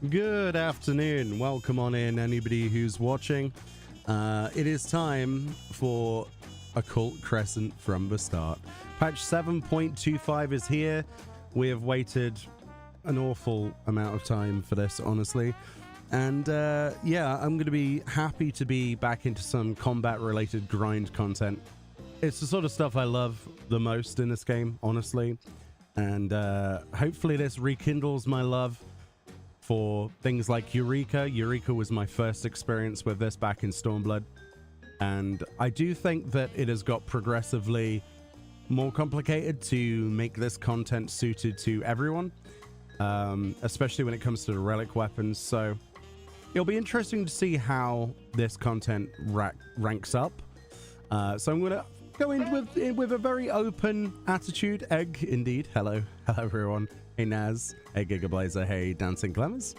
Good afternoon. Welcome on in, anybody who's watching. It is time for Occult Crescent from the start. Patch 7.25 is here. We have waited an awful amount of time for this, honestly. And yeah, I'm going to be happy to be back into some combat-related grind content. It's the sort of stuff I love the most in this game, honestly. And hopefully this rekindles my love for things like Eureka. Eureka was my first experience with this back in Stormblood. And I do think that it has got progressively more complicated to make this content suited to everyone. Especially when it comes to the relic weapons. So it'll be interesting to see how this content ranks up. So I'm going to go in with a very open attitude. Egg, indeed. Hello everyone. Hey Naz, hey Gigablazer, hey Dancing Clemmers.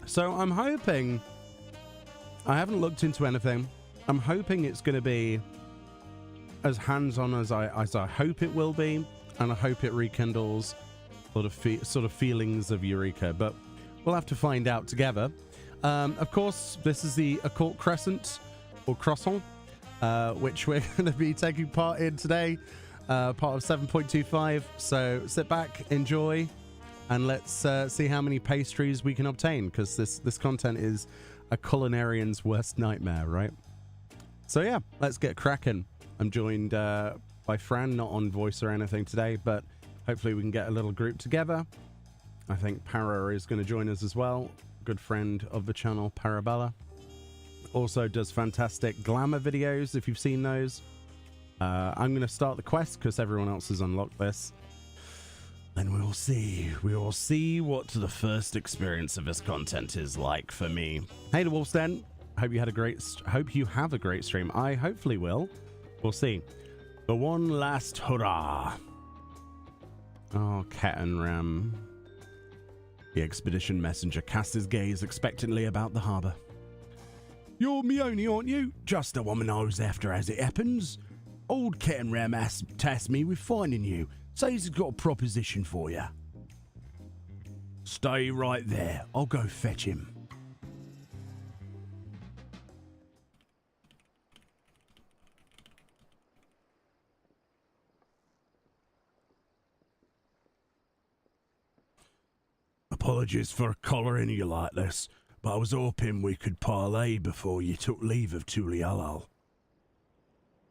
So I'm hoping, I haven't looked into anything, I'm hoping it's going to be as hands-on as I hope it will be, and I hope it rekindles sort of feelings of Eureka, but we'll have to find out together. Of course, this is the Occult Crescent, or Croissant, which we're going to be taking part in today. Part of 7.25, so sit back, enjoy, and let's see how many pastries we can obtain, because this content is a culinarian's worst nightmare, right? So yeah, let's get cracking. I'm joined by Fran, not on voice or anything today, but hopefully we can get a little group together. I think Para is going to join us as well, good friend of the channel, Parabella. Also does fantastic glamour videos, if you've seen those. I'm going to start the quest because everyone else has unlocked this. And we'll see what the first experience of this content is like for me. Hey, the Wolf's Den. Hope you have a great stream. I hopefully will. We'll see. The one last hurrah. Oh, Ketan Ram. The expedition messenger cast his gaze expectantly about the harbour. You're Meoni, aren't you? Just the woman I was after as it happens. Old Ketan Ram tasked me with finding you. Says he's got a proposition for you. Stay right there. I'll go fetch him. Apologies for collaring you like this, but I was hoping we could parlay before you took leave of Tulialal.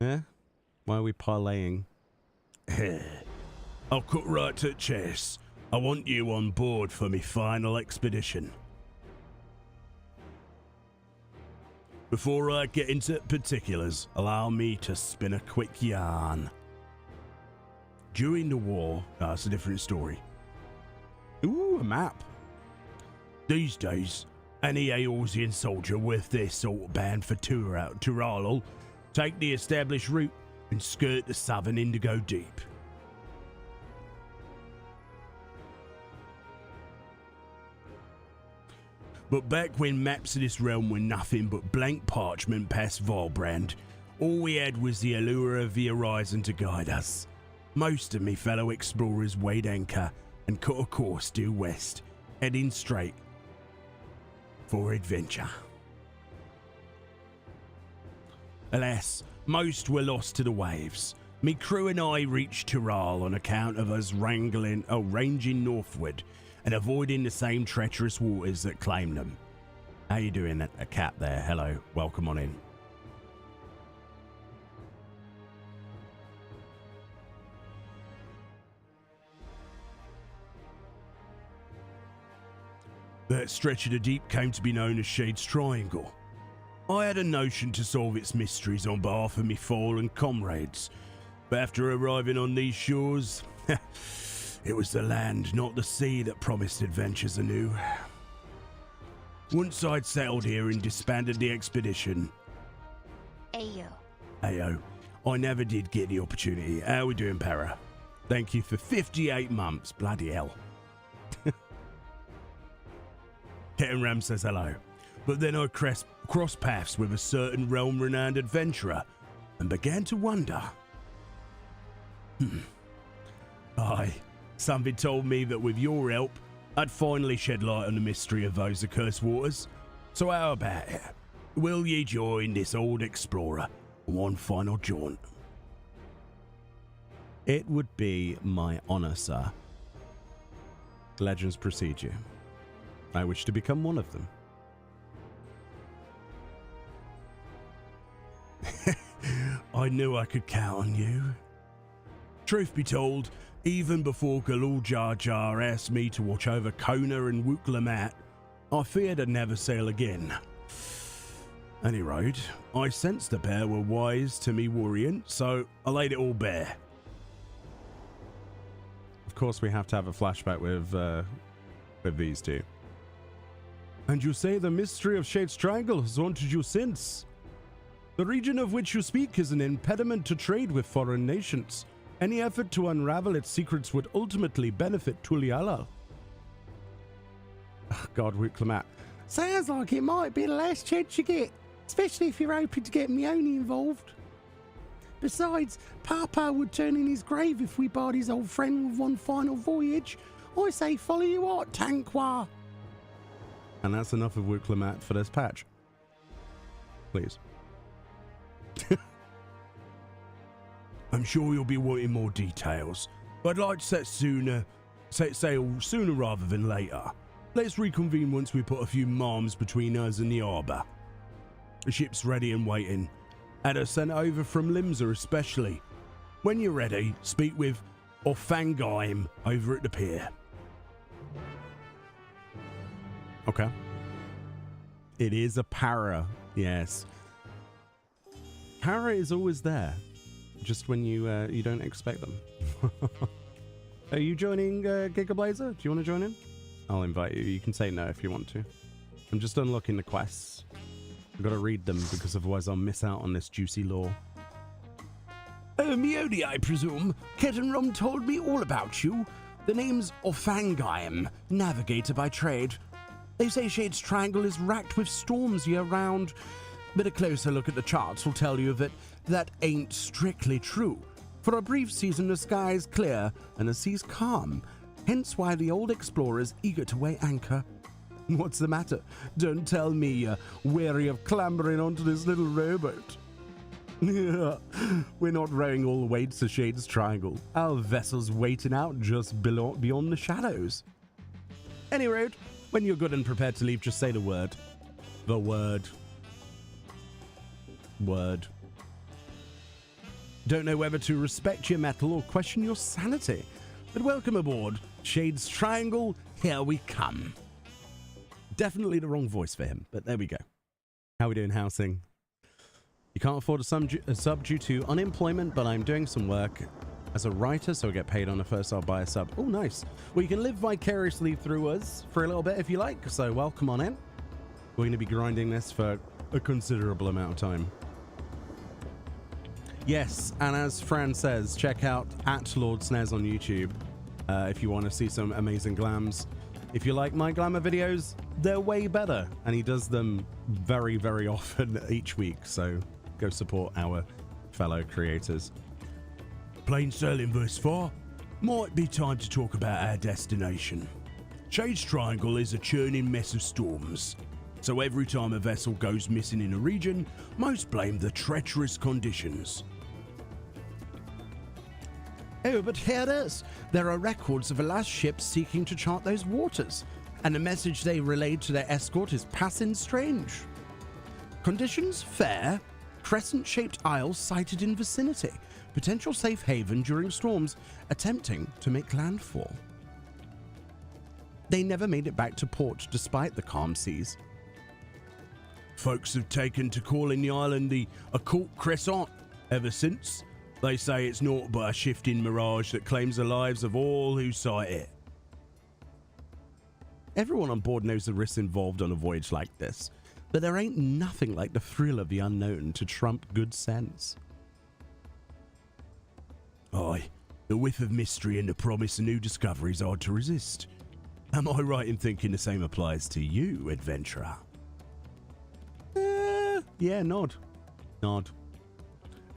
Yeah? Why are we parlaying? I'll cut right to the chase. I want you on board for me final expedition. Before I get into particulars, allow me to spin a quick yarn. During the war, that's a different story. Ooh, a map. These days, any Aorsian soldier with their salt band for Turalal take the established route and skirt the southern Indigo Deep. But back when maps of this realm were nothing but blank parchment past Valbrand, all we had was the allure of the horizon to guide us. Most of me fellow explorers weighed anchor and cut a course due west, heading straight for adventure. Alas, most were lost to the waves. Me crew and I reached Tural on account of us ranging northward and avoiding the same treacherous waters that claimed them. How you doing, a cat there? Hello, welcome on in. That stretch of the deep came to be known as Shade's Triangle. I had a notion to solve its mysteries on behalf of me fallen comrades, but after arriving on these shores, it was the land, not the sea, that promised adventures anew. Once I'd settled here and disbanded the expedition, Ayo, I never did get the opportunity. How we doing, Para? Thank you for 58 months, bloody hell. Ketan Ram says hello. But then I crossed paths with a certain realm-renowned adventurer and began to wonder. Aye, something told me that with your help, I'd finally shed light on the mystery of those accursed waters. So how about it? Will ye join this old explorer on one final jaunt? It would be my honor, sir. Legends precede you. I wish to become one of them. I knew I could count on you. Truth be told, even before Galul Jar Jar asked me to watch over Kona and Wukelamat, I feared I'd never sail again. Any road, I sensed the pair were wise to me worrying, so I laid it all bare. Of course, we have to have a flashback with these two. And you say the mystery of Shade's Triangle has haunted you since? The region of which you speak is an impediment to trade with foreign nations. Any effort to unravel its secrets would ultimately benefit Tuliala. Oh, God, Wukelamat. Sounds like it might be the last chance you get, especially if you're hoping to get Meoni involved. Besides, Papa would turn in his grave if we barred his old friend with one final voyage. I say follow you out, Tanqua. And that's enough of Wukelamat for this patch. Please. I'm sure you'll be wanting more details, but I'd like to set sail sooner rather than later. Let's reconvene once we put a few marms between us and the harbour. The ship's ready and waiting. Had her sent over from Limsa especially. When you're ready, speak with Orfangaim over at the pier. Okay. It is a para, yes. Para is always there, just when you don't expect them. Are you joining Gigablazer? Do you want to join in? I'll invite you. You can say no if you want to. I'm just unlocking the quests. I've got to read them because otherwise I'll miss out on this juicy lore. Meoni, I presume. Ketenrum told me all about you. The name's Orfangaim, navigator by trade. They say Shade's Triangle is racked with storms year-round, but a closer look at the charts will tell you that ain't strictly true. For a brief season, the sky's clear and the sea's calm, hence why the old explorer's eager to weigh anchor. What's the matter? Don't tell me you're weary of clambering onto this little rowboat. We're not rowing all the way to Shade's Triangle. Our vessel's waiting out just beyond the shadows. Any road, when you're good and prepared to leave, just say the word. The word. Word. Don't know whether to respect your mettle or question your sanity, but welcome aboard. Shade's Triangle, here we come. Definitely the wrong voice for him, but there we go. How we doing, housing? You can't afford a sub due to unemployment, but I'm doing some work as a writer, so I get paid on a first I'll buy a sub. Oh, nice. Well, you can live vicariously through us for a little bit if you like, so welcome on in. We're going to be grinding this for a considerable amount of time. Yes, and as Fran says, check out @LordSnez on YouTube if you want to see some amazing glams. If you like my glamour videos, they're way better, and he does them very, very often each week, so go support our fellow creators. Plain sailing thus far. Might be time to talk about our destination. Shade's Triangle is a churning mess of storms, so every time a vessel goes missing in a region, most blame the treacherous conditions. Oh, but here it is. There are records of a last ship seeking to chart those waters, and the message they relayed to their escort is passing strange. Conditions fair. Crescent-shaped isle sighted in vicinity. Potential safe haven during storms, attempting to make landfall. They never made it back to port despite the calm seas. Folks have taken to calling the island the Occult Crescent ever since. They say it's naught but a shifting mirage that claims the lives of all who sight it. Everyone on board knows the risks involved on a voyage like this, but there ain't nothing like the thrill of the unknown to trump good sense. Aye, the whiff of mystery and the promise of new discoveries hard to resist. Am I right in thinking the same applies to you, adventurer? Yeah, nod. Nod.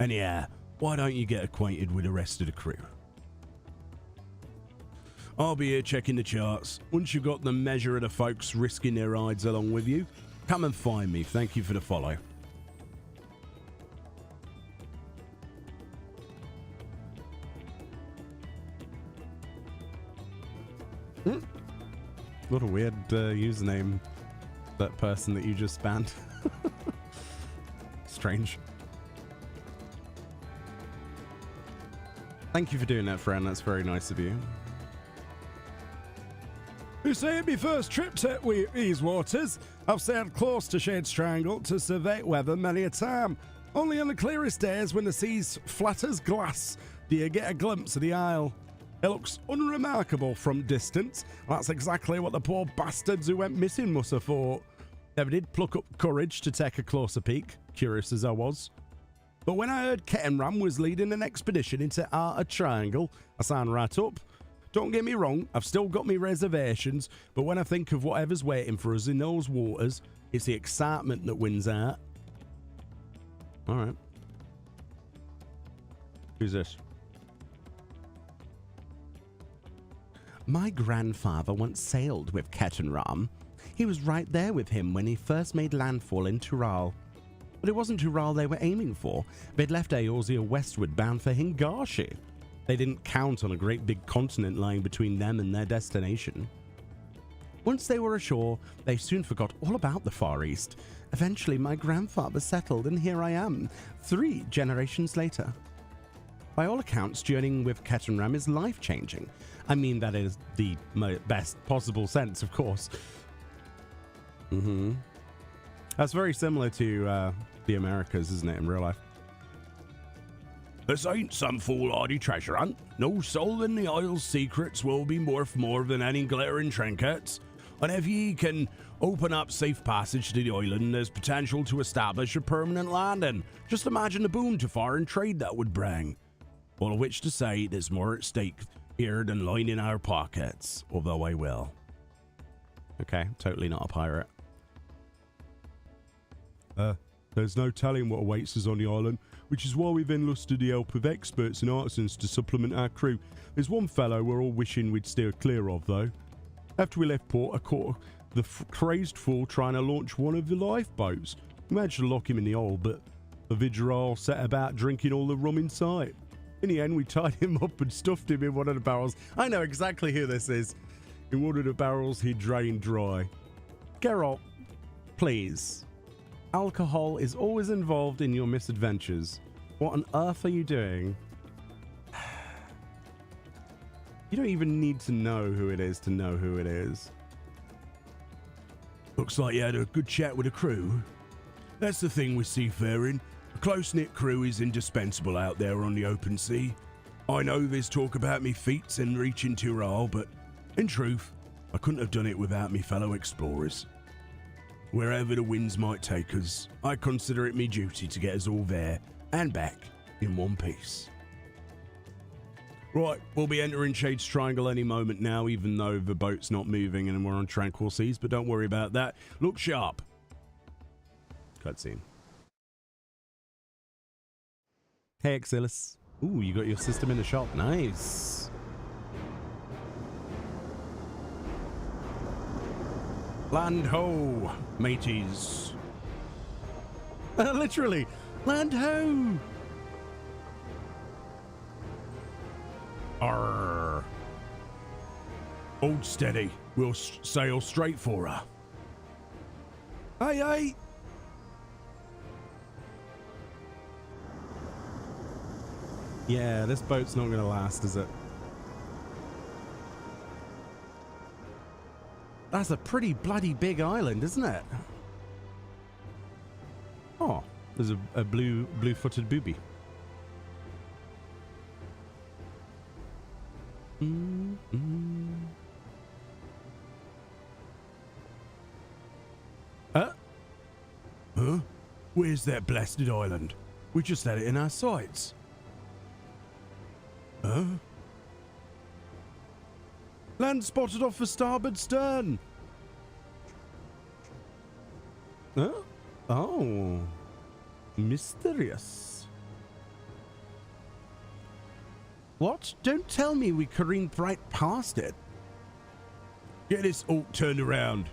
And yeah, why don't you get acquainted with the rest of the crew? I'll be here checking the charts. Once you've got the measure of the folks risking their rides along with you, come and find me. Thank you for the follow. What a weird username, that person that you just banned. Strange. Thank you for doing that, friend. That's very nice of you. This ain't my first trip to these waters. I've sailed close to Shade's Triangle to survey weather many a time. Only on the clearest days when the sea's flat as glass do you get a glimpse of the isle. It looks unremarkable from distance. That's exactly what the poor bastards who went missing must have thought. Never did pluck up courage to take a closer peek, curious as I was. But when I heard Ketenram was leading an expedition into Outer Triangle, I signed right up. Don't get me wrong, I've still got me reservations, but when I think of whatever's waiting for us in those waters, it's the excitement that wins out. Alright. Who's this? My grandfather once sailed with Ketenram. He was right there with him when he first made landfall in Tural. But it wasn't Tural they were aiming for. They'd left Eorzea westward bound for Hingashi. They didn't count on a great big continent lying between them and their destination. Once they were ashore, they soon forgot all about the Far East. Eventually, my grandfather settled, and here I am, 3 generations later. By all accounts, journeying with Ketenram is life-changing. I mean, that is the best possible sense, of course. That's very similar to the Americas, isn't it, in real life? This ain't some foolhardy treasure hunt. No soul in the Isle's secrets will be worth more than any glittering trinkets. And if ye can open up safe passage to the island, there's potential to establish a permanent landing. Just imagine the boon to foreign trade that would bring. All of which to say, there's more at stake here than lining our pockets, although I will. Okay, totally not a pirate. There's no telling what awaits us on the island, which is why we've enlisted the help of experts and artisans to supplement our crew. There's one fellow we're all wishing we'd steer clear of, though. After we left port, I caught the crazed fool trying to launch one of the lifeboats. We managed to lock him in the hole, but the Vidral set about drinking all the rum in sight. In the end, we tied him up and stuffed him in one of the barrels. I know exactly who this is. In one of the barrels he drained dry. Geralt, please. Alcohol is always involved in your misadventures. What on earth are you doing? You don't even need to know who it is to know who it is. Looks like you had a good chat with the crew. That's the thing with seafaring. A close-knit crew is indispensable out there on the open sea. I know there's talk about me feats in reaching Tural, but in truth, I couldn't have done it without me fellow explorers. Wherever the winds might take us, I consider it my duty to get us all there and back in one piece. Right, we'll be entering Shade's Triangle any moment now, even though the boat's not moving and we're on tranquil seas, but don't worry about that. Look sharp. Cutscene. Hey, Exilis. Ooh, you got your system in the shop. Nice. Land ho, mateys. Literally, land ho. Arr. Hold steady. We'll sail straight for her. Aye, aye. Yeah, this boat's not going to last, is it? That's a pretty bloody big island, isn't it? Oh, there's a blue-footed booby. Huh? Where's that blasted island? We just had it in our sights. Huh? Land spotted off the starboard stern. Huh? Oh. Mysterious. What? Don't tell me we careened right past it. Get this orc turned around.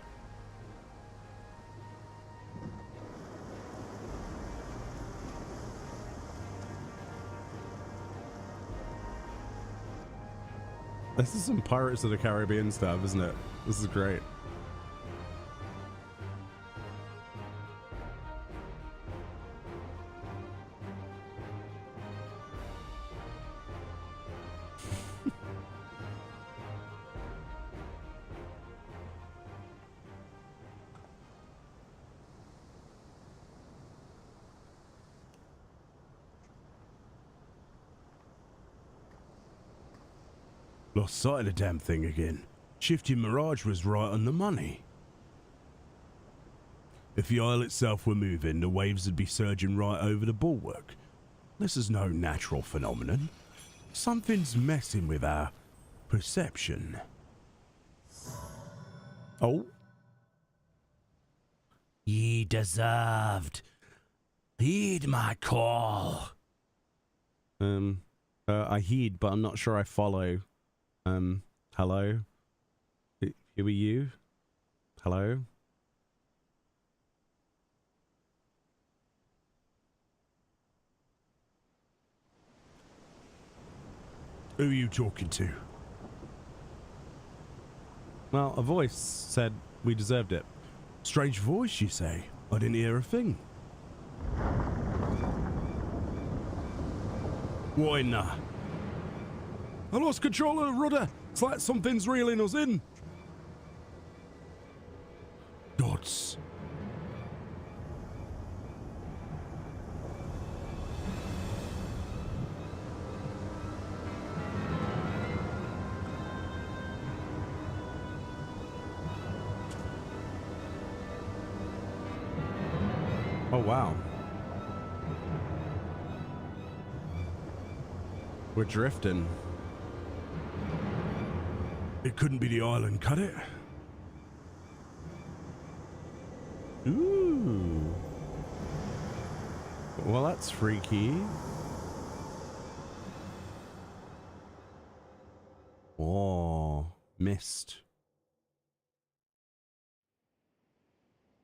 This is some Pirates of the Caribbean stuff, isn't it? This is great. Lost sight of the damn thing again. Shifting Mirage was right on the money. If the isle itself were moving, the waves would be surging right over the bulwark. This is no natural phenomenon. Something's messing with our perception. Oh. Ye deserved. Heed my call. I heed, but I'm not sure I follow. Hello? Who are you? Hello? Who are you talking to? Well, a voice said we deserved it. Strange voice, you say? I didn't hear a thing. What in there? I lost control of the rudder. It's like something's reeling us in. Gods. Oh, wow. We're drifting. It couldn't be the island, could it? Ooh. Well, that's freaky. Oh, mist.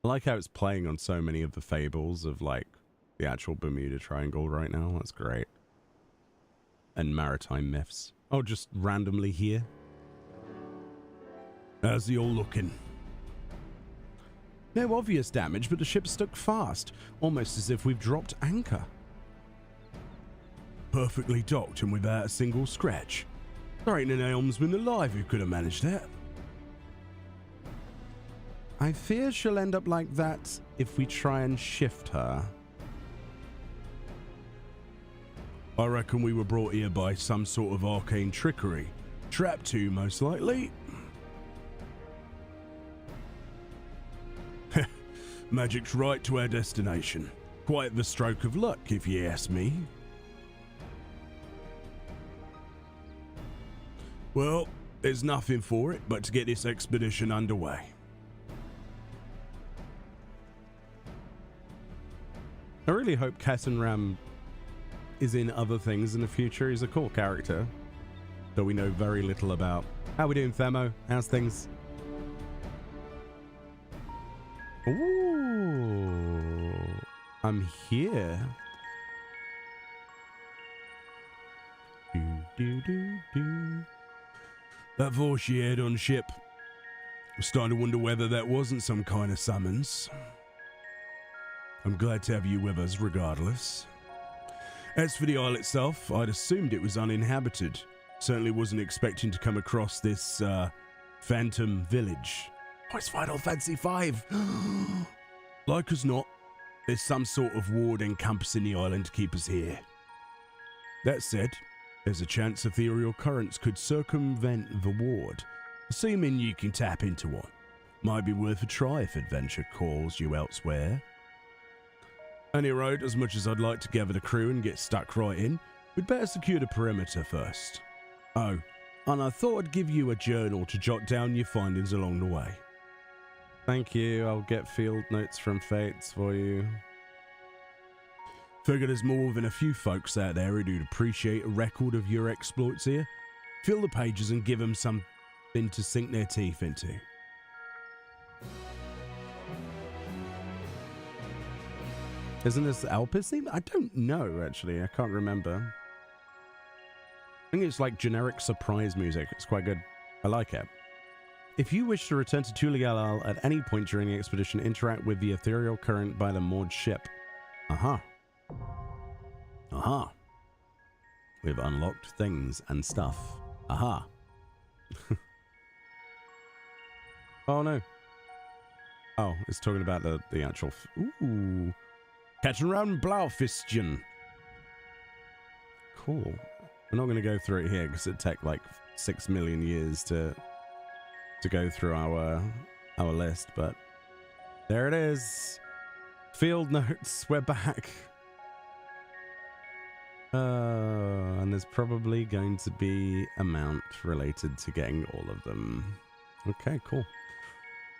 I like how it's playing on so many of the fables of like the actual Bermuda Triangle right now. That's great. And maritime myths. Oh, just randomly here. How's the all looking? No obvious damage, but the ship stuck fast, almost as if we've dropped anchor. Perfectly docked and without a single scratch. There ain't an helmsman alive who could have managed that. I fear she'll end up like that if we try and shift her. I reckon we were brought here by some sort of arcane trickery. Trapped to, most likely. Magic's right to our destination. Quite the stroke of luck, if you ask me. Well, there's nothing for it but to get this expedition underway. I really hope Kessenram is in other things in the future. He's a cool character that we know very little about. How we doing, Themo? How's things? Ooh, I'm here. That voice you heard on ship. I'm starting to wonder whether that wasn't some kind of summons. I'm glad to have you with us regardless. As for the isle itself, I'd assumed it was uninhabited. Certainly wasn't expecting to come across this, phantom village. Oh, it's Final Fantasy V! Like as not, there's some sort of ward encompassing the island to keep us here. That said, there's a chance ethereal currents could circumvent the ward, assuming you can tap into one. Might be worth a try if adventure calls you elsewhere. Any road, as much as I'd like to gather the crew and get stuck right in, we'd better secure the perimeter first. Oh, and I thought I'd give you a journal to jot down your findings along the way. Thank you. I'll get field notes from Fates for you. Figure there's more than a few folks out there who'd appreciate a record of your exploits here. Fill the pages and give them some than to sink their teeth into. Isn't this Elpis theme? I don't know, actually. I can't remember. I think it's like generic surprise music. It's quite good. I like it. If you wish to return to LvL at any point during the expedition, interact with the ethereal current by the moored ship. Aha. Aha. We've unlocked things and stuff. Aha. Oh, no. Oh, it's talking about the actual... Ooh. Catching around Blaufistchen. Cool. We're not going to go through it here because it took like 6 million years to go through our list, but there it is. Field notes. We're back. And there's probably going to be a mount related to getting all of them. Okay, cool.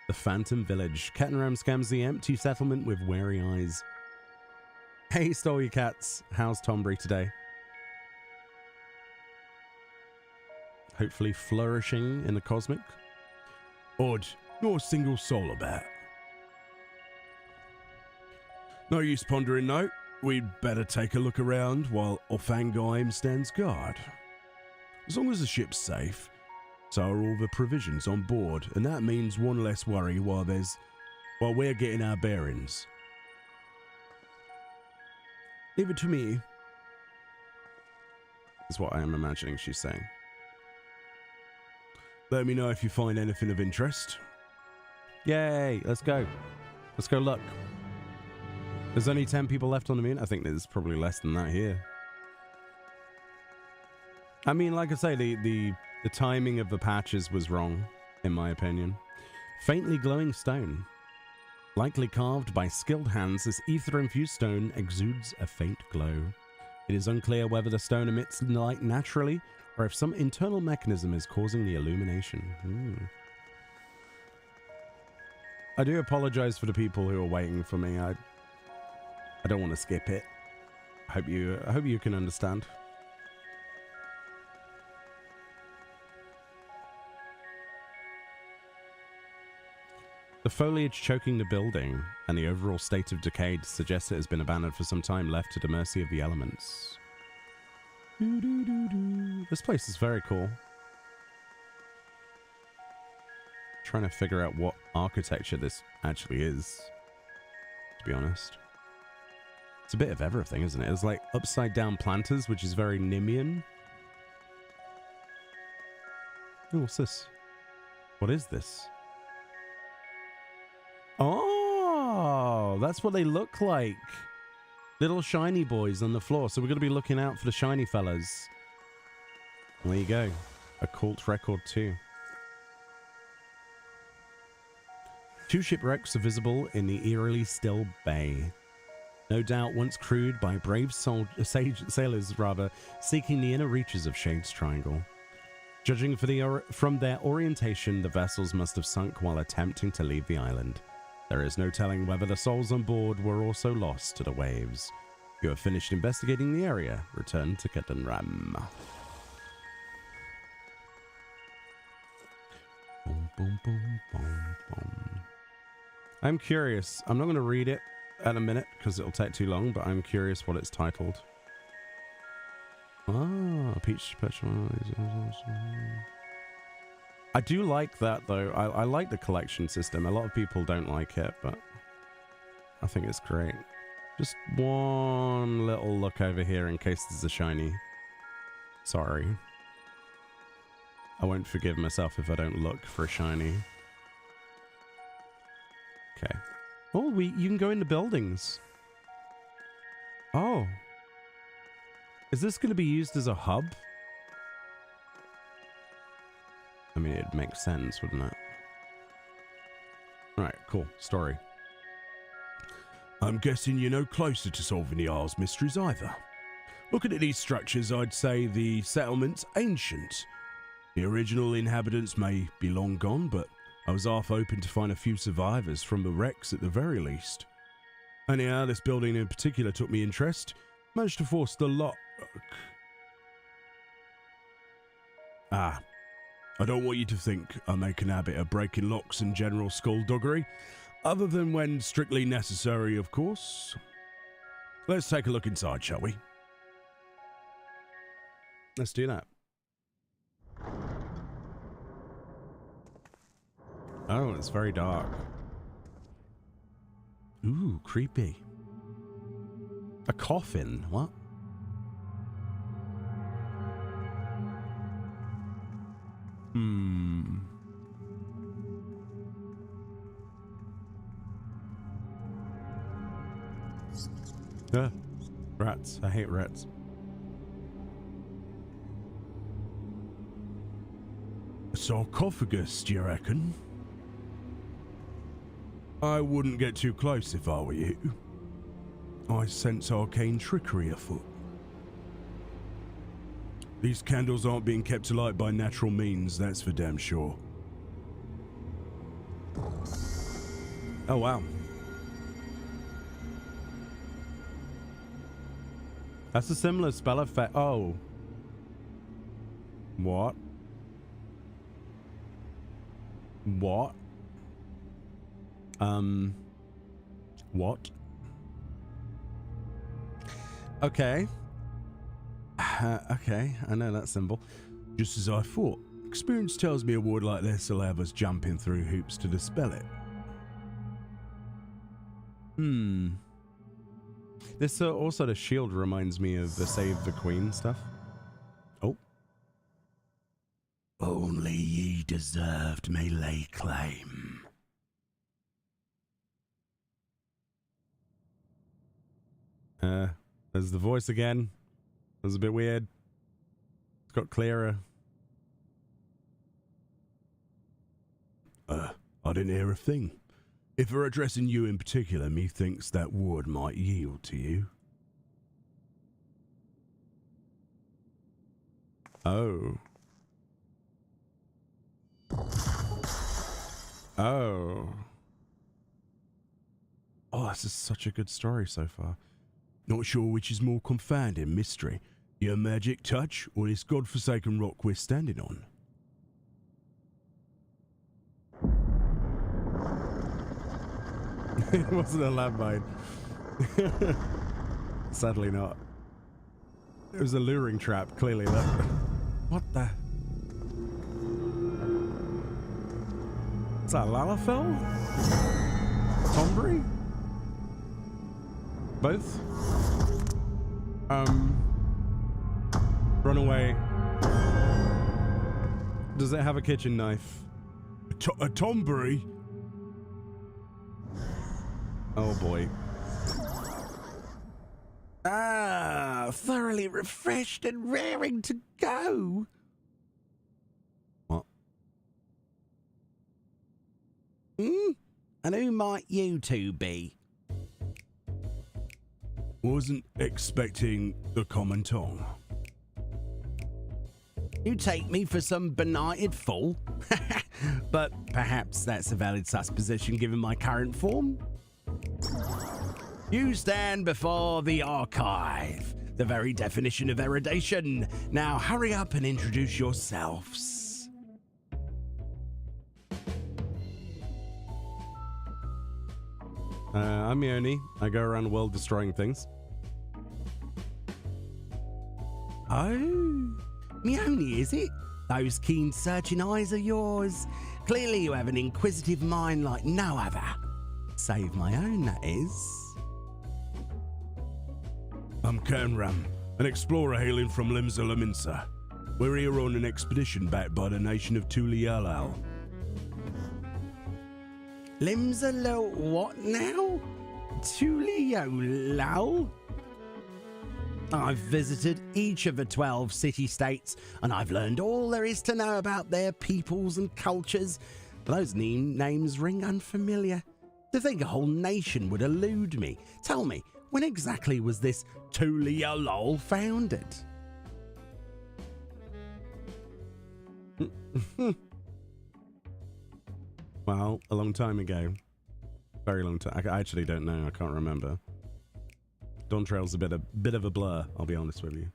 The Phantom Village. Kettenram scams the empty settlement with wary eyes. Hey, Stolly Cats. How's Tombury today? Hopefully flourishing in the cosmic. Odd. Not a single soul about. No use pondering, no. We'd better take a look around while Orphangeheim stands guard. As long as the ship's safe, so are all the provisions on board, and that means one less worry while we're getting our bearings. Leave it to me, is what I am imagining she's saying. Let me know if you find anything of interest. Yay, let's go. Let's go look. There's only 10 people left on the moon. I think there's probably less than that here. I mean, like I say, the timing of the patches was wrong, in my opinion. Faintly glowing stone. Likely carved by skilled hands, this ether-infused stone exudes a faint glow. It is unclear whether the stone emits light naturally, or if some internal mechanism is causing the illumination. I do apologize for the people who are waiting for me. I don't want to skip it. I hope you can understand. The foliage choking the building and the overall state of decay suggests it has been abandoned for some time, left to the mercy of the elements. This place is very cool. Trying to figure out what architecture this actually is, to be honest. It's a bit of everything, isn't it? It's like upside down planters, which is very Nimian. Oh, what's this? What is this? Oh, that's what they look like. Little shiny boys on the floor. So we're going to be looking out for the shiny fellas. There you go. Occult record 2. 2 shipwrecks are visible in the eerily still bay. No doubt once crewed by brave sailors, seeking the inner reaches of Shade's Triangle. Judging from their orientation, the vessels must have sunk while attempting to leave the island. There is no telling whether the souls on board were also lost to the waves. You have finished investigating the area. Return to Kettenram. Boom, boom, boom, boom, boom. I'm curious. I'm not going to read it at a minute because it'll take too long, but I'm curious what it's titled. Ah, peach special. I do like that though. I like the collection system. A lot of people don't like it, but I think it's great. Just one little look over here in case there's a shiny. Sorry. I won't forgive myself if I don't look for a shiny. Okay. Oh, you can go into buildings. Oh. Is this going to be used as a hub? I mean, it makes sense, wouldn't it? Alright, cool. Story. I'm guessing you're no closer to solving the Isle's mysteries either. Looking at these structures, I'd say the settlement's ancient. The original inhabitants may be long gone, but I was half open to find a few survivors from the wrecks at the very least. Anyhow, this building in particular took me interest. Managed to force the lock. Ah. I don't want you to think I make an habit of breaking locks and general skullduggery, other than when strictly necessary, of course. Let's take a look inside, shall we? Let's do that. Oh, it's very dark. Ooh, creepy. A coffin? What? Rats. I hate rats. A sarcophagus, do you reckon? I wouldn't get too close if I were you. I sense arcane trickery afoot. These candles aren't being kept alight by natural means, that's for damn sure. Oh, wow. That's a similar spell effect. Oh. What? What? What? Okay. Okay, I know that symbol. Just as I thought. Experience tells me a ward like this will have us jumping through hoops to dispel it. This also, the shield reminds me of the Save the Queen stuff. Oh. Only ye deserved may lay claim. There's the voice again. It was a bit weird. It's got clearer. I didn't hear a thing. If we're addressing you in particular, methinks that ward might yield to you. Oh. Oh. Oh, this is such a good story so far. Not sure which is more confounding mystery, your magic touch or this godforsaken rock we're standing on. It wasn't a landmine. Sadly not. It was a luring trap, clearly. That. What the? Is that Lalafell? Tombury? Both? Run away. Does it have a kitchen knife? A Tombury? Oh boy. Ah, thoroughly refreshed and raring to go. What? And who might you two be? Wasn't expecting the common tongue. You take me for some benighted fool? But perhaps that's a valid supposition given my current form. You stand before the archive, the very definition of erudition. Now hurry up and introduce yourselves. I'm Meoni. I go around the world destroying things. Oh, Meoni, is it? Those keen searching eyes are yours. Clearly you have an inquisitive mind like no other. Save my own, that is. I'm Canram, an explorer hailing from Limsa. We're here on an expedition backed by the nation of Tulialal. Limsa what now? Tuliolal? I've visited each of the 12 city-states, and I've learned all there is to know about their peoples and cultures. Those names ring unfamiliar. To think a whole nation would elude me. Tell me, when exactly was this Tuliolal founded? Well, a long time ago. Very long time. I actually don't know. I can't remember. Dawn Trail's a bit of a blur, I'll be honest with you.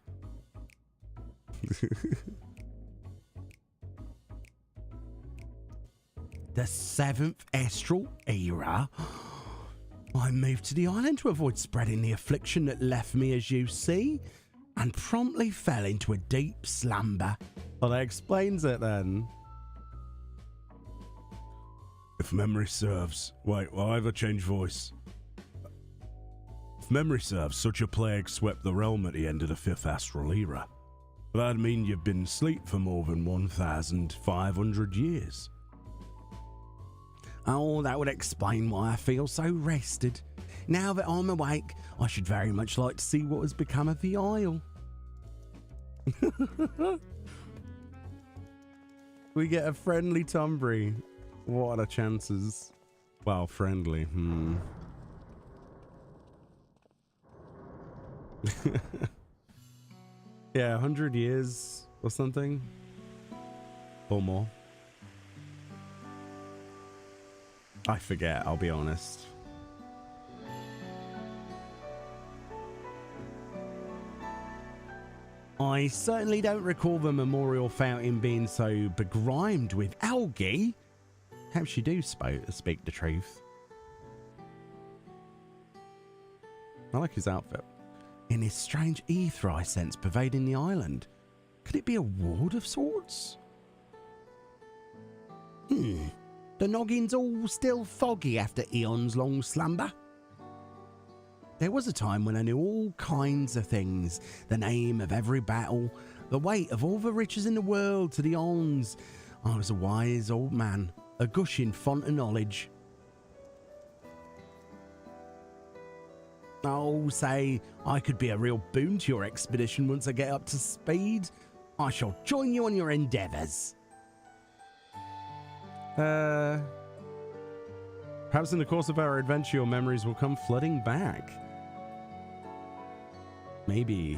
The 7th Astral Era? I moved to the island to avoid spreading the affliction that left me, as you see, and promptly fell into a deep slumber. Well, that explains it then. If memory serves... Wait, will I have a change voice? If memory serves, such a plague swept the realm at the end of the 5th Astral Era. That'd mean you've been asleep for more than 1,500 years. Oh, that would explain why I feel so rested. Now that I'm awake, I should very much like to see what has become of the Isle. We get a friendly Tumbrey. What are the chances? Well, friendly. Yeah, 100 years or something. Or more. I forget, I'll be honest. I certainly don't recall the memorial fountain being so begrimed with algae. Perhaps you do speak the truth. I like his outfit. In this strange ether I sense pervading the island. Could it be a ward of sorts? The noggin's all still foggy after eons long slumber. There was a time when I knew all kinds of things, the name of every battle, the weight of all the riches in the world to the ons. I was a wise old man, a gushing font of knowledge. Oh, say, I could be a real boon to your expedition once I get up to speed. I shall join you on your endeavours. Perhaps in the course of our adventure, your memories will come flooding back. Maybe.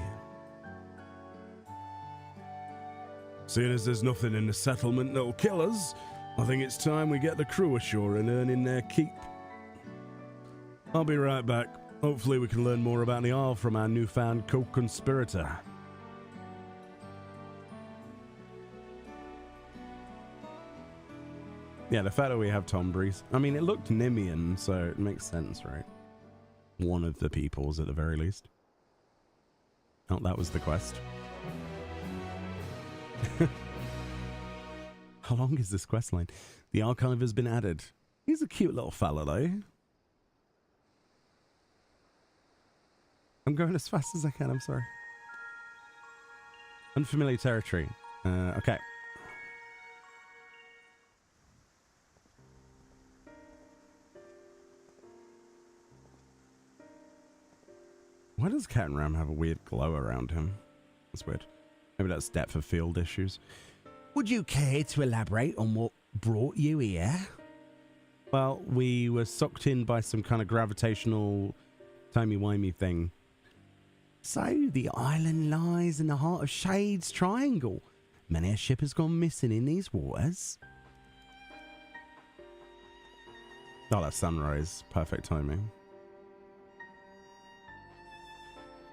Seeing as there's nothing in the settlement that'll kill us, I think it's time we get the crew ashore and earn in their keep. I'll be right back. Hopefully we can learn more about the Isle from our newfound co-conspirator. Yeah, the fact that we have Tombreys. I mean, it looked Nimian, so it makes sense, right? One of the peoples, at the very least. Oh, that was the quest. How long is this quest line? The archive has been added. He's a cute little fella, though. I'm going as fast as I can, I'm sorry. Unfamiliar territory. Okay. Why does Cat Ram have a weird glow around him? That's weird. Maybe that's depth of field issues. Would you care to elaborate on what brought you here? Well, we were sucked in by some kind of gravitational timey-wimey thing. So, the island lies in the heart of Shade's Triangle. Many a ship has gone missing in these waters. Oh, that's sunrise. Perfect timing.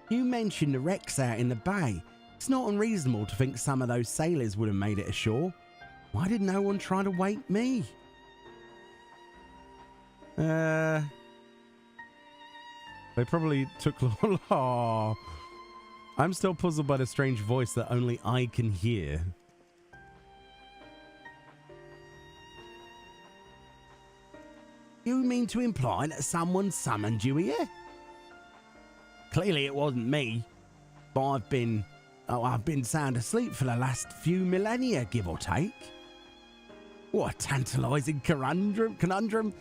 You mentioned the wrecks out in the bay. It's not unreasonable to think some of those sailors would have made it ashore. Why did no one try to wake me? They probably took long. Oh, I'm still puzzled by the strange voice that only I can hear. You mean to imply that someone summoned you here? Clearly it wasn't me, but I've been sound asleep for the last few millennia, give or take. What a tantalising conundrum.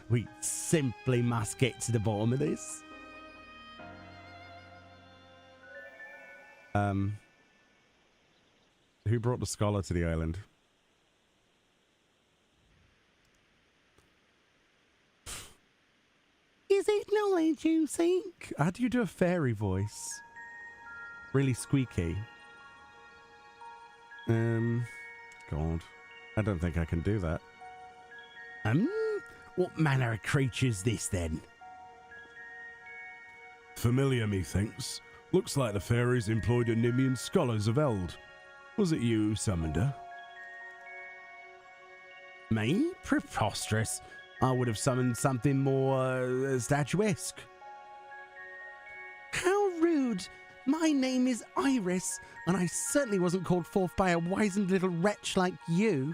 We simply must get to the bottom of this. Who brought the scholar to the island? Is it knowledge you seek? How do you do a fairy voice? Really squeaky. God. I don't think I can do that. What manner of creature's this then? Familiar, methinks. Looks like the fairies employed a Nimian scholars of Eld. Was it you who summoned her? Me? Preposterous. I would have summoned something more statuesque. How rude. My name is Iris, and I certainly wasn't called forth by a wizened little wretch like you.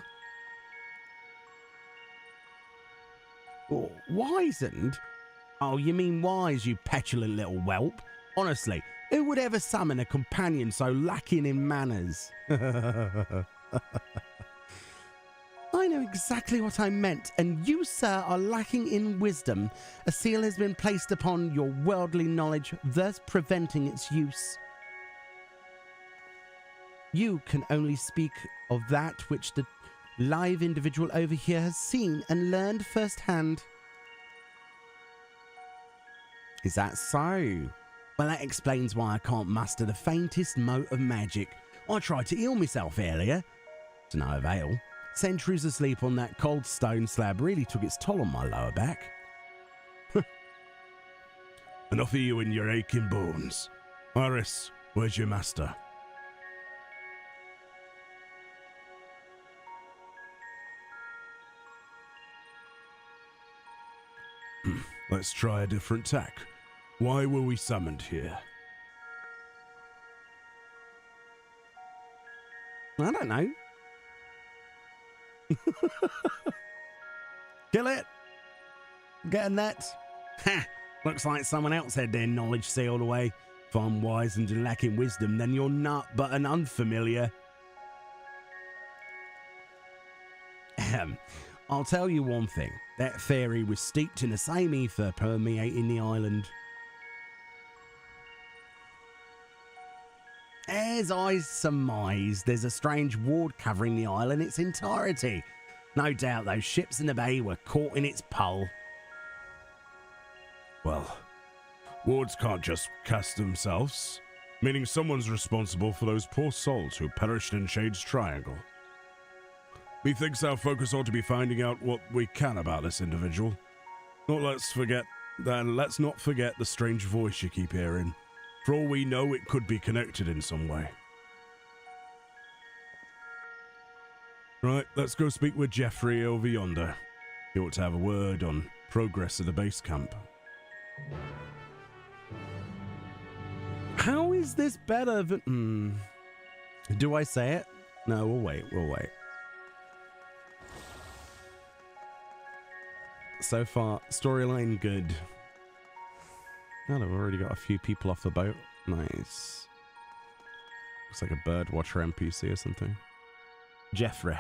Oh, wizened? Oh, you mean wise, you petulant little whelp? Honestly, who would ever summon a companion so lacking in manners? I know exactly what I meant, and you, sir, are lacking in wisdom. A seal has been placed upon your worldly knowledge, thus preventing its use. You can only speak of that which the live individual over here has seen and learned firsthand. Is that so? Well, that explains why I can't muster the faintest mote of magic. I tried to heal myself earlier. To no avail. Centuries of sleep on that cold stone slab really took its toll on my lower back. Enough of you and your aching bones. Iris, where's your master? Let's try a different tack. Why were we summoned here? I don't know. Kill it! Get a net! Ha! Looks like someone else had their knowledge sealed away. If I'm wise and lacking wisdom, then you're not but an unfamiliar. I'll tell you one thing. That fairy was steeped in the same ether permeating the island. As I surmise, there's a strange ward covering the island in its entirety. No doubt those ships in the bay were caught in its pull. Well, wards can't just cast themselves, meaning someone's responsible for those poor souls who perished in Shade's Triangle. Methinks our focus ought to be finding out what we can about this individual. Let's not forget the strange voice you keep hearing. For all we know, it could be connected in some way. Right, let's go speak with Jeffrey over yonder. He ought to have a word on progress of the base camp. How is this better than... Do I say it? No, we'll wait. So far, storyline good. God, I've already got a few people off the boat. Nice. Looks like a bird watcher NPC or something. Jeffrey.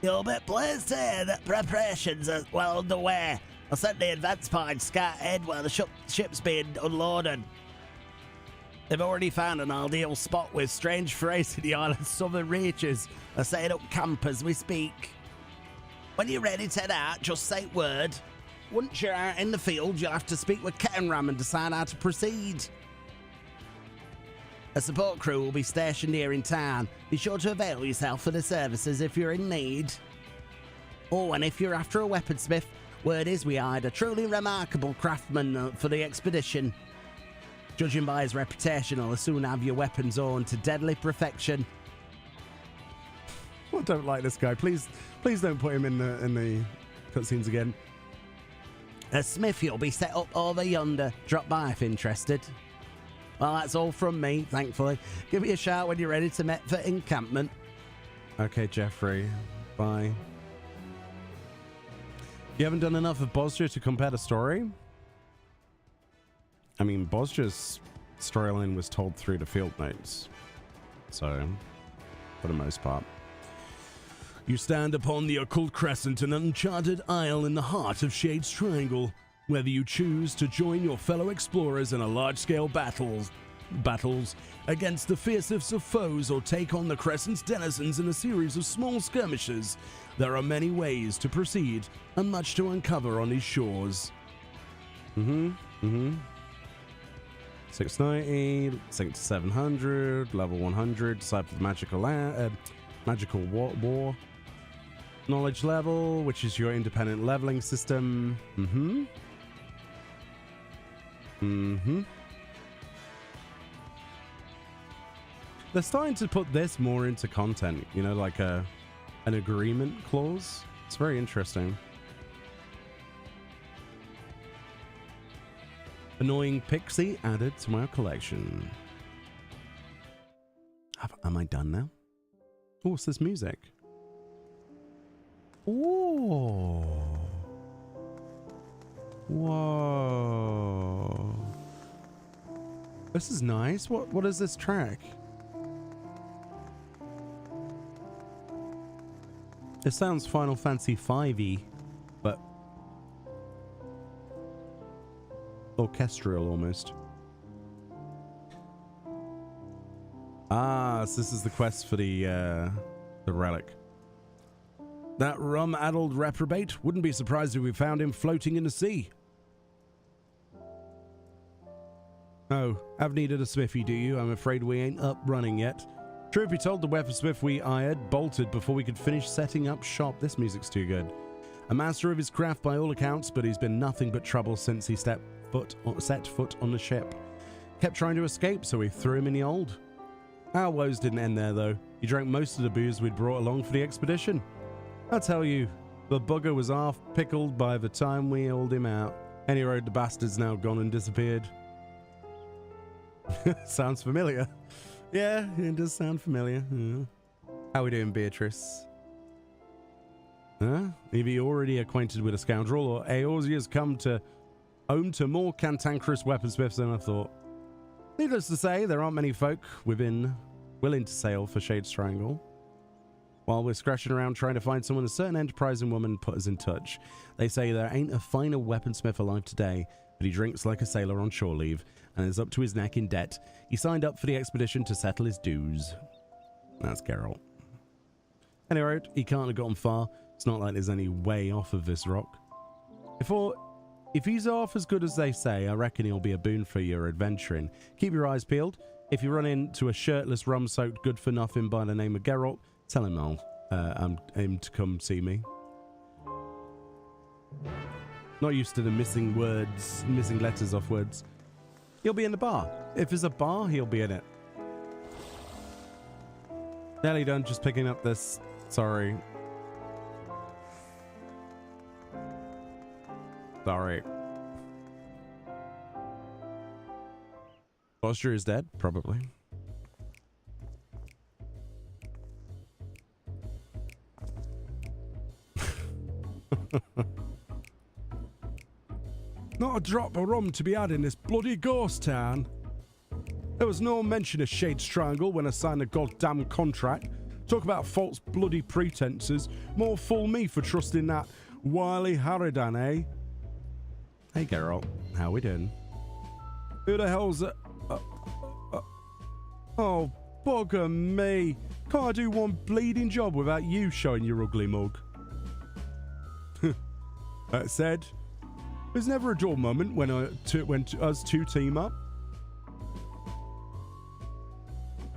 You'll be pleased to hear that preparations are well underway. I sent the advance party to scout ahead where the ship's being unloaded. They've already found an ideal spot with strange phrase in the island's southern reaches. They're setting up camp as we speak. When you're ready to head out, just say word. Once you're out in the field, you'll have to speak with Kettenram and decide how to proceed. A support crew will be stationed here in town. Be sure to avail yourself of the services if you're in need. Oh, and if you're after a weaponsmith, word is we hired a truly remarkable craftsman for the expedition. Judging by his reputation, he'll soon have your weapons honed to deadly perfection. I don't like this guy. Please don't put him in the cutscenes again. A smithy will be set up over yonder. Drop by if interested. Well, that's all from me, thankfully. Give me a shout when you're ready to meet for encampment. Okay, Jeffrey. Bye. You haven't done enough of Bosja to compare the story? I mean, Bosja's storyline was told through the field notes. So, for the most part. You stand upon the Occult Crescent, an uncharted isle in the heart of Shade's Triangle. Whether you choose to join your fellow explorers in a large-scale battles against the fiercest of foes or take on the Crescent's denizens in a series of small skirmishes, there are many ways to proceed and much to uncover on these shores. 690, sync to 700, level 100, decipher the magical war. Knowledge level, which is your independent leveling system. They're starting to put this more into content, you know, like an agreement clause. It's very interesting. Annoying pixie added to my collection. Am I done now? Oh, what's this music? Oh. Whoa. This is nice. What is this track? It sounds Final Fantasy V-y, but orchestral almost. Ah, so this is the quest for the relic. That rum-addled reprobate. Wouldn't be surprised if we found him floating in the sea. Oh, have needed a smithy, do you? I'm afraid we ain't up running yet. Truth be told, the weaponsmith we hired bolted before we could finish setting up shop. This music's too good. A master of his craft by all accounts, but he's been nothing but trouble since he set foot on the ship. Kept trying to escape, so we threw him in the old. Our woes didn't end there, though. He drank most of the booze we'd brought along for the expedition. I tell you, the bugger was half pickled by the time we hauled him out. Any road, the bastard's now gone and disappeared. Sounds familiar. Yeah, it does sound familiar. Yeah. How we doing, Beatrice? Huh? Either you're already acquainted with a scoundrel, or Eorzea has come to home to more cantankerous weaponsmiths than I thought. Needless to say, there aren't many folk willing to sail for Shade's Triangle. While we're scratching around trying to find someone, a certain enterprising woman put us in touch. They say there ain't a finer weaponsmith alive today, but he drinks like a sailor on shore leave and is up to his neck in debt. He signed up for the expedition to settle his dues. That's Geralt. Anyway, he can't have gotten far. It's not like there's any way off of this rock. If he's half as good as they say, I reckon he'll be a boon for your adventuring. Keep your eyes peeled. If you run into a shirtless, rum-soaked good-for-nothing by the name of Geralt, tell him I'm him to come see me. Not used to the missing letters off words. He'll be in the bar. If there's a bar, he'll be in it. Nearly done, just picking up this. Sorry. Sorry. Foster is dead? Probably. Not a drop of rum to be had in this bloody ghost town. There was no mention of Shade's Triangle when I signed the goddamn contract. Talk about false bloody pretenses. More fool me for trusting that wily Harridan, eh? Hey Geralt, how we doing? Who the hell's that? Oh, bugger me. Can't I do one bleeding job without you showing your ugly mug? That said, there's never a dull moment when us two team up.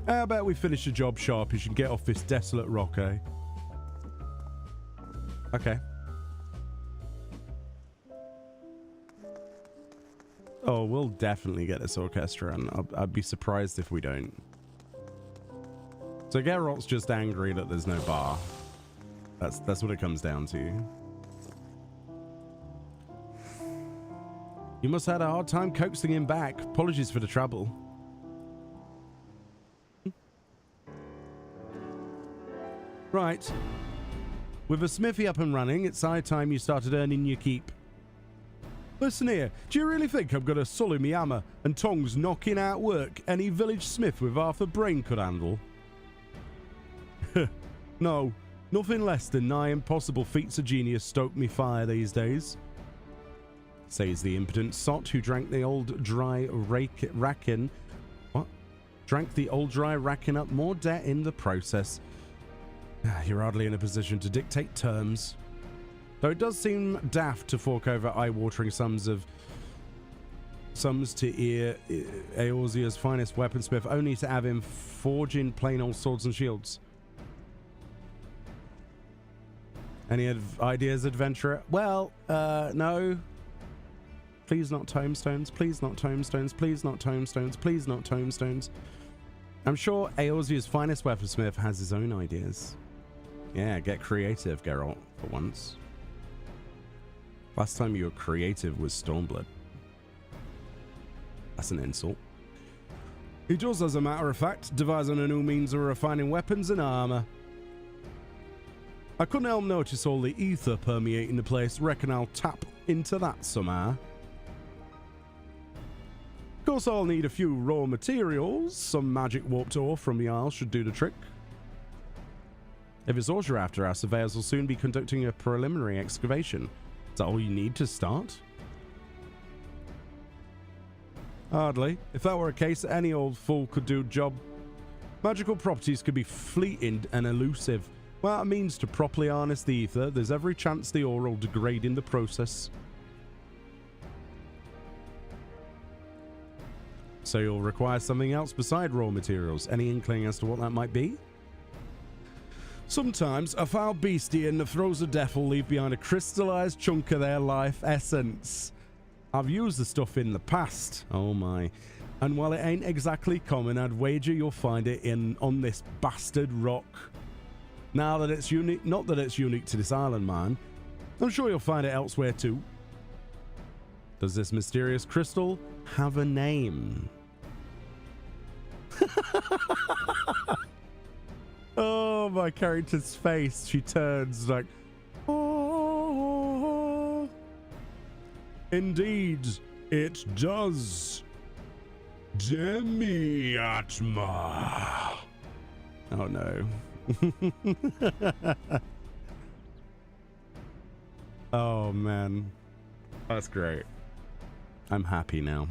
How about we finish the job sharpish and get off this desolate rock, eh? Okay. Oh, we'll definitely get this orchestra, and I'd be surprised if we don't. So Geralt's just angry that there's no bar. That's what it comes down to. You must have had a hard time coaxing him back. Apologies for the trouble. Right. With a smithy up and running, it's high time you started earning your keep. Listen here, do you really think I'm going to sully me hammer and tongs knocking out work any village smith with half a brain could handle? No, nothing less than nigh impossible feats of genius stoke me fire these days. Says the impotent sot who drank the old dry racking. What? Drank the old dry racking up more debt in the process. You're hardly in a position to dictate terms. Though it does seem daft to fork over eye-watering sums to Eorzea's finest weaponsmith, only to have him forging plain old swords and shields. Any ideas, adventurer? Well, no. Please not tomestones. Please not tomestones. Please not tomestones. Please not tomestones. I'm sure Eorzea's finest weaponsmith has his own ideas. Yeah, get creative, Geralt, for once. Last time you were creative was Stormblood. That's an insult. He does, as a matter of fact, devising a new means of refining weapons and armor. I couldn't help notice all the ether permeating the place. Reckon I'll tap into that somehow. Of course, I'll need a few raw materials. Some magic warped ore from the Isle should do the trick. If it's all you're after, our surveyors will soon be conducting a preliminary excavation. Is that all you need to start? Hardly. If that were a case, any old fool could do a job. Magical properties could be fleeting and elusive. Well, it means to properly harness the ether, there's every chance the ore will degrade in the process. So you'll require something else beside raw materials. Any inkling as to what that might be? Sometimes a foul beastie in the throes of death will leave behind a crystallized chunk of their life essence. I've used the stuff in the past. Oh my. And while it ain't exactly common, I'd wager you'll find it on this bastard rock. Now that it's unique, not that it's unique to this island, man. I'm sure you'll find it elsewhere too. Does this mysterious crystal have a name? Oh, my character's face. She turns like, oh. Indeed, it does. Demiatma. Oh, no. Oh, man. That's great. I'm happy now.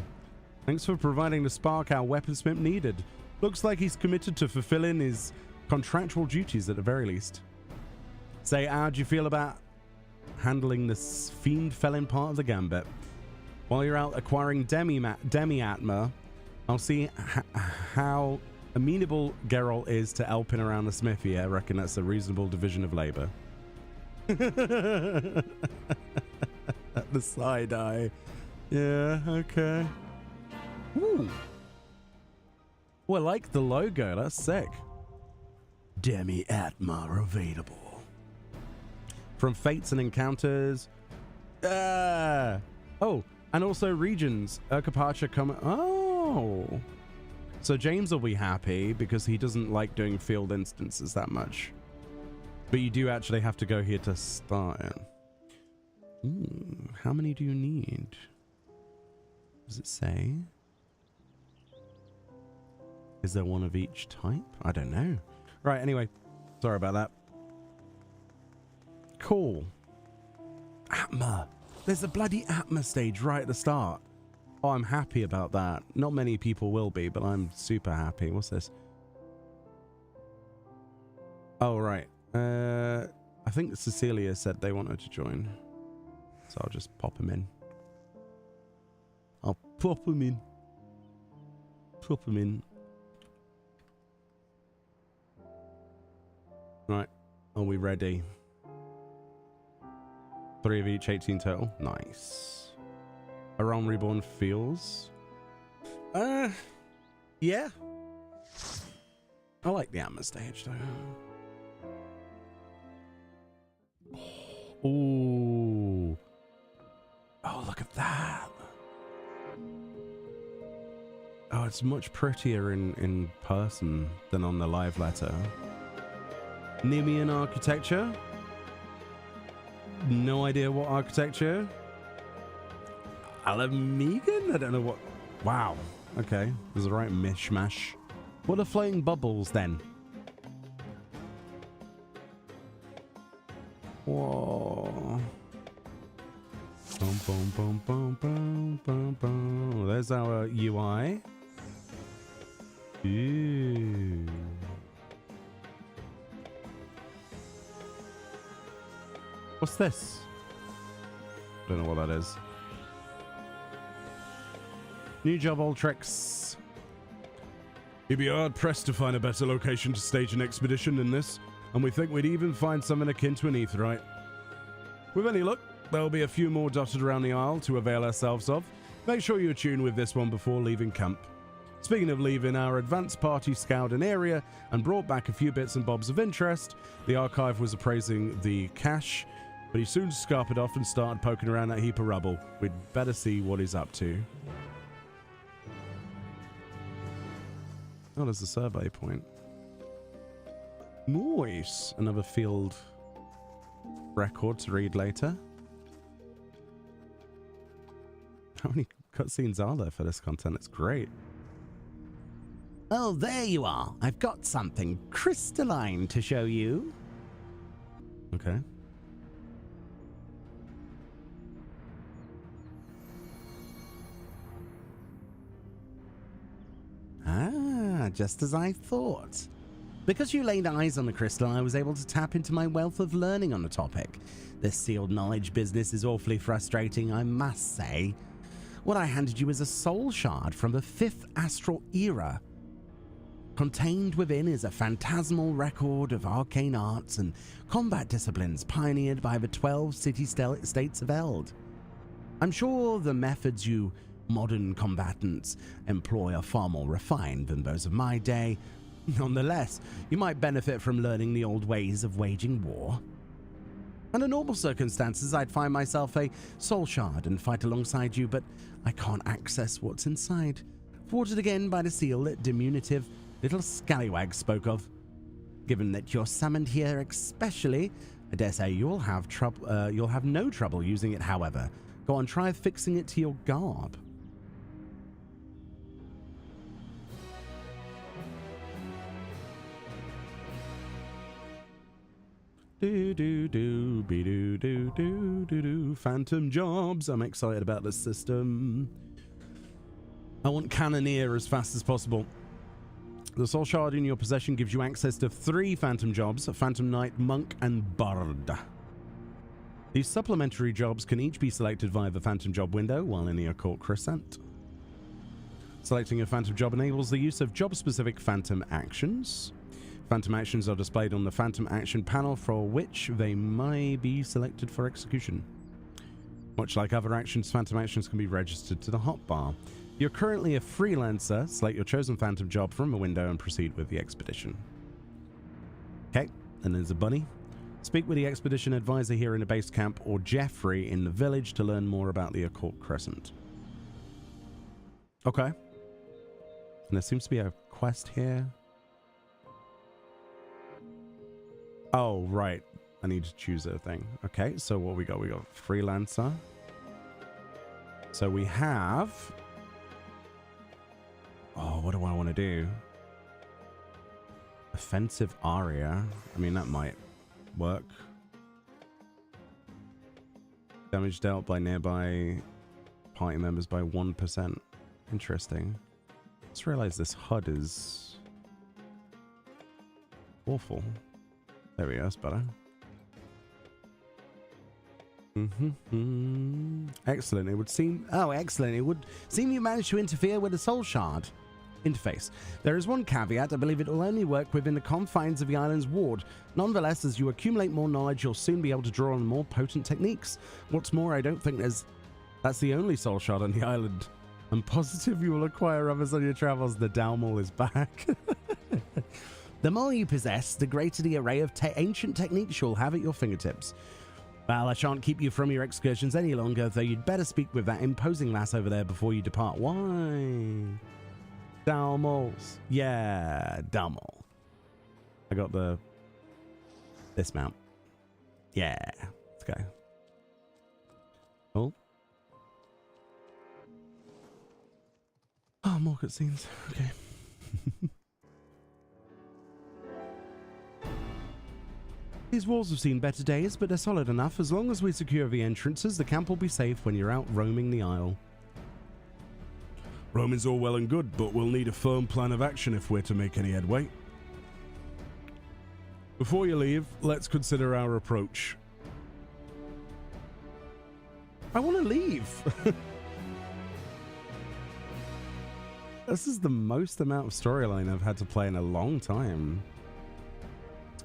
Thanks for providing the spark our weaponsmith needed. Looks like he's committed to fulfilling his contractual duties at the very least. Say, how do you feel about handling this fiend-felling part of the gambit? While you're out acquiring demiatma, I'll see how amenable Geralt is to helping around the smithy. I reckon that's a reasonable division of labor. The side eye. Yeah, okay. Ooh. Oh, I like the logo. That's sick. Demiatma available. From Fates and Encounters. Oh, and also regions. Urkapacha come. Oh. So James will be happy because he doesn't like doing field instances that much. But you do actually have to go here to start it. Ooh, how many do you need? Does it say? Is there one of each type? I don't know. Right, anyway. Sorry about that. Cool. Atma. There's a bloody Atma stage right at the start. Oh, I'm happy about that. Not many people will be, but I'm super happy. What's this? Oh, right. I think Cecilia said they wanted to join. So I'll just pop them in. I'll pop them in. Pop them in. Right. Are we ready? 3 of each, 18 total. Nice. A Realm Reborn feels. Yeah. I like the Atma stage though. Ooh. Oh, look at that. Oh, it's much prettier in person than on the live letter. Nemean architecture. No idea what architecture. Alamigan? I don't know what. Wow. Okay. There's a right mishmash. What are floating bubbles then? Whoa. Boom, boom, boom, boom, boom, boom, boom. There's our UI. Ooh. What's this? Don't know what that is. New job, old tricks. You'd be hard pressed to find a better location to stage an expedition than this, and we think we'd even find something akin to an aetheryte. With any luck, there'll be a few more dotted around the isle to avail ourselves of. Make sure you tune with this one before leaving camp. Speaking of leaving, our advance party scoured an area and brought back a few bits and bobs of interest. The archive was appraising the cache, but he soon scarpered off and started poking around that heap of rubble. We'd better see what he's up to. Oh, there's a survey point. Nice. Another field record to read later. How many cutscenes are there for this content? It's great. Oh, there you are. I've got something crystalline to show you. Okay. Ah, just as I thought. Because you laid eyes on the crystal, I was able to tap into my wealth of learning on the topic. This sealed knowledge business is awfully frustrating, I must say. What I handed you is a soul shard from the 5th astral era. Contained within is a phantasmal record of arcane arts and combat disciplines pioneered by the 12 city-states of Eld. I'm sure the methods you modern combatants employ are far more refined than those of my day. Nonetheless, you might benefit from learning the old ways of waging war. Under normal circumstances, I'd find myself a soul shard and fight alongside you, but I can't access what's inside. Thwarted again by the seal that diminutive little scallywag spoke of. Given that you're summoned here especially, I dare say you'll have no trouble using it, however. Go on, try fixing it to your garb. Phantom jobs. I'm excited about this system. I want Cannoneer as fast as possible. The soul shard in your possession gives you access to 3 phantom jobs: Phantom Knight, Monk, and Bard. These supplementary jobs can each be selected via the phantom job window while in the Occult Crescent. Selecting a phantom job enables the use of job-specific phantom actions. Phantom actions are displayed on the phantom action panel, for which they may be selected for execution. Much like other actions, phantom actions can be registered to the hotbar. You're currently a freelancer. Select your chosen phantom job from a window and proceed with the expedition. Okay, and there's a bunny. Speak with the expedition advisor here in the base camp or Jeffrey in the village to learn more about the Occult Crescent. Okay. And there seems to be a quest here. Oh, right. I need to choose a thing. Okay, so what we got? We got freelancer. So we have... Oh, what do I want to do? Offensive aria. I mean, that might work. Damage dealt by nearby party members by 1%. Interesting. Just realized this HUD is awful. There we go, that's better. Excellent. It would seem... Oh, excellent. It would seem you managed to interfere with the soul shard interface. There is one caveat. I believe it will only work within the confines of the island's ward. Nonetheless, as you accumulate more knowledge, you'll soon be able to draw on more potent techniques. What's more, I don't think that's the only soul shard on the island. I'm positive you will acquire others on your travels. The Dalmal is back. The more you possess, the greater the array of ancient techniques you'll have at your fingertips. Well, I shan't keep you from your excursions any longer, though you'd better speak with that imposing lass over there before you depart. Why? Dalmals. Yeah, Dalmal. I got the dismount. Yeah. Let's go. Oh. Oh, more cutscenes. Okay. These walls have seen better days, but they're solid enough. As long as we secure the entrances, the camp will be safe when you're out roaming the Isle. Roaming's all well and good, but we'll need a firm plan of action if we're to make any headway. Before you leave, let's consider our approach. I want to leave. This is the most amount of storyline I've had to play in a long time.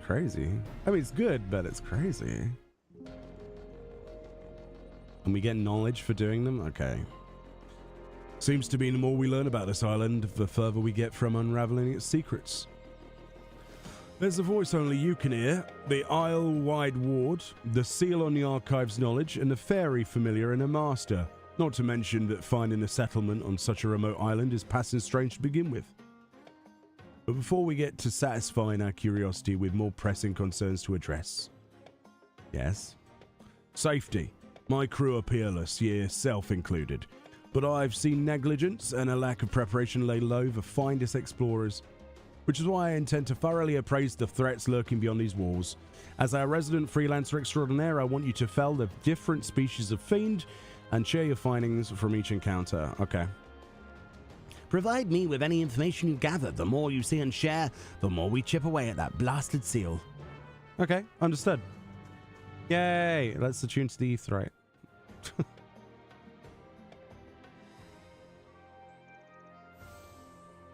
Crazy. I mean, it's good, but it's crazy. And we get knowledge for doing them? Okay. Seems to be the more we learn about this island, the further we get from unraveling its secrets. There's a voice only you can hear, the Isle-wide ward, the seal on the archive's knowledge, and the fairy familiar and a master. Not to mention that finding a settlement on such a remote island is passing strange to begin with. But before we get to satisfying our curiosity with more pressing concerns to address. Yes? Safety. My crew are peerless, yourself included. But I've seen negligence and a lack of preparation lay low the finest explorers, which is why I intend to thoroughly appraise the threats lurking beyond these walls. As our resident freelancer extraordinaire, I want you to fell the different species of fiend and share your findings from each encounter. Okay. Provide me with any information you gather. The more you see and share, the more we chip away at that blasted seal. Okay, understood. Yay! Let's attune to the aetheryte.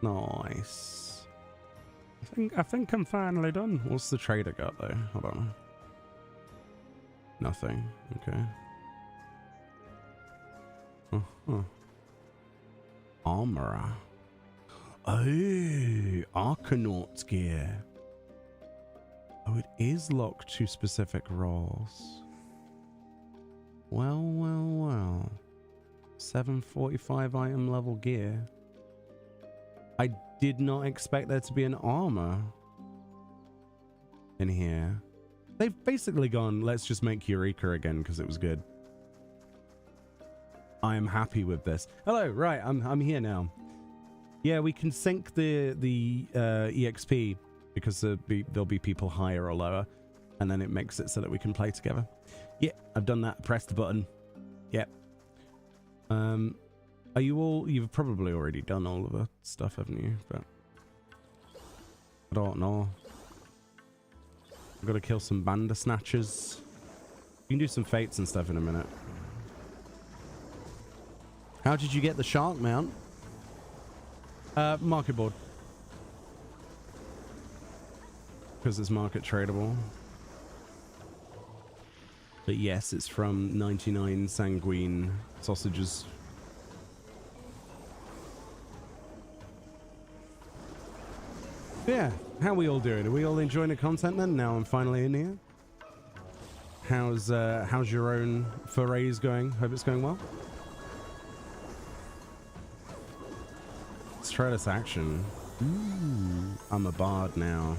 Nice. I think I'm finally done. What's the trader got though? Hold on. Nothing. Okay. Uh-huh. Armorer. Oh, Arcanauts gear. Oh, it is locked to specific roles. Well, well, well. 745 item level gear. I did not expect there to be an armor in here. They've basically gone, let's just make Eureka again because it was good. I am happy with this. Hello, right, I'm here now. Yeah, we can sync the EXP because there'll be people higher or lower, and then it makes it so that we can play together. Yeah, I've done that. Press the button. Yep. Are you all? You've probably already done all of the stuff, haven't you? But I don't know. I've got to kill some bandersnatchers. You can do some fates and stuff in a minute. How did you get the shark mount? Market board. Because it's market tradable. But yes, it's from 99 sanguine sausages. Yeah, how are we all doing? Are we all enjoying the content then? Now I'm finally in here. How's your own forays going? Hope it's going well. Let's try this action. Ooh, I'm a bard now.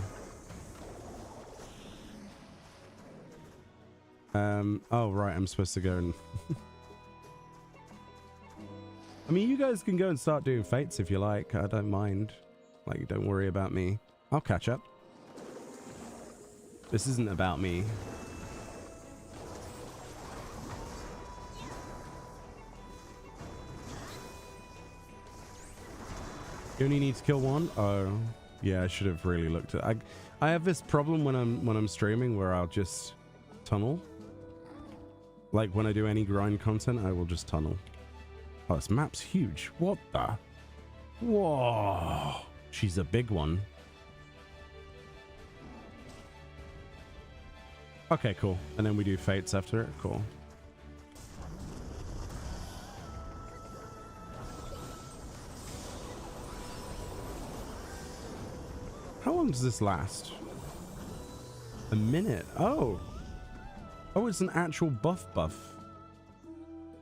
Oh right, I'm supposed to go and I mean, you guys can go and start doing fates if you like. I don't mind. Like, don't worry about me. I'll catch up. This isn't about me. You only need to kill one? Oh, yeah, I should have really looked at. I have this problem when I'm streaming where I'll just tunnel. Like when I do any grind content, I will just tunnel. Oh, this map's huge. What the? Whoa. She's a big one. Okay, cool. And then we do fates after it. Cool. How long does this last? A minute. Oh. Oh, it's an actual buff.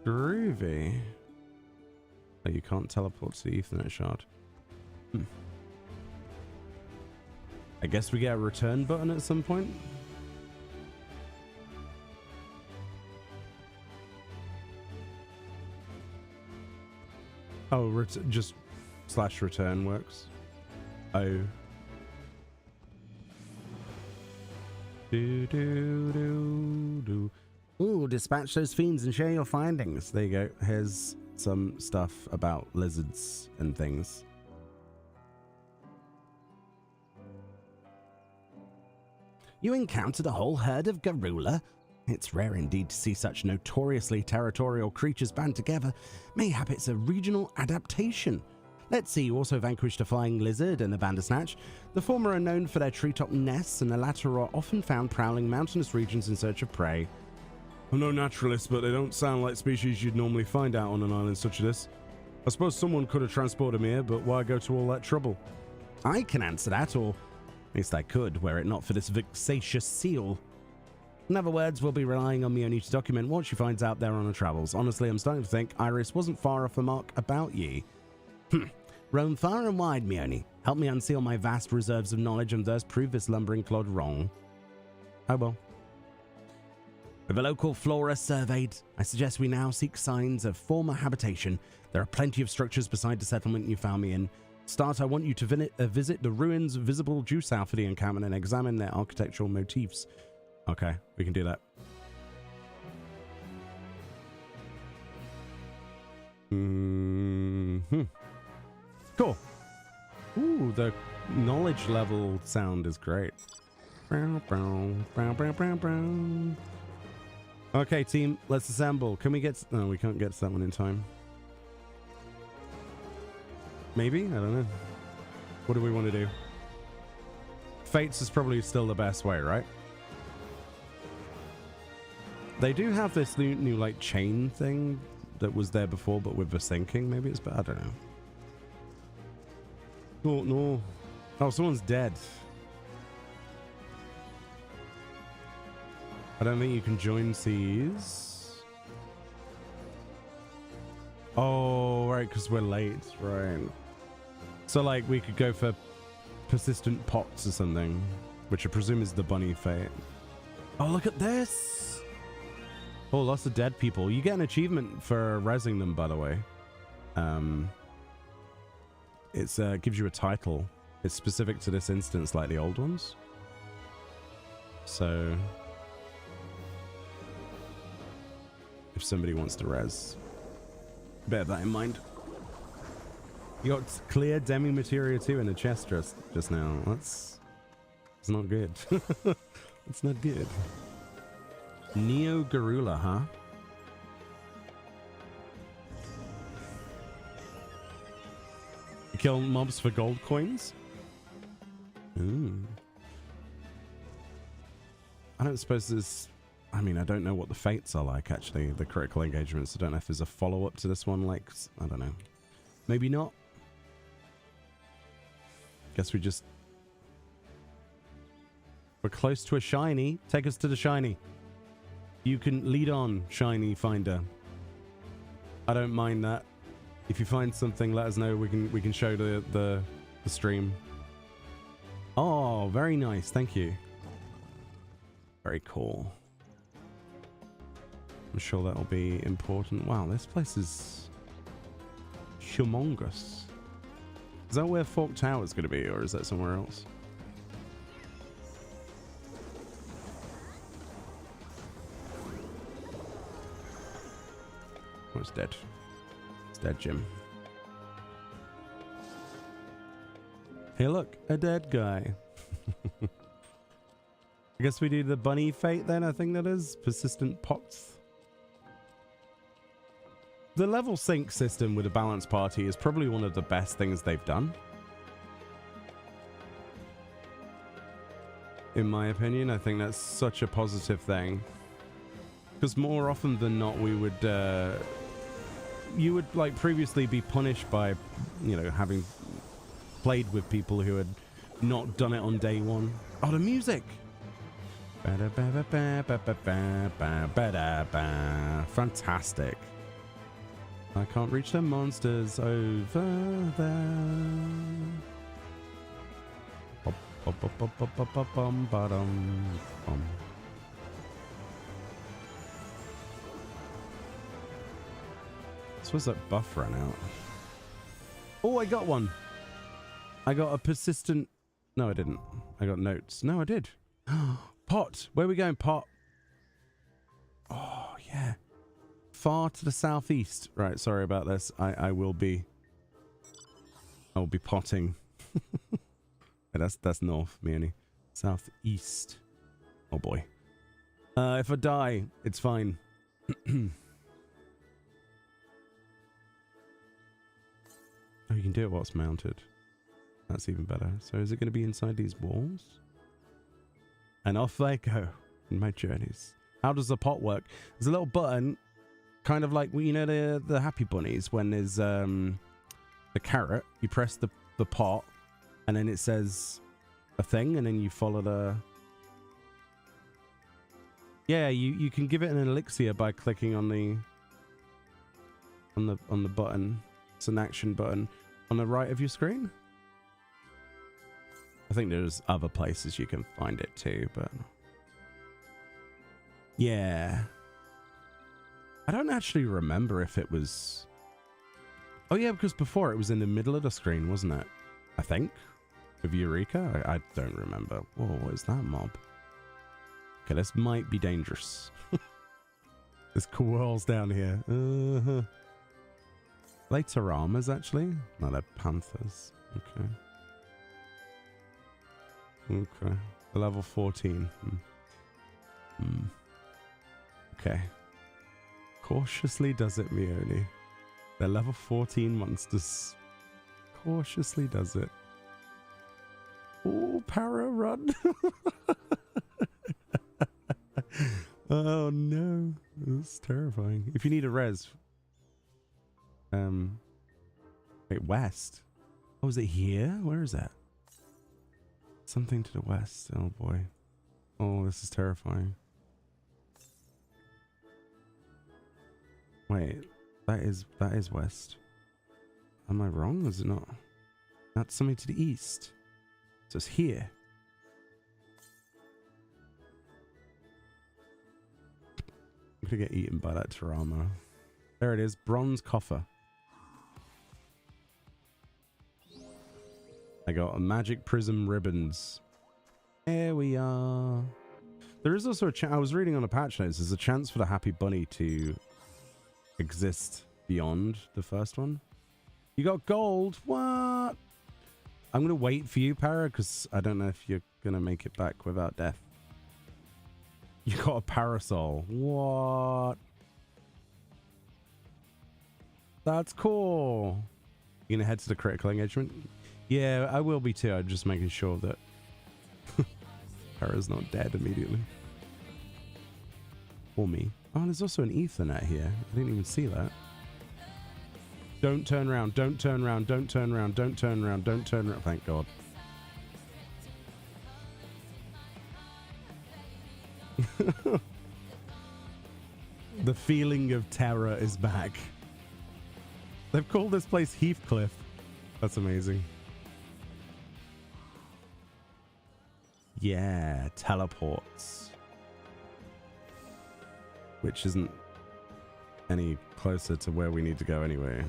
Groovy. Oh, you can't teleport to the Ethernet shard. I guess we get a return button at some point. Oh, just /return works. Oh. Do. Ooh, dispatch those fiends and share your findings. There you go. Here's some stuff about lizards and things. You encountered a whole herd of Garula? It's rare indeed to see such notoriously territorial creatures band together. Mayhap it's a regional adaptation. Let's see, you also vanquished a flying lizard and a bandersnatch. The former are known for their treetop nests, and the latter are often found prowling mountainous regions in search of prey. I'm no naturalist, but they don't sound like species you'd normally find out on an island such as this. I suppose someone could have transported me here, but why go to all that trouble? I can answer that, or at least I could, were it not for this vexatious seal. In other words, we'll be relying on Meoni to document what she finds out there on her travels. Honestly, I'm starting to think Iris wasn't far off the mark about ye. Roam far and wide, Meoni. Help me unseal my vast reserves of knowledge and thus prove this lumbering clod wrong. I will. With the local flora surveyed, I suggest we now seek signs of former habitation. There are plenty of structures beside the settlement you found me in. Start, I want you to visit the ruins visible due south of the encampment and examine their architectural motifs. Okay, we can do that. Cool. Ooh, the knowledge level sound is great. Okay, team, let's assemble. Can we get... No, we can't get to that one in time. Maybe? I don't know. What do we want to do? Fates is probably still the best way, right? They do have this new like, chain thing that was there before, but with the sinking. Maybe it's better. I don't know. Oh, no. Oh, someone's dead. I don't think you can join seas. Oh, right, because we're late. Right. So, like, we could go for persistent pots or something, which I presume is the bunny fate. Oh, look at this. Oh, lots of dead people. You get an achievement for rezzing them, by the way. It's gives you a title. It's specific to this instance, like the old ones. So, if somebody wants to res, bear that in mind. You got clear demi materia too in a chest just now. That's not good. That's not good. Neo Garula, huh? You kill mobs for gold coins? Ooh. I don't suppose there's... I mean, I don't know what the fates are like, actually, the critical engagements. I don't know if there's a follow-up to this one, like... I don't know. Maybe not. Guess we just... We're close to a shiny. Take us to the shiny. You can lead on, shiny finder. I don't mind that. If you find something, let us know. We can show the stream. Oh, very nice. Thank you. Very cool. I'm sure that'll be important. Wow, this place is humongous. Is that where Fork Tower is going to be, or is that somewhere else? Oh, it's dead. It's dead, Jim. Hey, look, a dead guy. I guess we do the bunny fate then, I think that is. Persistent pots. The level sync system with a balanced party is probably one of the best things they've done. In my opinion, I think that's such a positive thing. Because more often than not, we would... you would, like, previously be punished by, you know, having played with people who had not done it on day one. Oh, the music! Fantastic. I can't reach the monsters over there. So was that buff ran out? Oh, I got one. I got a persistent... No, I didn't. I got notes. No, I did. Pot. Where are we going, Pot? Oh, yeah. Far to the southeast. Right, sorry about this. I will be... I'll be potting. That's north, Meoni. Southeast. Oh, boy. If I die, it's fine. Oh, you can do it while it's mounted. That's even better. So is it going to be inside these walls? And off they go in my journeys. How does the pot work? There's a little button kind of like, you know, the happy bunnies when there's the carrot, you press the pot and then it says a thing and then you follow the... Yeah, you can give it an elixir by clicking on the button. It's an action button on the right of your screen. I think there's other places you can find it too, but yeah. I don't actually remember if it was... Oh yeah, because before it was in the middle of the screen, wasn't it? I think. With Eureka? I don't remember. Whoa, what is that mob? Okay, this might be dangerous. There's koalas down here. Are they Taramas, actually? No, they're panthers. Okay. Okay. Level 14. Okay. Cautiously does it, Meoni. They're level 14 monsters. Cautiously does it. Oh, para run. Oh no. That's terrifying. If you need a res. Wait, west. Oh, is it here? Where is that? Something to the west. Oh boy. Oh, this is terrifying. Wait, that is west. Am I wrong? Is it not? That's something to the east. So it's here. I'm gonna get eaten by that Tarama. There it is, bronze coffer. I got a magic prism ribbons. There we are. There is also a chance. I was reading on a patch notes. There's a chance for the happy bunny to exist beyond the first one. You got gold. What? I'm gonna wait for you, Para, because I don't know if you're gonna make it back without death. You got a parasol. What? That's cool. You gonna head to the critical engagement? Yeah, I will be too. I'm just making sure that Para's not dead immediately. Or me. Oh, there's also an Ethernet here. I didn't even see that. Don't turn around. Don't turn around. Don't turn around. Don't turn around. Don't turn around. Thank God. The feeling of terror is back. They've called this place Heathcliff. That's amazing. Yeah, teleports. Which isn't any closer to where we need to go anyway.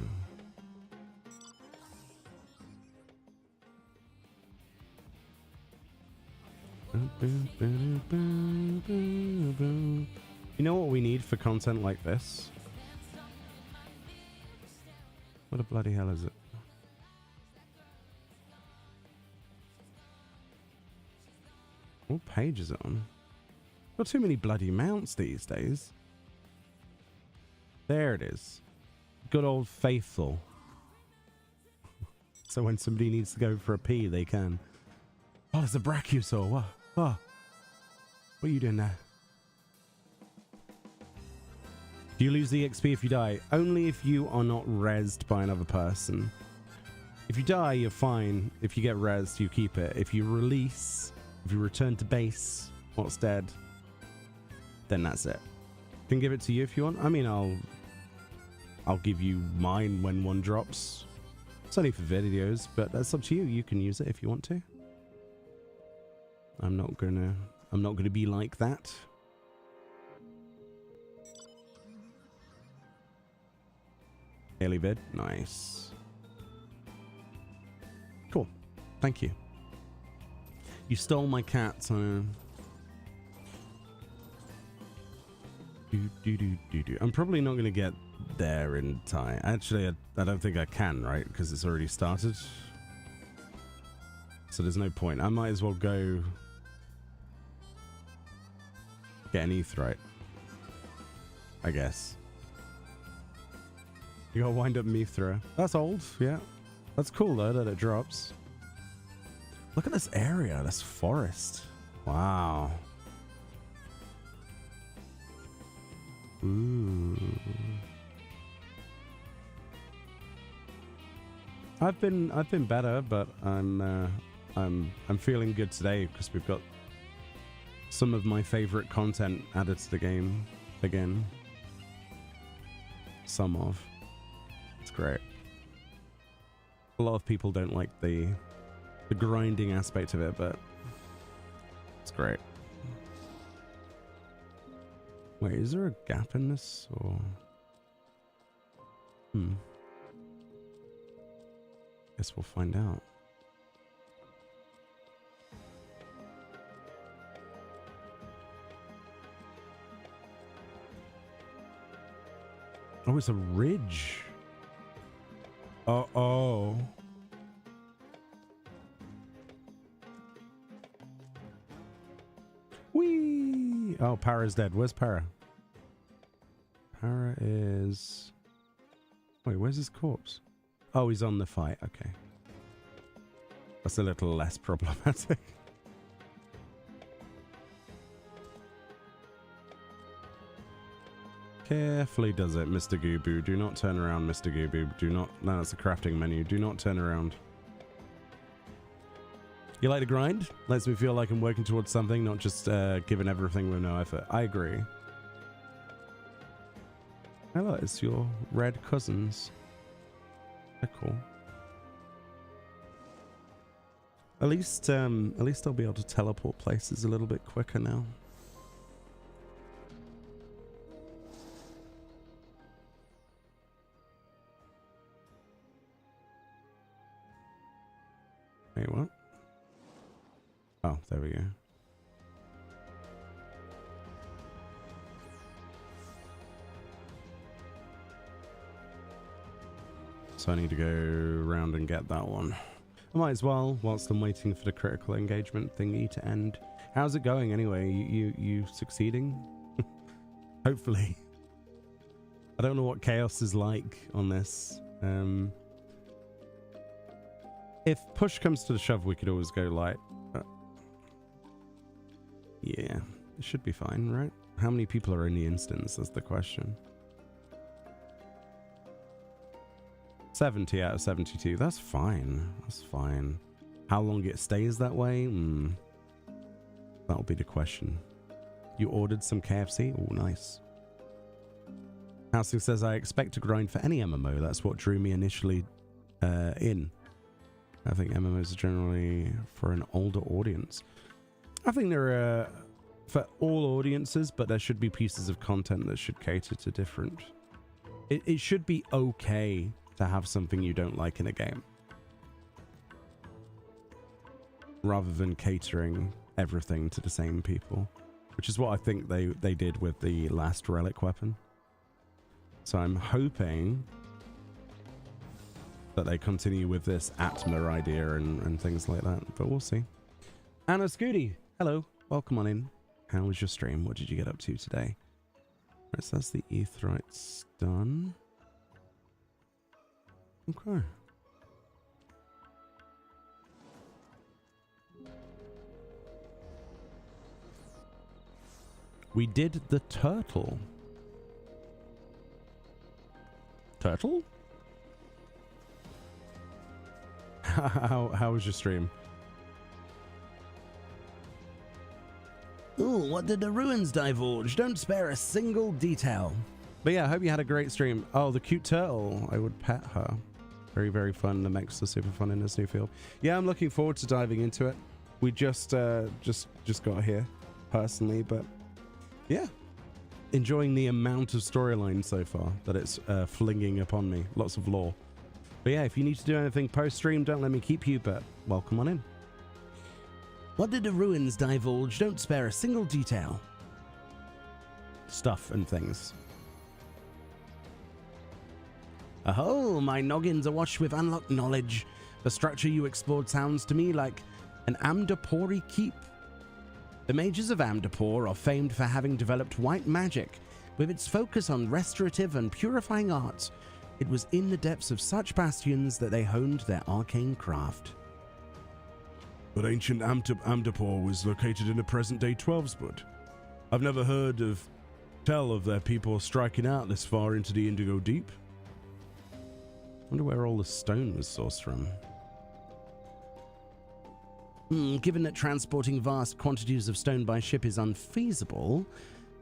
You know what we need for content like this? What the bloody hell is it? What page is it on? Got too many bloody mounts these days. There it is. Good old faithful. So when somebody needs to go for a pee, they can. Oh, there's a brachiosaur. What? Oh. What are you doing there? Do you lose the XP if you die? Only if you are not rezzed by another person. If you die, you're fine. If you get rezzed, you keep it. If you release, if you return to base, what's dead, then that's it. Can give it to you if you want. I mean, I'll give you mine when one drops. It's only for videos, but that's up to you. You can use it if you want to. I'm not gonna be like that. Daily vid, nice. Cool, thank you. You stole my cat, so... I'm probably not gonna get there in time. Actually, I don't think I can, right? Because it's already started. So there's no point. I might as well go get an Aetheryte, I guess. You gotta wind up Mithra. That's old, yeah. That's cool though that it drops. Look at this area, this forest. Wow. Ooh. I've been better, but I'm feeling good today because we've got some of my favorite content added to the game again. Some of. It's great. A lot of people don't like the grinding aspect of it, but it's great. Wait, is there a gap in this or? Guess we'll find out. Oh, it's a ridge. Oh. Whee! Oh, Para's dead. Where's Para? Para is... Wait, where's his corpse? Oh, he's on the fight. Okay. That's a little less problematic. Carefully does it, Mr. Goobu. Do not turn around, Mr. Goobu. Do not... No, that's the crafting menu. Do not turn around. You like to grind? Lets me feel like I'm working towards something, not just giving everything with no effort. I agree. Hello, it's your red cousins. They're cool. At least I'll be able to teleport places a little bit quicker now. Wait, what? Oh, there we go. So I need to go around and get that one. I might as well, whilst I'm waiting for the critical engagement thingy to end. How's it going anyway? You succeeding? Hopefully. I don't know what chaos is like on this. If push comes to the shove, we could always go light. Yeah, it should be fine, right? How many people are in the instance? That's the question. 70 out of 72. That's fine. That's fine. How long it stays that way? That'll be the question. You ordered some KFC? Oh, nice. Housing says, I expect to grind for any MMO. That's what drew me initially in. I think MMOs are generally for an older audience. I think they're for all audiences, but there should be pieces of content that should cater to different... It should be okay to have something you don't like in a game, rather than catering everything to the same people, which is what I think they did with the last relic weapon. So I'm hoping that they continue with this Atma idea and things like that, but we'll see. Anna Scooty, hello, welcome on in. How was your stream? What did you get up to today? Right, so that's the Aetherites done. Okay. We did the turtle. Turtle? How was your stream? Ooh, what did the ruins divulge? Don't spare a single detail. But yeah, I hope you had a great stream. Oh, the cute turtle. I would pet her. Very, very fun. The mechs are super fun in this new field. Yeah, I'm looking forward to diving into it. We just got here personally, but yeah, enjoying the amount of storyline so far that it's flinging upon me. Lots of lore. But yeah, if you need to do anything post-stream, don't let me keep you, but welcome on in. What did the ruins divulge? Don't spare a single detail. Stuff and things. Oh, my noggin's awash with unlocked knowledge. The structure you explored sounds to me like an Amdapori keep. The mages of Amdapor are famed for having developed white magic. With its focus on restorative and purifying arts, it was in the depths of such bastions that they honed their arcane craft. But ancient Amdapor was located in a present-day Twelveswood. I've never heard tell of their people striking out this far into the Indigo Deep. Wonder where all the stone was sourced from. Given that transporting vast quantities of stone by ship is unfeasible,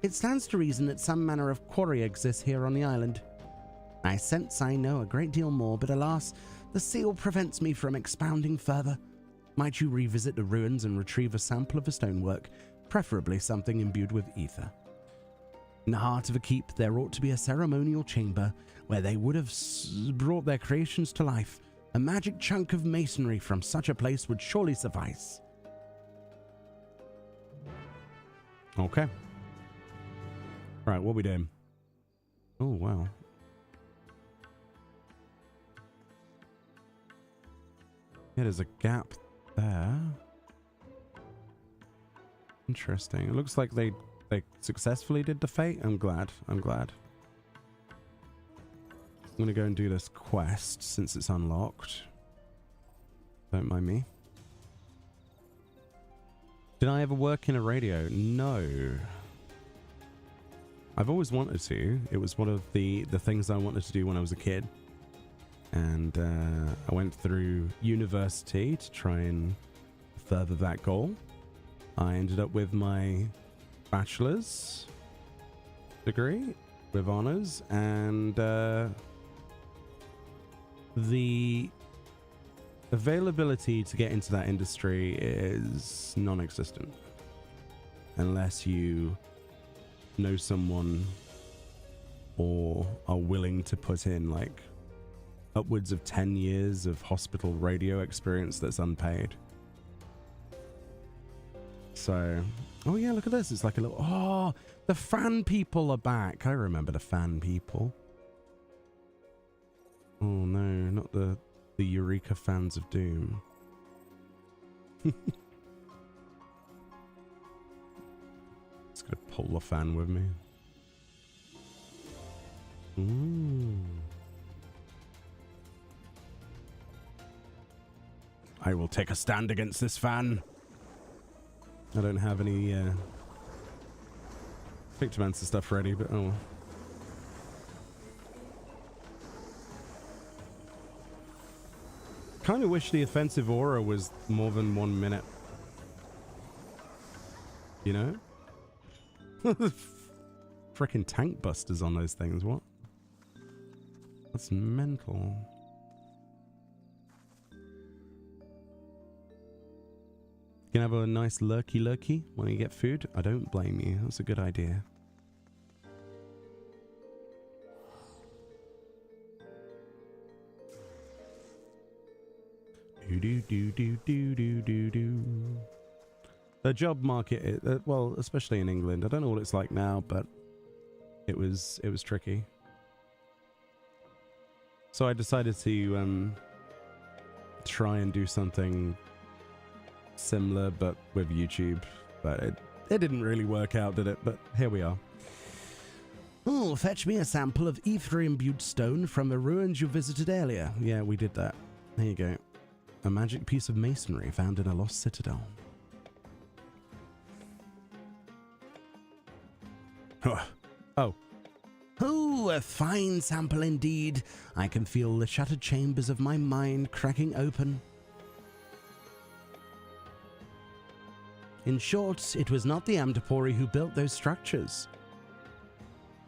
it stands to reason that some manner of quarry exists here on the island. I sense I know a great deal more, but alas, the seal prevents me from expounding further. Might you revisit the ruins and retrieve a sample of the stonework, preferably something imbued with ether? In the heart of a keep, there ought to be a ceremonial chamber where they would have brought their creations to life. A magic chunk of masonry from such a place would surely suffice. Okay. Right, what we doing? Oh, wow. Yeah, there's a gap there. Interesting. It looks like they successfully did the fate. I'm glad. I'm glad. I'm going to go and do this quest since it's unlocked. Don't mind me. Did I ever work in a radio? No. I've always wanted to. It was one of the things I wanted to do when I was a kid. And I went through university to try and further that goal. I ended up with my bachelor's degree with honors, and the availability to get into that industry is non-existent unless you know someone or are willing to put in like upwards of 10 years of hospital radio experience that's unpaid. So, oh yeah, look at this. It's like a little, oh, the fan people are back. I remember the fan people. Oh no, not the Eureka fans of Doom. Just gonna pull the fan with me. Ooh. I will take a stand against this fan. I don't have any Pictomancer stuff ready, but oh. Kind of wish the offensive aura was more than 1 minute. You know? Frickin' tank busters on those things, what? That's mental. You can have a nice lurky when you get food. I don't blame you. That's a good idea. The job market, well, especially in England, I don't know what it's like now, but it was tricky. So I decided to try and do something similar, but with YouTube. But it didn't really work out, did it? But here we are. Oh, fetch me a sample of ether-imbued stone from the ruins you visited earlier. Yeah, we did that. There you go. A magic piece of masonry found in a lost citadel. Oh. Oh, a fine sample indeed. I can feel the shuttered chambers of my mind cracking open. In short, it was not the Amdapori who built those structures.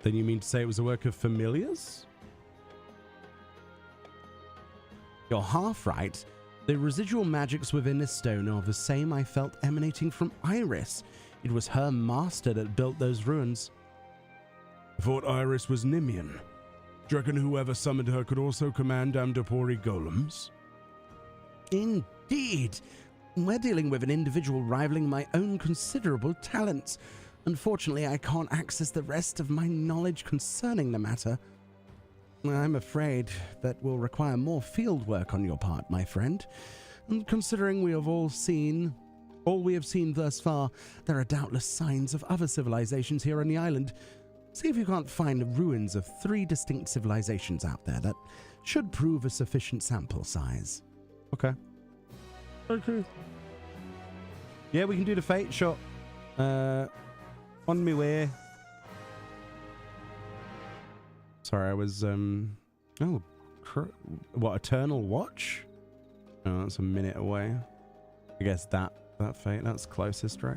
Then you mean to say it was a work of familiars? You're half right. The residual magics within this stone are the same I felt emanating from Iris. It was her master that built those ruins. I thought Iris was Nimian. Do you reckon whoever summoned her could also command Amdapori golems? Indeed. We're dealing with an individual rivaling my own considerable talents. Unfortunately, I can't access the rest of my knowledge concerning the matter. I'm afraid that will require more field work on your part, my friend. And considering we have all we have seen thus far, there are doubtless signs of other civilizations here on the island. See if you can't find the ruins of 3 distinct civilizations out there. That should prove a sufficient sample size. Okay. Okay. Yeah, we can do the fate shot. On my way. Sorry, I was, oh, What, Eternal Watch? Oh, that's a minute away. I guess that fate, that's closest, right?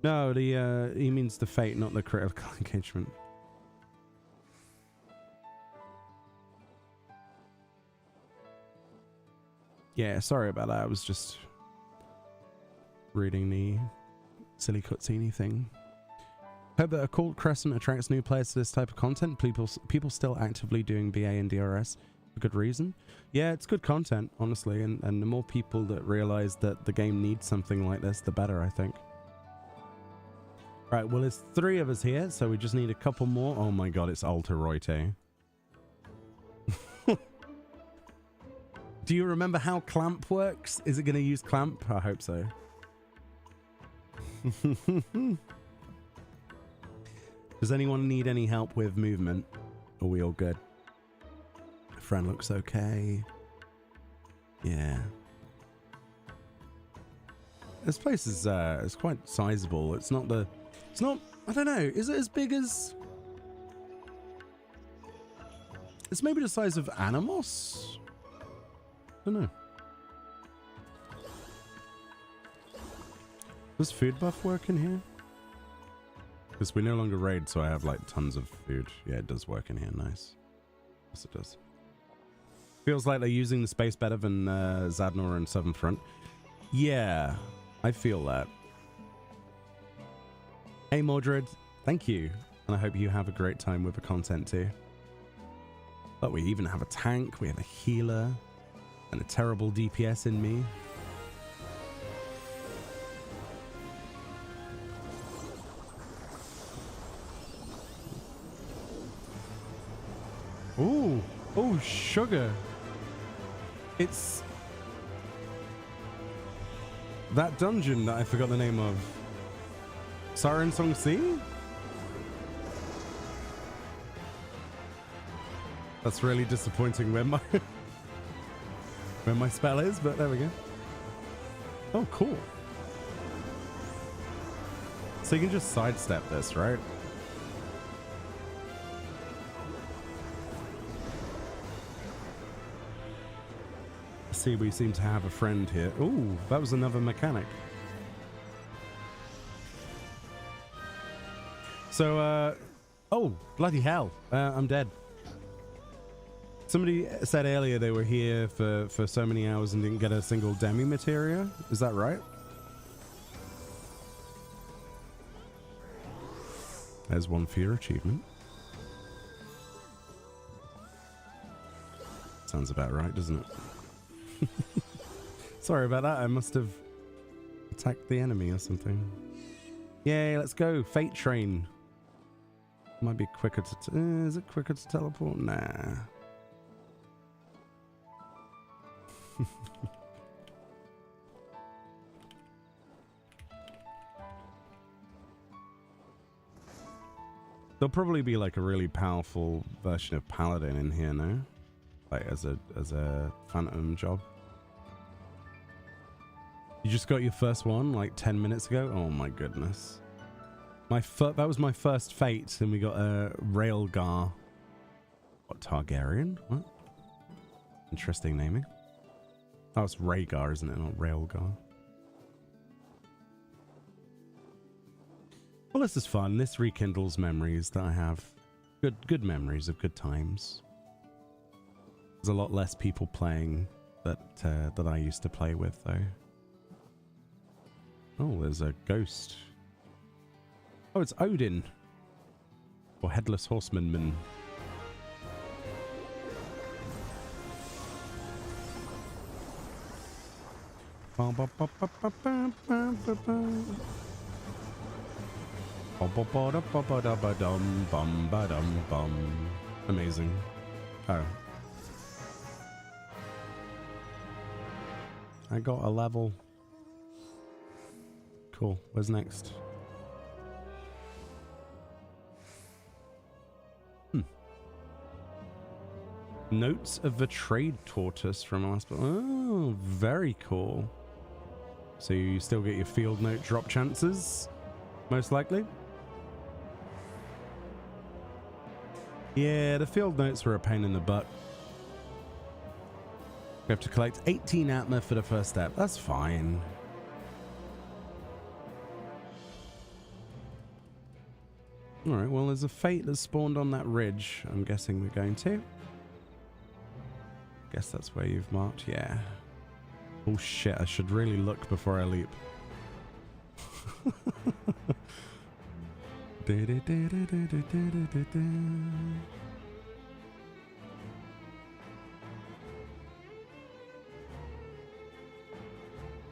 No, he means the fate, not the critical engagement. Yeah, sorry about that. I was just reading the silly cutscene thing. Hope that Occult Crescent attracts new players to this type of content. People still actively doing BA and DRS for good reason. Yeah, it's good content, honestly, and the more people that realize that the game needs something like this, the better, I think. Right, well, there's 3 of us here, so we just need a couple more. Oh my god, it's Alter Reute. Do you remember how clamp works? Is it going to use clamp? I hope so. Does anyone need any help with movement? Are we all good? Friend looks okay. Yeah. This place is it's quite sizable. It's not, I don't know, is it as big as... It's maybe the size of Animos? I don't know. Does food buff work in here? Because we no longer raid, so I have like tons of food. Yeah, it does work in here. Nice. Yes, it does. Feels like they're using the space better than Zadnor and Southern Front. Yeah, I feel that. Hey, Mordred, thank you. And I hope you have a great time with the content too. But we even have a tank, we have a healer, and a terrible DPS in me. Ooh, oh, sugar. It's that dungeon that I forgot the name of. Siren Song Sea? That's really disappointing where my spell is, but there we go. Oh, cool. So you can just sidestep this, right? See, we seem to have a friend here. Ooh, that was another mechanic. So, oh, bloody hell. I'm dead. Somebody said earlier they were here for so many hours and didn't get a single demi materia. Is that right? There's one for your achievement. Sounds about right, doesn't it? Sorry about that. I must have attacked the enemy or something. Yay, let's go. Fate train. Might be quicker to... is it quicker to teleport? Nah. There'll probably be like a really powerful version of Paladin in here now. Like as a phantom job. You just got your first one like 10 minutes ago? Oh my goodness. That was my first fate, and we got a Railgar. What, Targaryen? What? Interesting naming. Oh, it's Rhaegar, isn't it? Not Railgar. Well, this is fun. This rekindles memories that I have. Good memories of good times. There's a lot less people playing that I used to play with, though. Oh, there's a ghost. Oh, it's Odin. Or Headless Horseman. Amazing. Oh. I got a level. Cool. Where's next? Notes of the Trade Tortoise from last... Oh, very cool. So you still get your field note drop chances, most likely. Yeah, the field notes were a pain in the butt. We have to collect 18 atma for the first step. That's fine. Alright, well, there's a fate that spawned on that ridge. I'm guessing we're going to. Guess that's where you've marked. Yeah. Oh shit, I should really look before I leap.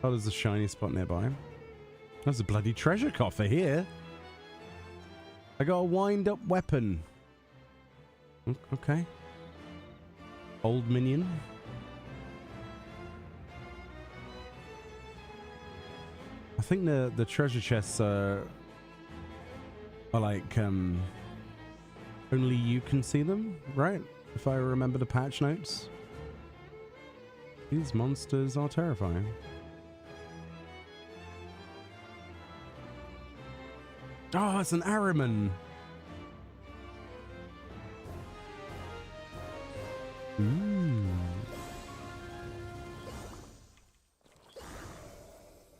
Oh, there's a shiny spot nearby. There's a bloody treasure coffer here. I got a wind-up weapon. Okay. Old minion. I think the treasure chests are like only you can see them, right? If I remember the patch notes. These monsters are terrifying. Oh, it's an Ahriman.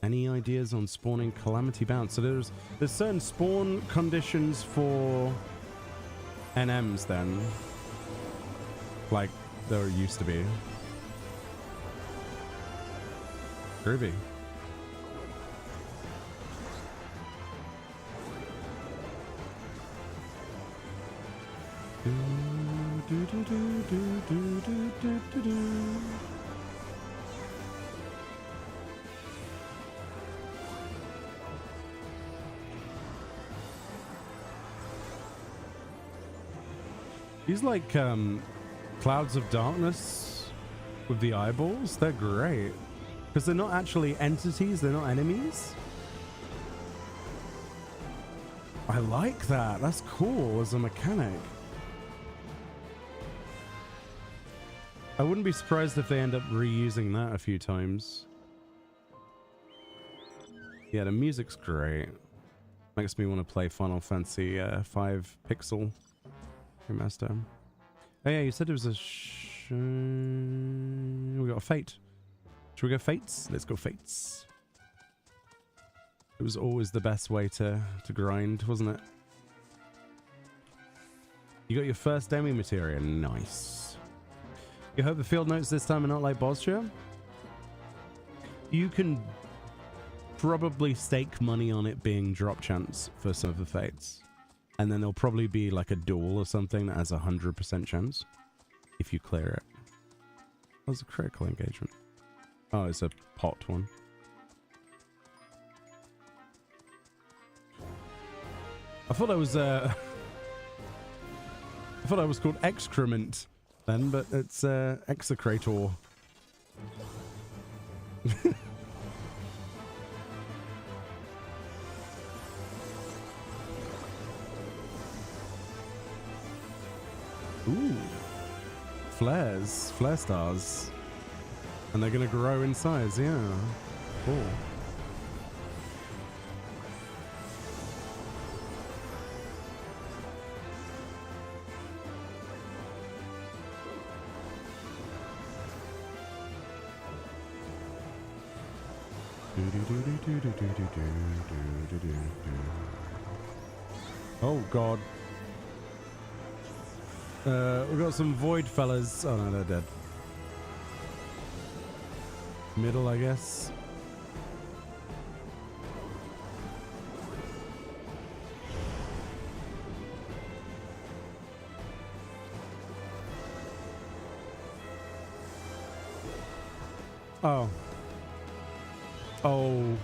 Any ideas on spawning Calamity bounce? So there's certain spawn conditions for NMs then, like there used to be. Groovy. These like clouds of darkness with the eyeballs, they're great. Because they're not actually entities, they're not enemies. I like that. That's cool as a mechanic. I wouldn't be surprised if they end up reusing that a few times. Yeah, the music's great. Makes me want to play Final Fantasy 5 Pixel Remaster. Oh yeah, you said it was a we got a fate. Should we go fates? Let's go fates. It was always the best way to grind, wasn't it? You got your first demi materia. Nice. You hope the field notes this time are not like Bostia? You can probably stake money on it being drop chance for some of the fates. And then there'll probably be like a duel or something that has 100% chance if you clear it. That was a critical engagement. Oh, it's a pot one. I thought that was I thought that was called excrement then, but it's execrator. Ooh. Flares. Flare stars. And they're gonna grow in size, yeah. Cool. Oh god. We've got some void fellas. Oh no, they're dead. Middle, I guess. Oh. Oh.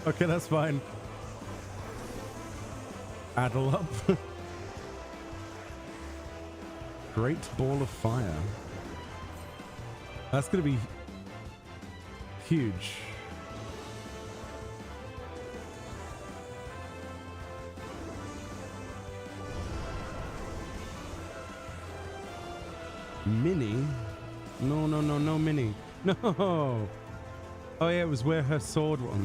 Okay, that's fine. Addle up. Great ball of fire. That's gonna be huge. Mini? No, no, no, no, Mini. No. Oh yeah, it was where her sword was.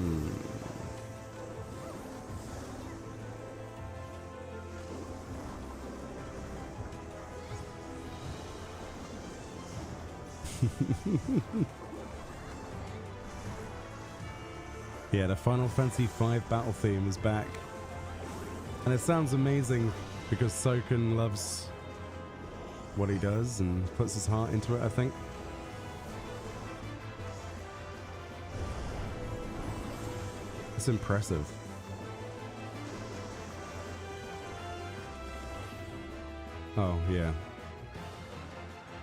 Yeah, the Final Fantasy V battle theme is back. And it sounds amazing because Soken loves what he does and puts his heart into it, I think. It's impressive. Oh, yeah.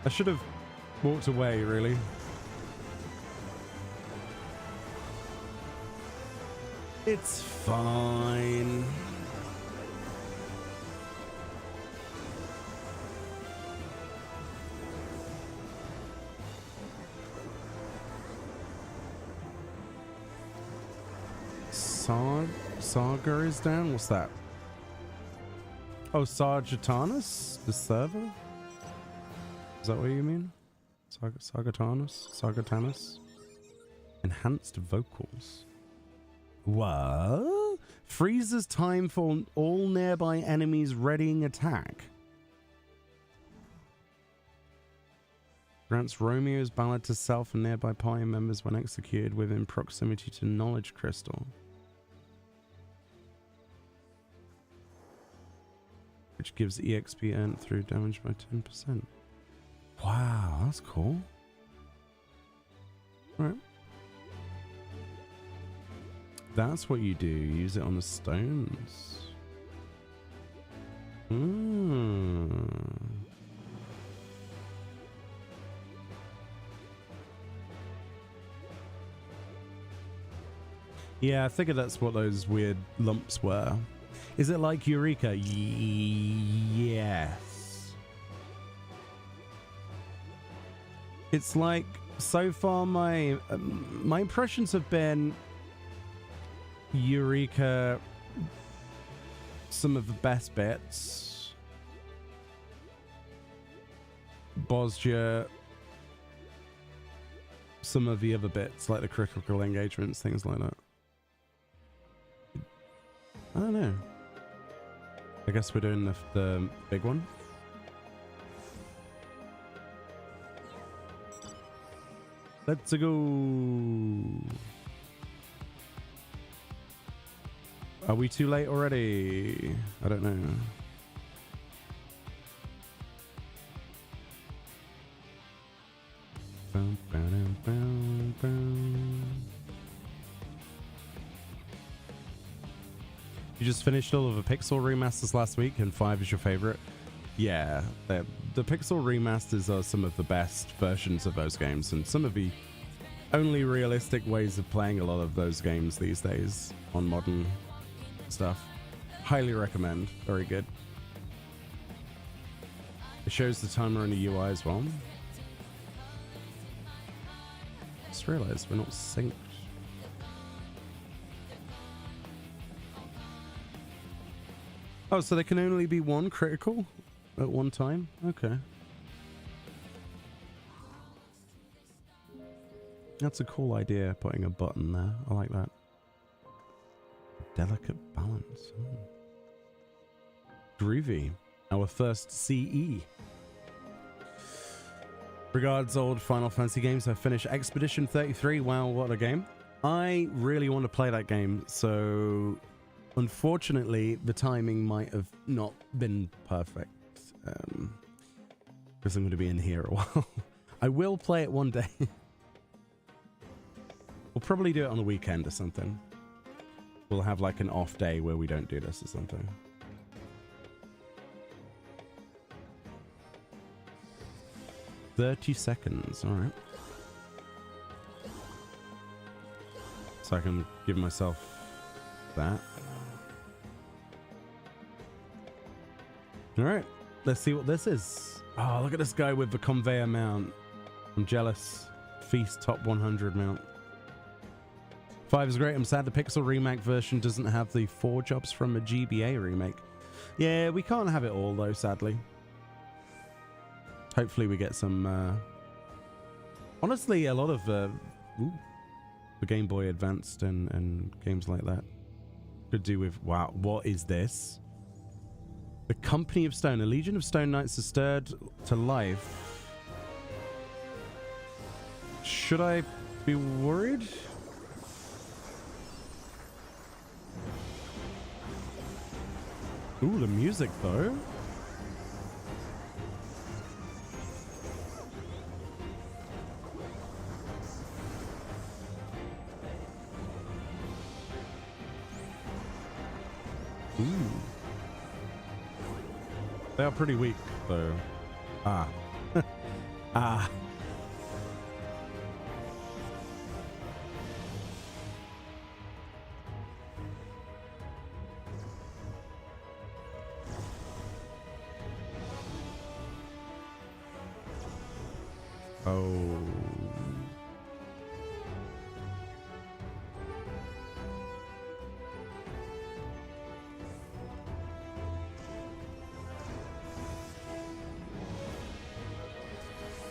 I should have walked away, really. It's fine. Saga is down? What's that? Oh, Sargetanus? The server? Is that what you mean? Sargetanus? Enhanced vocals. What? Freezes time for all nearby enemies readying attack. Grants Romeo's ballad to self and nearby party members when executed within proximity to knowledge crystal. Which gives EXP earned through damage by 10%. Wow, that's cool. Alright. That's what you do. Use it on the stones. Yeah, I figured that's what those weird lumps were. Is it like Eureka? Yes. It's like, so far my impressions have been Eureka, some of the best bits. Bosnia, some of the other bits, like the critical engagements, things like that. I don't know. I guess we're doing the big one. Let's go. Are we too late already? I don't know. You just finished all of the Pixel remasters last week, and 5 is your favorite. Yeah, the Pixel remasters are some of the best versions of those games, and some of the only realistic ways of playing a lot of those games these days on modern stuff. Highly recommend. Very good. It shows the timer in the UI as well. Just realized we're not synced. Oh, so there can only be one critical at one time? Okay. That's a cool idea, putting a button there. I like that. Delicate balance. Groovy. Our first CE. Regards old Final Fantasy games. I finished Expedition 33. Wow, what a game. I really want to play that game, so unfortunately the timing might have not been perfect. Because I'm going to be in here a while. I will play it one day. We'll probably do it on the weekend or something. We'll have like an off day where we don't do this or something. $30 seconds, alright. So I can give myself that. Alright, let's see what this is. Oh, look at this guy with the conveyor mount. I'm jealous. Feast top 100 mount. 5 is great. I'm sad the Pixel remake version doesn't have the 4 jobs from a GBA remake. Yeah, we can't have it all though, sadly. Hopefully we get some... Honestly, a lot of the Game Boy Advanced and games like that could do with... Wow, what is this? The Company of Stone. A legion of Stone Knights is stirred to life Should I be worried? Ooh, the music though. Ooh. They are pretty weak though. Ah. Ah. Oh.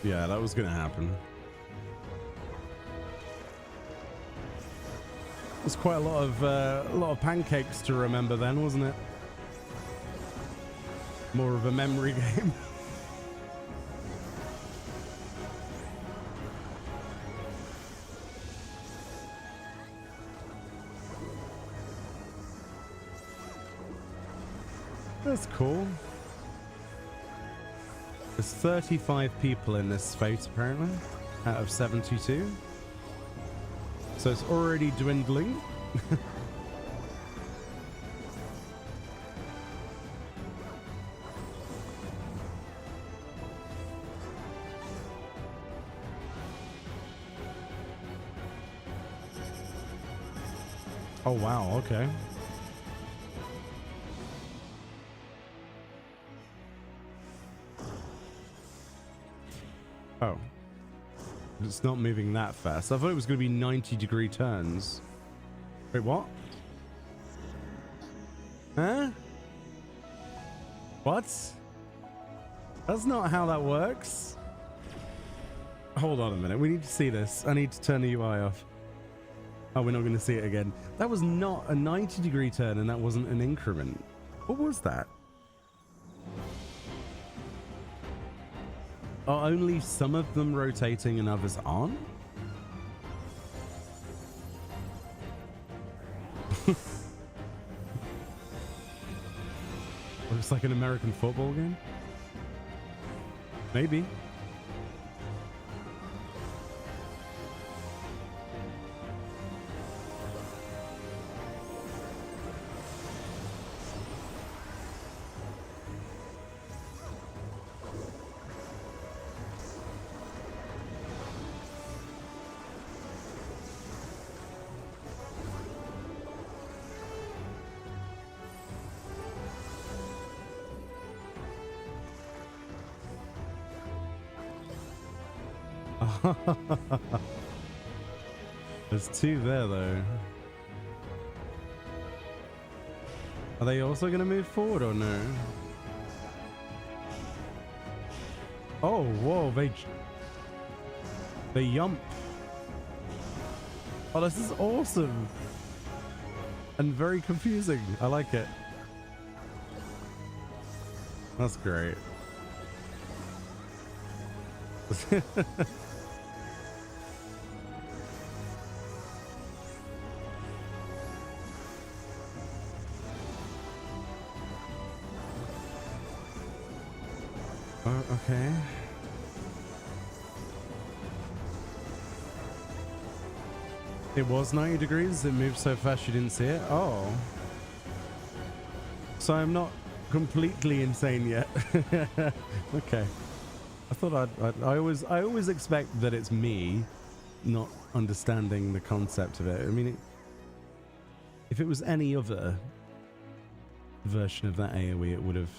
Yeah, that was gonna happen. It was quite a lot of pancakes to remember then, wasn't it? More of a memory game. That's cool. There's 35 people in this fate apparently, out of 72. So it's already dwindling. Oh wow, okay. Oh. It's not moving that fast. I thought it was going to be 90-degree turns. Wait, what? Huh? What? That's not how that works. Hold on a minute. We need to see this. I need to turn the UI off. Oh, we're not going to see it again. That was not a 90-degree turn, and that wasn't an increment. What was that? Are only some of them rotating and others aren't? Looks like an American football game. Maybe. There's two there though. Are they also going to move forward or no? Oh, whoa, they jump. Oh, this is awesome. And very confusing. I like it. That's great. Okay. It was 90 degrees. It moved so fast you didn't see it. Oh. So I'm not completely insane yet. Okay. I thought I always expect that it's me not understanding the concept of it. I mean, if it was any other version of that AoE, it would have.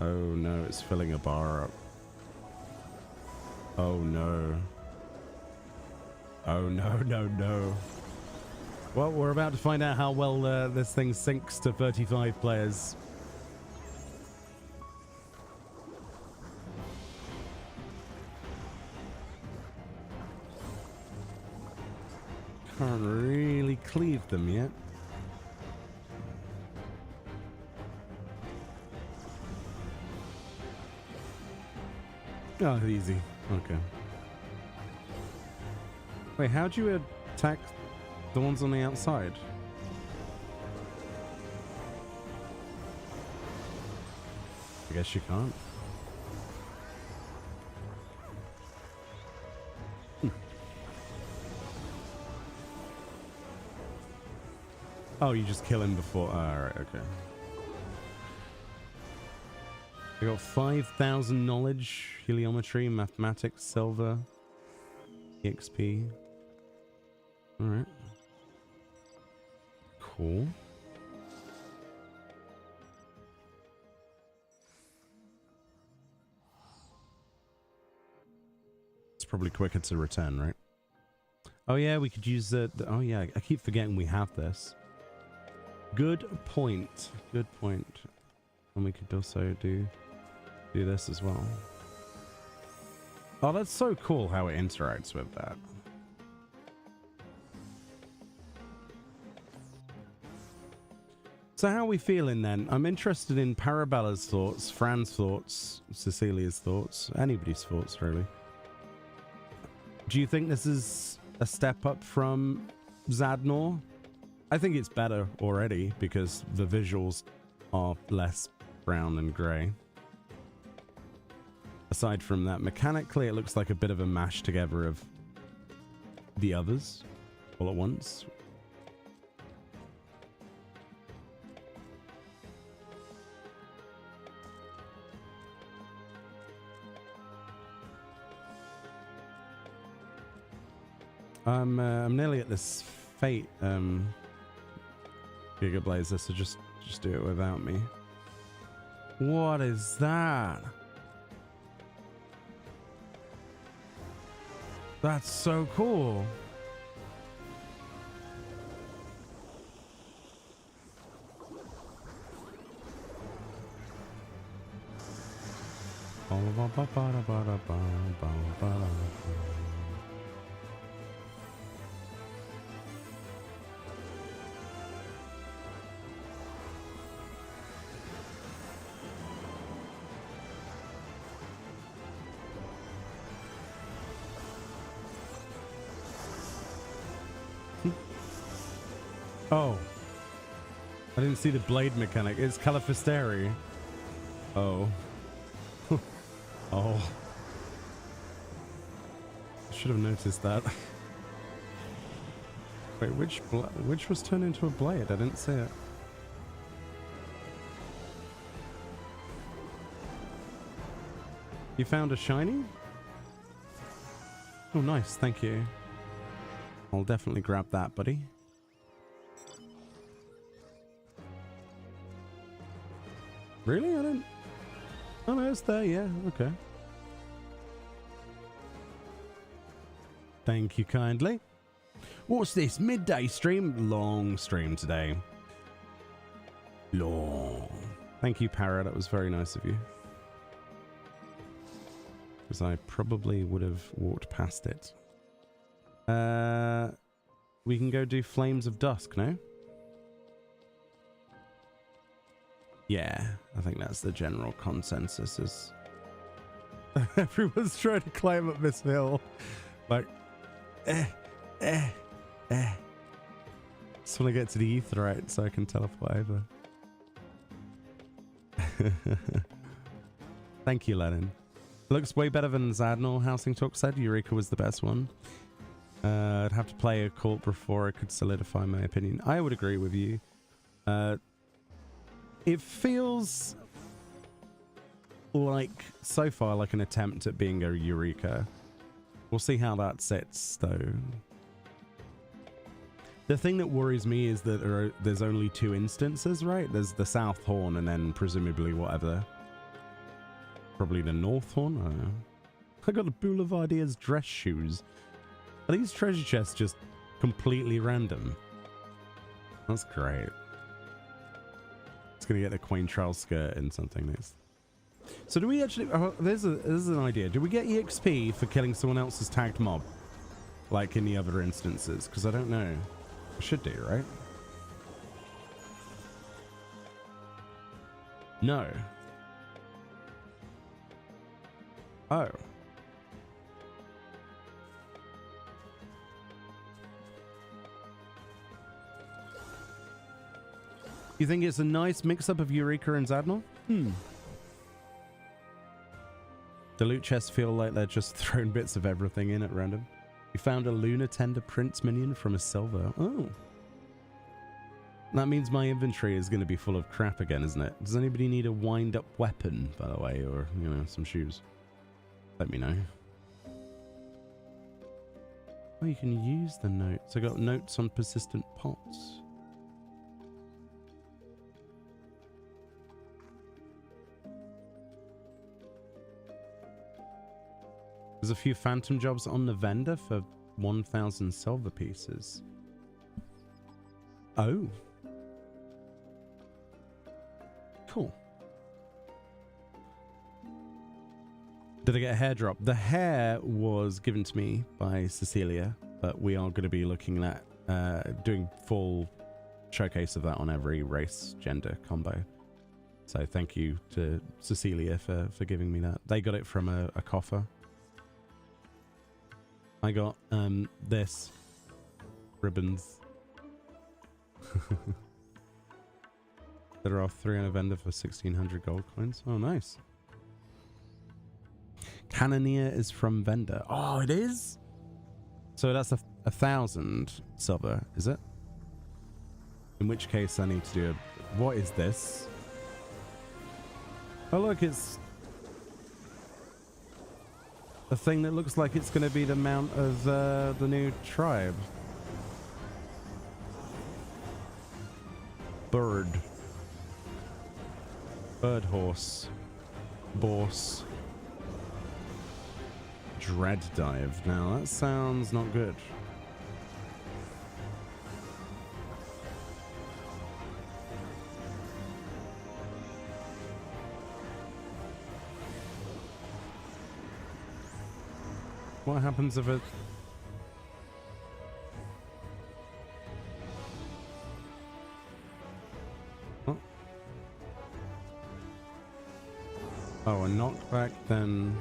Oh no, it's filling a bar up. Oh no. Oh no, no, no. Well, we're about to find out how well this thing syncs to 35 players. Can't really cleave them yet. Oh, easy. Okay. Wait, how do you attack the ones on the outside? I guess you can't. Oh, you just kill him before. Alright, okay. I got 5,000 knowledge, heliometry, mathematics, silver, EXP. Alright. Cool. It's probably quicker to return, right? Oh yeah, we could use the oh yeah, I keep forgetting we have this. Good point. Good point. And we could also do this as well. Oh, that's so cool how it interacts with that. So how are we feeling then? I'm interested in Parabella's thoughts, Fran's thoughts, Cecilia's thoughts, anybody's thoughts really. Do you think this is a step up from Zadnor? I think it's better already because the visuals are less brown and grey. Aside from that, mechanically it looks like a bit of a mash together of the others all at once. I'm nearly at this fate Giga Blazer, so just do it without me. What is that? That's so cool. Oh, I didn't see the blade mechanic. It's Califisteri. Oh. Oh. I should have noticed that. Wait, which was turned into a blade? I didn't see it. You found a shiny? Oh, nice. Thank you. I'll definitely grab that, buddy. Really? I didn't... Oh no, it's there, yeah, okay. Thank you kindly. What's this? Midday stream? Long stream today. Long. Thank you, Parrot. That was very nice of you. Because I probably would have walked past it. We can go do Flames of Dusk, no? Yeah, I think that's the general consensus is everyone's trying to climb up this hill. Like, just want to get to the Aetheryte so I can teleport over. Thank you, Lennon. Looks way better than Zadnor, Housing Talk said. Eureka was the best one. I'd have to play Occult before I could solidify my opinion. I would agree with you. It feels like, so far, like an attempt at being a Eureka. We'll see how that sits, though. The thing that worries me is that there's only 2 instances, right? There's the South Horn and then presumably whatever. Probably the North Horn? I don't know. I got a Boulevardier's dress shoes. Are these treasure chests just completely random? That's great. It's gonna get a Quaintrell skirt in something next. So do we actually... Oh, there's an idea. Do we get EXP for killing someone else's tagged mob? Like in the other instances? Because I don't know. We should do, right? No. Oh. You think it's a nice mix-up of Eureka and Zadnor? The loot chests feel like they're just throwing bits of everything in at random. You found a Lunar Tender Prince minion from a silver. Oh. That means my inventory is going to be full of crap again, isn't it? Does anybody need a wind-up weapon, by the way, or, you know, some shoes? Let me know. Oh, you can use the notes. I got notes on persistent pots. There's a few phantom jobs on the vendor for 1,000 silver pieces. Oh. Cool. Did I get a hair drop? The hair was given to me by Cecilia, but we are going to be looking at doing full showcase of that on every race gender combo. So thank you to Cecilia for giving me that. They got it from a coffer. I got this ribbons. They're off 3 on a vendor for 1,600 gold coins. Oh, nice. Cannoneer is from vendor. Oh, it is? So that's 1,000 silver, is it? In which case I need to do a... What is this? Oh, look, it's a thing that looks like it's going to be the mount of the new tribe. Bird. Bird horse. Borse. Dread dive. Now that sounds not good. What happens if it... What? Oh, a knockback then...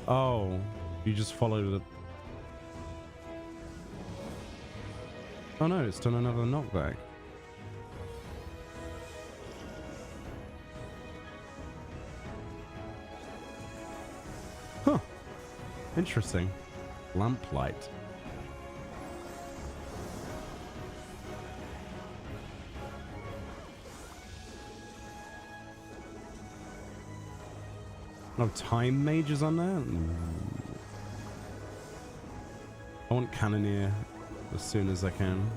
Oh, you just followed it. Oh no, it's done another knockback. Huh. Interesting. Lamplight. Oh, time mages on there? I want Cannoneer as soon as I can.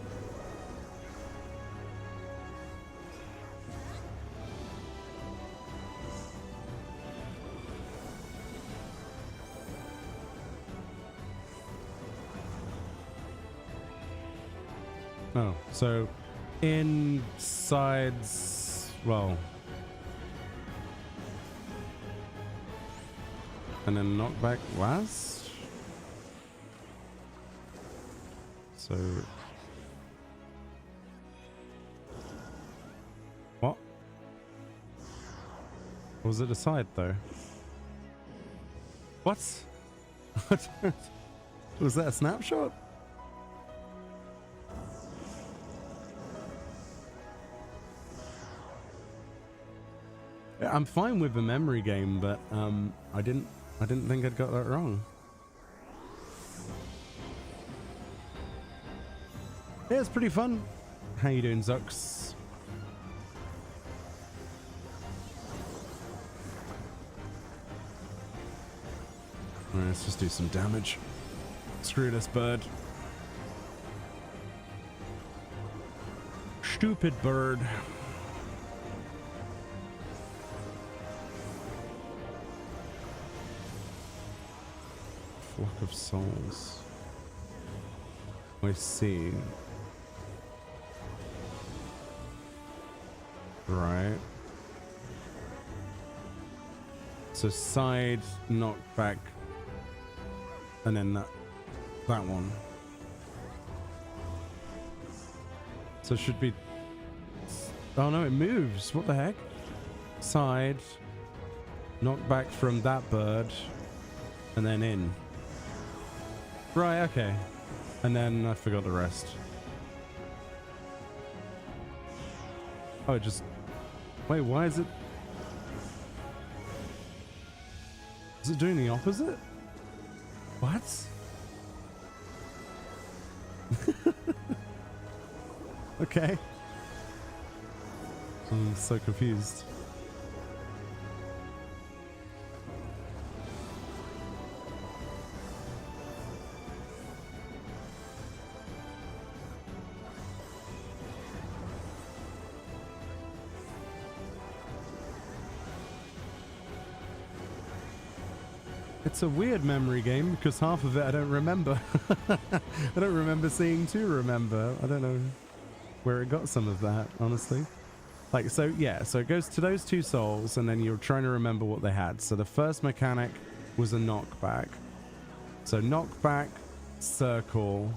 Oh, so insides, well... And then knockback last. So... What? Or was it a side though? What? Was that a snapshot? Yeah, I'm fine with the memory game, but I didn't think I'd got that wrong. Yeah, it's pretty fun. How you doing, Zux? Alright, let's just do some damage. Screw this bird. Stupid bird. Flock of souls. I see. Right. So side, knockback, and then that one. So it should be... Oh no, it moves. What the heck? Side, knockback from that bird, and then in. Right, okay. And then I forgot the rest. Oh, it just... Wait, why is it... Is it doing the opposite? What? Okay. I'm so confused. It's a weird memory game because half of it I don't remember. I don't remember seeing to remember. I don't know where it got some of that, honestly. Like, so yeah, so it goes to those two souls and then you're trying to remember what they had. So the first mechanic was a knockback. So knockback, circle,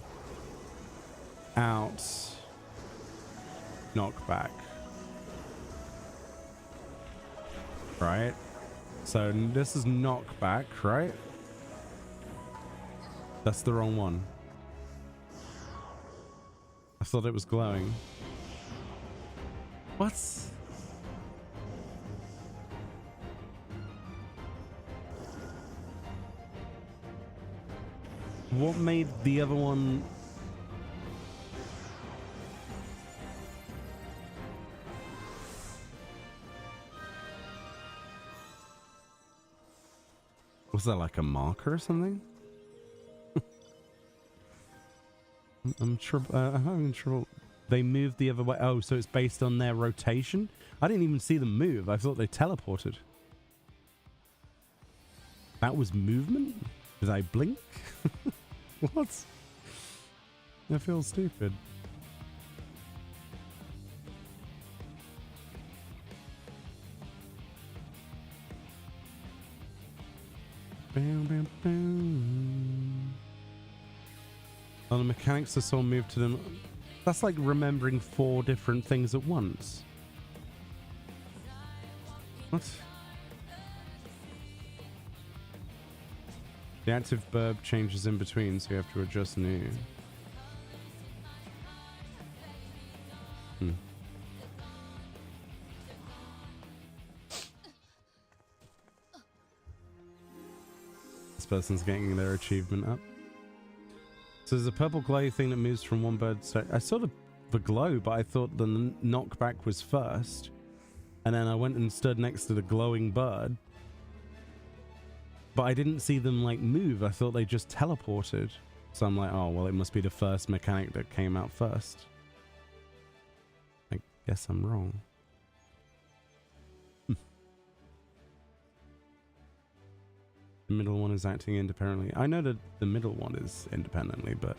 out, knockback. Right? So this is knockback, right? That's the wrong one. I thought it was glowing. What? What made the other one... Was that like a marker or something? I'm having trouble. They moved the other way. Oh, so it's based on their rotation? I didn't even see them move. I thought they teleported. That was movement? Did I blink? What? I feel stupid. Bam, bam, bam. Oh, the mechanics are so moved to them. That's like remembering 4 different things at once. What? The active verb changes in between, so you have to adjust new. This person's getting their achievement up. So there's a purple glow thing that moves from one bird. So I saw the glow, but I thought the knockback was first. And then I went and stood next to the glowing bird. But I didn't see them like move. I thought they just teleported. So I'm like, oh, well, it must be the first mechanic that came out first. I guess I'm wrong. The middle one is acting independently. I know that the middle one is independently, but...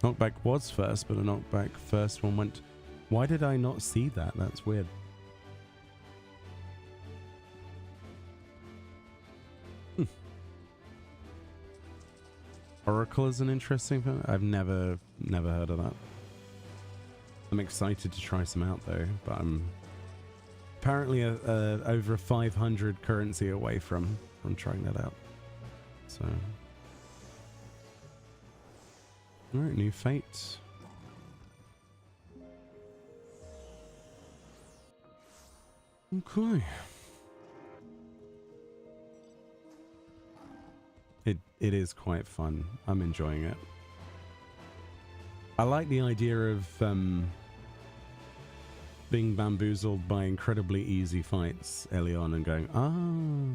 Knockback was first, but the knockback first one went... Why did I not see that? That's weird. Oracle is an interesting thing. I've never heard of that. I'm excited to try some out though, but I'm apparently over 500 currency away from trying that out. So, all right, new fate. Okay. It is quite fun. I'm enjoying it. I like the idea of being bamboozled by incredibly easy fights early on and going, oh.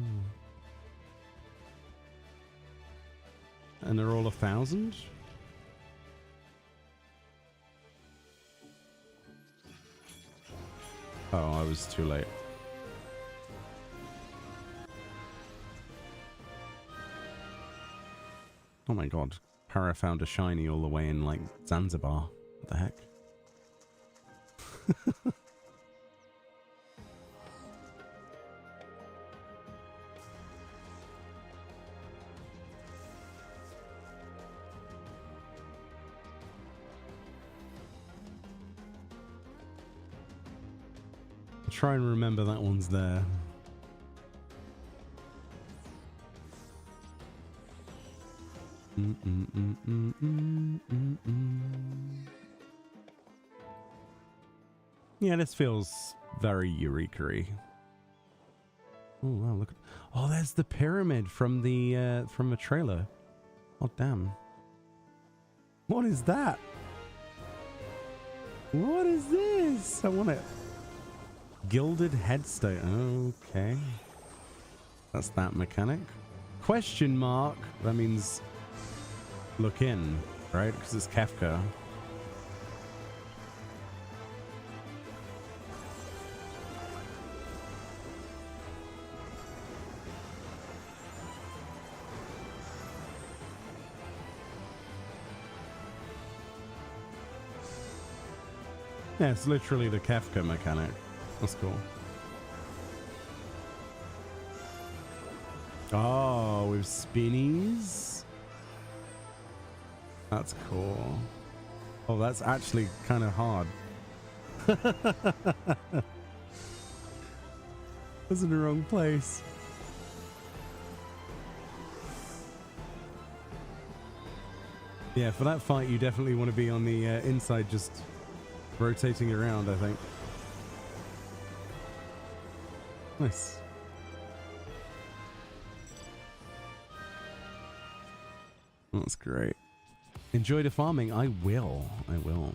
And they're all 1,000? Oh, I was too late. Oh my god. Para found a shiny all the way in, like, Zanzibar. What the heck? I'll try and remember that one's there. Yeah, this feels very Eureka-y. Oh wow, look! Oh, there's the pyramid from the trailer. Oh damn! What is that? What is this? I want it. Gilded headstone. Okay, that's that mechanic. Question mark. That means look in, right? Because it's Kefka. Yeah, it's literally the Kefka mechanic. That's cool. Oh, with spinnies? That's cool. Oh, that's actually kind of hard. Was in the wrong place. Yeah, for that fight, you definitely want to be on the inside, just rotating around, I think. Nice. That's great. Enjoy the farming. I will. I will.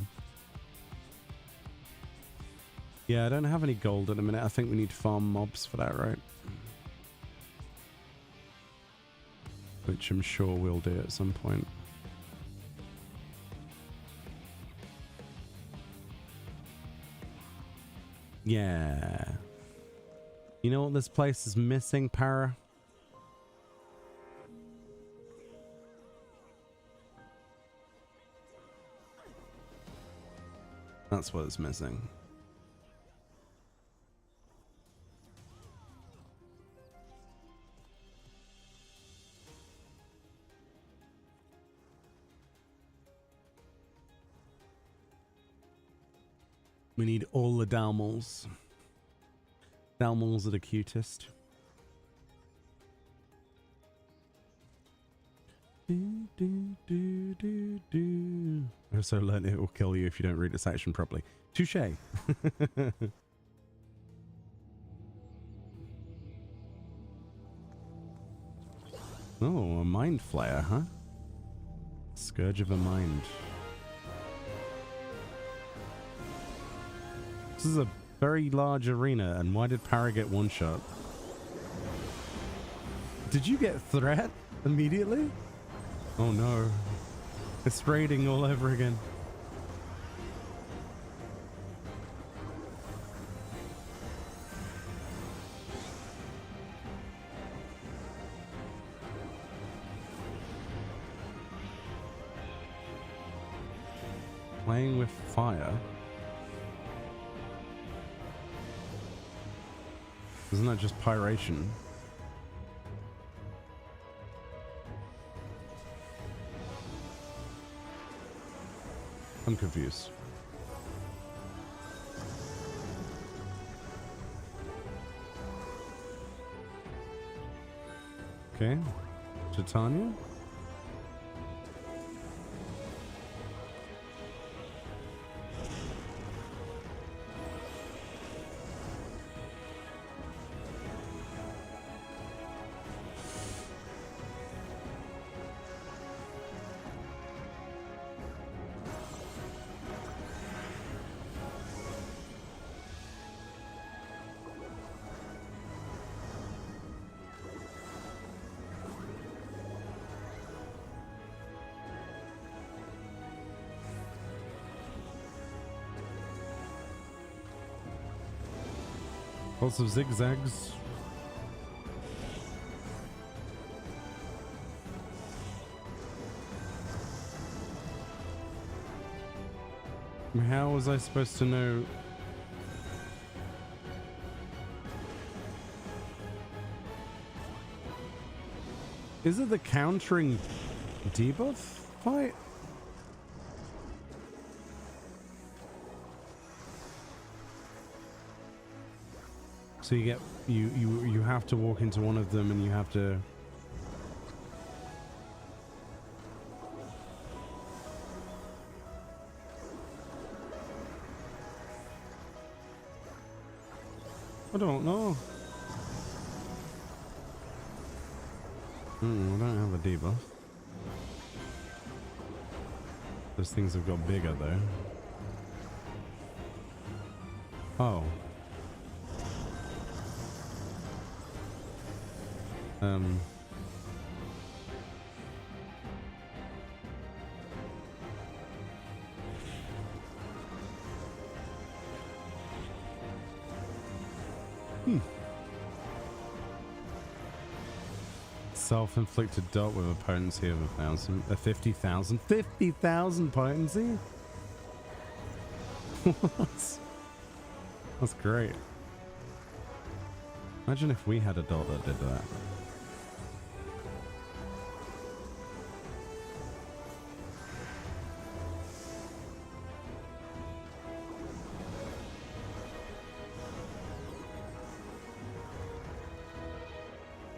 Yeah, I don't have any gold at the minute. I think we need to farm mobs for that, right? Which I'm sure we'll do at some point. Yeah. You know what this place is missing, Para? That's what it's missing. We need all the Dalmals. Dalmals are the cutest. I also learned it will kill you if you don't read the section properly. Touche. Oh, a mind flayer, huh? Scourge of a mind. This is a very large arena, and why did Para get one shot? Did you get threat immediately? Oh no. It's raiding all over again. Playing with fire? Isn't that just pyration? I'm confused. Okay. Titania? Lots of zigzags. How was I supposed to know? Is it the countering debuff fight? So you get you have to walk into one of them and you have to don't know. I don't have a debuff. Those things have got bigger though. Oh. Self-inflicted dot with a potency of 1,000, 50,000, 50,000 potency. What? That's great. Imagine if we had a dot that did that.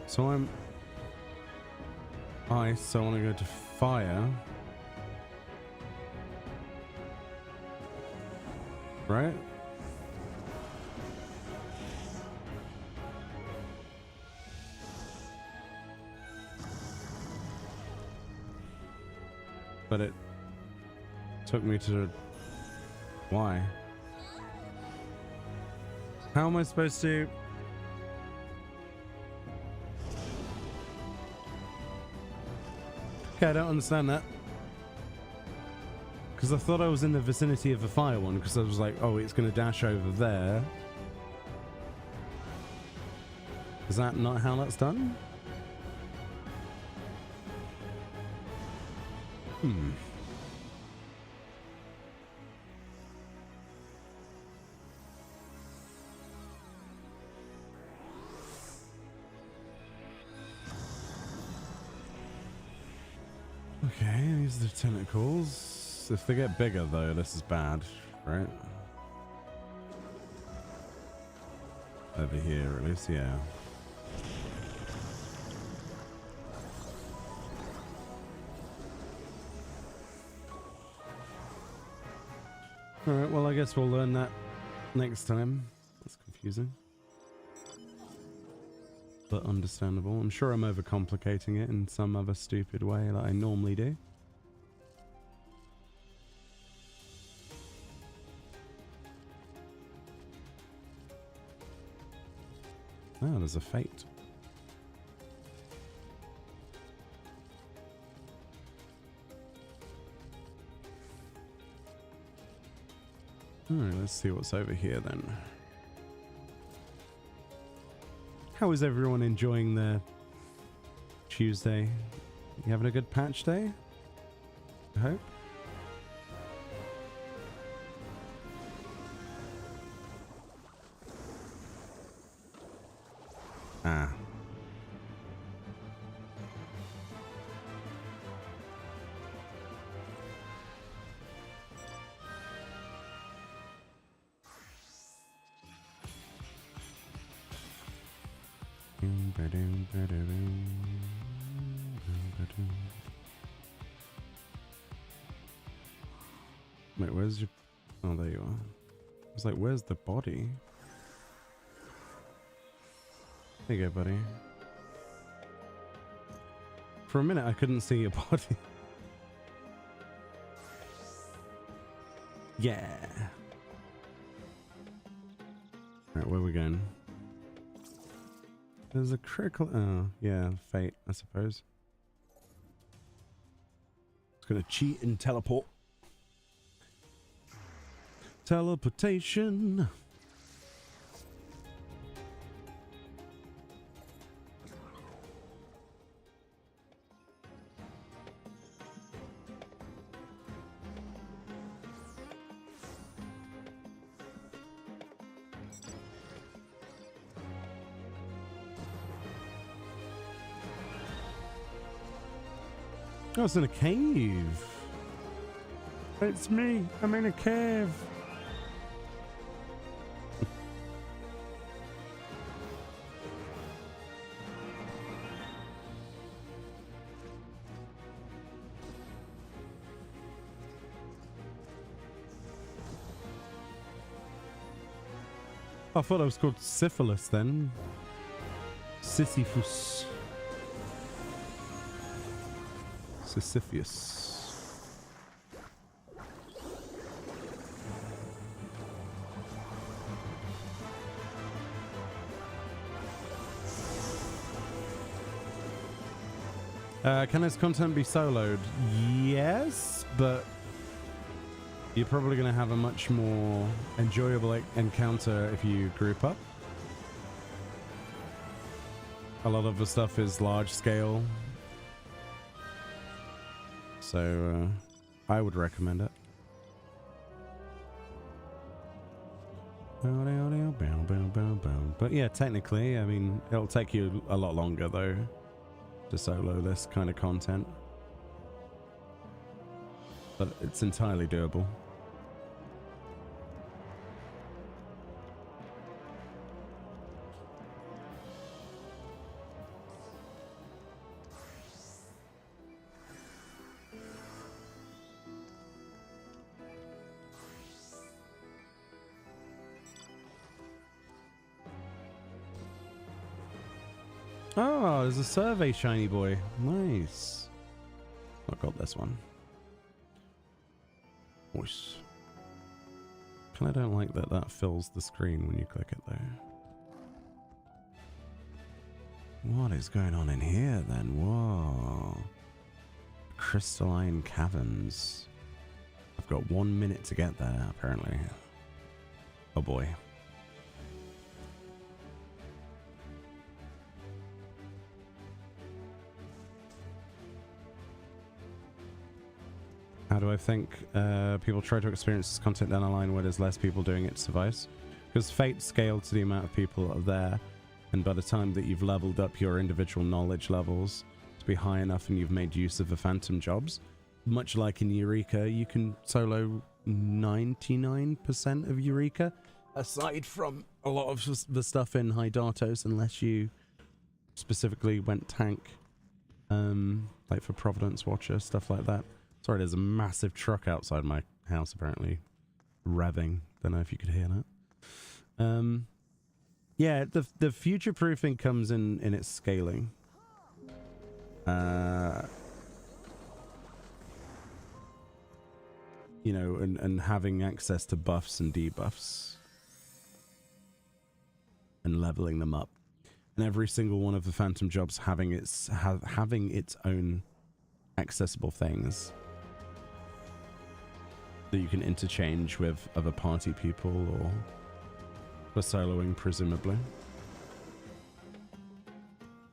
So I'm ice, so I want to go to fire. Right? But it took me to... Why? How am I supposed to... Okay, I don't understand that. Because I thought I was in the vicinity of the fire one, because I was like, oh, it's going to dash over there. Is that not how that's done? Okay, these are the tentacles. If they get bigger though, this is bad, right? Over here at least, yeah. Alright, well I guess we'll learn that next time. That's confusing. But understandable. I'm sure I'm overcomplicating it in some other stupid way that I normally do. Oh, there's a fate. Alright, let's see what's over here then. How is everyone enjoying their Tuesday? You having a good patch day? I hope. Ah. Wait, where's your... Oh, there you are. I was like, where's the body? There you go, buddy. For a minute, I couldn't see your body. Yeah. Alright, where are we going? There's a critical... Oh, yeah, fate, I suppose. It's gonna cheat and teleport. Teleportation. Oh, it's in a cave. It's me. I'm in a cave. I thought it was called syphilis then. Sisyphus. Sisyphus. Can this content be soloed? Yes, but you're probably going to have a much more enjoyable encounter if you group up. A lot of the stuff is large scale, so I would recommend it. But yeah, technically, I mean, it'll take you a lot longer though to solo this kind of content, but it's entirely doable. Oh, there's a survey, shiny boy. Nice. I got this one. Nice. Kinda don't like that that fills the screen when you click it though. What is going on in here then? Whoa. Crystalline caverns. I've got 1 minute to get there, apparently. Oh boy. How do I think people try to experience this content down the line where there's less people doing it to survive? Because Fate scaled to the amount of people that are there, and by the time that you've leveled up your individual knowledge levels to be high enough and you've made use of the phantom jobs, much like in Eureka, you can solo 99% of Eureka, aside from a lot of the stuff in High Dartos, unless you specifically went tank, like for Providence Watcher, stuff like that. Sorry, there's a massive truck outside my house, apparently, revving. Don't know if you could hear that. Yeah, the future proofing comes in its scaling. You know, and having access to buffs and debuffs, and leveling them up, and every single one of the phantom jobs having its own accessible things that you can interchange with other party people or for soloing, presumably.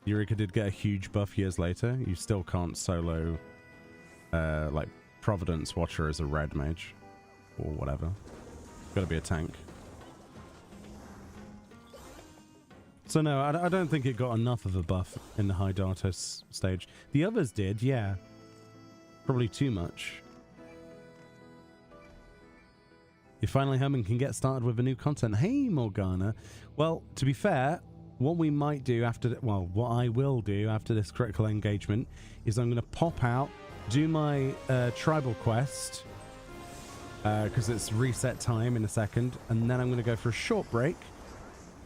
Eureka did get a huge buff years later. You still can't solo like Providence Watcher as a red mage or whatever. Gotta be a tank. So no, I don't think it got enough of a buff in the High Dartos stage. The others did, yeah. Probably too much. You're finally home and can get started with the new content. Hey, Morgana. Well, to be fair, what we might do after... what I will do after this critical engagement is I'm going to pop out, do my tribal quest, because it's reset time in a second, and then I'm going to go for a short break,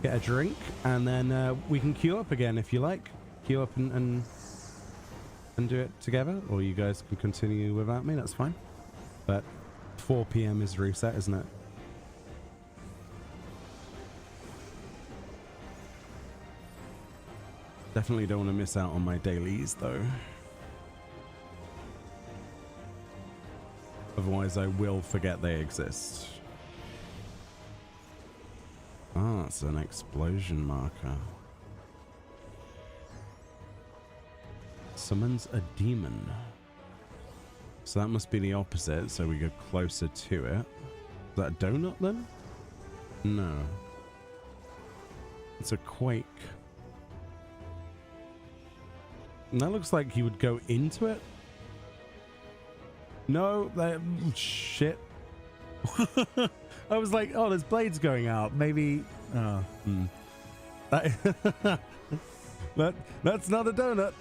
get a drink, and then we can queue up again if you like. Queue up and do it together, or you guys can continue without me, that's fine. But 4 PM is reset, isn't it? Definitely don't want to miss out on my dailies, though. Otherwise, I will forget they exist. Ah, it's an explosion marker. Summons a demon. So that must be the opposite, so we go closer to it. Is that a donut then? No. It's a quake. And that looks like he would go into it. No, that shit. I was like, oh, there's blades going out. Maybe. Oh, that's not a donut.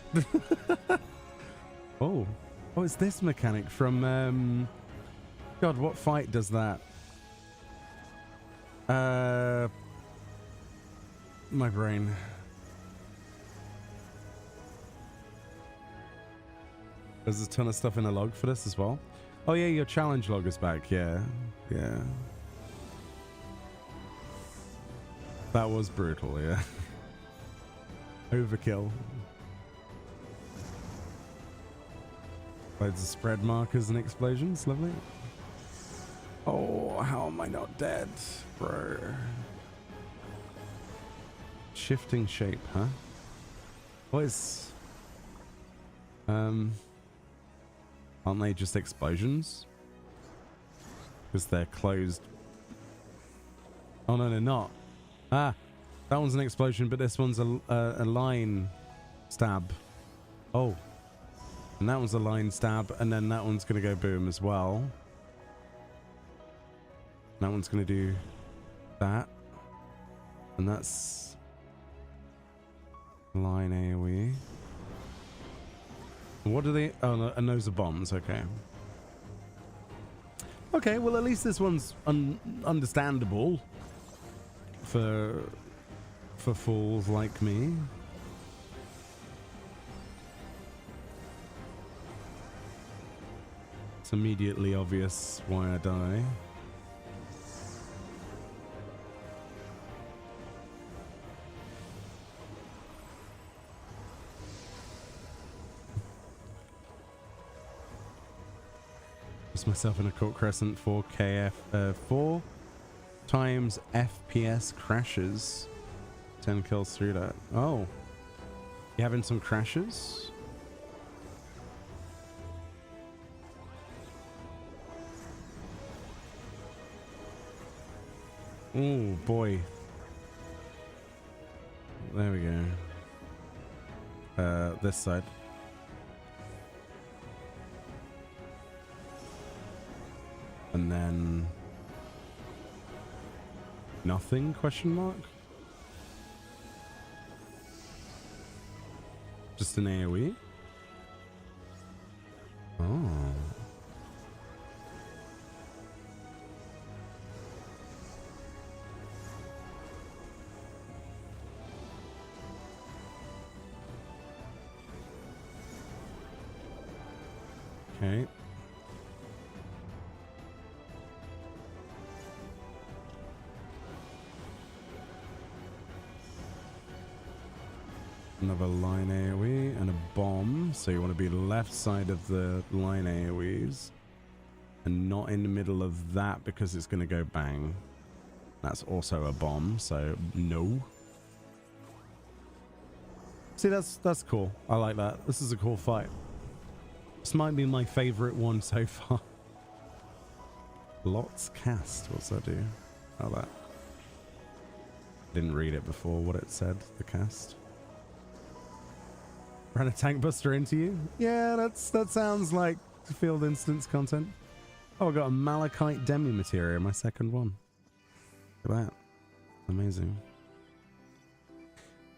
Oh. Oh, it's this mechanic from, God, what fight does that? my brain. There's a ton of stuff in the log for this as well. Oh yeah, your challenge log is back. Yeah, yeah. That was brutal, yeah. Overkill. Loads of spread markers and explosions, lovely. Oh, how am I not dead, bro? Shifting shape, huh? What is... Aren't they just explosions? Because they're closed. Oh no, they're not. Ah, that one's an explosion, but this one's a line stab. Oh, and that one's a line stab, and then that one's gonna go boom as well. That one's gonna do that, and that's line AoE. What do they? Oh, no, and those are bombs. Okay. Okay. Well, at least this one's understandable for fools like me. It's immediately obvious why I die. Myself in Occult Crescent 4 times FPS crashes. 10 kills through that. Oh, you having some crashes? Oh boy. There we go. This side. And then nothing, question mark? Just an AoE? Oh. Okay. Another line AoE and a bomb. So you want to be left side of the line AoEs and not in the middle of that because it's going to go bang. That's also a bomb, so no. See, that's cool. I like that. This is a cool fight. This might be my favorite one so far. Lots cast. What's that do? Oh, that. Didn't read it before what it said, the cast. Ran a tank buster into you? Yeah, that sounds like field instance content. Oh, I got a malachite demiatma, my second one. Look at that. Amazing.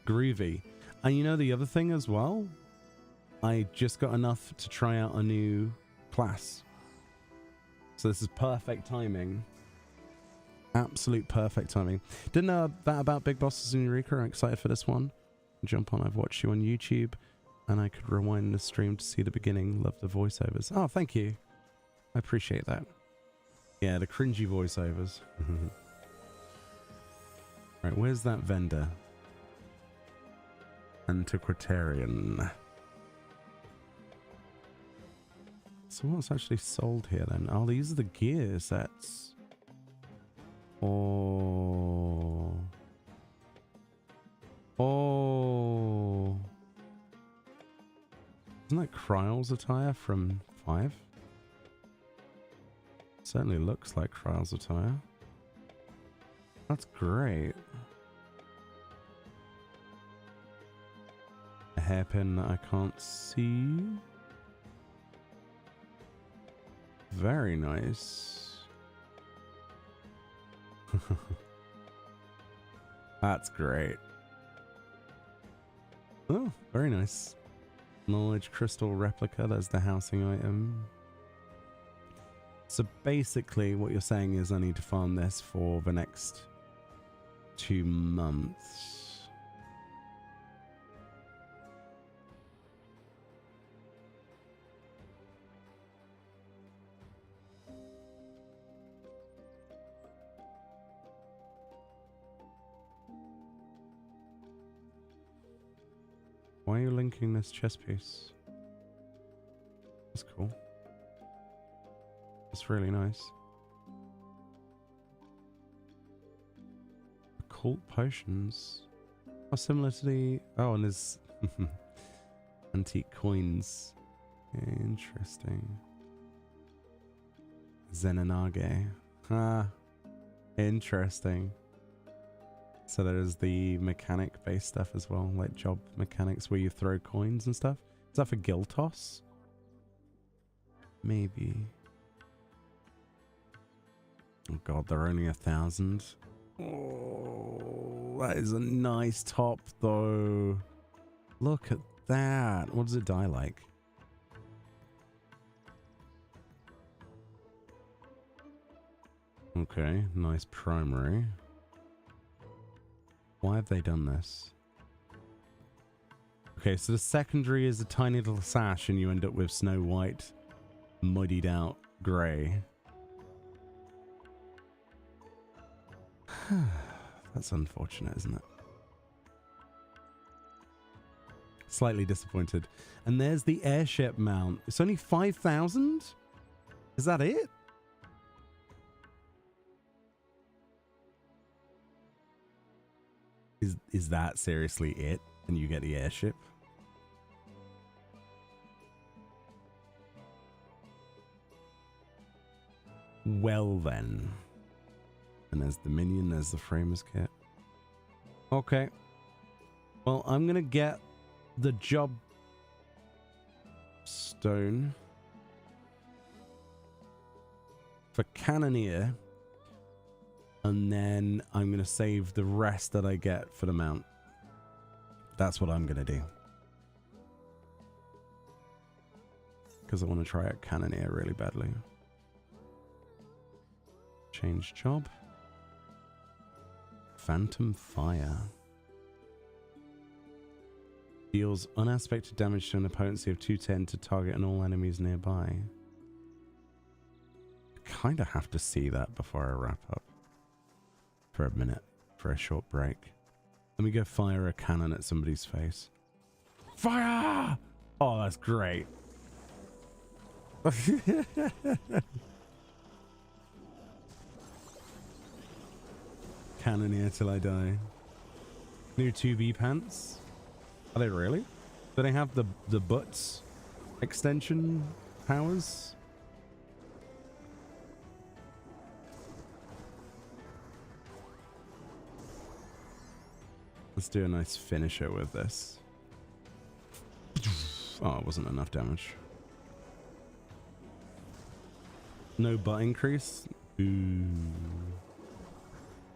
Groovy. And you know the other thing as well? I just got enough to try out a new class. So this is perfect timing. Absolute perfect timing. Didn't know that about Big Bosses in Eureka. I'm excited for this one. Jump on. I've watched you on YouTube. And I could rewind the stream to see the beginning. Love the voiceovers. Oh, thank you. I appreciate that. Yeah, the cringy voiceovers. Right, where's that vendor? Antiquarian. So what's actually sold here then? Oh, these are the gear sets. Oh. Oh. Isn't that Kryle's attire from 5? Certainly looks like Kryle's attire. That's great. A hairpin that I can't see. Very nice. That's great. Oh, very nice. Knowledge crystal replica, that's the housing item. So basically what you're saying is I need to farm this for the next 2 months. Why are you linking this chess piece? That's cool. That's really nice. Occult potions. Oh, similar to the... Oh, and there's antique coins. Interesting. Zenonage. Ah, interesting. So there's the mechanic-based stuff as well, like job mechanics where you throw coins and stuff. Is that for guild toss? Maybe. Oh god, they're only 1,000. Oh, that is a nice top though. Look at that. What does it die like? Okay, nice primary. Why have they done this? Okay, so the secondary is a tiny little sash and you end up with Snow White, muddied out grey. That's unfortunate, isn't it? Slightly disappointed. And there's the airship mount. It's only 5,000? Is that it? Is that seriously it? And you get the airship? Well then. And there's the minion, there's the framers kit. Okay. Well, I'm gonna get the job stone for Cannoneer. And then I'm going to save the rest that I get for the mount. That's what I'm going to do. Because I want to try out Cannoneer really badly. Change job. Phantom Fire. Deals unaspected damage to an potency of 210 to target and all enemies nearby. Kind of have to see that before I wrap up. For a minute, for a short break. Let me go fire a cannon at somebody's face. Fire! Oh, that's great. Cannoneer till I die. New 2V pants? Are they really? Do they have the butts extension powers? Let's do a nice finisher with this. Oh, it wasn't enough damage. No butt increase? Ooh.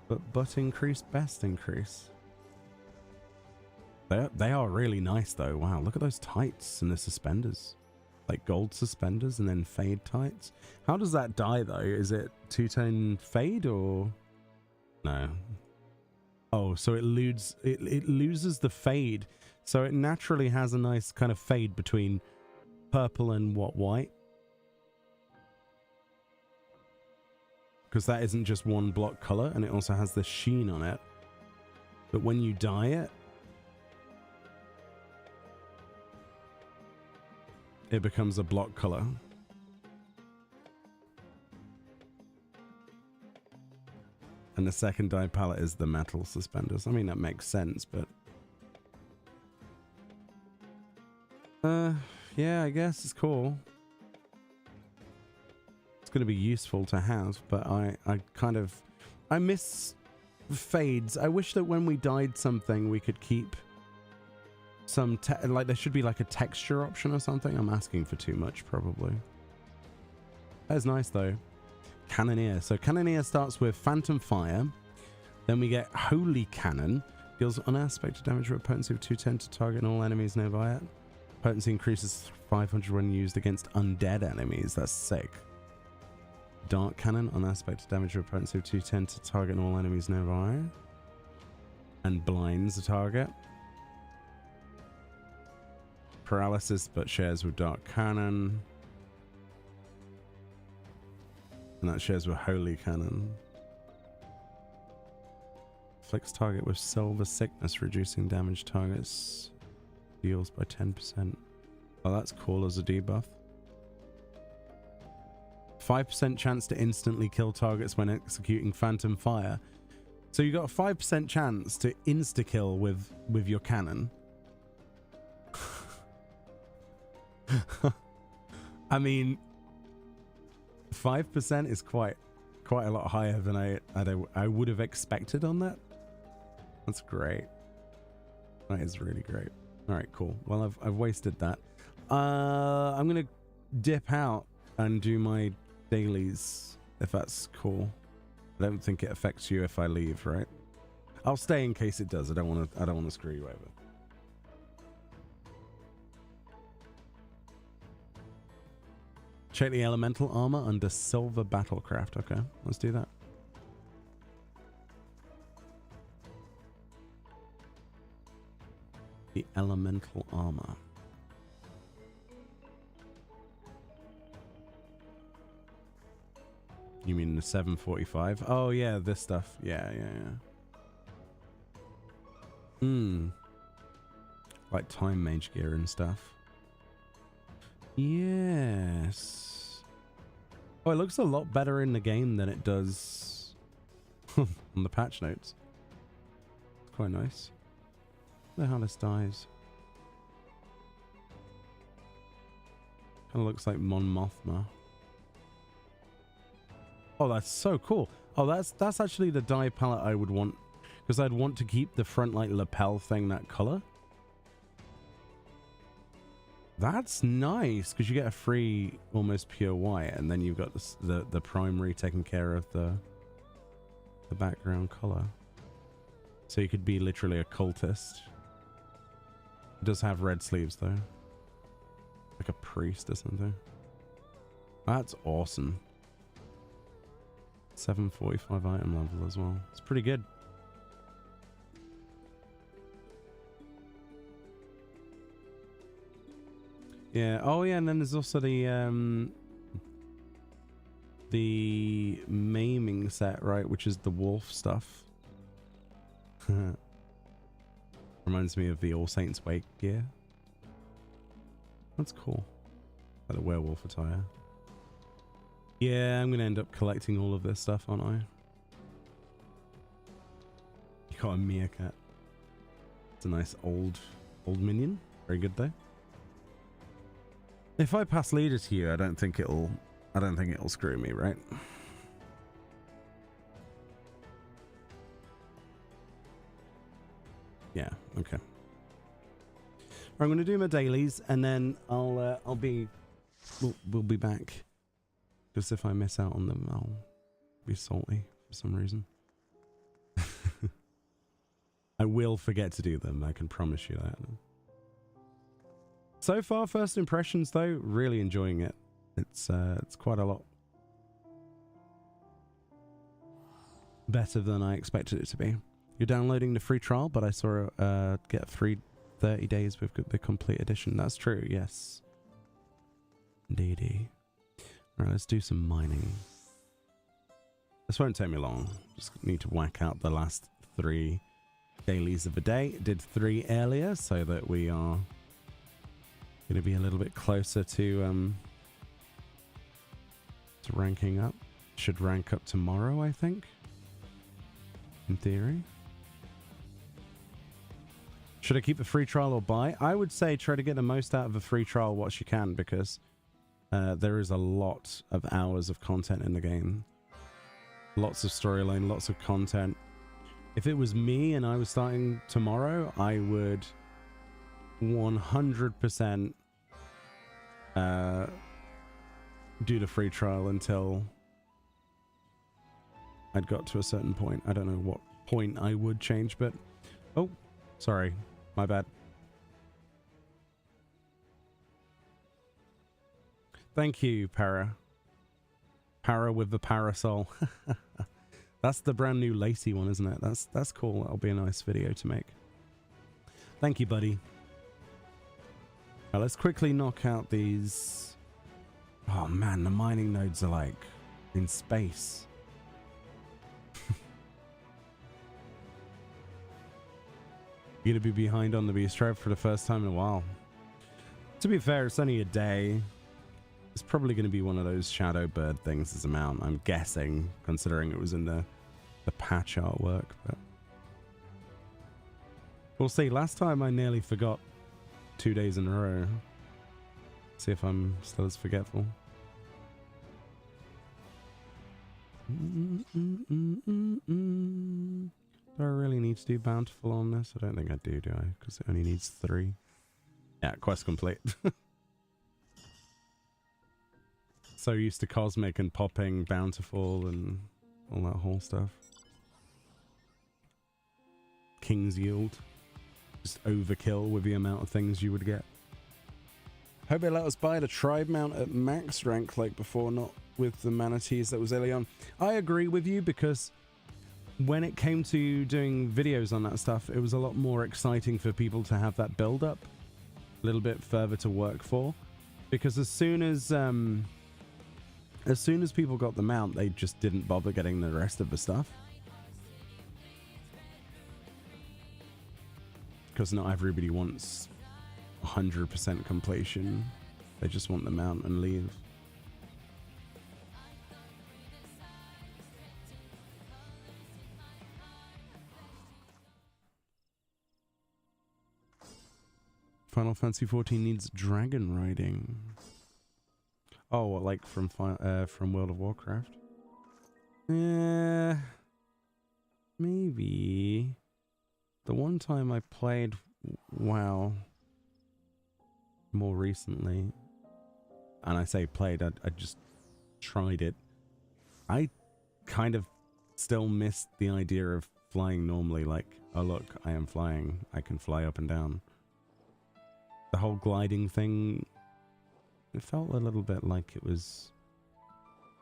But butt increase, best increase. They are really nice though. Wow, look at those tights and the suspenders. Like gold suspenders and then fade tights. How does that die though? Is it two-tone fade or... No. Oh, so it loses the fade. So it naturally has a nice kind of fade between purple and white. Because that isn't just one block color, and it also has the sheen on it. But when you dye it, it becomes a block color. And the second dye palette is the metal suspenders. I mean, that makes sense, but... yeah, I guess it's cool. It's going to be useful to have, but I miss fades. I wish that when we dyed something, we could keep some... like, there should be like a texture option or something. I'm asking for too much, probably. That is nice, though. Cannoneer. So Cannoneer starts with Phantom Fire. Then we get Holy Cannon. Deals unaspected damage with a potency of 210 to target and all enemies nearby it. Potency increases 500 when used against undead enemies. That's sick. Dark Cannon. Unaspected damage with a potency of 210 to target and all enemies nearby. And blinds the target. Paralysis, but shares with Dark Cannon. And that shares with Holy Cannon. Afflicts target with Silver Sickness, reducing damage targets Deals by 10%. Oh, that's cool as a debuff. 5% chance to instantly kill targets when executing Phantom Fire. So you got a 5% chance to insta-kill with your cannon. I mean, 5% is quite a lot higher than I would have expected on that. That's great. That is really great. All right, cool. Well, I've wasted that. I'm gonna dip out and do my dailies if that's cool. I don't think it affects you if I leave, right? I'll stay in case it does. I don't want to screw you over. Check the elemental armor under silver battlecraft. Okay, let's do that. The elemental armor. You mean the 745? Oh yeah, this stuff. Yeah. Like time mage gear and stuff. Yes. Oh, it looks a lot better in the game than it does on the patch notes. It's quite nice. The hell this dies. Kind of looks like Mon Mothma. Oh, that's so cool. Oh, that's actually the dye palette I would want, because I'd want to keep the front like lapel thing that color. That's nice, because you get a free almost pure white, and then you've got the primary taking care of the background color. So you could be literally a cultist. It does have red sleeves though, like a priest or something. That's awesome. 745 item level as well. It's pretty good. Yeah. Oh yeah, and then there's also the maiming set, right, which is the wolf stuff. Reminds me of the All Saints Wake gear. That's cool. Like the werewolf attire. Yeah, I'm gonna end up collecting all of this stuff, aren't I? You got a meerkat. It's a nice old minion. Very good though. If I pass leader to you, I don't think it'll screw me, right? Yeah, okay. I'm gonna do my dailies and then we'll be back. Just if I miss out on them, I'll be salty for some reason. I will forget to do them, I can promise you that. So far, first impressions though, really enjoying it. It's quite a lot better than I expected it to be. You're downloading the free trial, but I saw get free 30 days with the complete edition. That's true, yes. Indeedy. Right, let's do some mining. This won't take me long. Just need to whack out the last 3 dailies of the day. Did 3 earlier, so that we are going to be a little bit closer to ranking up. Should rank up tomorrow, I think. In theory. Should I keep the free trial or buy? I would say try to get the most out of a free trial what you can, because there is a lot of hours of content in the game. Lots of storyline, lots of content. If it was me and I was starting tomorrow, I would 100% do the free trial until I'd got to a certain point. I don't know what point I would change, but... Oh, sorry. My bad. Thank you, Para. Para with the parasol. That's the brand new lacy one, isn't it? That's cool. That'll be a nice video to make. Thank you, buddy. Now, let's quickly knock out these... Oh man, the mining nodes are like in space. You're gonna be behind on the beast tribe for the first time in a while. To be fair, it's only a day. It's probably going to be one of those shadow bird things as a mount, I'm guessing, considering it was in the patch artwork. But we'll see. Last time I nearly forgot 2 days in a row. See if I'm still as forgetful. Do I really need to do bountiful on this? I don't think I do I? Because it only needs 3. Yeah, quest complete. So used to cosmic and popping bountiful and all that whole stuff. King's Yield. Just overkill with the amount of things you would get. Hope they let us buy the tribe mount at max rank like before, not with the manatees that was early on. I agree with you, because when it came to doing videos on that stuff, it was a lot more exciting for people to have that build up a little bit further to work for, because as soon as people got the mount, they just didn't bother getting the rest of the stuff, because not everybody wants 100% completion. They just want the mount and leave. Final Fantasy XIV needs dragon riding. Oh, what, like from World of Warcraft? Yeah, maybe. The one time I played WoW more recently, and I say played, I just tried it. I kind of still missed the idea of flying normally, like, oh look, I am flying, I can fly up and down. The whole gliding thing, it felt a little bit like it was...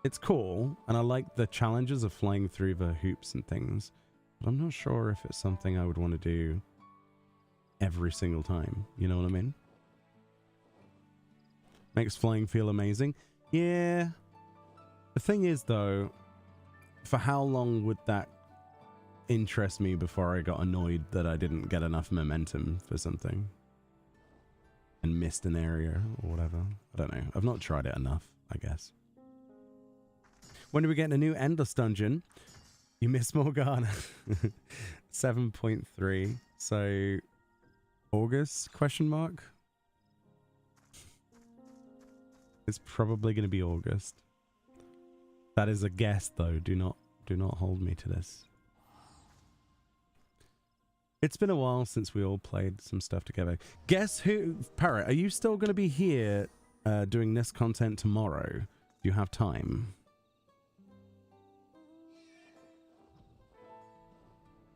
It's cool, and I like the challenges of flying through the hoops and things, but I'm not sure if it's something I would want to do every single time, you know what I mean? Makes flying feel amazing. Yeah. The thing is, though, for how long would that interest me before I got annoyed that I didn't get enough momentum for something? And missed an area or whatever. I don't know. I've not tried it enough, I guess. When are we getting a new Endless Dungeon? You missed Morgana. 7.3. So, August, question mark? It's probably going to be August. That is a guess, though. Do not hold me to this. It's been a while since we all played some stuff together. Guess who? Parrot, are you still going to be here doing this content tomorrow? Do you have time?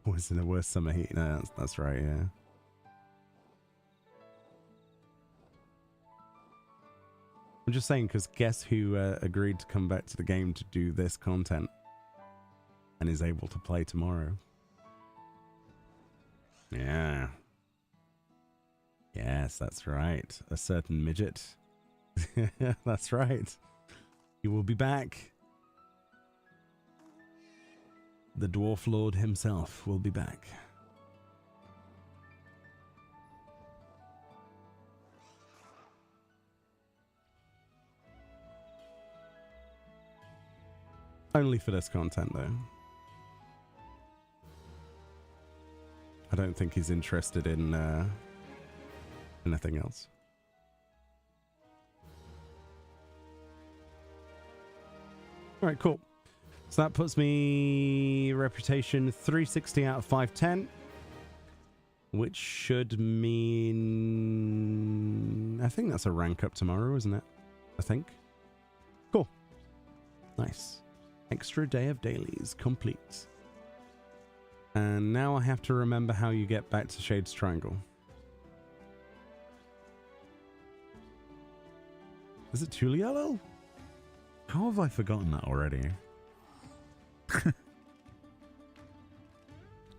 Was in the worst summer heat? No, that's right, yeah. I'm just saying, because guess who agreed to come back to the game to do this content and is able to play tomorrow? Yeah. Yes, that's right. A certain midget. That's right. He will be back. The Dwarf Lord himself will be back. Only for this content, though. I don't think he's interested in anything else. All right, cool. So that puts me reputation 360 out of 510, which should mean... I think that's a rank up tomorrow, isn't it? I think. Cool. Nice. Extra day of dailies complete. And now I have to remember how you get back to Shade's Triangle. Is it Tuliello? How have I forgotten that already?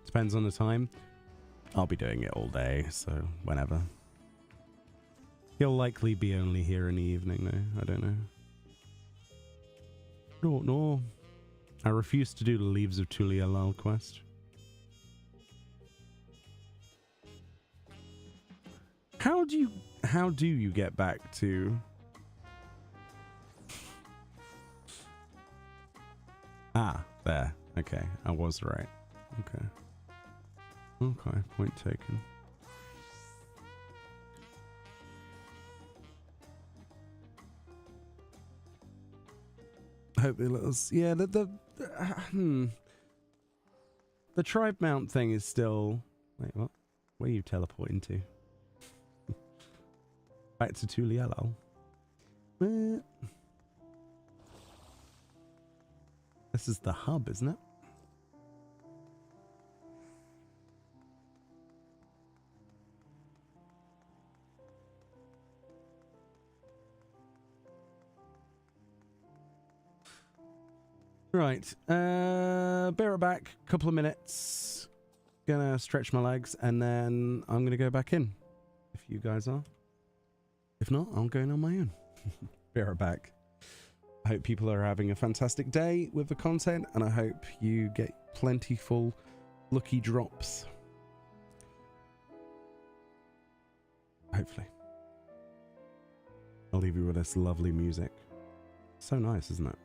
Depends on the time. I'll be doing it all day, so whenever. He'll likely be only here in the evening, though. I don't know. No. I refuse to do the Leaves of Tuliello quest. How do you get back to? Ah, there. Okay, I was right. Okay. Okay, point taken. Hope they let us. Yeah, the tribe mount thing is still. Wait, what? Where are you teleporting to? Back to Tuliello. This is the hub, isn't it? Right. Be right back. Couple of minutes. Gonna stretch my legs and then I'm gonna go back in. If you guys are. If not, I'm going on my own. Be right back. I hope people are having a fantastic day with the content and I hope you get plentiful lucky drops. Hopefully. I'll leave you with this lovely music. So nice, isn't it?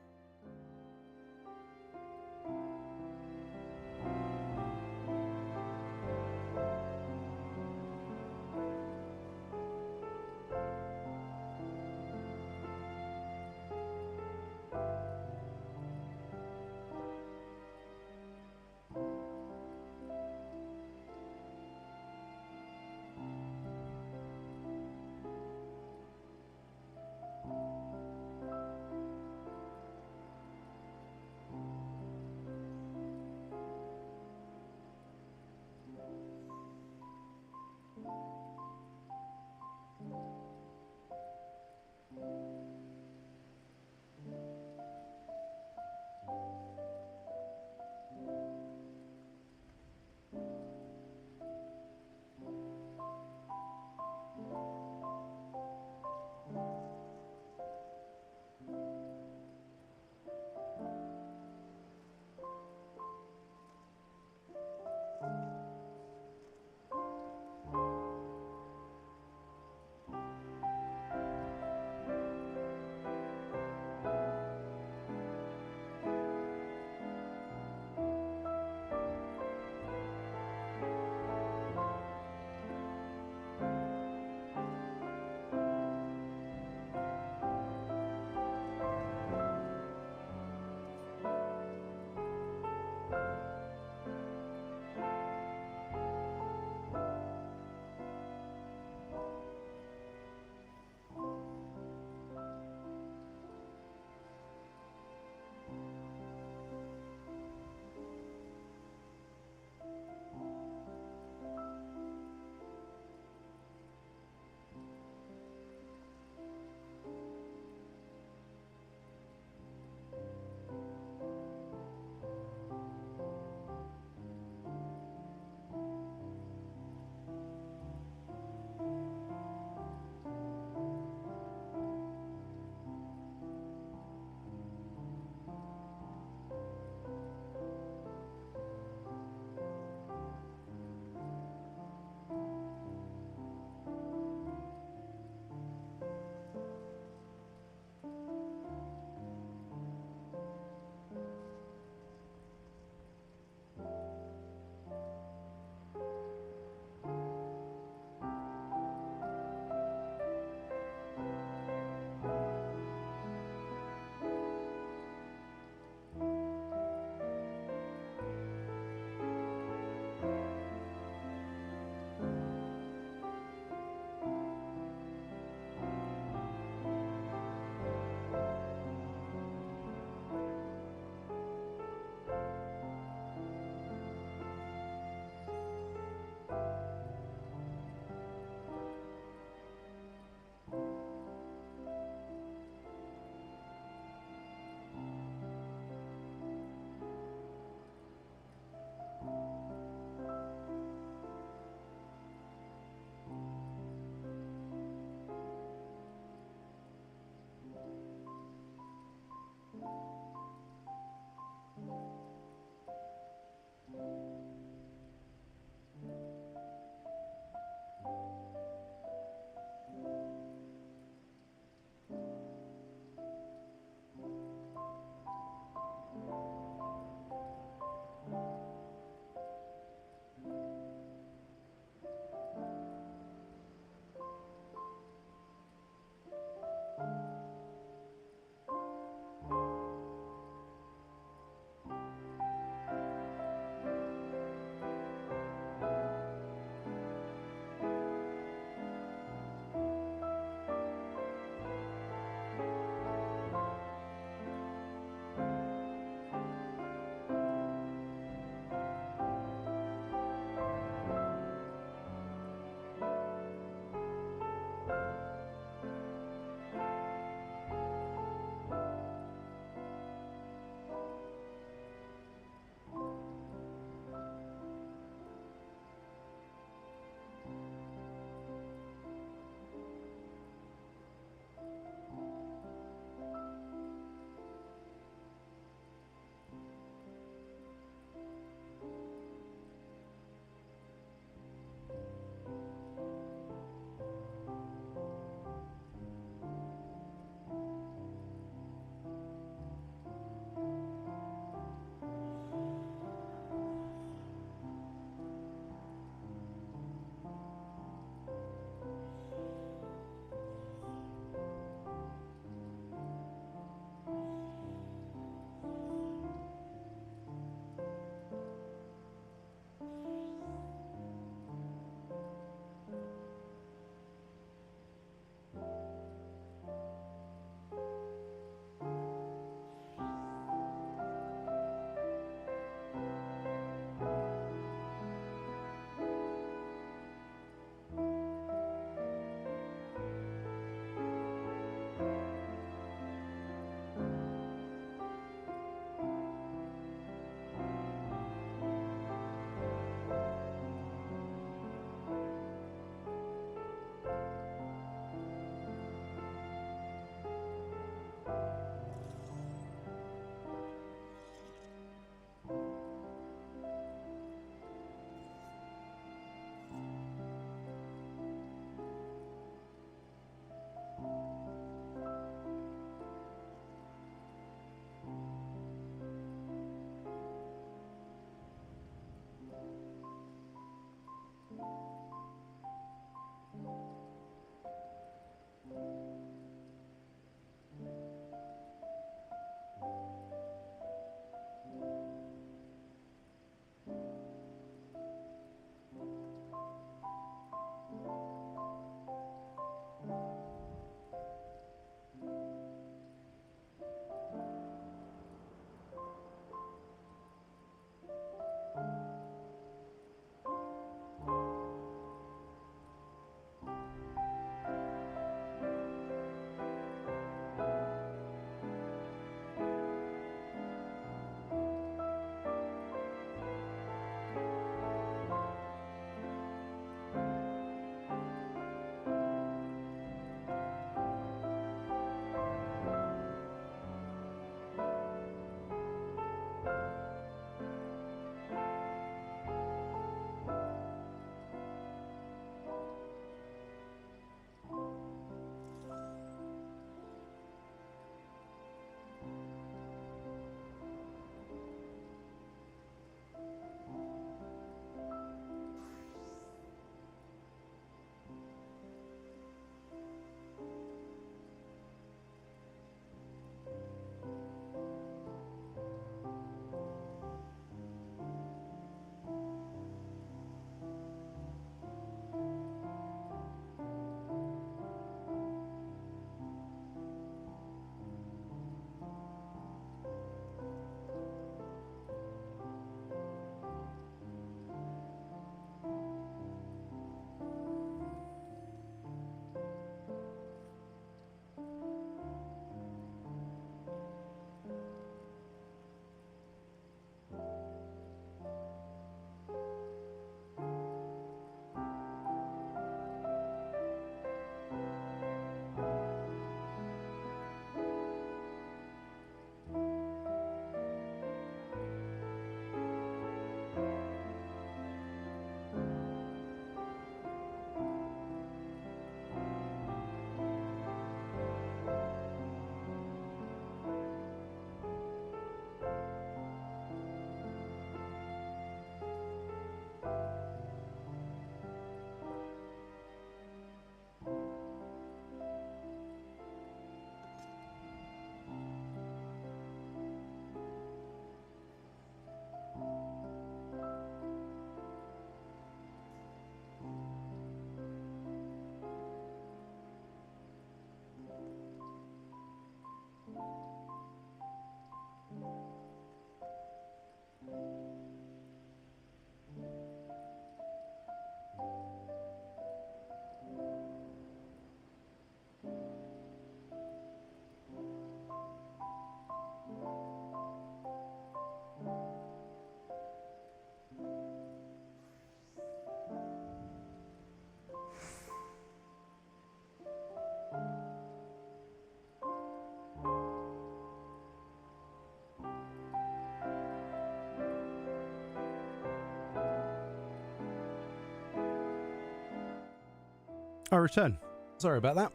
I return. Sorry about that.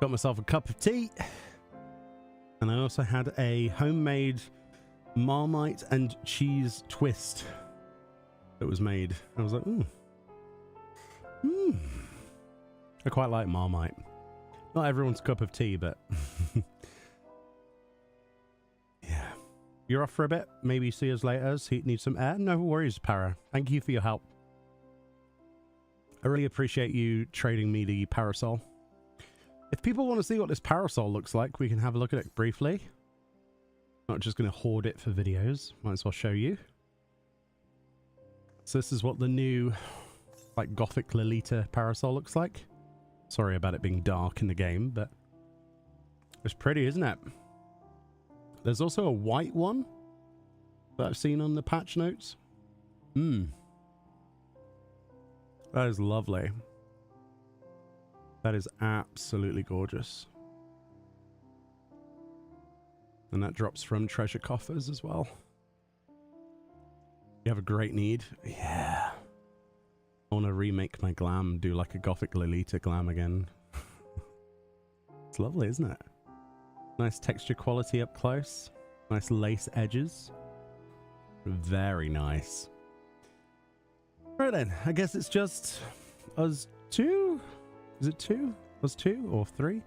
Got myself a cup of tea. And I also had a homemade Marmite and cheese twist that was made. I was like, I quite like Marmite. Not everyone's cup of tea, but yeah. You're off for a bit. Maybe see us later. Heat needs some air. No worries, Para. Thank you for your help. I really appreciate you trading me the parasol. If people want to see what this parasol looks like, we can have a look at it briefly. Not just going to hoard it for videos. Might as well show you. So this is what the new, like, Gothic Lolita parasol looks like. Sorry about it being dark in the game, but it's pretty, isn't it? There's also a white one that I've seen on the patch notes. That is lovely. That is absolutely gorgeous. And that drops from treasure coffers as well. You have a great need. Yeah. I want to remake my glam, do like a Gothic Lolita glam again. It's lovely, isn't it? Nice texture quality up close. Nice lace edges. Very nice. Right then, I guess it's just us two? Is it two? Us two or three?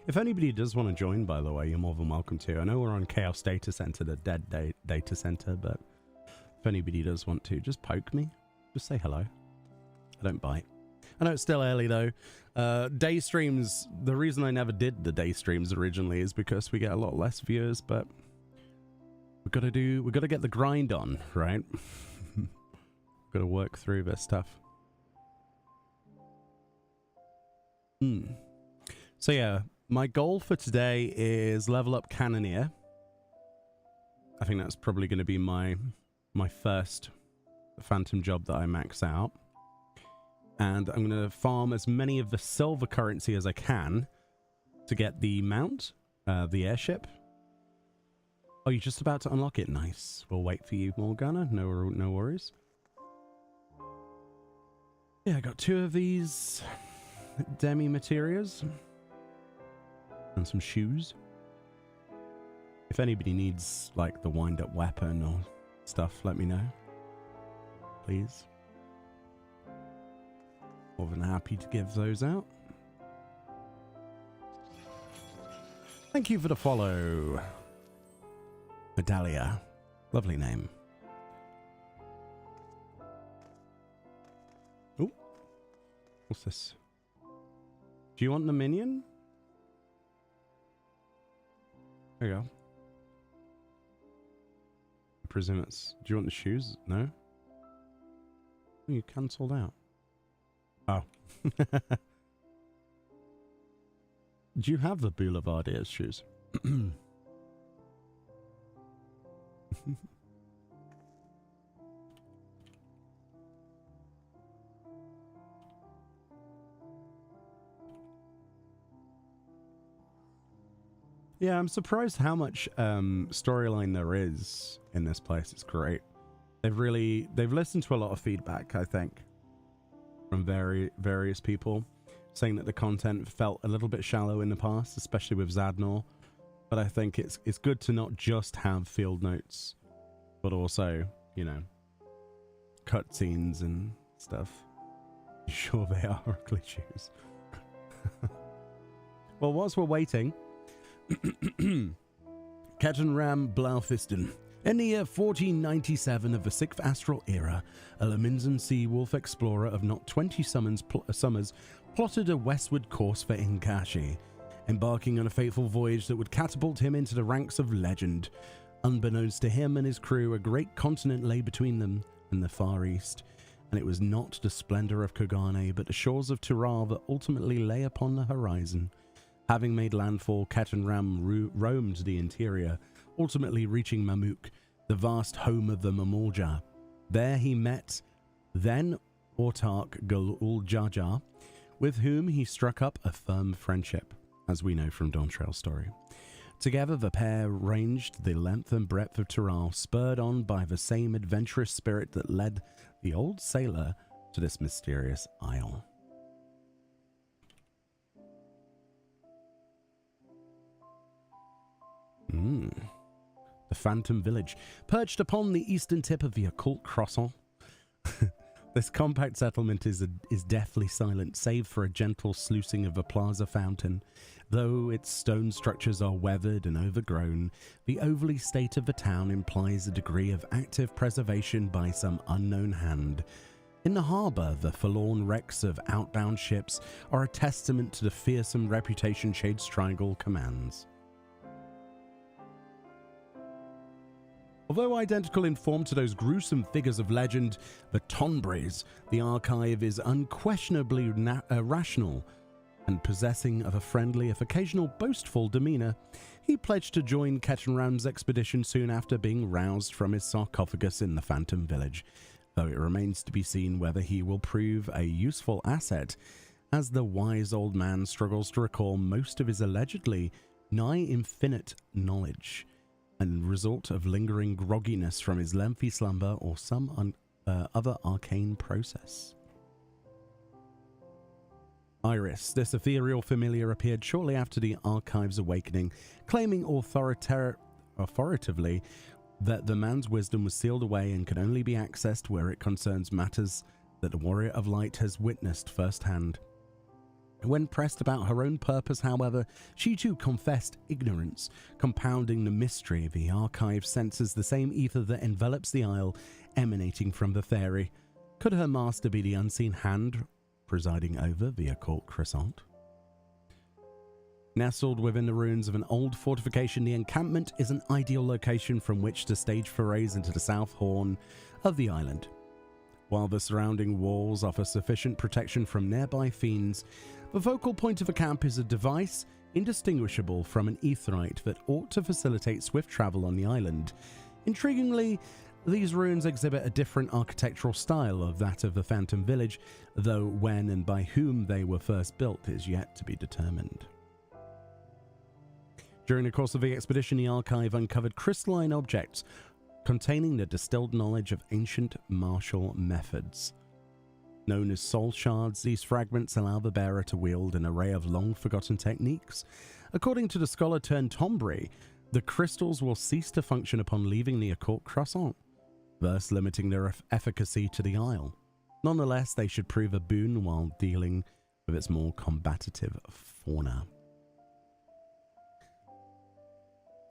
If anybody does want to join, by the way, you're more than welcome to. I know we're on Chaos Data Center, the dead data center, but if anybody does want to, just poke me. Just say hello. I don't bite. I know it's still early though. Day streams, the reason I never did the day streams originally is because we get a lot less viewers, but we've got to get the grind on, right? Got to work through this stuff. So yeah, my goal for today is level up Cannoneer. I think that's probably going to be my first phantom job that I max out. And I'm going to farm as many of the silver currency as I can to get the mount, the airship. Oh, you're just about to unlock it? Nice. We'll wait for you, Morgana. No worries. Yeah, I got 2 of these demiatmas and some shoes. If anybody needs like the wind-up weapon or stuff, let me know, please. More than happy to give those out. Thank you for the follow, Medalia. Lovely name. Oh, what's this? Do you want the minion? There you go. I presume it's... Do you want the shoes? No? Oh, you cancelled out. Oh. Do you have the Boulevardier shoes? Yeah, I'm surprised how much storyline there is in this place. It's great. They've listened to a lot of feedback, I think, from various people, saying that the content felt a little bit shallow in the past, especially with Zadnor. But I think it's good to not just have field notes, but also, you know, cutscenes and stuff. Sure, they are ugly shoes. Well, whilst we're waiting, Captain Ram Blaufisten. In the year 1497 of the 6th Astral Era, a Laminsan sea wolf explorer of not 20 summers plotted a westward course for Inkashi, embarking on a fateful voyage that would catapult him into the ranks of legend. Unbeknownst to him and his crew, a great continent lay between them and the Far East, and it was not the splendor of Kogane, but the shores of Tiral that ultimately lay upon the horizon. Having made landfall, Captain Ram roamed the interior, ultimately reaching Mamuk, the vast home of the Mamorja. There he met then Autarch Gul Jaja, with whom he struck up a firm friendship, as we know from Dawntrail's story. Together, the pair ranged the length and breadth of Tural, spurred on by the same adventurous spirit that led the old sailor to this mysterious isle. The Phantom Village, perched upon the eastern tip of the Occult Crescent. This compact settlement is deathly silent, save for a gentle sluicing of the plaza fountain. Though its stone structures are weathered and overgrown, the overly state of the town implies a degree of active preservation by some unknown hand. In the harbour, the forlorn wrecks of outbound ships are a testament to the fearsome reputation Shade's Triangle commands. Although identical in form to those gruesome figures of legend, the Tonbres, the archive is unquestionably rational, and possessing of a friendly, if occasional boastful demeanour. He pledged to join Kettenram's expedition soon after being roused from his sarcophagus in the Phantom Village, though it remains to be seen whether he will prove a useful asset, as the wise old man struggles to recall most of his allegedly nigh infinite knowledge, and result of lingering grogginess from his lengthy slumber or some other arcane process. Iris, this ethereal familiar, appeared shortly after the archive's awakening, claiming authoritatively that the man's wisdom was sealed away and can only be accessed where it concerns matters that the Warrior of Light has witnessed firsthand. When pressed about her own purpose, however, she too confessed ignorance, compounding the mystery. The archive senses the same ether that envelops the isle, emanating from the fairy. Could her master be the unseen hand presiding over the Occult Crescent? Nestled within the ruins of an old fortification, the encampment is an ideal location from which to stage forays into the south horn of the island. While the surrounding walls offer sufficient protection from nearby fiends, the focal point of the camp is a device indistinguishable from an aetheryte that ought to facilitate swift travel on the island. Intriguingly, these ruins exhibit a different architectural style of that of the Phantom Village, though when and by whom they were first built is yet to be determined. During the course of the expedition, the archive uncovered crystalline objects containing the distilled knowledge of ancient martial methods. Known as soul shards, these fragments allow the bearer to wield an array of long-forgotten techniques. According to the scholar turned Tombre, the crystals will cease to function upon leaving the Occult Crescent, thus limiting their efficacy to the isle. Nonetheless, they should prove a boon while dealing with its more combative fauna.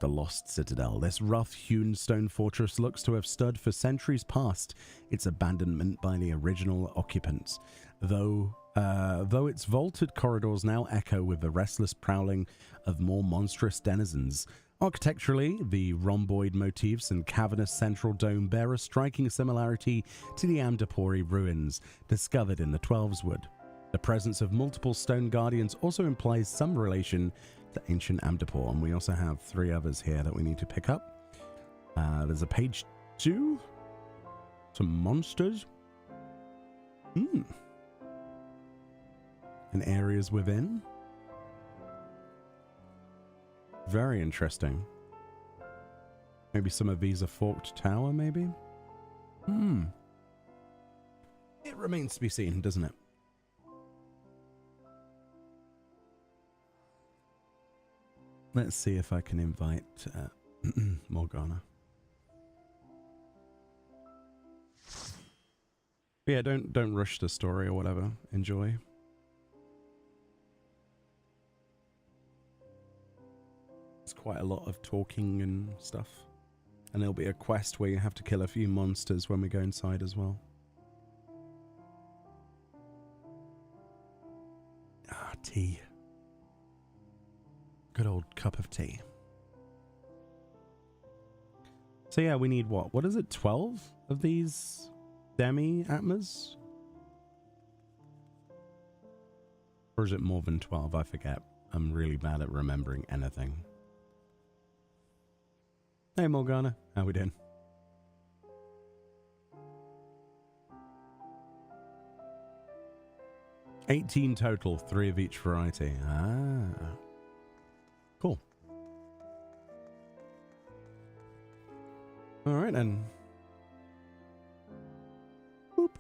The Lost Citadel. This rough-hewn stone fortress looks to have stood for centuries past its abandonment by the original occupants, though its vaulted corridors now echo with the restless prowling of more monstrous denizens. Architecturally, the rhomboid motifs and cavernous central dome bear a striking similarity to the Amdapori ruins discovered in the Twelveswood. The presence of multiple stone guardians also implies some relation to ancient Amdapor, and we also have 3 others here that we need to pick up. There's a page 2, some monsters, and areas within. Very interesting. Maybe some of these are forked tower, maybe? It remains to be seen, doesn't it? Let's see if I can invite Morgana. But yeah, don't rush the story or whatever. Enjoy. It's quite a lot of talking and stuff. And there'll be a quest where you have to kill a few monsters when we go inside as well. Ah, tea. Good old cup of tea. So yeah, we need what? What is it? 12 of these demiatmas? Or is it more than 12? I forget. I'm really bad at remembering anything. Hey Morgana, how we doing? 18 total, 3 of each variety. Ah. Cool. All right, then. Boop.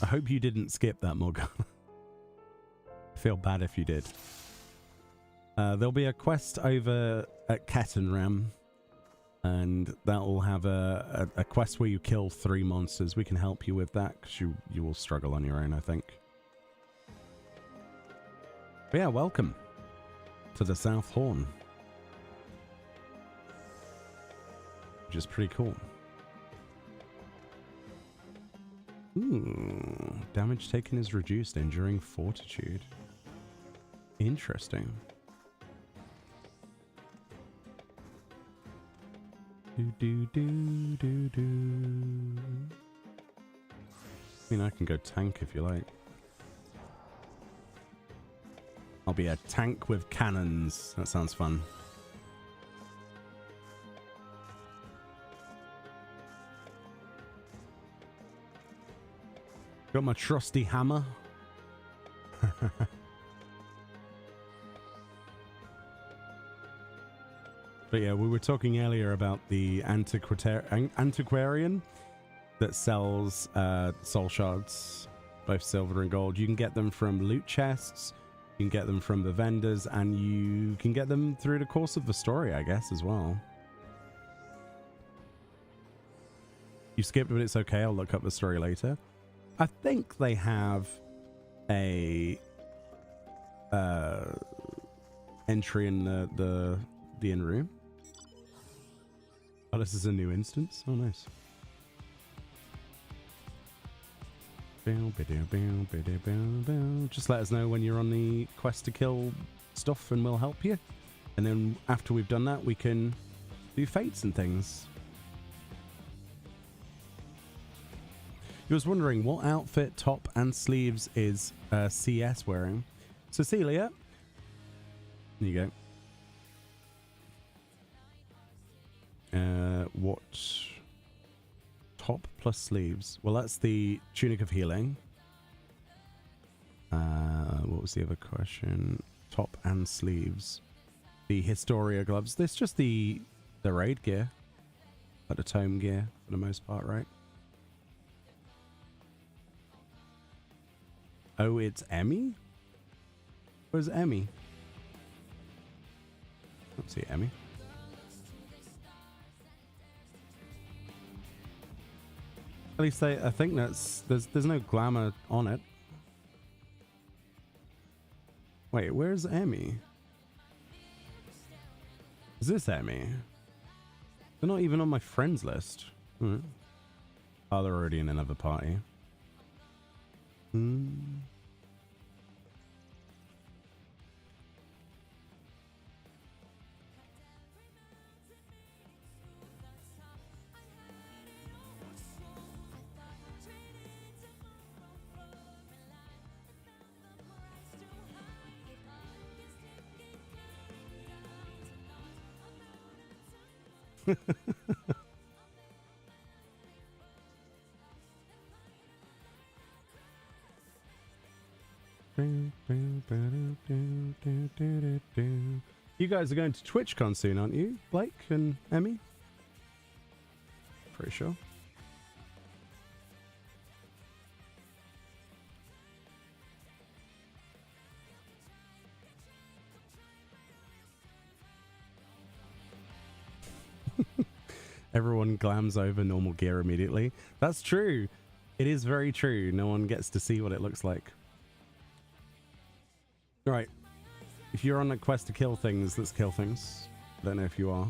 I hope you didn't skip that, Morgan. I feel bad if you did. There'll be a quest over at Kettenram, and that will have a quest where you kill 3 monsters. We can help you with that, because you will struggle on your own, I think. But yeah, welcome to the South Horn, which is pretty cool. Ooh, damage taken is reduced, enduring fortitude. Interesting. Do. I mean, I can go tank if you like. I'll be a tank with cannons. That sounds fun. Got my trusty hammer. But yeah, we were talking earlier about the antiquarian that sells soul shards, both silver and gold. You can get them from loot chests, you can get them from the vendors, and you can get them through the course of the story, I guess, as well. You skipped, but it's okay. I'll look up the story later. I think they have a entry in the inn room. Oh, this is a new instance. Oh, nice. Just let us know when you're on the quest to kill stuff and we'll help you. And then after we've done that, we can do fates and things. You was wondering what outfit, top and sleeves is CS wearing. Cecilia, there you go. What top plus sleeves? Well, that's the tunic of healing. What was the other question? Top and sleeves. The Historia gloves. This just the raid gear, like the tome gear for the most part, right? Oh, it's Emmy? Where's Emmy? I don't see Emmy. At least I think there's no glamour on it. Wait, where's Emmy? Is this Emmy? They're not even on my friends list. Oh, they're already in another party. You guys are going to TwitchCon soon, aren't you, Blake and Emmy? Pretty sure. Everyone glams over normal gear immediately. That's true. It is very true. No one gets to see what it looks like. Right. If you're on a quest to kill things, let's kill things. I don't know if you are.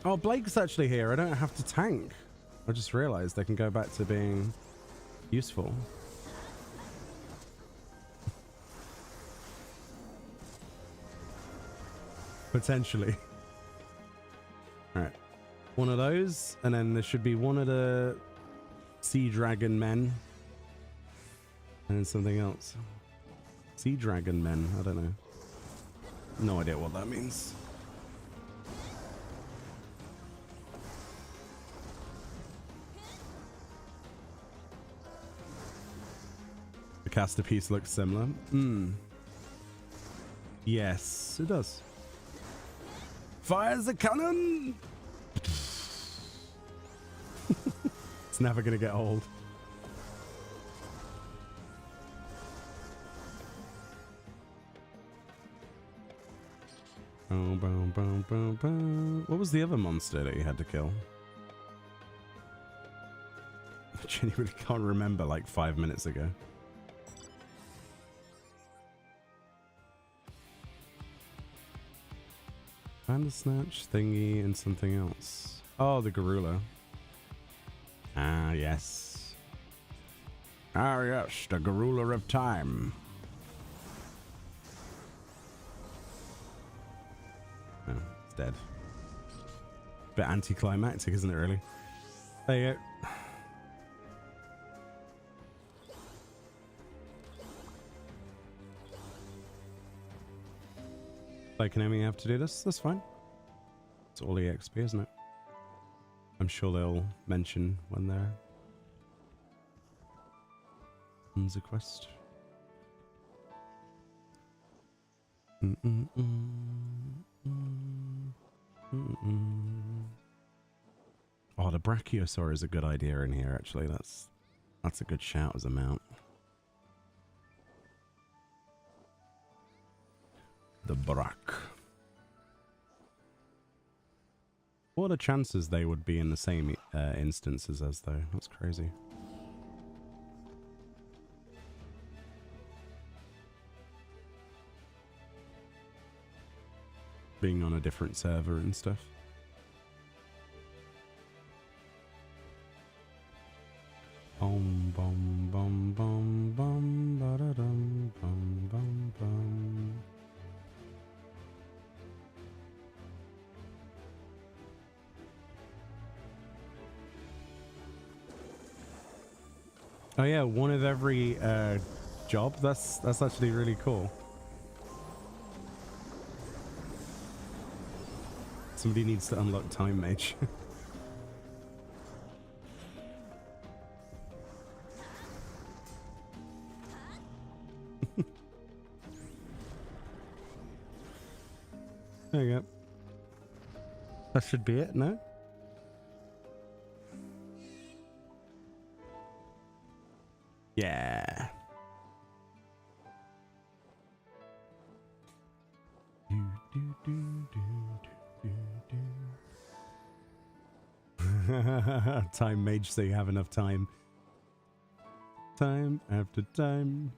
Oh, Blake's actually here. I don't have to tank. I just realized I can go back to being useful. Potentially. Alright. One of those, and then there should be one of the sea dragon men. And then something else. Sea dragon men, I don't know. No idea what that means. caster piece looks similar. Yes, it does. Fires the cannon! It's never gonna get old. Oh, boom, boom, boom, boom. What was the other monster that you had to kill? I genuinely can't remember like 5 minutes ago. Bandersnatch, thingy, and something else. Oh, the Garula. Ah, yes. Ah, yes, the Garula of Time. Oh, it's dead. Bit anticlimactic, isn't it, really? There you go. Like an enemy have to do this? That's fine. It's all EXP, isn't it? I'm sure they'll mention when they're on the quest. Oh, the Brachiosaur is a good idea in here, actually. That's a good shout as a mount. The Brak. What are the chances they would be in the same instances as though? That's crazy. Being on a different server and stuff. Bom bom bom bom bom ba da dum bom bom bom. Oh yeah, one of every job. That's actually really cool. Somebody needs to unlock Time Mage. There you go. That should be it, no? Yeah. Time Mage, so you have enough time. Time after time.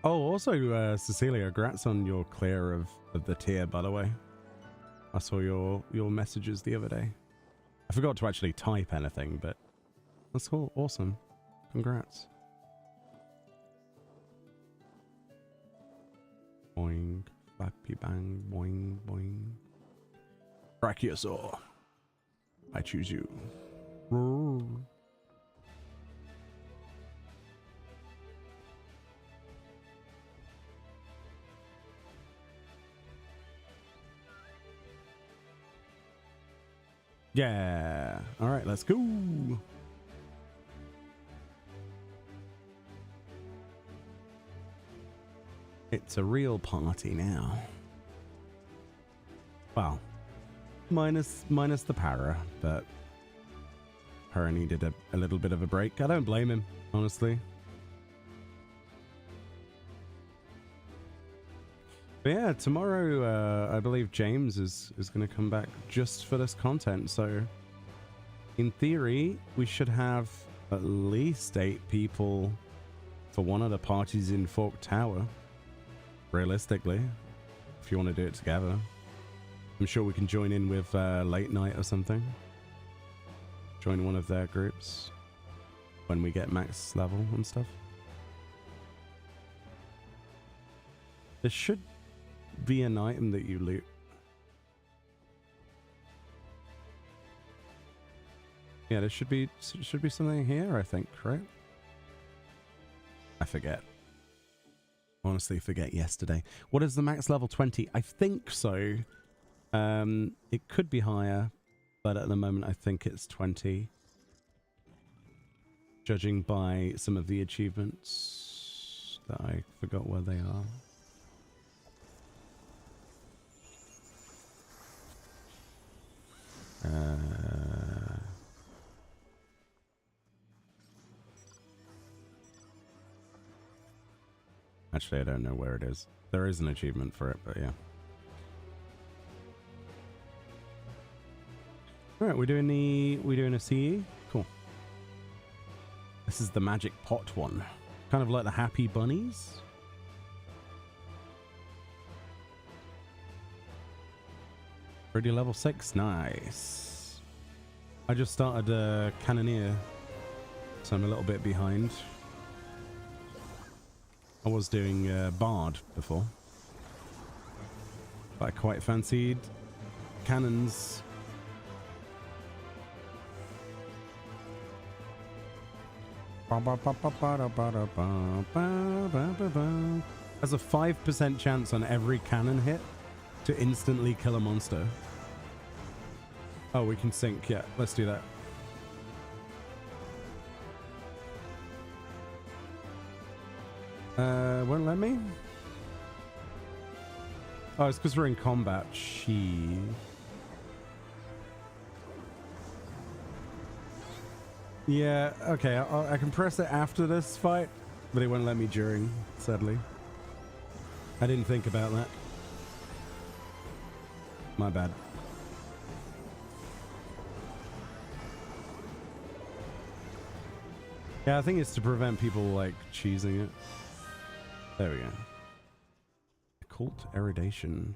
Oh, also, Cecilia, congrats on your clear of the tier, by the way. I saw your messages the other day. I forgot to actually type anything, but that's cool. Awesome. Congrats. Boing. Flappy bang. Boing. Boing. Brachiosaur. I choose you. Roar. Yeah. All right, let's go. It's a real party now. Well, minus the para, but Para needed a little bit of a break. I don't blame him, honestly. But yeah, tomorrow I believe James is going to come back just for this content. So in theory, we should have at least 8 people for one of the parties in Fork Tower. Realistically, if you want to do it together. I'm sure we can join in with Late Night or something. Join one of their groups when we get max level and stuff. There should be an item that you loot. Yeah, there should be something here, I think, right? I forget. Honestly, forget yesterday. What is the max level? 20? I think so. It could be higher, but at the moment I think it's 20. Judging by some of the achievements that I forgot where they are. Actually, I don't know where it is. There is an achievement for it, but yeah. All right, we're doing a CE. Cool. This is the magic pot one, kind of like the happy bunnies. Already level 6, nice. I just started Cannoneer, so I'm a little bit behind. I was doing Bard before, but I quite fancied cannons. Has a 5% chance on every cannon hit to instantly kill a monster. Oh, we can sync. Yeah, let's do that. Won't let me? Oh, it's because we're in combat. Yeah, okay, I can press it after this fight, but it won't let me during, sadly. I didn't think about that. My bad. Yeah, I think it's to prevent people, like, cheesing it. There we go. Occult Eridation.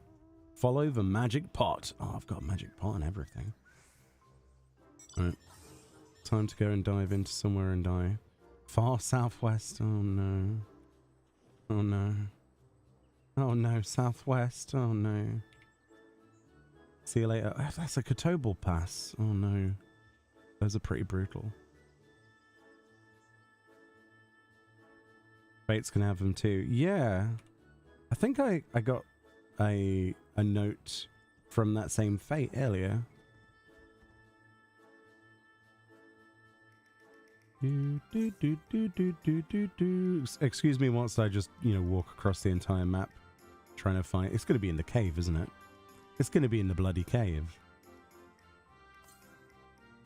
Follow the magic pot. Oh, I've got a magic pot and everything. Alright. Time to go and dive into somewhere and die. Far southwest. Oh no. Oh no. Oh no, southwest. Oh no. See you later. Oh, that's a Kotobal pass. Oh no. Those are pretty brutal. Fates can have them too. Yeah. I think I got a note from that same Fate earlier. Excuse me whilst I just, walk across the entire map trying to find... It's going to be in the cave, isn't it? It's going to be in the bloody cave.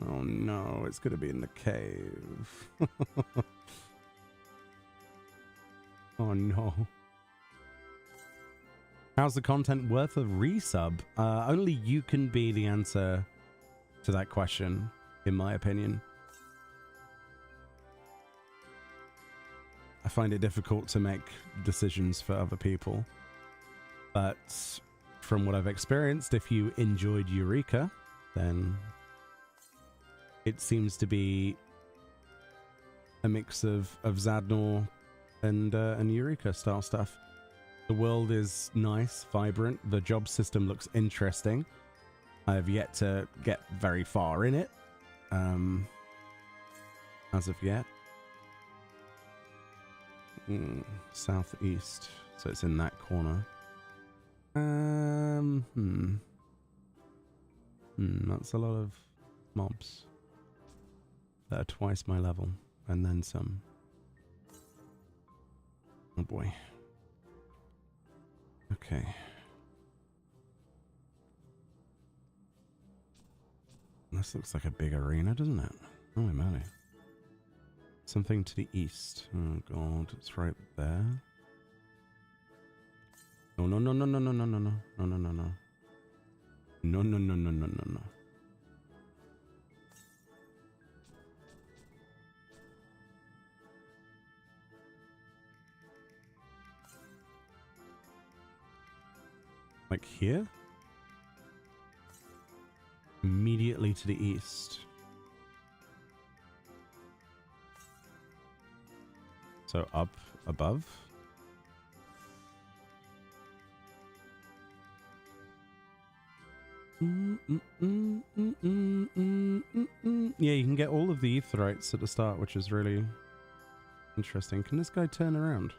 Oh no, it's going to be in the cave. Oh no. How's the content worth a resub? Only you can be the answer to that question, in my opinion. I find it difficult to make decisions for other people. But from what I've experienced, if you enjoyed Eureka, then it seems to be a mix of Zadnor and Eureka style stuff. The world is nice, vibrant. The job system looks interesting. I have yet to get very far in it, as of yet. Southeast, so it's in that corner. That's a lot of mobs that are twice my level, and then some. Oh boy. Okay. This looks like a big arena, doesn't it? Oh my. Something to the east. Oh god, it's right there. No, no, no, no, no, no, no, no, no, no, no, no, no. No, no, no, no, no, no, no. Like here? Immediately to the east. So up above? Yeah, you can get all of the aetherites at the start, which is really interesting. Can this guy turn around?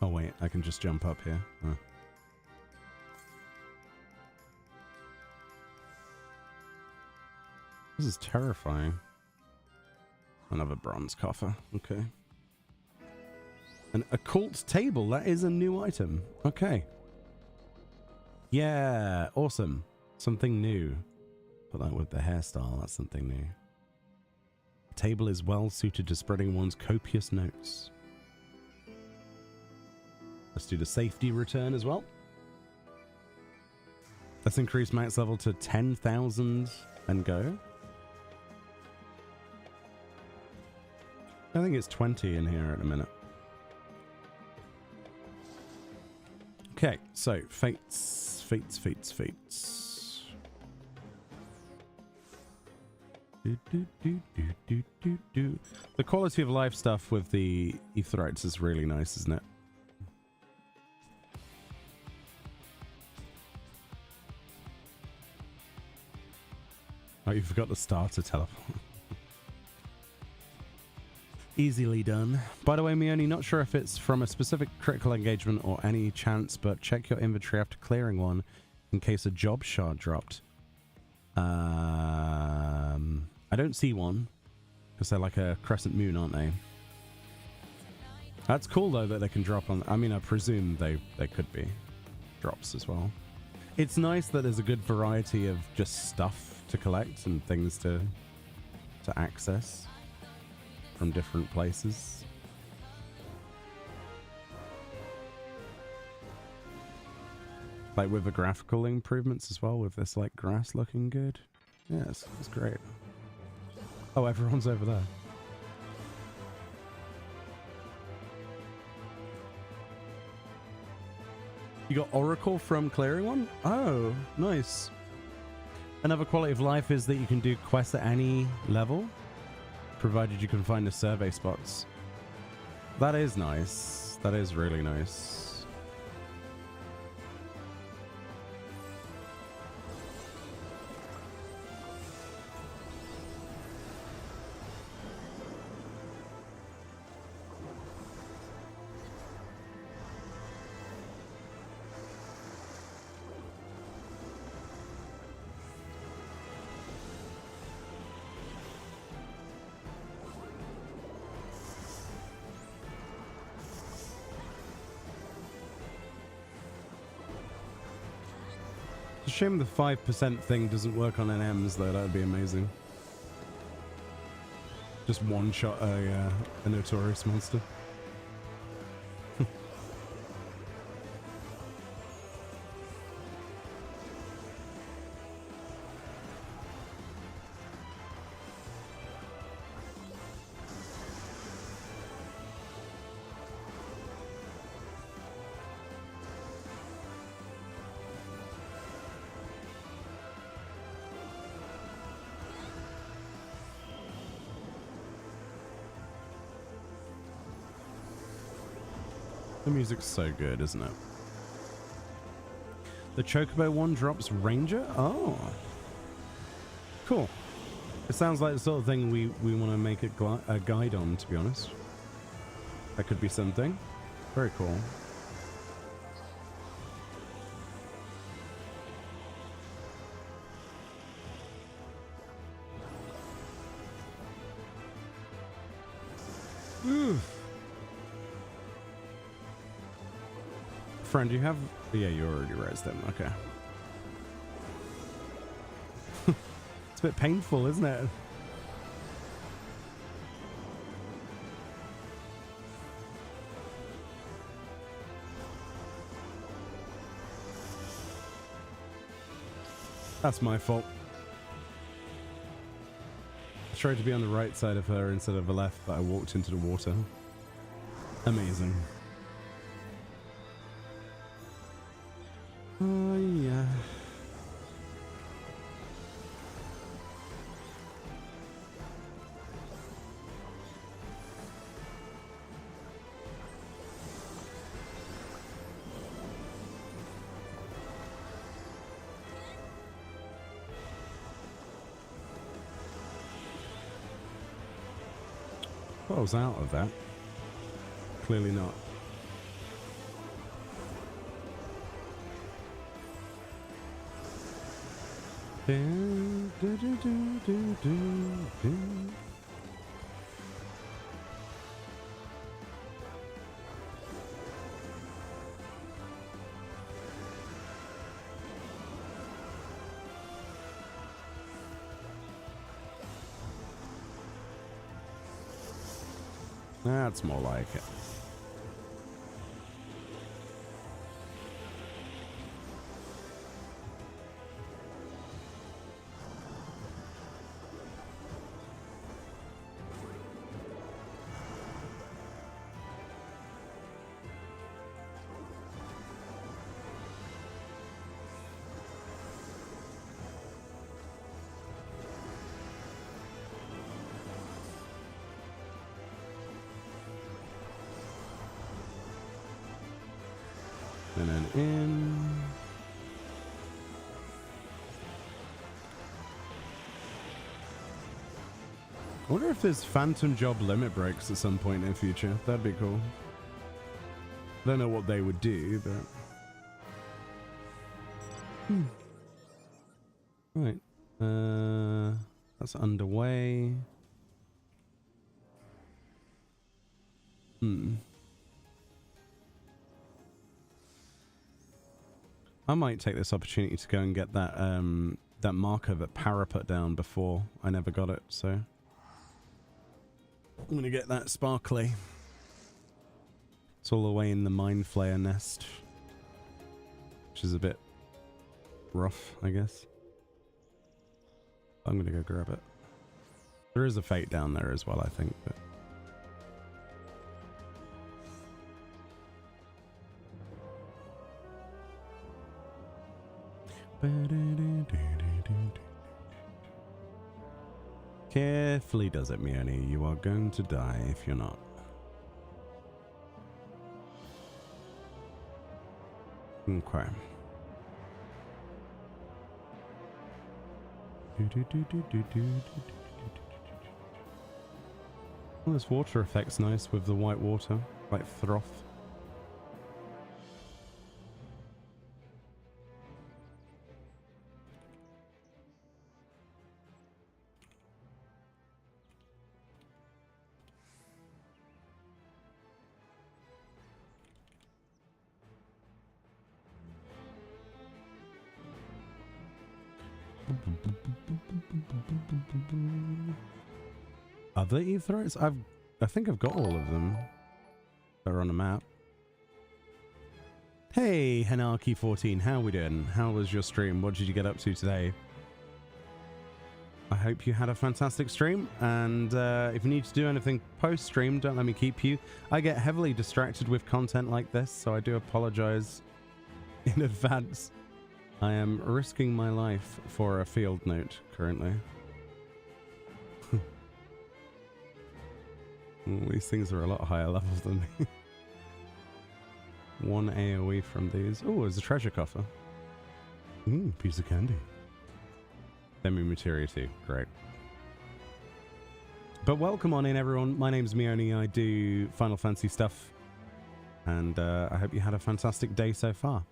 Oh wait, I can just jump up here. Oh. This is terrifying. Another bronze coffer. Okay. An occult table. That is a new item. Okay. Yeah. Awesome. Something new. Put that with the hairstyle. That's something new. The table is well suited to spreading one's copious notes. Let's do the safety return as well. Let's increase max level to 10,000 and go. I think it's 20 in here at a minute. Okay, so fates. The quality of life stuff with the Aetherites is really nice, isn't it? Oh, you forgot the starter teleport. Easily done. By the way, Meoni, not sure if it's from a specific critical engagement or any chance, but check your inventory after clearing one in case a job shard dropped. I don't see one because they're like a crescent moon, aren't they? That's cool though that they can drop on. I mean, I presume they could be drops as well. It's nice that there's a good variety of just stuff to collect and things to access from different places. Like with the graphical improvements as well, with this like grass looking good. Yeah, it's great. Oh, everyone's over there. You got Oracle from clearing one? Oh, nice. Another quality of life is that you can do quests at any level, provided you can find the survey spots. That is nice. That is really nice. It's a shame the 5% thing doesn't work on NMs though. That would be amazing. Just one shot a notorious monster. The music's so good, isn't it? The Chocobo one drops Ranger? Oh. Cool. It sounds like the sort of thing we want to make a guide on, to be honest. That could be something. Very cool. Oof. Friend, you have... Yeah, you already raised them. Okay. It's a bit painful, isn't it? That's my fault. I tried to be on the right side of her instead of the left, but I walked into the water. Amazing. Oh, yeah. Well, I was out of that. Clearly not. That's more like it. And then in. I wonder if there's phantom job limit breaks at some point in the future. That'd be cool. I don't know what they would do, but... Right. That's underway. I might take this opportunity to go and get that that marker that Para put down before. I never got it, so I'm gonna get that sparkly. It's all the way in the Mind Flayer nest, which is a bit rough, I guess. I'm gonna go grab it. There is a fate down there as well, I think, but carefully does it, Meoni. You are going to die if you're not. Okay. Well, this water effect's nice with the white water, like froth. Other Aetherytes? I think I've got all of them. They're on the map. Hey, Hanarchy14, how we doing? How was your stream? What did you get up to today? I hope you had a fantastic stream, and if you need to do anything post-stream, don't let me keep you. I get heavily distracted with content like this, so I do apologize in advance. I am risking my life for a field note currently. These things are a lot higher level than me. One AoE from these. Oh, there's a treasure coffer. Piece of candy. Demi-materia too. Great. But welcome on in, everyone. My name's Meoni. I do Final Fantasy stuff. And I hope you had a fantastic day so far.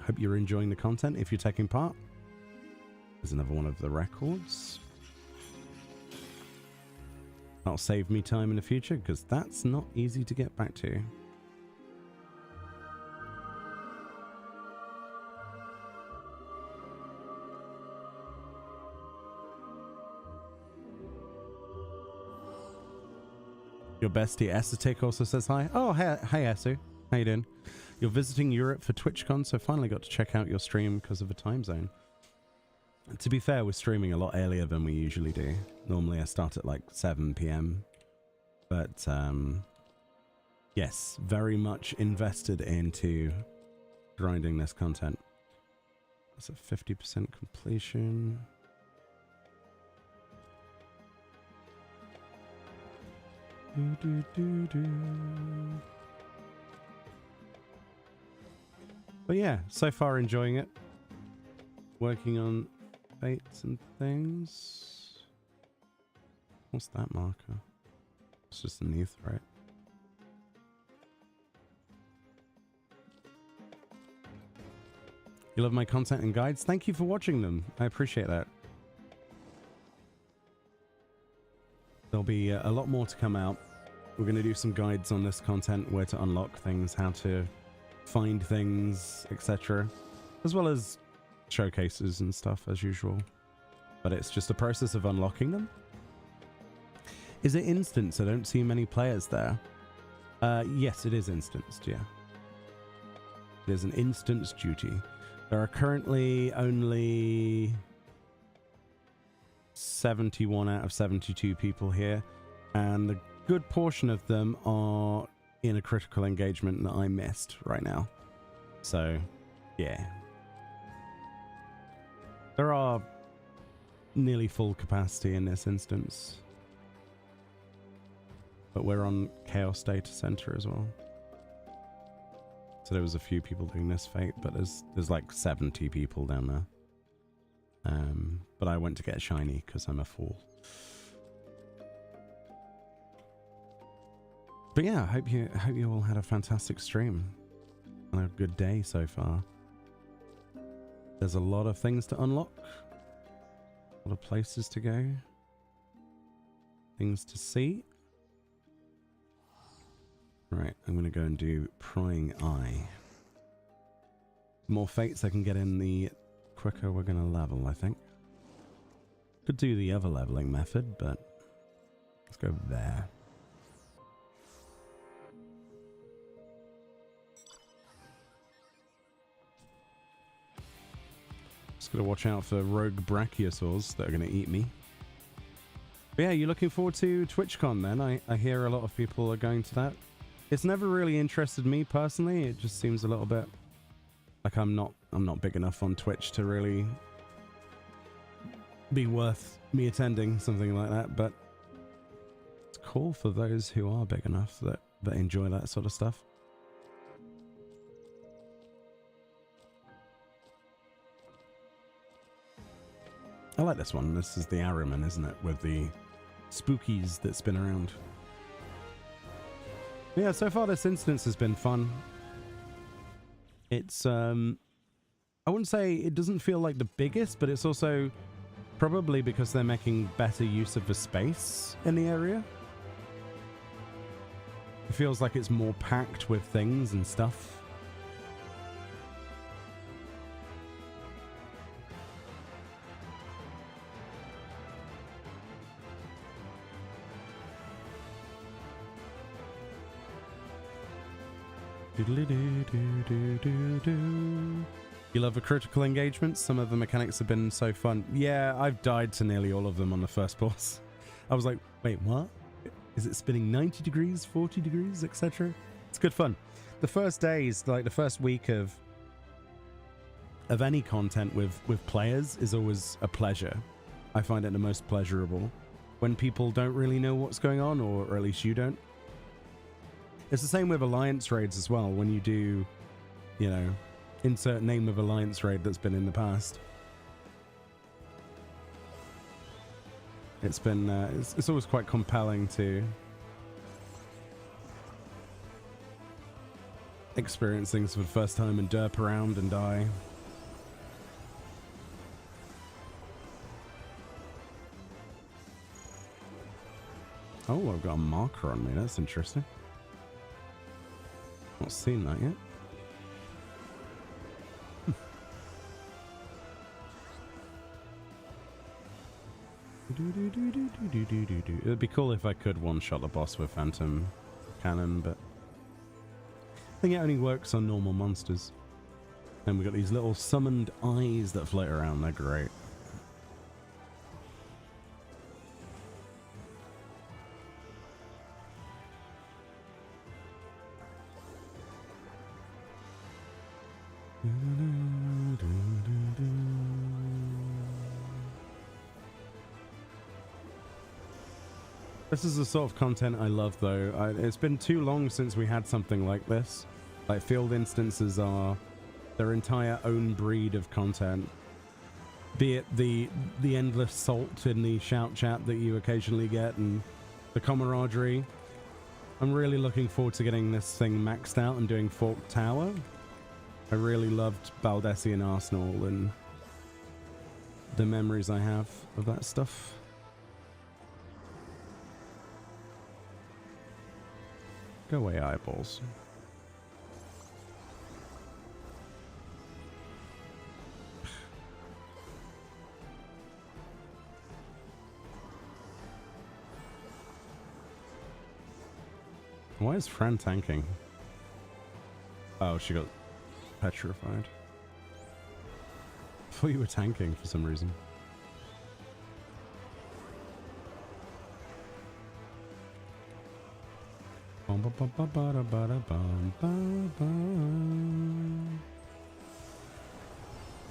Hope you're enjoying the content if you're taking part. There's another one of the records. That'll save me time in the future, because that's not easy to get back to. Your bestie Esotic also says hi. Oh, hey Esu. How you doing? You're visiting Europe for TwitchCon, so finally got to check out your stream because of the time zone. To be fair, we're streaming a lot earlier than we usually do. Normally I start at like 7 PM. But, yes, very much invested into grinding this content. That's a 50% completion. But yeah, so far enjoying it. Working on fates and things. What's that marker? It's just an Aetheryte. You love my content and guides? Thank you for watching them. I appreciate that. There'll be a lot more to come out. We're going to do some guides on this content, where to unlock things, how to find things, etc. As well as showcases and stuff as usual. But it's just a process of unlocking them. Is it instanced? I don't see many players there. Yes, it is instanced, yeah. It is an instance duty. There are currently only 71 out of 72 people here, and a good portion of them are in a critical engagement that I missed right now. So, yeah. There are nearly full capacity in this instance. But we're on Chaos Data Center as well. So there was a few people doing this fate, but there's like 70 people down there. But I went to get shiny because I'm a fool. But yeah, I hope you all had a fantastic stream and a good day so far. There's a lot of things to unlock, a lot of places to go, things to see. Right, I'm going to go and do Prying Eye. The more fates I can get in, the quicker we're going to level, I think. Could do the other leveling method, but let's go there. Just got to watch out for rogue brachiosaurs that are going to eat me. But yeah, you looking forward to TwitchCon then? I hear a lot of people are going to that. It's never really interested me personally. It just seems a little bit like I'm not big enough on Twitch to really be worth me attending something like that, but it's cool for those who are big enough that enjoy that sort of stuff. I like this one. This is the Ahriman, isn't it? With the spookies that spin around. Yeah, so far this instance has been fun. It's, I wouldn't say it doesn't feel like the biggest, but it's also probably because they're making better use of the space in the area. It feels like it's more packed with things and stuff. You love the critical engagements? Some of the mechanics have been so fun. Yeah, I've died to nearly all of them on the first boss. I was like, wait, what? Is it spinning 90 degrees, 40 degrees, etc.? It's good fun. The first days, like the first week of any content with players is always a pleasure. I find it the most pleasurable when people don't really know what's going on, or at least you don't. It's the same with alliance raids as well. When you do, you know, insert name of alliance raid that's been in the past. It's been, it's always quite compelling to experience things for the first time and derp around and die. Oh, I've got a marker on me. That's interesting. Not seen that yet. It'd be cool if I could one-shot the boss with Phantom Cannon, but I think it only works on normal monsters. And we've got these little summoned eyes that float around. They're great. This is the sort of content I love, though. It's been too long since we had something like this. Like, field instances are their entire own breed of content. Be it the endless salt in the shout chat that you occasionally get, and the camaraderie. I'm really looking forward to getting this thing maxed out and doing Fork Tower. I really loved Baldessian Arsenal and the memories I have of that stuff. Go away, eyeballs. Why is Fran tanking? Oh, she got petrified. I thought you were tanking for some reason.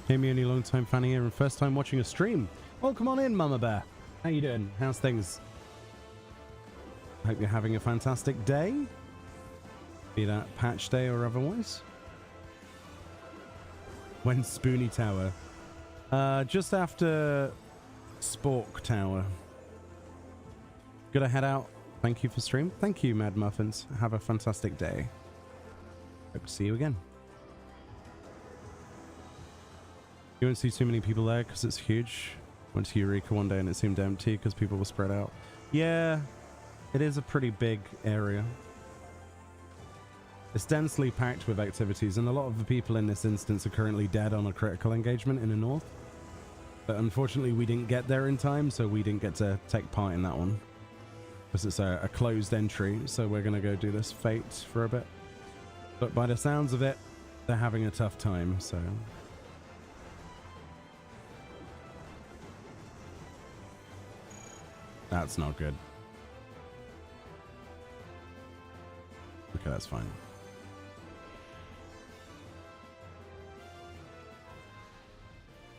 Hey, Meoni, long time fan here and first time watching a stream. Oh, come on in, Mama Bear. How you doing? How's things? Hope you're having a fantastic day. Be that patch day or otherwise. When's Spoony Tower? Just after Spork Tower. Gotta head out. Thank you for stream. Thank you, Mad Muffins. Have a fantastic day. Hope to see you again. You won't see too many people there because it's huge. Went to Eureka one day and it seemed empty because people were spread out. Yeah, it is a pretty big area. It's densely packed with activities, and a lot of the people in this instance are currently dead on a critical engagement in the north. But unfortunately, we didn't get there in time, so we didn't get to take part in that one. Because it's a closed entry, so we're going to go do this fate for a bit. But by the sounds of it, they're having a tough time, so... That's not good. Okay, that's fine.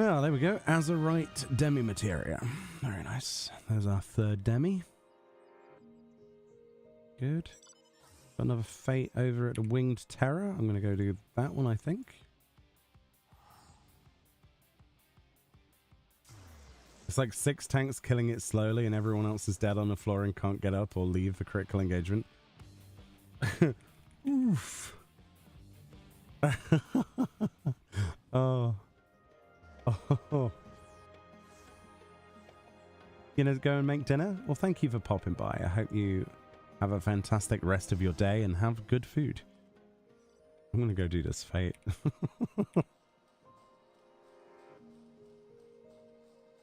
Oh, there we go. Azurite demi-materia. Very nice. There's our third demi. Good. Got another fate over at the Winged Terror. I'm going to go do that one, I think. It's like 6 tanks killing it slowly and everyone else is dead on the floor and can't get up or leave the critical engagement. Oof. Oh. Oh. You know, go and make dinner? Well, thank you for popping by. I hope you have a fantastic rest of your day and have good food. I'm going to go do this fate.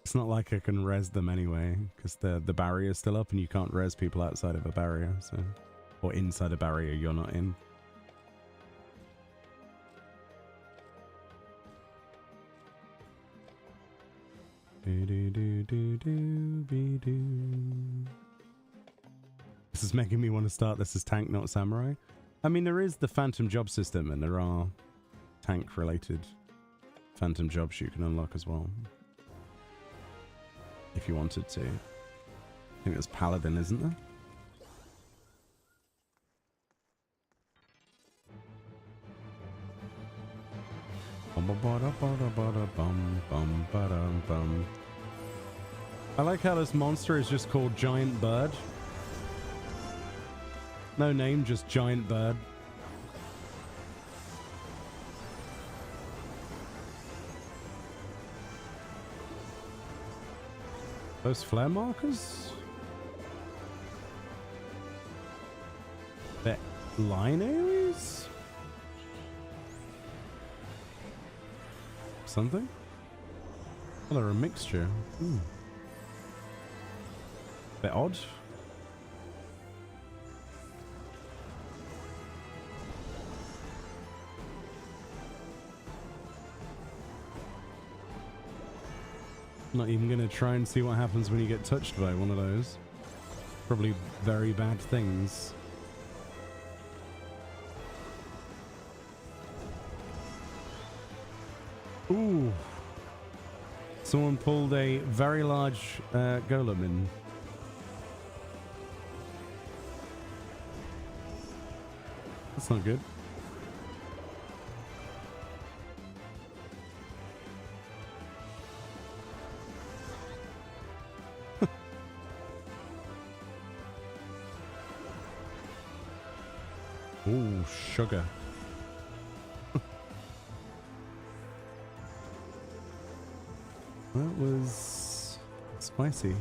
It's not like I can res them anyway, because the barrier's still up and you can't res people outside of a barrier, so... Or inside a barrier you're not in. This is making me want to start this as tank, not samurai. I mean, there is the phantom job system, and there are tank-related phantom jobs you can unlock as well. If you wanted to. I think there's Paladin, isn't there? I like how this monster is just called Giant Bird. No name, just Giant Bird. Those flare markers? They're line areas? Something? Oh, they're a mixture. Ooh. Bit odd. Not even gonna try and see what happens when you get touched by one of those. Probably very bad things. Ooh. Someone pulled a very large golem in. That's not good. Ooh, sugar. That was spicy.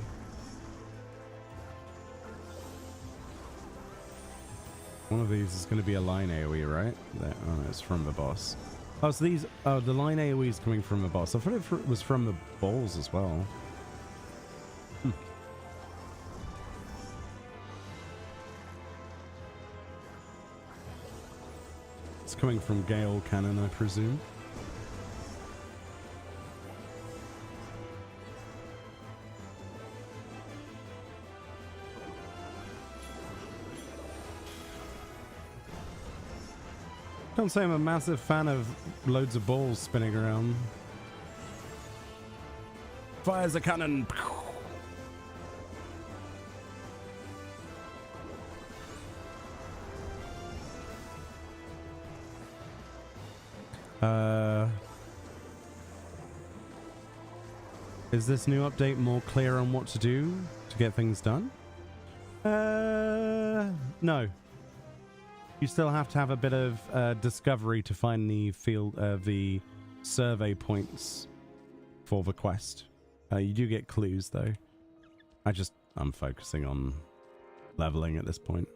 One of these is going to be a line AoE, right? There, oh, no, it's from the boss. Oh, so these... Oh, the line AoE is coming from the boss. I thought it was from the balls as well. It's coming from Gale Cannon, I presume. Don't say I'm a massive fan of loads of balls spinning around. Fires a cannon! Is this new update more clear on what to do to get things done? No. You still have to have a bit of discovery to find the field, the survey points for the quest. You do get clues though. I'm focusing on leveling at this point.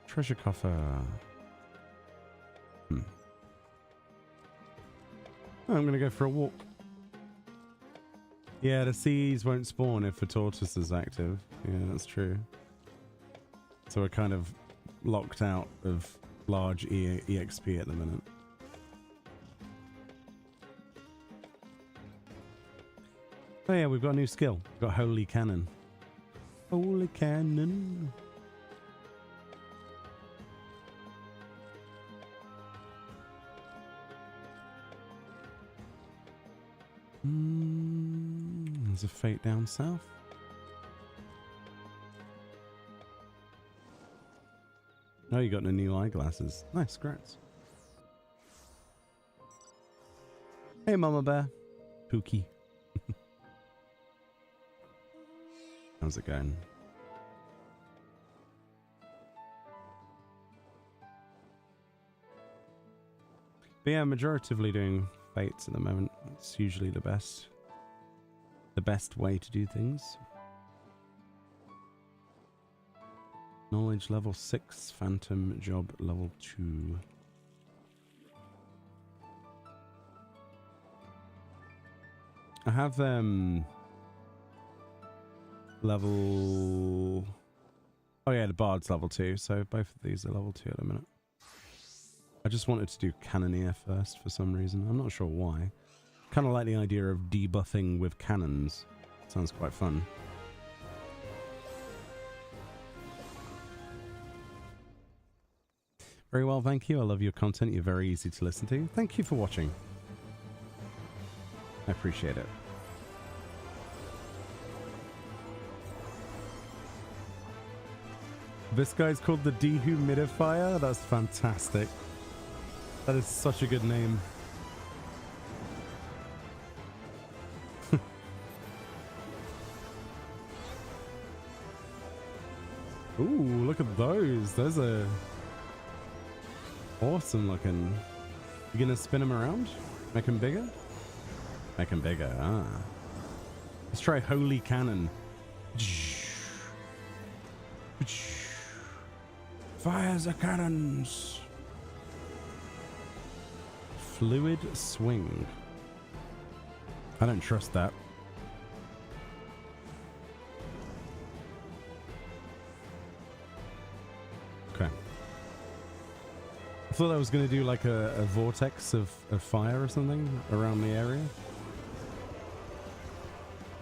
Treasure coffer. I'm gonna go for a walk. Yeah, the seas won't spawn if the tortoise is active. Yeah, that's true. So we're kind of locked out of large EXP at the minute. Oh yeah, we've got a new skill. We've got Holy Cannon. Holy Cannon. There's a fate down south. Oh, you got the new eyeglasses. Nice, congrats. Hey, Mama Bear. Pookie. How's it going? But yeah, majoritively doing fates at the moment. It's usually the best way to do things. Knowledge level 6, Phantom job level 2. I have level... Oh yeah, the Bard's level 2, so both of these are level 2 at the minute. I just wanted to do Cannoneer first for some reason. I'm not sure why. Kind of like the idea of debuffing with cannons. Sounds quite fun. Very well, thank you. I love your content. You're very easy to listen to. Thank you for watching. I appreciate it. This guy's called the Dehumidifier. That's fantastic. That is such a good name. Ooh, look at those. Those are awesome looking. You gonna spin them around? Make them bigger? Make them bigger, ah. Let's try Holy Cannon. Fires the cannons. Fluid swing. I don't trust that. Okay. I thought I was going to do like a vortex of fire or something around the area.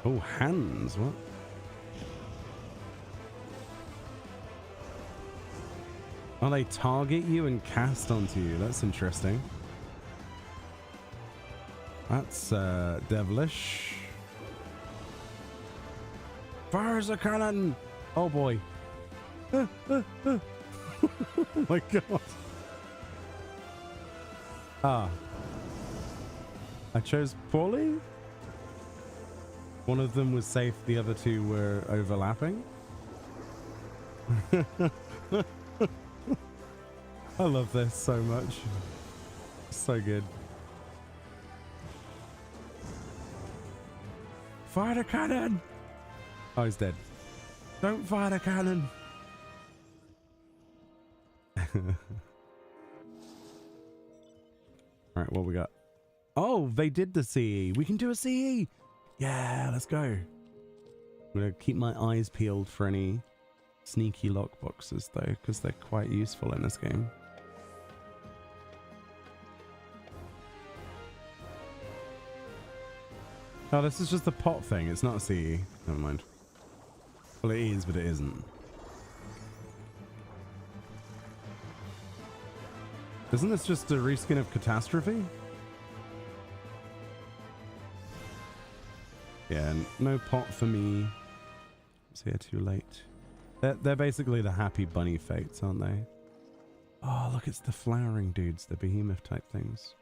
Oh, hands. What? Oh, they target you and cast onto you. That's interesting. That's devilish. Fires a cannon! Oh boy. Oh my god. Ah. I chose poorly? One of them was safe, the other two were overlapping. I love this so much. So good. Fire the cannon! Oh, he's dead. Don't fire the cannon! Alright, what we got? Oh, they did the CE. We can do a CE! Yeah, let's go. I'm gonna keep my eyes peeled for any sneaky lockboxes though, because they're quite useful in this game. Oh, this is just the pot thing. It's not a CE. Never mind. Well, it is, but it isn't. Isn't this just a reskin of Catastrophe? Yeah, no pot for me. It's here too late. They're basically the happy bunny fates, aren't they? Oh, look, it's the flowering dudes, the behemoth type things.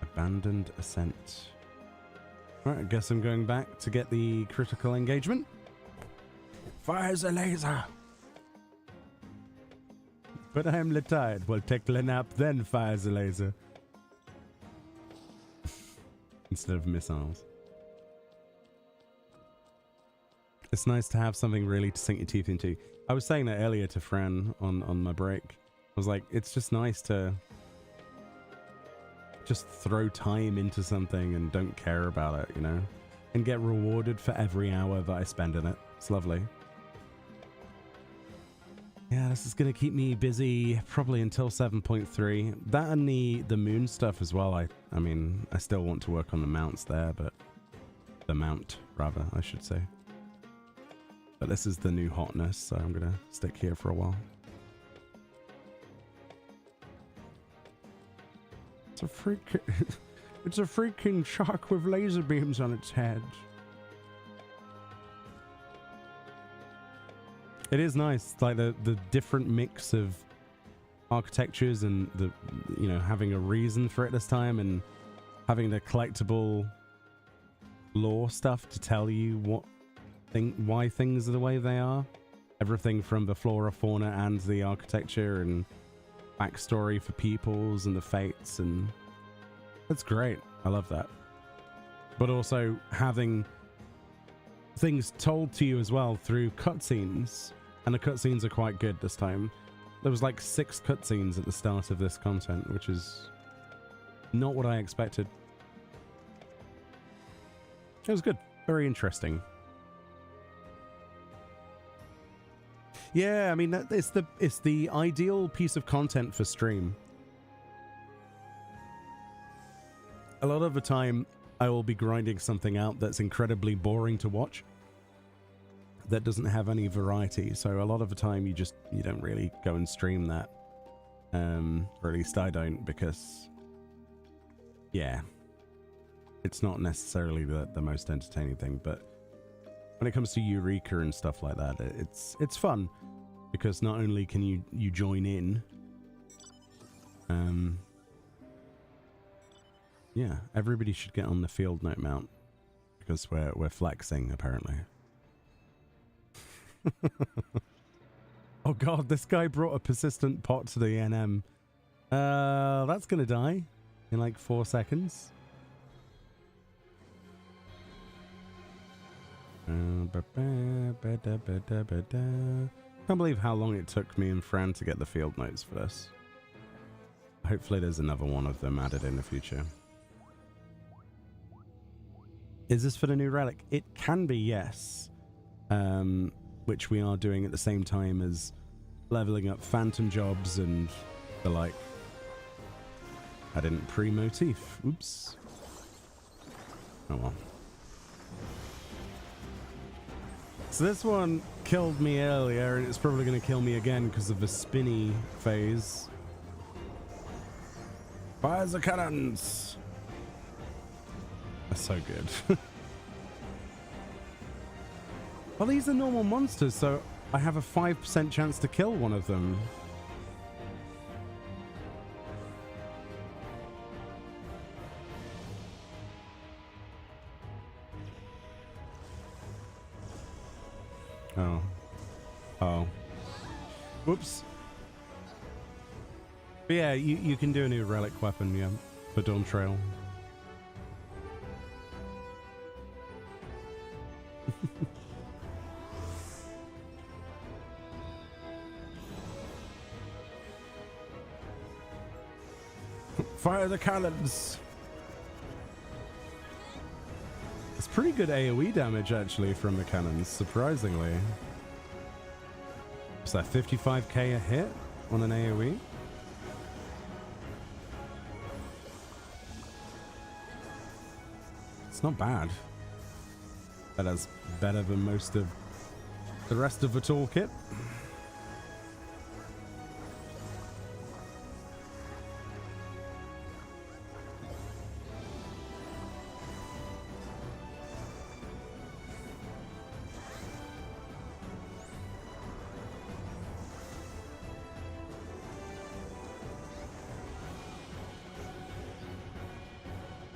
Abandoned Ascent. Alright, I guess I'm going back to get the critical engagement. Fires a laser! But I am tired. Well, take the nap, then fires a laser. Instead of missiles. It's nice to have something really to sink your teeth into. I was saying that earlier to Fran on my break. I was like, it's just nice to just throw time into something and don't care about it, you know? And get rewarded for every hour that I spend in it. It's lovely. Yeah, this is going to keep me busy probably until 7.3. That and the moon stuff as well. I mean, I still want to work on the mounts there, but... The mount, rather, I should say. But this is the new hotness, so I'm going to stick here for a while. It's a freaking... it's a freaking shark with laser beams on its head. It is nice, like the different mix of architectures and the, you know, having a reason for it this time and having the collectible lore stuff to tell you why things are the way they are. Everything from the flora, fauna, and the architecture and backstory for peoples and the fates, and that's great. I love that. But also having things told to you as well through cutscenes, and the cutscenes are quite good this time. There was like 6 cutscenes at the start of this content, which is not what I expected. It was good. Very interesting. Yeah, I mean, it's the ideal piece of content for stream. A lot of the time, I will be grinding something out that's incredibly boring to watch, that doesn't have any variety. So a lot of the time, you don't really go and stream that. Or at least I don't, because yeah, it's not necessarily the most entertaining thing. But when it comes to Eureka and stuff like that, it's fun, because not only can you join in, yeah, everybody should get on the field note mount, because we're flexing apparently. Oh god, this guy brought a persistent pot to the NM. That's gonna die in like 4 seconds. Can't believe how long it took me and Fran to get the field notes for this. Hopefully there's another one of them added in the future. Is this for the new relic? It can be, yes. Which we are doing at the same time as leveling up phantom jobs and the like. I didn't pre-motif. Oops. Oh well. So this one killed me earlier, and it's probably going to kill me again because of the spinny phase. Fires the cannons! That's so good. Well, these are normal monsters, so I have a 5% chance to kill one of them. Oh. Oh. Whoops. But yeah, you can do a new relic weapon, yeah, for Dawn Trail. Fire the cannons! It's pretty good AoE damage, actually, from the cannons, surprisingly. Is that 55k a hit on an AoE? It's not bad. That's better than most of the rest of the toolkit.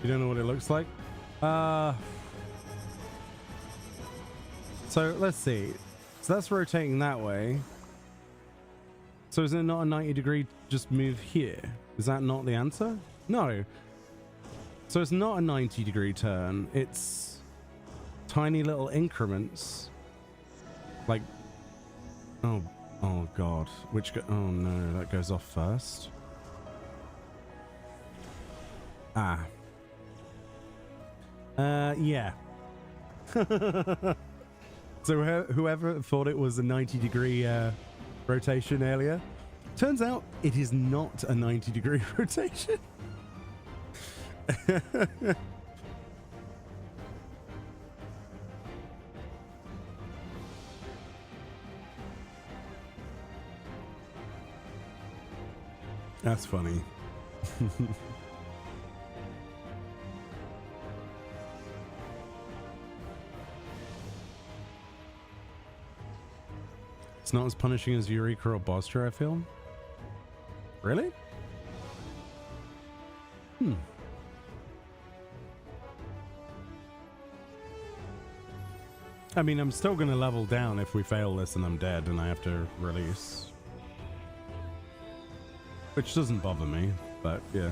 You don't know what it looks like? So let's see. So that's rotating that way. So is it not a 90-degree just move here? Is that not the answer? No. So it's not a 90-degree turn. It's tiny little increments. Like, oh god. Oh no, that goes off first. Ah. Yeah. So whoever thought it was a 90-degree rotation earlier, turns out it is not a 90-degree rotation. That's funny. It's not as punishing as Eureka or Bostra, I feel. Really? I mean, I'm still gonna level down if we fail this and I'm dead and I have to release. Which doesn't bother me, but yeah.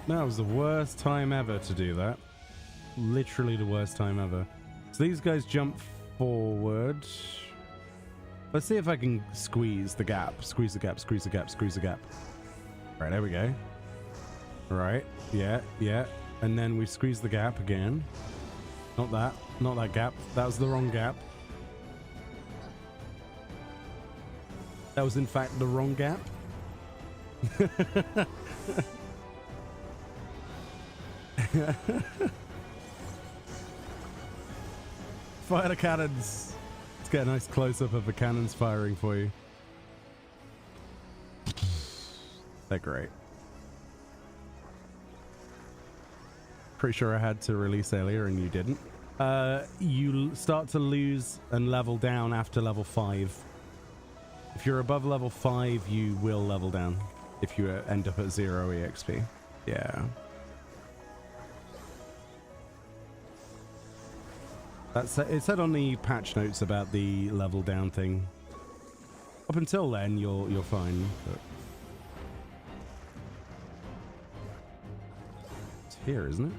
That was the worst time ever to do that. Literally the worst time ever. So these guys jump forward. Let's see if I can squeeze the gap. Squeeze the gap, squeeze the gap, squeeze the gap. Right, there we go. Right, yeah. And then we squeeze the gap again. Not that gap. That was the wrong gap. That was in fact the wrong gap. Fire the cannons. Let's get a nice close-up of the cannons firing for you. They're great. Pretty sure I had to release earlier and you didn't. You start to lose and level down after level 5. If you're above level 5, you will level down if you end up at 0 EXP. Yeah. It said on the patch notes about the level down thing. Up until then, you're fine. But it's here, isn't it?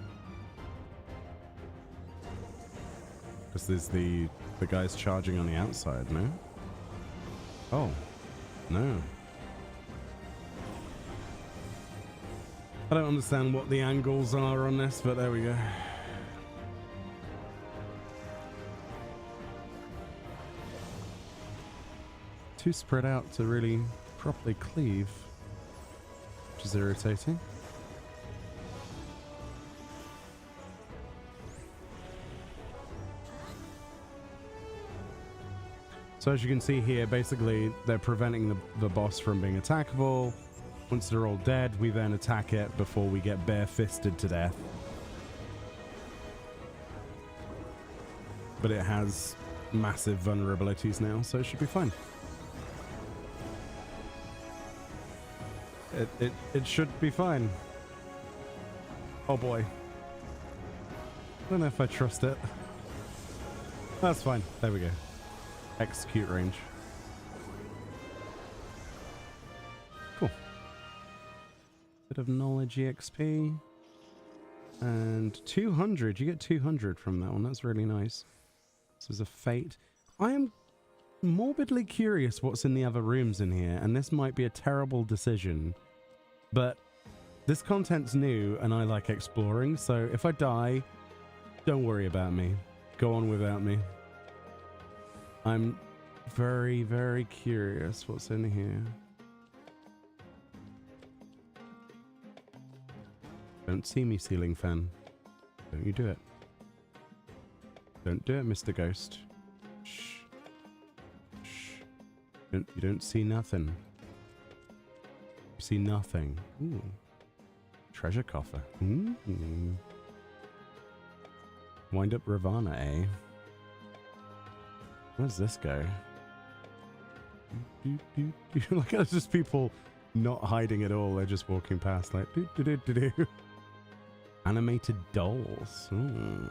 Because there's the guys charging on the outside, no? Oh, no. I don't understand what the angles are on this, but there we go. Too spread out to really properly cleave, which is irritating. So as you can see here, basically they're preventing the boss from being attackable. Once they're all dead, we then attack it before we get bare-fisted to death. But it has massive vulnerabilities now, so it should be fine. It should be fine. Oh boy. I don't know if I trust it. That's fine. There we go. Execute range. Cool. Bit of knowledge EXP. And 200. You get 200 from that one. That's really nice. This is a fate. I am morbidly curious what's in the other rooms in here, and this might be a terrible decision, but this content's new and I like exploring, so if I die, don't worry about me. Go on without me. I'm very, very curious what's in here. Don't see me, ceiling fan. Don't you do it. Don't do it, Mr. Ghost. Shh. Shh. You don't see nothing. You see nothing. Ooh. Treasure coffer. Ooh. Wind up Ravana, eh? Where does this go? Like, there's just people not hiding at all. They're just walking past like do do do do do. Animated dolls. Ooh.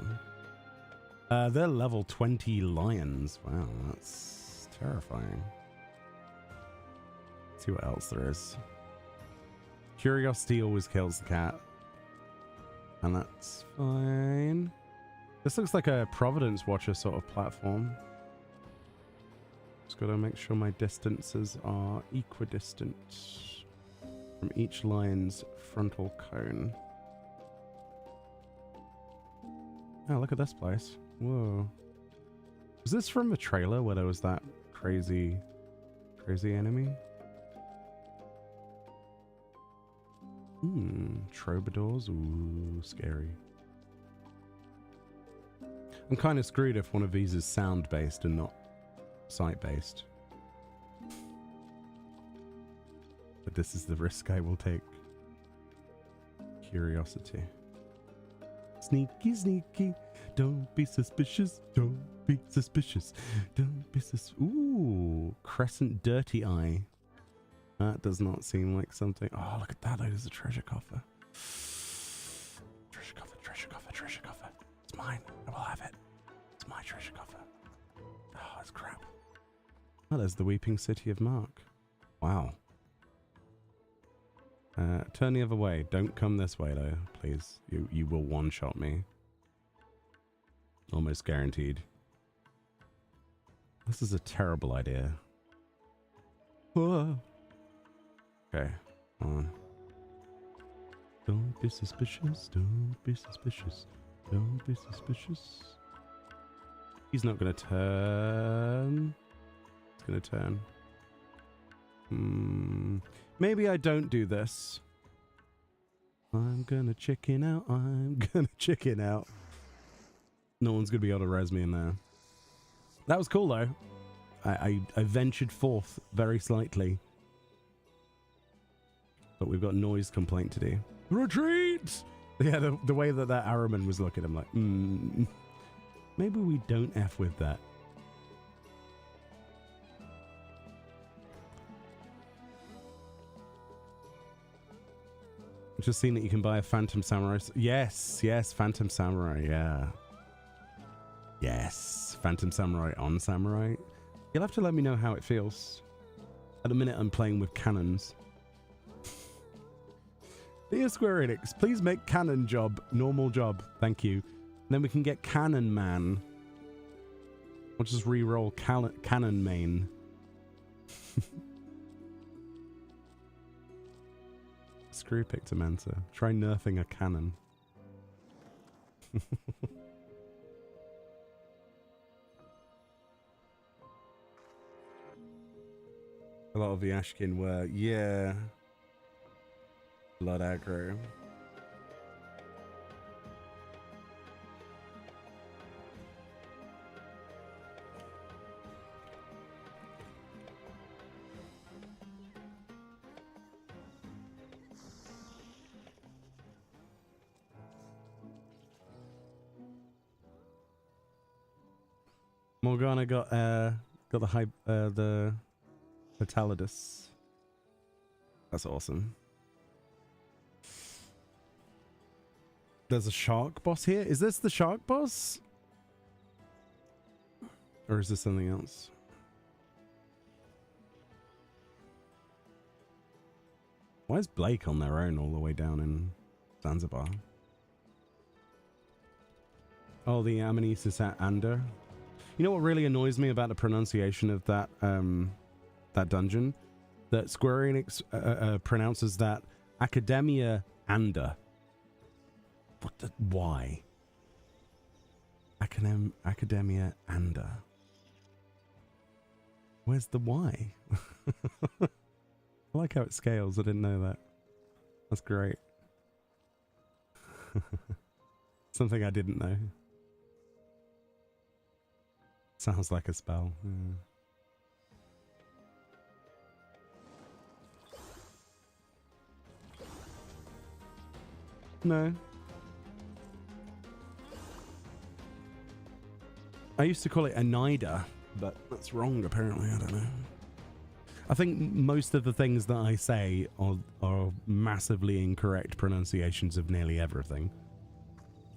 They're level 20 lions. Wow, that's terrifying. Let's see what else there is. Curiosity always kills the cat. And that's fine. This looks like a Providence Watcher sort of platform. Just gotta make sure my distances are equidistant from each lion's frontal cone. Oh, look at this place. Whoa. Was this from the trailer where there was that crazy enemy? Troubadours? Ooh, scary. I'm kind of screwed if one of these is sound-based and not sight-based. But this is the risk I will take. Curiosity. Sneaky, sneaky. Don't be suspicious. Don't be suspicious. Don't be suspicious. Ooh, Crescent Dirty Eye. That does not seem like something. Oh, look at that. There's a treasure coffer. Treasure coffer, treasure coffer, treasure coffer. It's mine. I will have it. It's my treasure coffer. Oh, that's crap. Oh, there's the Weeping City of Mark. Wow. Turn the other way. Don't come this way, though, please. You will one-shot me. Almost guaranteed. This is a terrible idea. Whoa. Okay, on. Don't be suspicious. Don't be suspicious. Don't be suspicious. He's not gonna turn. He's gonna turn. Maybe I don't do this. I'm gonna chicken out. I'm gonna chicken out. No one's gonna be able to res me in there. That was cool though. I ventured forth very slightly. But we've got noise complaint to do. Retreat! Yeah, the way that Araman was looking, I'm like, maybe we don't F with that. Just seen that you can buy a Phantom Samurai. Yes, yes, Phantom Samurai, yeah. Yes, Phantom Samurai on Samurai. You'll have to let me know how it feels. At the minute, I'm playing with cannons. Dear Square Enix, please make cannon job normal job. Thank you. And then we can get Cannon Man. I'll just re-roll Cannon Main. Screw Pictomanta. Try nerfing a cannon. A lot of the Ashkin were, yeah. Blood aggro. Morgana got the Vitalidus. That's awesome. There's a shark boss here. Is this the shark boss? Or is this something else? Why is Blake on their own all the way down in Zanzibar? Oh, the Amnesis at Ander. You know what really annoys me about the pronunciation of that that dungeon? That Square Enix pronounces that Academia Ander. What the, why? Academia Ander. Where's the Y? I like how it scales. I didn't know that. That's great. Something I didn't know. Sounds like a spell. Yeah. No. I used to call it Anida, but that's wrong apparently. I don't know. I think most of the things that I say are massively incorrect pronunciations of nearly everything.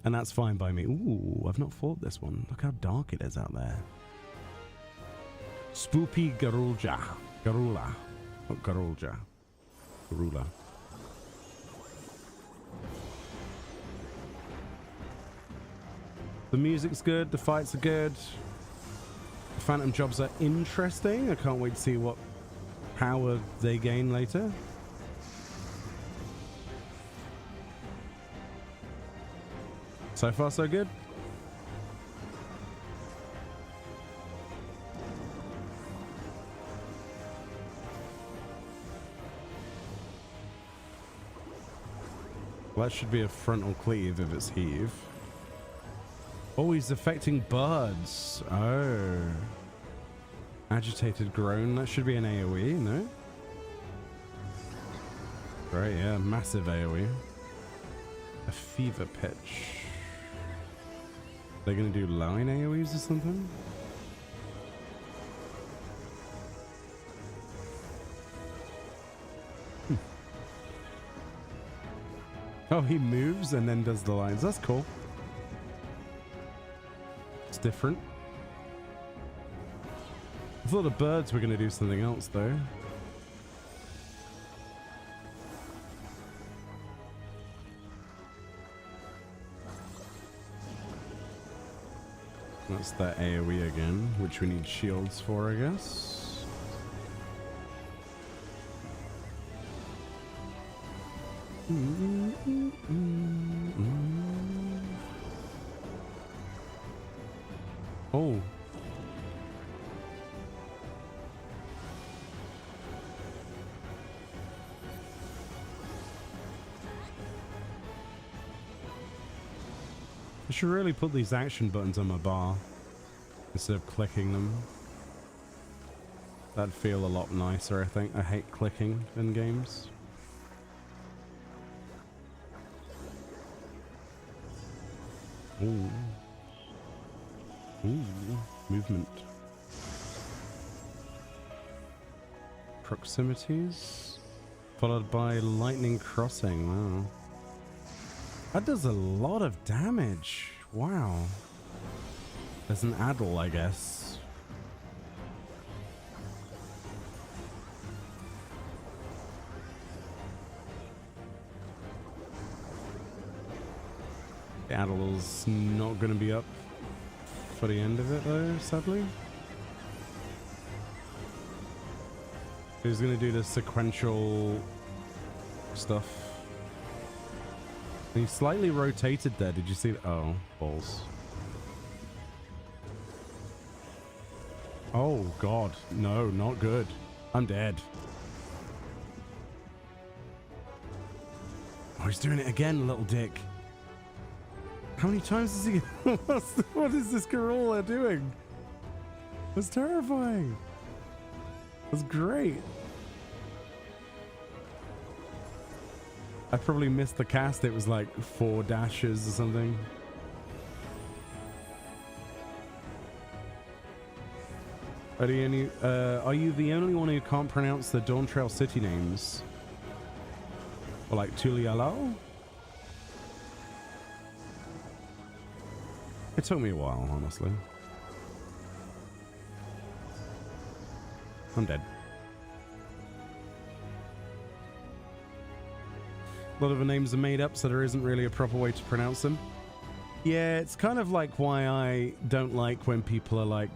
And that's fine by me. Ooh, I've not fought this one. Look how dark it is out there. Spoopy Garulja. Garula. Not Garulja. Garula. The music's good, the fights are good. The phantom jobs are interesting. I can't wait to see what power they gain later. So far, so good. Well, that should be a frontal cleave if it's heave. Oh, he's affecting birds. Oh. Agitated groan. That should be an AoE, no? Right, yeah. Massive AoE. A fever pitch. They're going to do line AoEs or something? Oh, he moves and then does the lines. That's cool. It's different. I thought the birds were going to do something else, though. That's that AoE again, which we need shields for, I guess. Oh. I should really put these action buttons on my bar instead of clicking them. That'd feel a lot nicer, I think. I hate clicking in games. Ooh. Ooh. Movement. Proximities. Followed by lightning crossing. Wow. That does a lot of damage. Wow. There's an addle, I guess. The addle's not going to be up for the end of it, though, sadly. He's going to do the sequential stuff. He slightly rotated there. Did you see that? Oh, balls. Oh, God. No, not good. I'm dead. Oh, he's doing it again, little dick. How many times is he... What is this Corolla doing? That's terrifying. That's great. I probably missed the cast. It was like 4 dashes or something. Are you the only one who can't pronounce the Dawn Trail city names? Or like Tulialao? It took me a while, honestly. I'm dead. A lot of the names are made up, so there isn't really a proper way to pronounce them. Yeah, it's kind of like why I don't like when people are like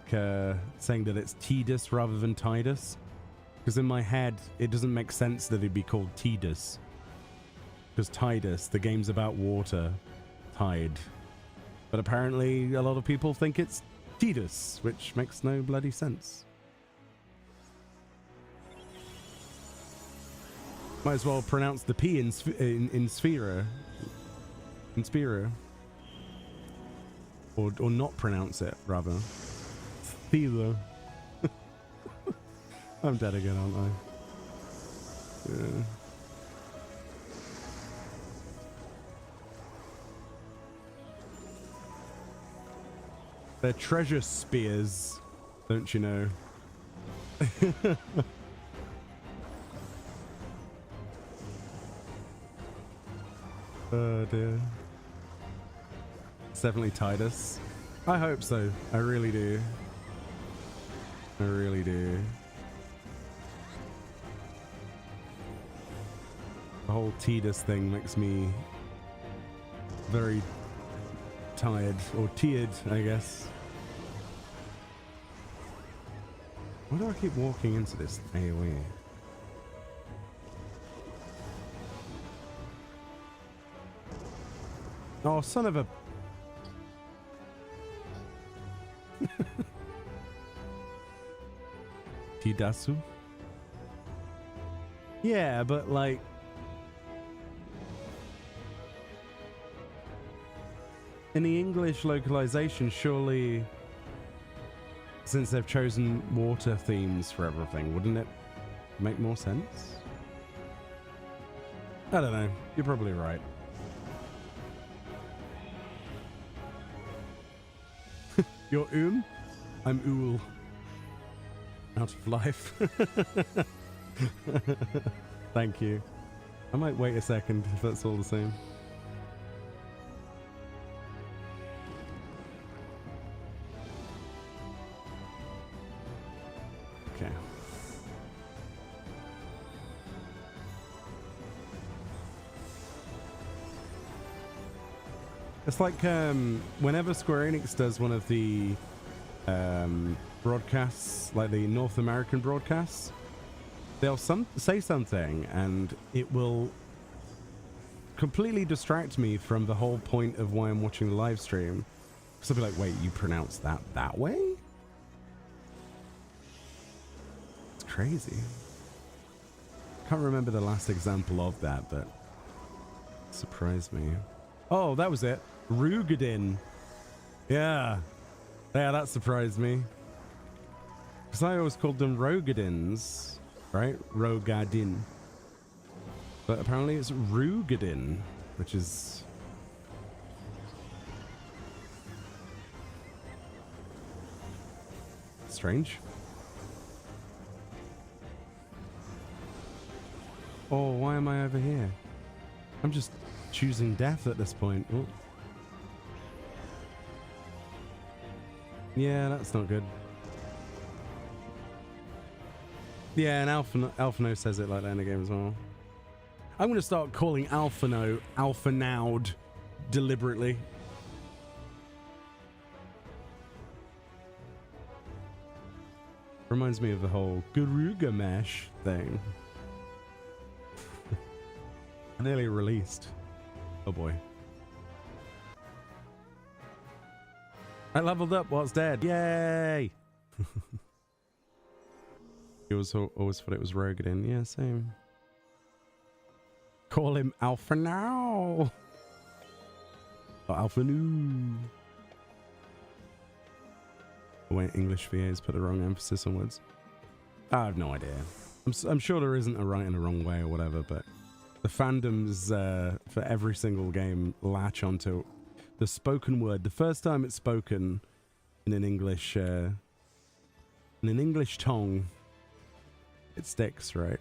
saying that it's Tidus rather than Tidus. Because in my head, it doesn't make sense that it'd be called Tidus. Because Tidus, the game's about water. Tide. But apparently a lot of people think it's Tidus, which makes no bloody sense. Might as well pronounce the P in Sphera. In Sphera. Or not pronounce it, rather. Sphera. I'm dead again, aren't I? Yeah. They're treasure spears, don't you know? Oh dear. It's definitely Tidus. I hope so. I really do. I really do. The whole Tidus thing makes me very tired, or tiered, I guess. Why do I keep walking into this AoE? Oh, son of a... Tidasu? Yeah, but like... in the English localization, surely, since they've chosen water themes for everything, wouldn't it make more sense? I don't know. You're probably right. You're I'm Ool. Out of life. Thank you. I might wait a second if that's all the same. Okay. It's like whenever Square Enix does one of the broadcasts, like the North American broadcasts, they'll say something and it will completely distract me from the whole point of why I'm watching the live stream. So I'll be like, wait, you pronounce that way? It's crazy. Can't remember the last example of that, but it surprised me. Oh, that was it. Rugadin. Yeah. Yeah, that surprised me. Because I always called them Rogadins, right? Rogadin. But apparently it's Rugadin, which is... strange. Oh, why am I over here? I'm just choosing death at this point. Oh. Yeah, that's not good. Yeah, and Alphano says it like that in the game as well. I'm going to start calling Alphano Alphanaud deliberately. Reminds me of the whole Garugamash thing. Nearly released. Oh boy. I leveled up while it's dead. Yay! He always thought it was Rogadin. Yeah, same. Call him Alpha now. Or Alpha New. When English VAs put the wrong emphasis on words. I have no idea. I'm sure there isn't a right and a wrong way or whatever, but the fandoms for every single game latch onto the spoken word. The first time it's spoken in an English In an English tongue, it sticks, right?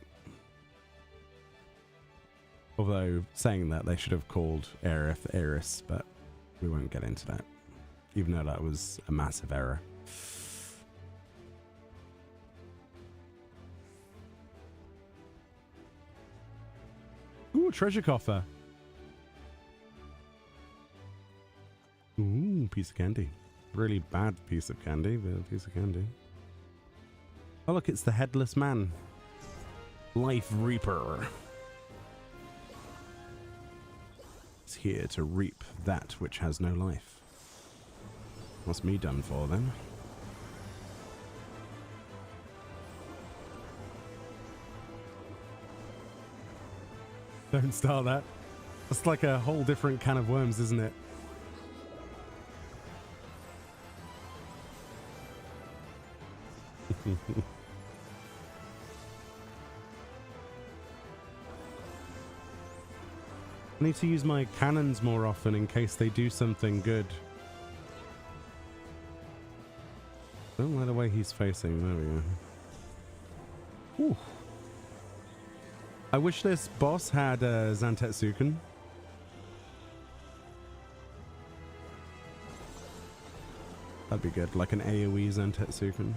Although, saying that, they should have called Aerith Eris, but we won't get into that. Even though that was a massive error. Ooh, treasure coffer. Ooh, piece of candy. Really bad piece of candy, but a piece of candy. Oh, look, it's the headless man. Life Reaper. It's here to reap that which has no life. What's me done for, then? Don't start that. That's like a whole different can of worms, isn't it? I need to use my cannons more often in case they do something good. Don't like the way he's facing. There we go. Ooh. I wish this boss had Zantetsuken. That'd be good, like an AoE Zantetsuken.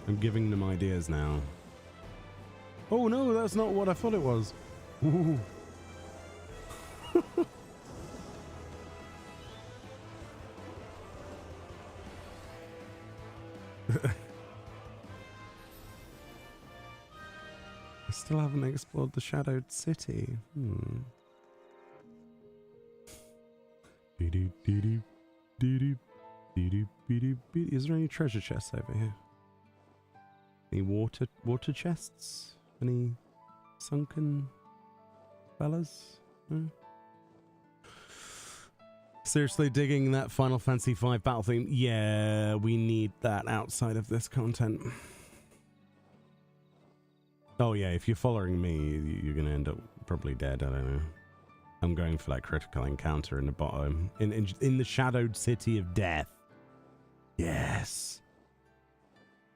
I'm giving them ideas now. Oh no, that's not what I thought it was. Ooh. I still haven't explored the Shadowed City. Is there any treasure chests over here? Any water chests? Any sunken fellas? No? Seriously, digging that Final Fantasy V battle theme? Yeah, we need that outside of this content. Oh yeah, if you're following me, you're gonna end up probably dead. I don't know. I'm going for that critical encounter in the bottom, in the Shadowed City of Death. Yes.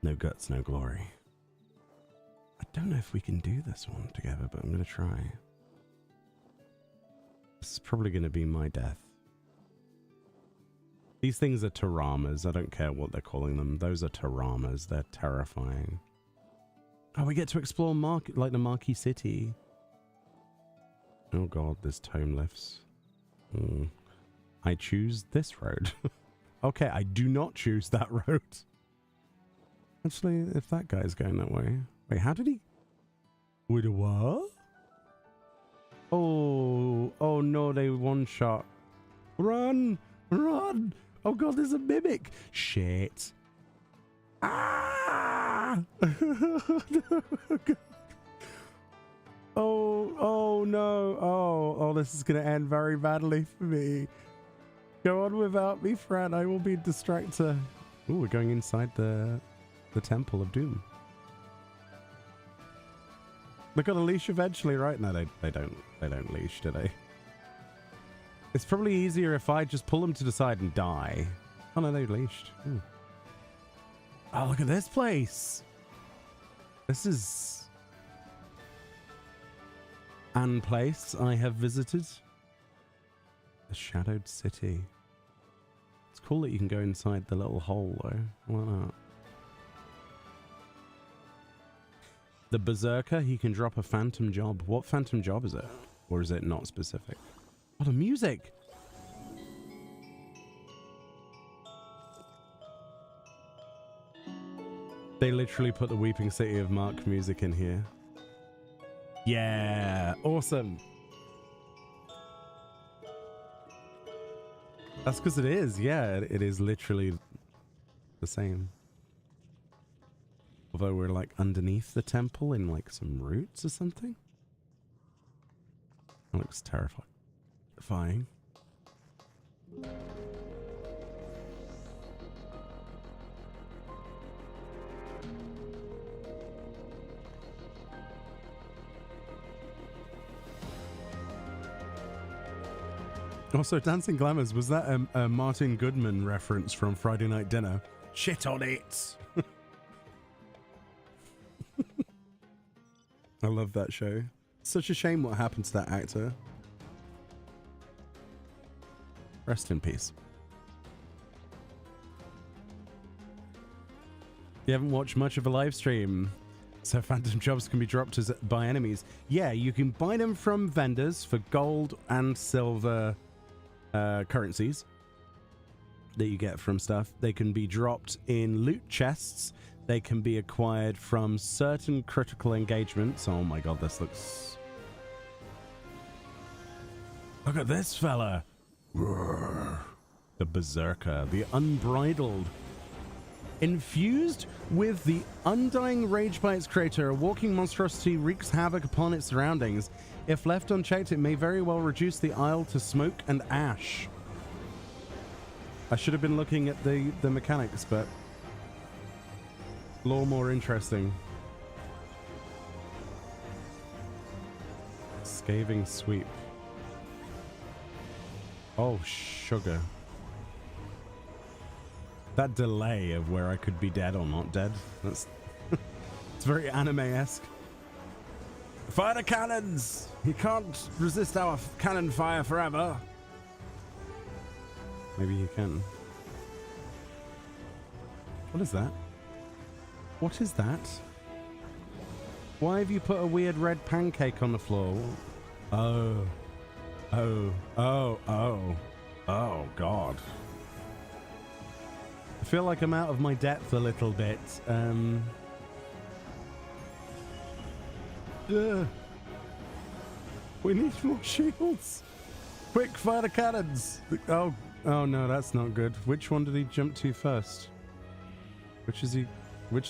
No guts, no glory. I don't know if we can do this one together, but I'm gonna try. This is probably gonna be my death. These things are Taramas. I don't care what they're calling them. Those are Taramas. They're terrifying. Oh, we get to explore like the Marquee City. Oh god, there's tome lifts. I choose this road. Okay, I do not choose that road. Actually, if that guy's going that way. Wait, how did he... Wait, what? Oh no, they one-shot. Run! Run! Oh god, there's a mimic! Shit. Ah! Oh no. Oh, this is gonna end very badly for me. Go on without me, Fran. I will be distractor. Ooh, we're going inside the Temple of Doom. They got a leash eventually, right? No, they don't leash, do they? It's probably easier if I just pull them to the side and die. Oh no, they leashed. Ooh. Oh, look at this place. This is an place I have visited. The Shadowed City. It's cool that you can go inside the little hole though. Why not? The berserker, he can drop a phantom job. What phantom job is it? Or is it not specific? Oh, the music! They literally put the Weeping City of Mark music in here. Yeah, awesome. That's because it is, yeah, it is literally the same. Although we're like underneath the temple in like some roots or something. That looks terrifying. Also, Dancing Glamours, was that a Martin Goodman reference from Friday Night Dinner? Shit on it! I love that show. Such a shame what happened to that actor. Rest in peace. You haven't watched much of a live stream, so phantom jobs can be dropped by enemies. Yeah, you can buy them from vendors for gold and silver currencies that you get from stuff. They can be dropped in loot chests. They can be acquired from certain critical engagements. Oh my god, this looks... Look at this fella! The berserker, the unbridled. Infused with the undying rage by its creator, a walking monstrosity wreaks havoc upon its surroundings. If left unchecked, it may very well reduce the isle to smoke and ash. I should have been looking at the mechanics, but a little more interesting. Scathing sweep. Oh, sugar. That delay of where I could be dead or not dead. That's it's very anime-esque. Fire the cannons! He can't resist our cannon fire forever. Maybe he can. What is that? What is that? Why have you put a weird red pancake on the floor? Oh. Oh. Oh. Oh. Oh, God. I feel like I'm out of my depth a little bit. We need more shields. Quick, fire the cannons. Oh no, that's not good. Which one did he jump to first? Which is he? I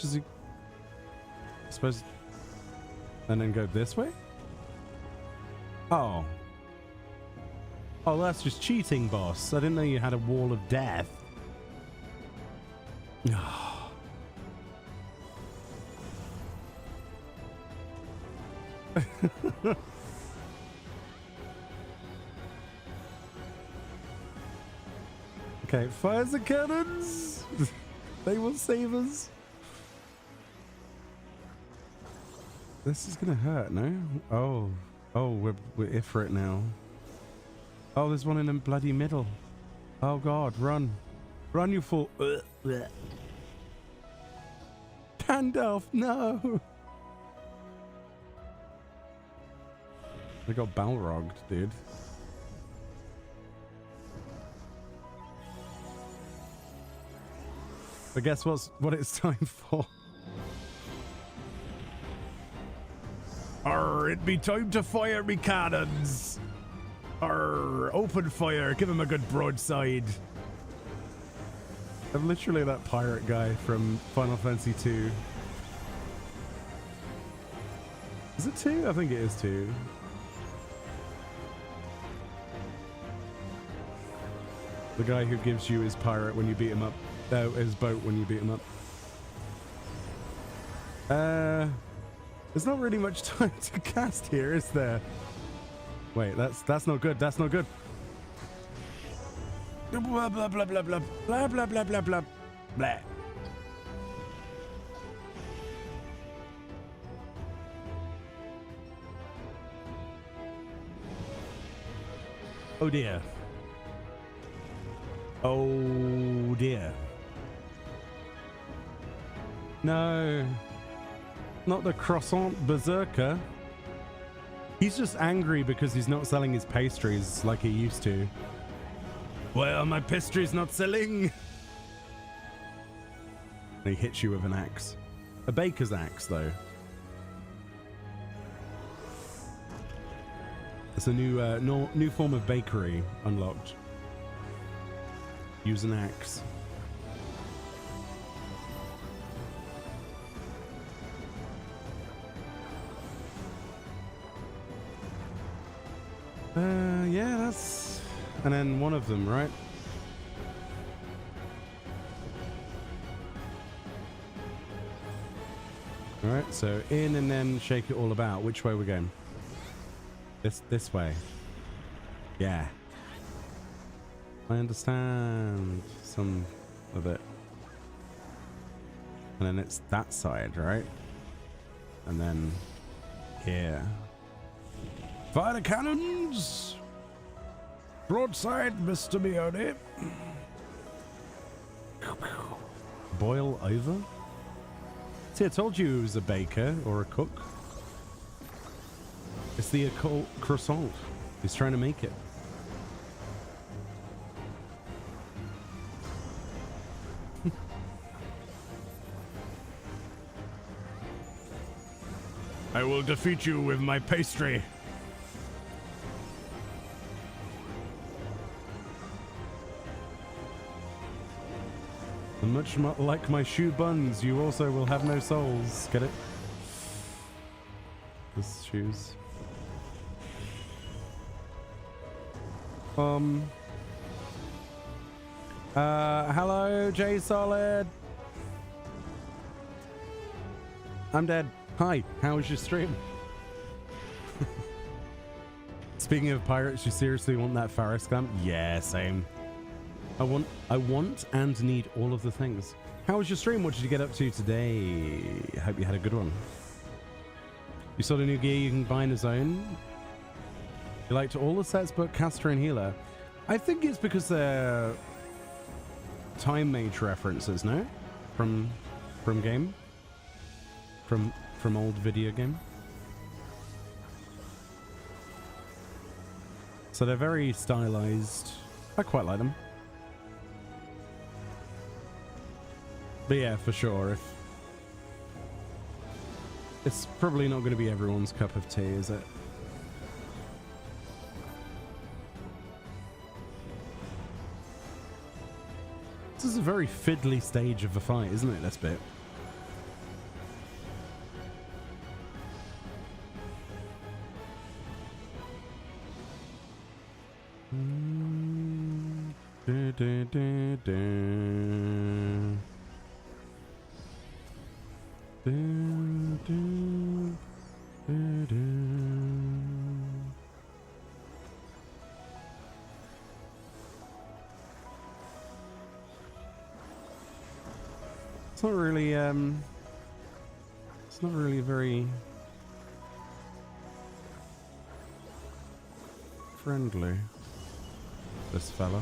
suppose. And then go this way? Oh. Oh, that's just cheating, boss. I didn't know you had a wall of death. Okay, fire the cannons! They will save us. This is gonna hurt, no? Oh, we're Ifrit now. Oh, there's one in the bloody middle. Oh God, run. Run, you fool. Gandalf, no! They got Balrogged, dude. I guess what it's time for. Arr, it be time to fire me cannons. Arr, open fire, give him a good broadside. I'm literally that pirate guy from Final Fantasy II. Is it 2? I think it is 2. The guy who gives you his pirate when you beat him up. His boat when you beat him up. There's not really much time to cast here, is there? Wait, that's not good. That's not good. Blah blah blah blah blah blah blah blah blah blah blah. Oh dear. Oh dear. No. Not the croissant berserker. He's just angry because he's not selling his pastries like he used to. Why are my pastries not selling? And he hits you with an axe. A baker's axe, though. It's a new form of bakery unlocked. Use an axe. Yeah, that's... And then one of them, right? Alright, so in and then shake it all about. Which way are we going? This way. Yeah. I understand some of it. And then it's that side, right? And then here. Fire the cannons! Broadside, Mr. Meoni. Boil over? See, I told you it was a baker or a cook. It's the occult croissant. He's trying to make it. I will defeat you with my pastry. And much like my shoe buns, you also will have no souls. Get it? This shoes. Hello, J Solid. I'm dead. Hi, how was your stream? Speaking of pirates, you seriously want that Faris glam? Yeah, same. I want and need all of the things. How was your stream? What did you get up to today? I hope you had a good one. You saw the new gear you can buy in the zone? You liked all the sets but caster and healer? I think it's because they're time mage references, no? From game? From old video game? So they're very stylized. I quite like them. But yeah, for sure, it's probably not going to be everyone's cup of tea, is it? This is a very fiddly stage of the fight, isn't it, this bit? It's not really very friendly, this fella.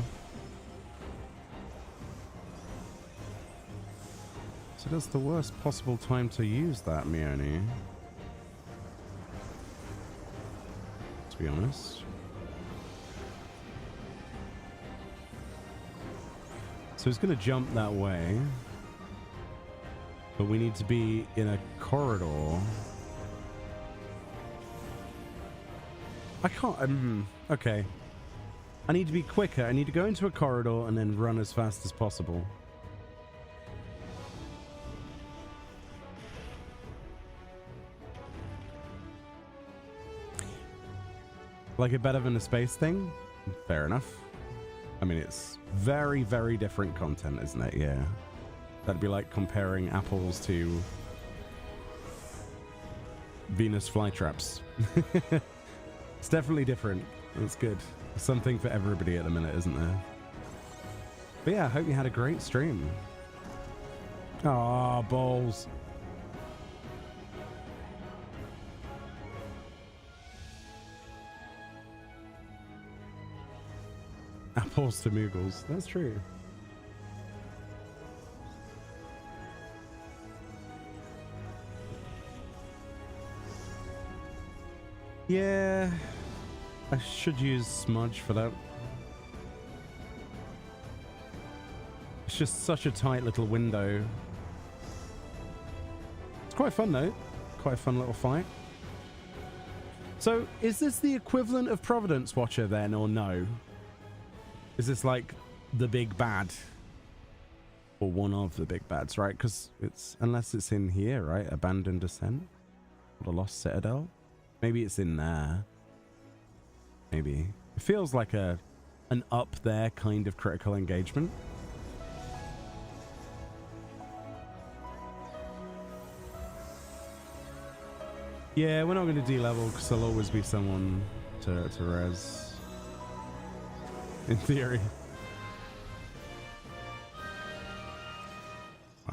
So that's the worst possible time to use that, Meoni. To be honest. So he's going to jump that way. But we need to be in a corridor. I can't... okay. I need to be quicker. I need to go into a corridor and then run as fast as possible. Like it better than a space thing? Fair enough. I mean, it's very, very different content, isn't it? Yeah. That'd be like comparing apples to Venus flytraps. It's definitely different. That's good. Something for everybody at the minute, isn't there? But yeah, I hope you had a great stream. Ah, balls. Apples to Moogles. That's true. Yeah, I should use smudge for that. It's just such a tight little window. It's quite fun though. Quite a fun little fight. So, is this the equivalent of Providence Watcher then, or no? Is this like the big bad? Or one of the big bads, right? Because it's, unless it's in here, right? Abandoned Descent? Or the Lost Citadel? Maybe it's in there. Maybe. It feels like an up there kind of critical engagement. Yeah, we're not going to de-level because there'll always be someone to res. In theory.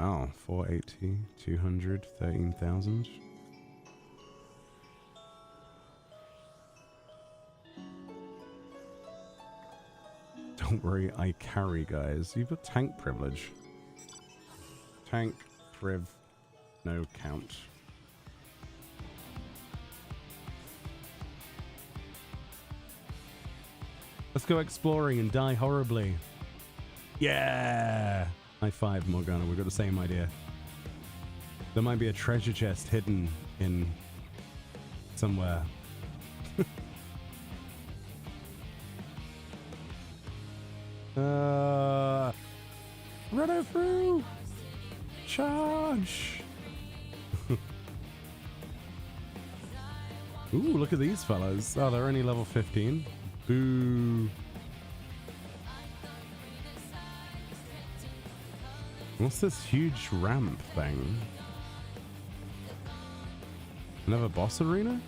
Wow, 480, 200, 13,000. Don't worry, I carry, guys. You've got tank privilege. Tank priv, no count. Let's go exploring and die horribly. Yeah! High five, Morgana. We've got the same idea. There might be a treasure chest hidden in somewhere. Run it through! Charge! Ooh, look at these fellas. Oh, they're only level 15. Boo. What's this huge ramp thing? Another boss arena?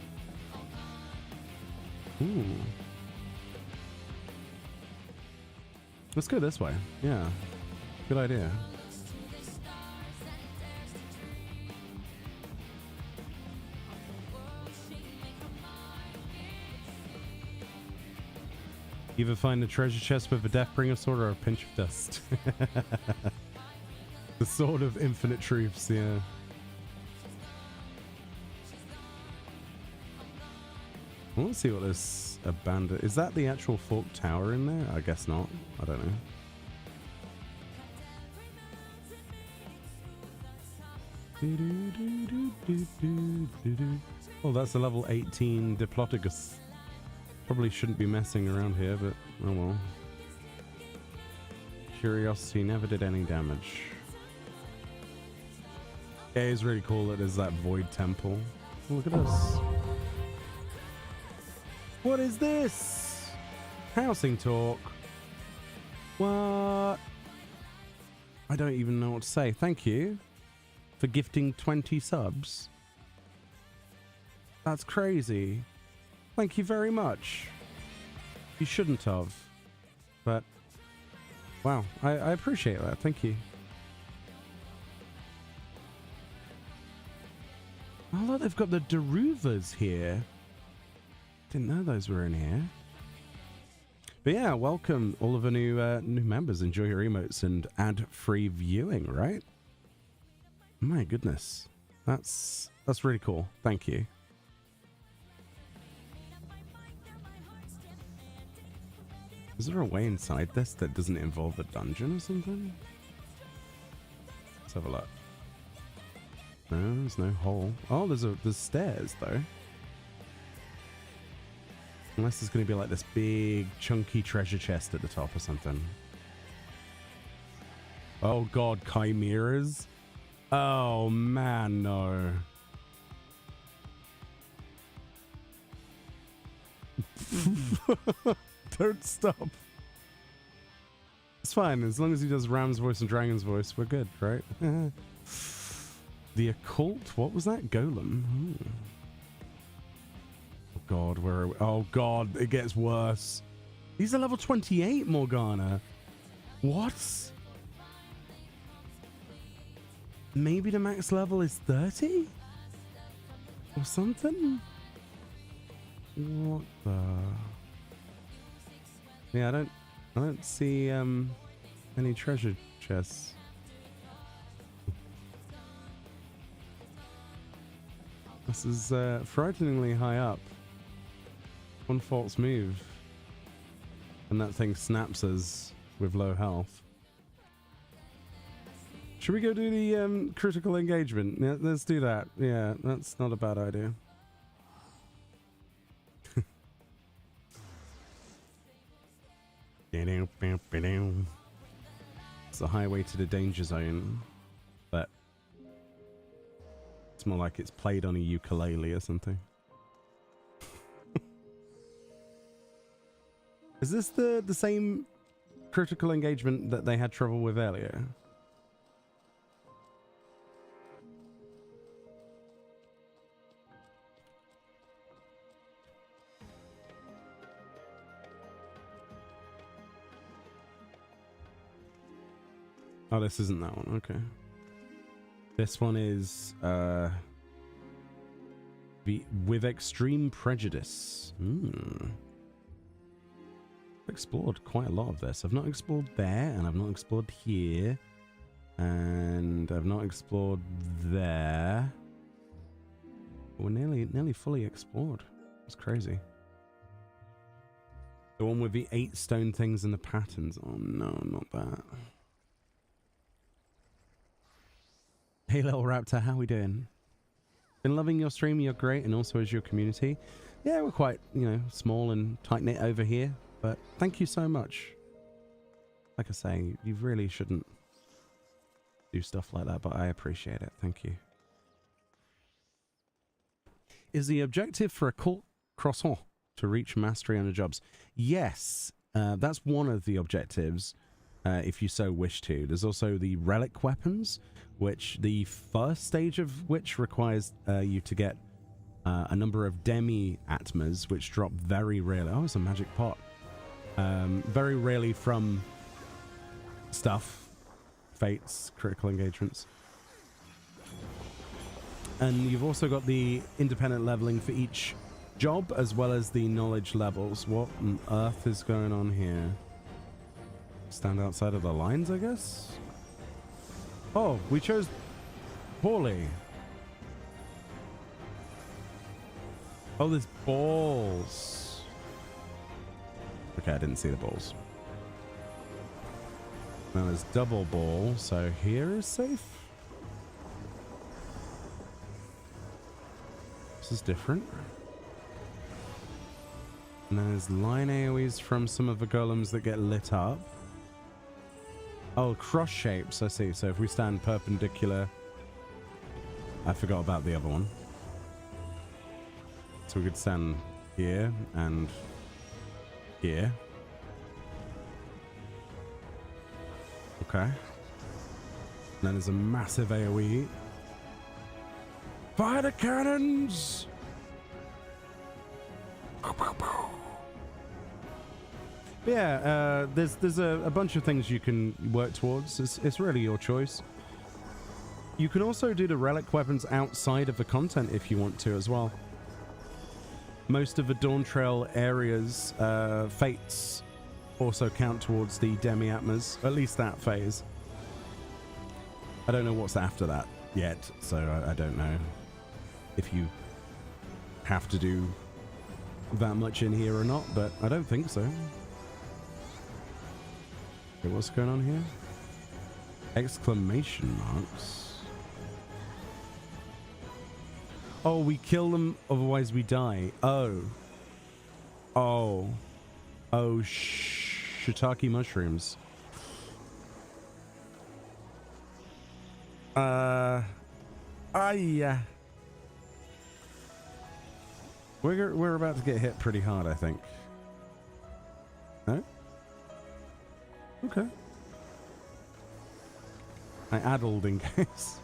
Ooh. Let's go this way. Yeah. Good idea. Either find a treasure chest with a Deathbringer sword or a pinch of dust. The sword of infinite truths, yeah. I want to see what this abandoned... Is that the actual fork tower in there? I guess not. I don't know. Oh, that's a level 18 Diplodocus. Probably shouldn't be messing around here, but oh well. Curiosity never did any damage. Yeah, it's really cool that there's that void temple. Oh, look at this. What is this? Housing talk. What? I don't even know what to say. Thank you for gifting 20 subs. That's crazy. Thank you very much. You shouldn't have. But, wow, I appreciate that. Thank you. Oh, look, they've got the Daruvas here. Didn't know those were in here. But yeah, welcome all of the new members. Enjoy your emotes and ad-free viewing, right? My goodness. That's really cool. Thank you. Is there a way inside this that doesn't involve a dungeon or something? Let's have a look. No, there's no hole. Oh, there's stairs though. Unless there's going to be like this big chunky treasure chest at the top or something. Oh god, chimeras. Oh man, no. Don't stop. It's fine, as long as he does Ram's voice and Dragon's voice, we're good, right? The Occult? What was that? Golem. Ooh. Oh god, where are we? Oh god, it gets worse. These are level 28, Morgana. What? Maybe the max level is 30? Or something? What the... Yeah, I don't see any treasure chests. This is frighteningly high up. One false move, and that thing snaps us with low health. Should we go do the critical engagement? Yeah, let's do that. Yeah, that's not a bad idea. It's the highway to the danger zone, but it's more like it's played on a ukulele or something. Is this the same critical engagement that they had trouble with earlier? Oh, this isn't that one. Okay. This one is with extreme prejudice. I've explored quite a lot of this. I've not explored there, and I've not explored here, and I've not explored there. We're nearly fully explored. It's crazy. The one with the 8 stone things and the patterns. Oh no, not that. Hey little raptor, how we doing? Been loving your stream, you're great, and also as your community. Yeah, we're quite, you know, small and tight-knit over here, but thank you so much. Like I say, you really shouldn't do stuff like that, but I appreciate it. Thank you. Is the objective for Occult Crescent to reach mastery on the jobs? Yes, that's one of the objectives, if you so wish to. There's also the relic weapons, which the first stage of which requires you to get a number of demiatmas, which drop very rarely. Oh, it's a magic pot. Very rarely from stuff, fates, critical engagements. And you've also got the independent leveling for each job, as well as the knowledge levels. What on earth is going on here? Stand outside of the lines, I guess? Oh, we chose poorly. Oh, there's balls. Okay, I didn't see the balls. Now there's double ball, so here is safe. This is different. And then there's line AoEs from some of the golems that get lit up. Oh, cross shapes, I see. So if we stand perpendicular... I forgot about the other one. So we could stand here and here. Okay. And then there's a massive AoE. Fire the cannons! Yeah, there's a bunch of things you can work towards. It's really your choice. You can also do the relic weapons outside of the content if you want to as well. Most of the Dawn Trail areas, fates also count towards the demiatmas, at least that phase. I don't know what's after that yet, so I don't know if you have to do that much in here or not, but I don't think so. Okay, what's going on here? Exclamation marks. Oh, we kill them, otherwise we die. Oh. Oh. Oh, shiitake mushrooms. Yeah. We're about to get hit pretty hard, I think. No? Okay. I addled in case.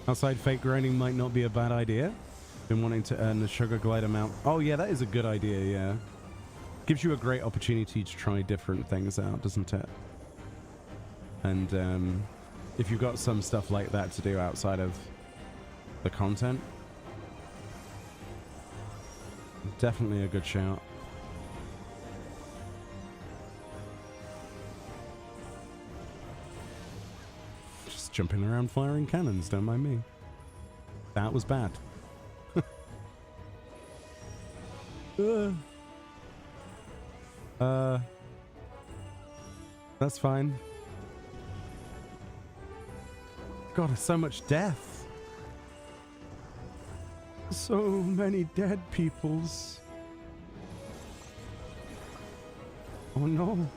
Outside fake grinding might not be a bad idea. Been wanting to earn the sugar glider mount. Oh yeah, that is a good idea, yeah. Gives you a great opportunity to try different things out, doesn't it? And if you've got some stuff like that to do outside of the content, definitely a good shout. Just jumping around firing cannons, don't mind me. That was bad. That's fine. God, there's so much death. So many dead peoples. Oh no.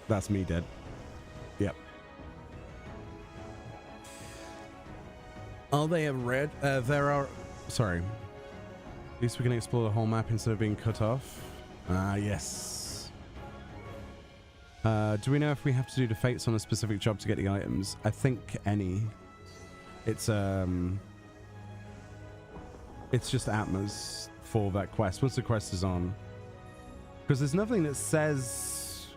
That's me dead. Yep. Are they a red? There are... Sorry. At least we can explore the whole map instead of being cut off. Ah, yes. Do we know if we have to do the fates on a specific job to get the items? I think any. It's just atmas for that quest. Once the quest is on. Because there's nothing that says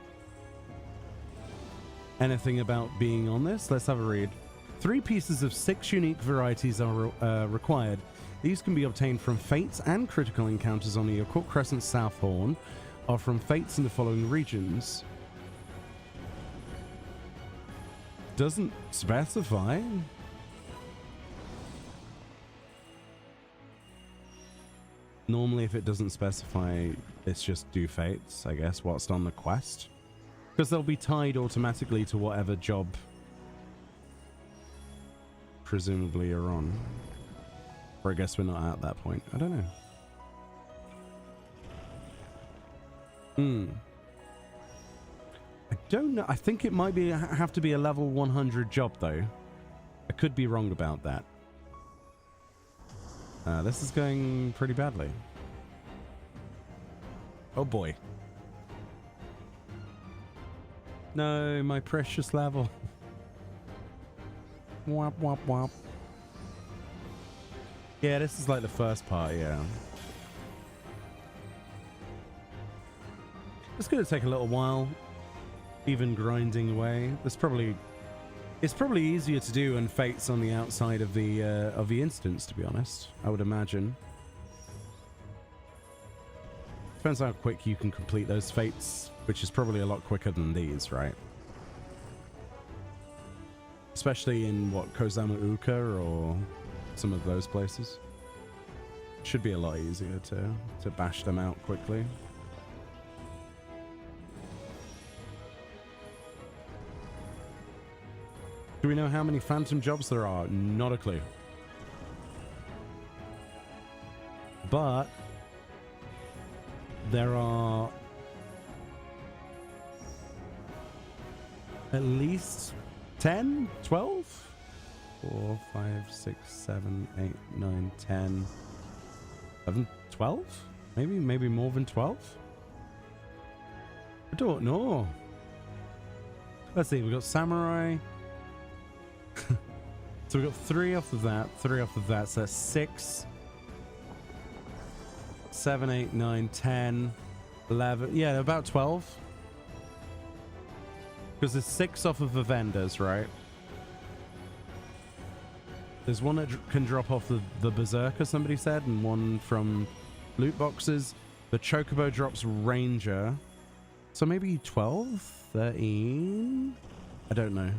anything about being on this. Let's have a read. 3 pieces of 6 unique varieties are required. These can be obtained from fates and critical encounters on the Occult Crescent South Horn, or from fates in the following regions. Doesn't specify. Normally, if it doesn't specify, it's just do fates, I guess, whilst on the quest. Because they'll be tied automatically to whatever job presumably you're on. Or I guess we're not at that point. I don't know. I don't know. I think it might be have to be a level 100 job, though. I could be wrong about that. This is going pretty badly. Oh boy. No, my precious level. Wop, wop, wop. Yeah, this is like the first part, yeah. It's going to take a little while, even grinding away. It's probably easier to do when fate's on the outside of the instance, to be honest. I would imagine. Depends how quick you can complete those fates, which is probably a lot quicker than these, right? Especially in what, Kozama Uka or some of those places. Should be a lot easier to bash them out quickly. Do we know how many phantom jobs there are? Not a clue. But there are at least 10, 12? 4, 5, 6, 7, 8, 9, 10, 11, 12? Maybe more than 12? I don't know. Let's see, we've got samurai. So we've got 3 off of that, 3 off of that, so that's 6, 7, 8, 9, 10, 11, yeah, about 12. Because there's 6 off of the vendors, right? There's one that can drop off the berserker, somebody said, and one from loot boxes. The chocobo drops ranger. So maybe 12, 13? I don't know.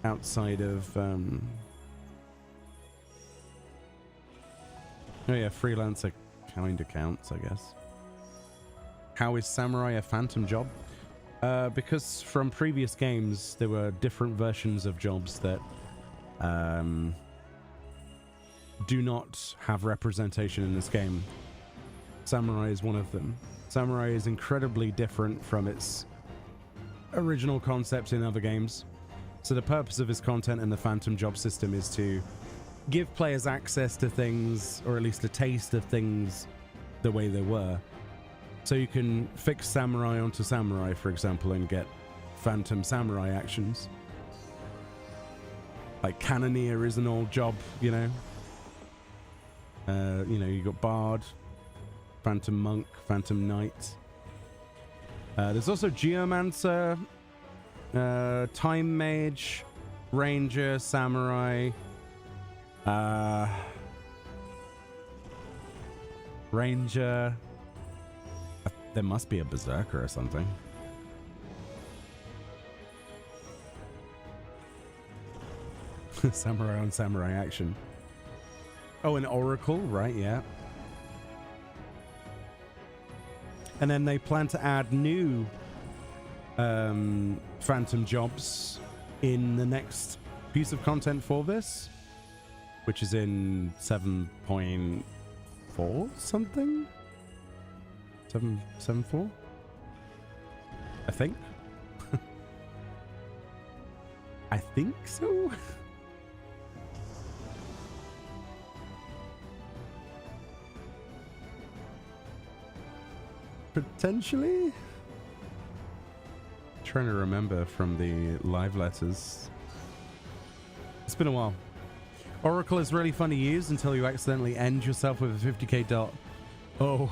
Outside of oh yeah, freelancer kind of counts, I guess. How is samurai a phantom job? Because from previous games there were different versions of jobs that do not have representation in this game. Samurai is one of them. Samurai is incredibly different from its original concept in other games. So the purpose of his content and the phantom job system is to give players access to things, or at least a taste of things the way they were. So you can fix samurai onto samurai, for example, and get phantom samurai actions. Like cannoneer is an old job, you know. You got bard, phantom monk, phantom knight. There's also geomancer, time mage, ranger, samurai, ranger. There must be a berserker or something. Samurai on samurai action. Oh, an oracle, right? Yeah. And then they plan to add new phantom jobs in the next piece of content for this, which is in 7.4 something. 7.4, I think. I think so. Potentially. Trying to remember from the live letters. It's been a while. Oracle is really fun to use until you accidentally end yourself with a 50k dot. Oh.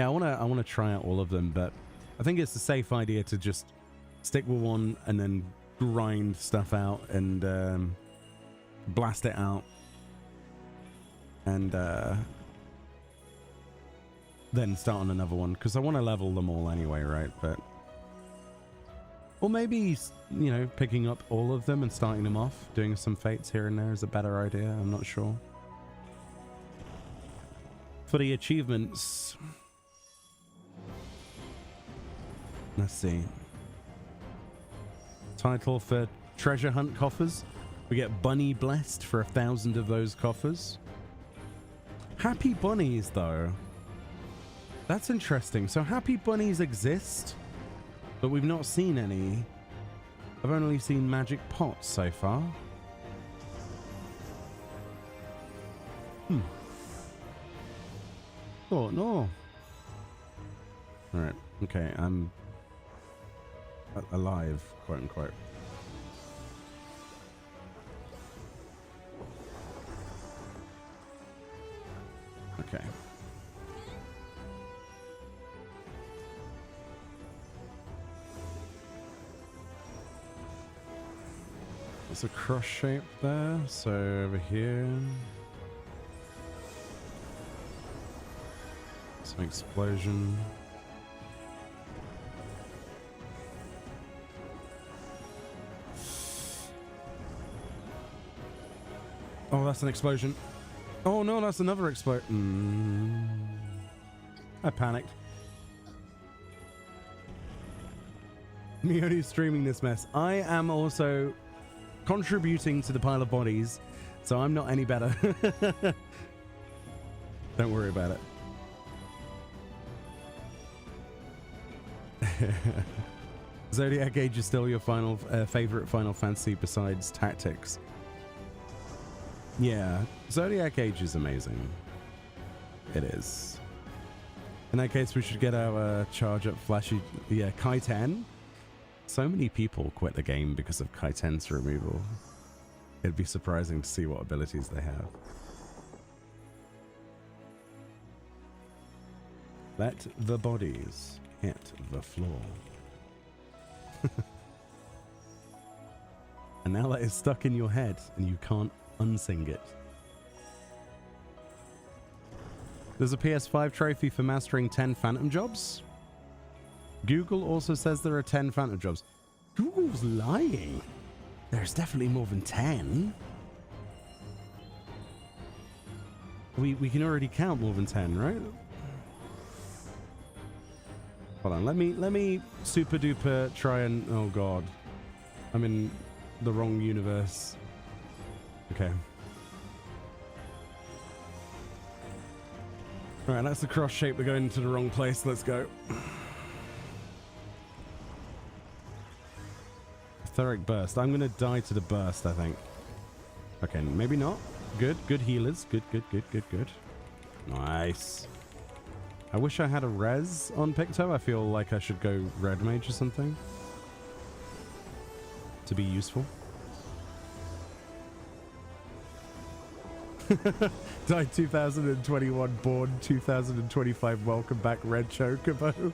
Yeah, I wanna try out all of them, but I think it's a safe idea to just stick with one and then grind stuff out and blast it out, and then start on another one, because I want to level them all anyway, right? But or maybe, you know, picking up all of them and starting them off, doing some fates here and there is a better idea. I'm not sure. For the achievements, let's see. Title for treasure hunt coffers. We get bunny blessed for 1,000 of those coffers. Happy bunnies, though. That's interesting. So happy bunnies exist, but we've not seen any. I've only seen magic pots so far. Oh, no. Alright, okay, I'm alive, quote unquote. Okay. There's a cross shape there, so over here. Some explosion. Oh, that's an explosion. Oh no, that's another explosion. I panicked. Meoni's streaming this mess. I am also contributing to the pile of bodies, so I'm not any better. Don't worry about it. Zodiac Age is still your favorite Final Fantasy besides Tactics. Yeah, Zodiac Age is amazing. It is. In that case, we should get our charge up flashy. Yeah, Kai 10. So many people quit the game because of Kai 10's removal. It'd be surprising to see what abilities they have. Let the bodies hit the floor. And now that is stuck in your head and you can't unsing it. There's a PS5 trophy for mastering 10 phantom jobs. Google also says there are 10 phantom jobs. Google's lying. There's definitely more than 10. We can already count more than 10, right? Hold on, let me super duper try and, oh god. I'm in the wrong universe. Okay. Alright, that's the cross shape. We're going into the wrong place. Let's go. Etheric burst. I'm gonna die to the burst, I think. Okay, maybe not. Good healers. Good. Nice. I wish I had a res on Picto. I feel like I should go red mage or something to be useful. Died 2021, born 2025. Welcome back, Red Chocobo.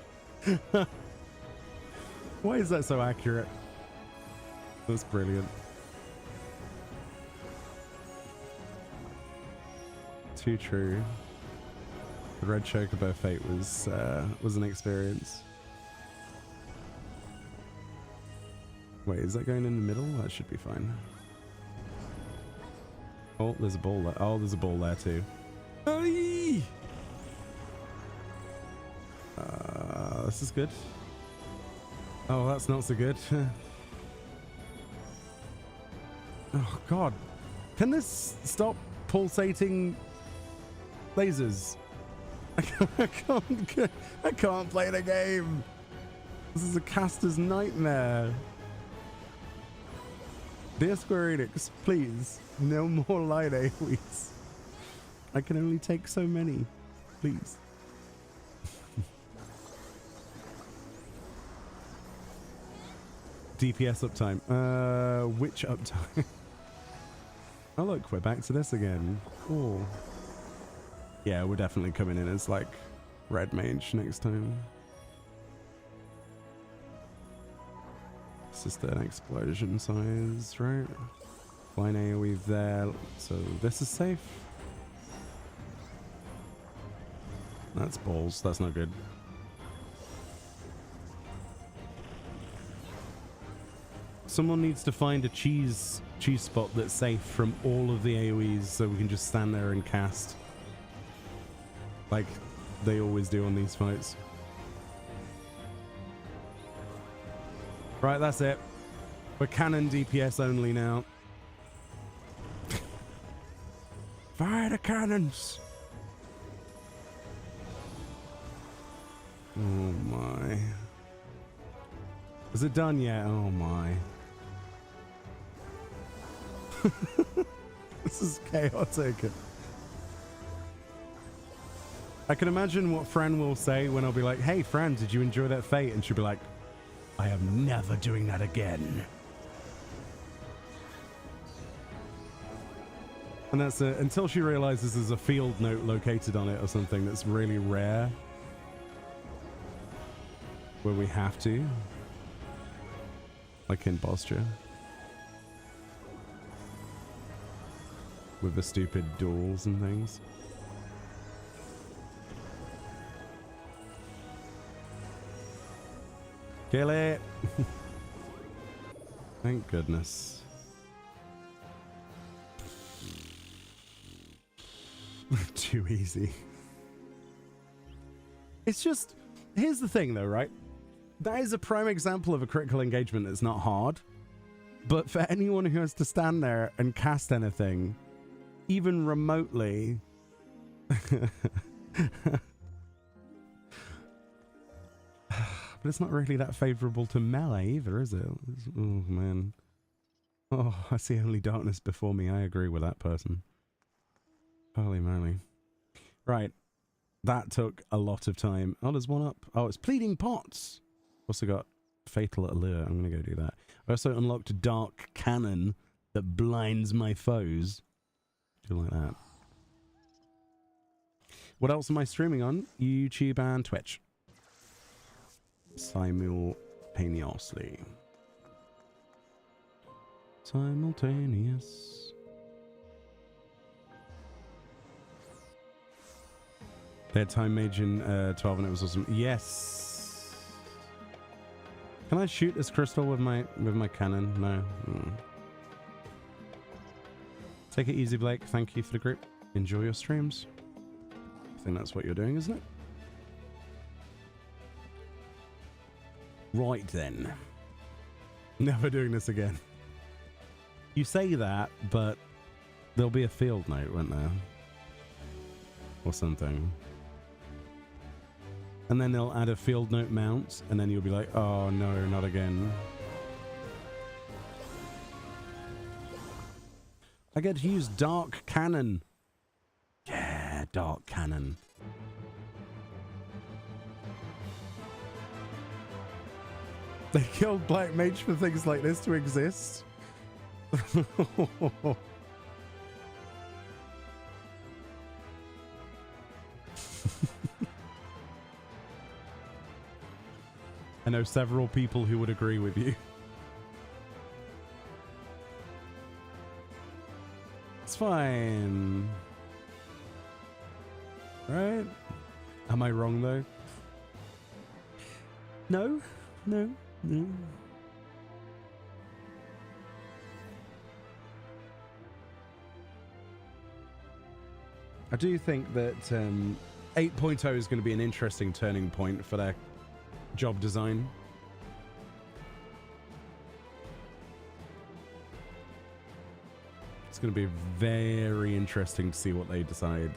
Why is that so accurate? That's brilliant. Too true. The Red Chocobo fate was an experience. Wait, is that going in the middle? That should be fine. Oh, there's a ball there. Oh, there's a ball there too. Aye! This is good. Oh, that's not so good. Oh god. Can this stop pulsating lasers? I can't play the game. This is a caster's nightmare. Dear Square Enix, please, no more line AoEs. I can only take so many. Please. DPS uptime. Which uptime? Oh look, we're back to this again. Oh. Yeah, we're definitely coming in as like red mage next time. It's just an explosion size, right? Flying AoE there, so this is safe. That's balls, that's not good. Someone needs to find a cheese spot that's safe from all of the AoEs so we can just stand there and cast. Like they always do on these fights. Right, that's it. We're cannon DPS only now. Fire the cannons! Oh my. Is it done yet? Oh my. This is chaotic. I can imagine what Fran will say when I'll be like, hey Fran, did you enjoy that fate? And she'll be like, I am never doing that again. And that's until she realizes there's a field note located on it or something that's really rare. Where we have to. Like in posture. With the stupid duels and things. Kill it! Thank goodness. Too easy. It's just... Here's the thing though, right? That is a prime example of a critical engagement that's not hard. But for anyone who has to stand there and cast anything, even remotely... But it's not really that favorable to melee either, is it? Oh, man. Oh, I see only darkness before me. I agree with that person. Holy moly. Right. That took a lot of time. Oh, there's one up. Oh, it's Pleading Pots. Also got Fatal Allure. I'm going to go do that. I also unlocked Dark Cannon that blinds my foes. Do like that. What else am I streaming on? YouTube and Twitch. Simultaneously. Simultaneous. They had Time Mage in 12 and it was awesome. Yes. Can I shoot this crystal with my cannon? No. Take it easy, Blake. Thank you for the group. Enjoy your streams. I think that's what you're doing, isn't it? Right then. Never doing this again. You say that, but there'll be a field note, won't there? Or something. And then they'll add a field note mount, and then you'll be like, oh no, not again. I get to use Dark Cannon. Yeah, Dark Cannon. They killed Black Mage for things like this to exist. I know several people who would agree with you. It's fine. Right? Am I wrong though? No? No? No? I do think that 8.0 is going to be an interesting turning point for their job design. It's going to be very interesting to see what they decide.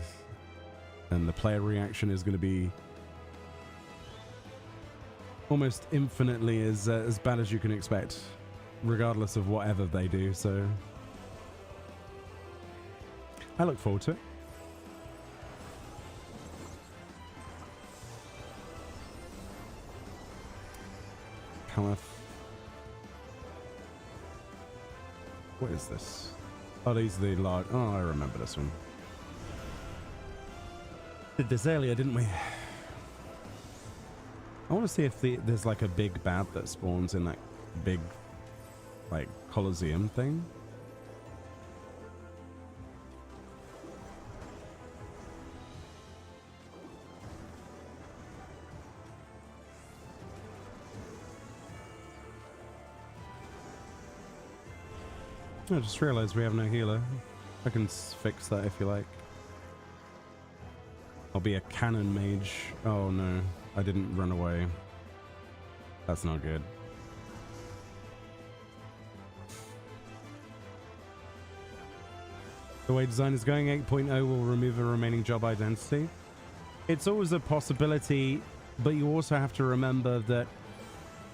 And the player reaction is going to be almost infinitely as bad as you can expect, regardless of whatever they do, so I look forward to it. What is this? Oh, these are the large... Oh, I remember this one. Did this earlier, didn't we? I want to see if there's like a big bad that spawns in that big, like, Colosseum thing. I just realized we have no healer. I can fix that if you like. I'll be a cannon mage. Oh no, I didn't run away. That's not good. The way design is going, 8.0 will remove a remaining job identity. It's always a possibility, but you also have to remember that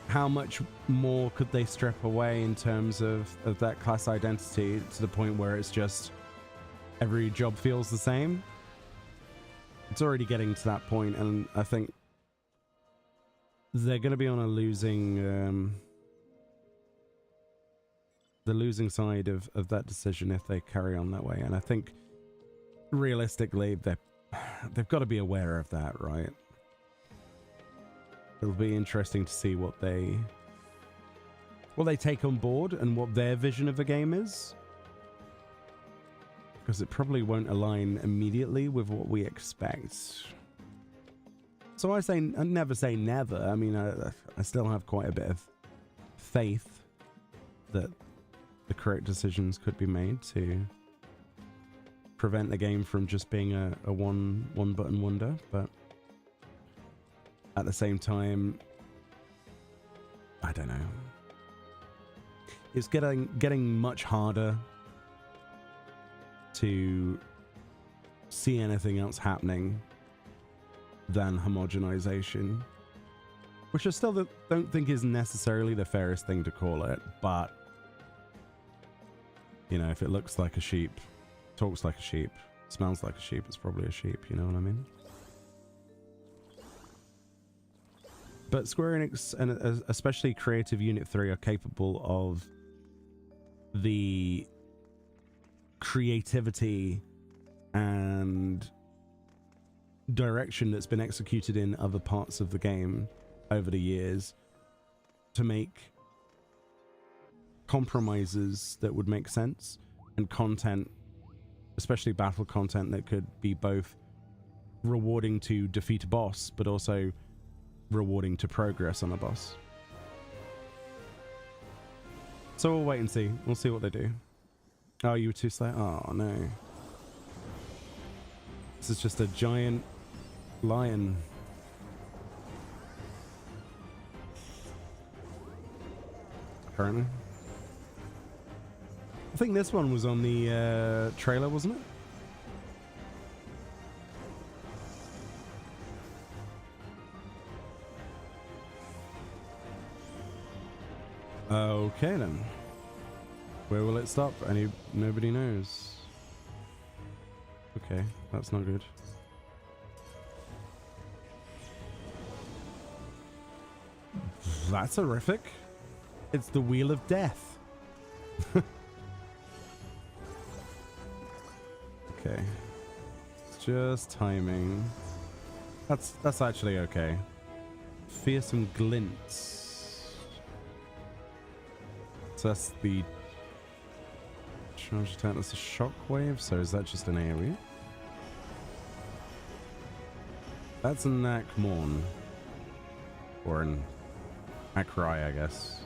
how much more could they strip away in terms of that class identity to the point where it's just every job feels the same? It's already getting to that point, and I think they're going to be on a losing the losing side of that decision if they carry on that way. And I think realistically they've got to be aware of that, right? It'll be interesting to see what they take on board and what their vision of the game is, because it probably won't align immediately with what we expect. So I never say never. I mean, I still have quite a bit of faith that the correct decisions could be made to prevent the game from just being a one button wonder, but at the same time, I don't know. It's getting much harder to see anything else happening than homogenization, which I still don't think is necessarily the fairest thing to call it, but you know, if it looks like a sheep, talks like a sheep, smells like a sheep, it's probably a sheep, you know what I mean? But Square Enix, and especially Creative Unit 3, are capable of the creativity and direction that's been executed in other parts of the game over the years to make compromises that would make sense, and content, especially battle content, that could be both rewarding to defeat a boss but also rewarding to progress on a boss. So we'll wait and see. We'll see what they do. Oh, you were too slow? Oh no. This is just a giant lion. Apparently. I think this one was on the trailer, wasn't it? Okay then. Where will it stop? Nobody knows. Okay, that's not good. That's horrific. It's the Wheel of Death. Okay. It's just timing. That's actually okay. Fearsome glints. So that's the charge attack. That's a shockwave. So is that just an AoE? That's an Akmorn. Or an Akrai, I guess.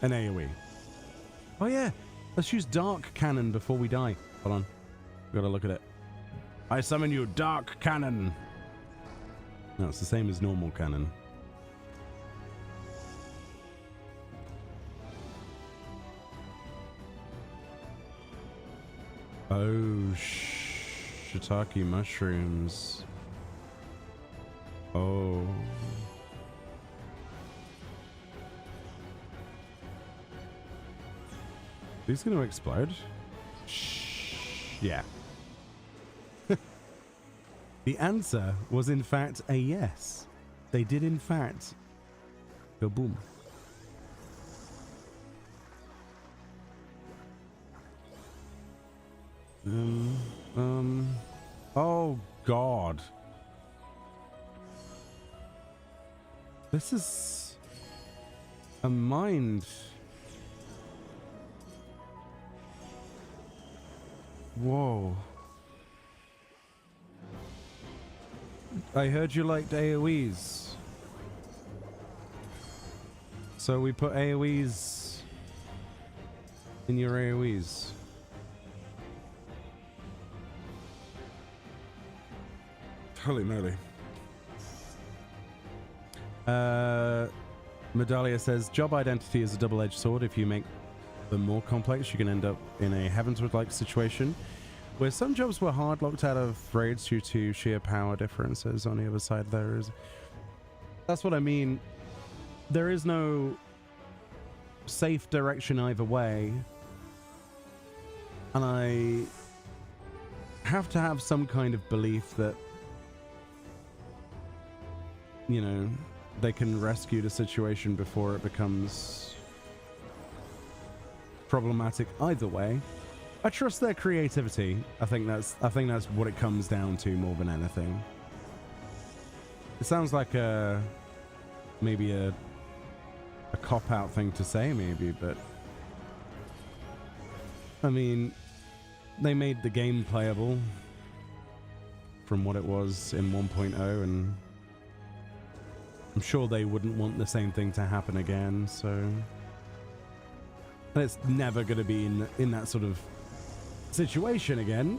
An AoE. Oh yeah. Let's use Dark Cannon before we die. Hold on. Gotta look at it. I summon you, Dark Cannon. No, it's the same as normal cannon. Oh, shiitake mushrooms. Oh. These gonna explode? Shh. Yeah. The answer was in fact a yes. They did in fact go boom. Oh God. This is a mind. Whoa. I heard you liked AoEs. So we put AoEs in your AoEs. Holy moly. Medalia says, job identity is a double-edged sword. If you make them more complex, you can end up in a Heavensward-like situation where some jobs were hard locked out of raids due to sheer power differences. On the other side, there is... That's what I mean. There is no safe direction either way. And I have to have some kind of belief that, you know, they can rescue the situation before it becomes problematic either way. I trust their creativity. I think that's what it comes down to more than anything. It sounds like maybe a cop-out thing to say, maybe, but I mean, they made the game playable from what it was in 1.0, and I'm sure they wouldn't want the same thing to happen again, so... And it's never going to be in that sort of situation again,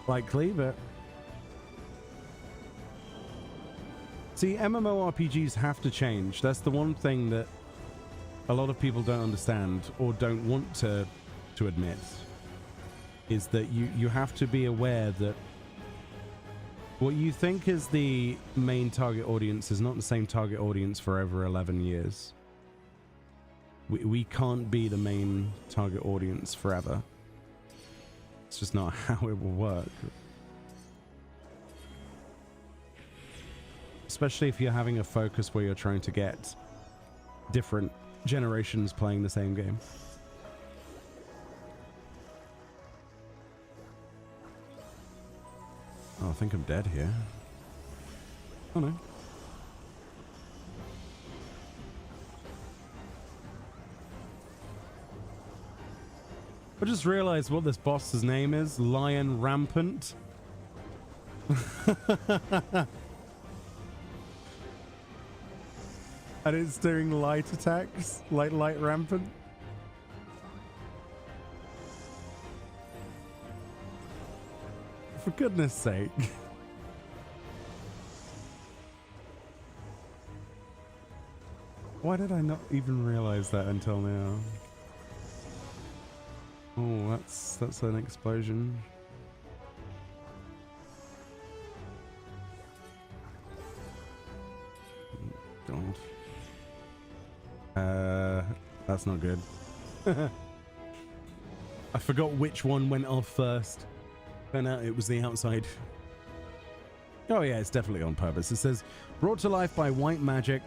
likely, but... See, MMORPGs have to change. That's the one thing that a lot of people don't understand or don't want to admit, is that you have to be aware that what you think is the main target audience is not the same target audience for over 11 years. We can't be the main target audience forever. It's just not how it will work. Especially if you're having a focus where you're trying to get different generations playing the same game. Oh, I think I'm dead here. Oh no. I just realized what this boss's name is. Lion Rampant. And it's doing light attacks, like light rampant. For goodness sake. Why did I not even realize that until now? Oh, that's an explosion. God. That's not good. I forgot which one went off first. Turned out it was the outside. Oh yeah, it's definitely on purpose. It says, brought to life by white magic,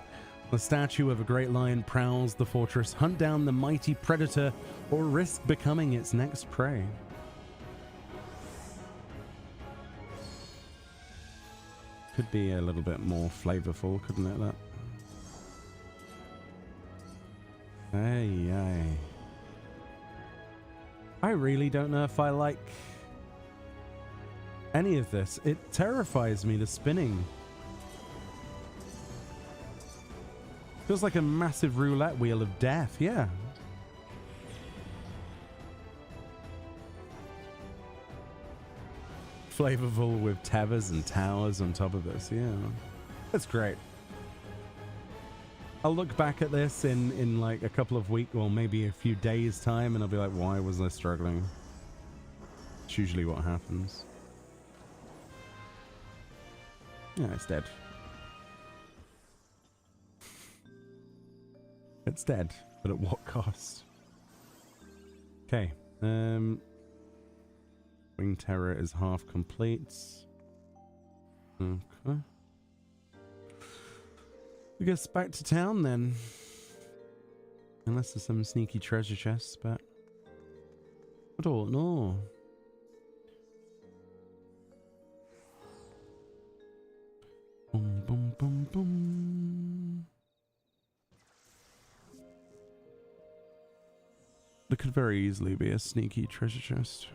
the statue of a great lion prowls the fortress. Hunt down the mighty predator or risk becoming its next prey. Could be a little bit more flavorful, couldn't it, that? Hey, aye. I really don't know if I like any of this. It terrifies me, the spinning. Feels like a massive roulette wheel of death, yeah. Flavorful with tethers and towers on top of this, yeah. That's great. I'll look back at this in like a couple of weeks, or maybe a few days time, and I'll be like, why was I struggling? It's usually what happens. Yeah, it's dead. It's dead, but at what cost? Okay. Wing Terror is half complete. Okay. I guess back to town then. Unless there's some sneaky treasure chests, but I don't know. Boom, boom, boom, boom. could very easily be a sneaky treasure chest.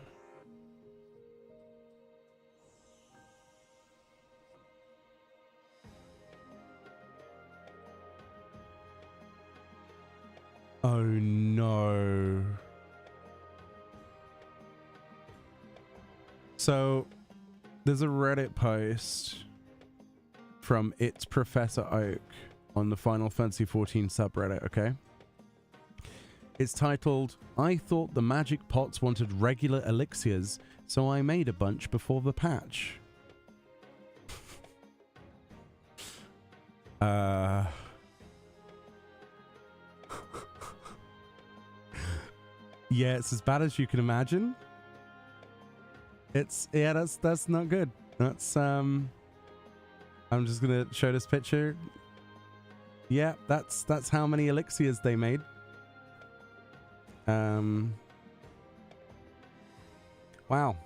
Oh no. So there's a Reddit post from It's Professor Oak on the Final Fantasy XIV subreddit, okay? It's titled, I thought the magic pots wanted regular elixirs, so I made a bunch before the patch. Yeah, it's as bad as you can imagine. It's, yeah, that's not good. That's, I'm just gonna show this picture. Yeah, that's how many elixirs they made. Wow.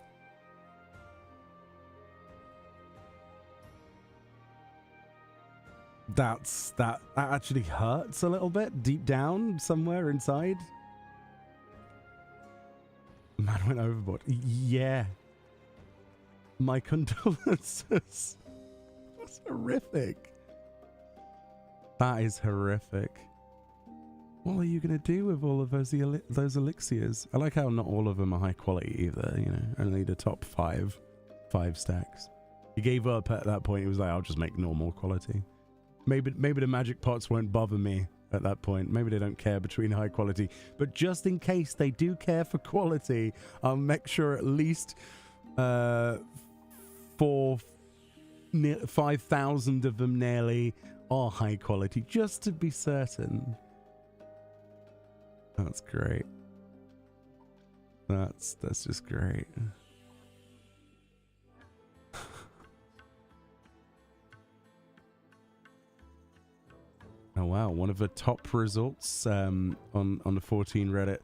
That actually hurts a little bit deep down somewhere inside. Man went overboard. Yeah. My condolences. That's horrific. That is horrific. What are you going to do with all of those elixirs? I like how not all of them are high quality either, you know, only the top five stacks. He gave up at that point. He was like, I'll just make normal quality. Maybe the magic pots won't bother me at that point. Maybe they don't care between high quality, but just in case they do care for quality, I'll make sure at least 5,000 of them nearly are high quality, just to be certain. That's great. That's just great. Oh wow, one of the top results on the 14 Reddit.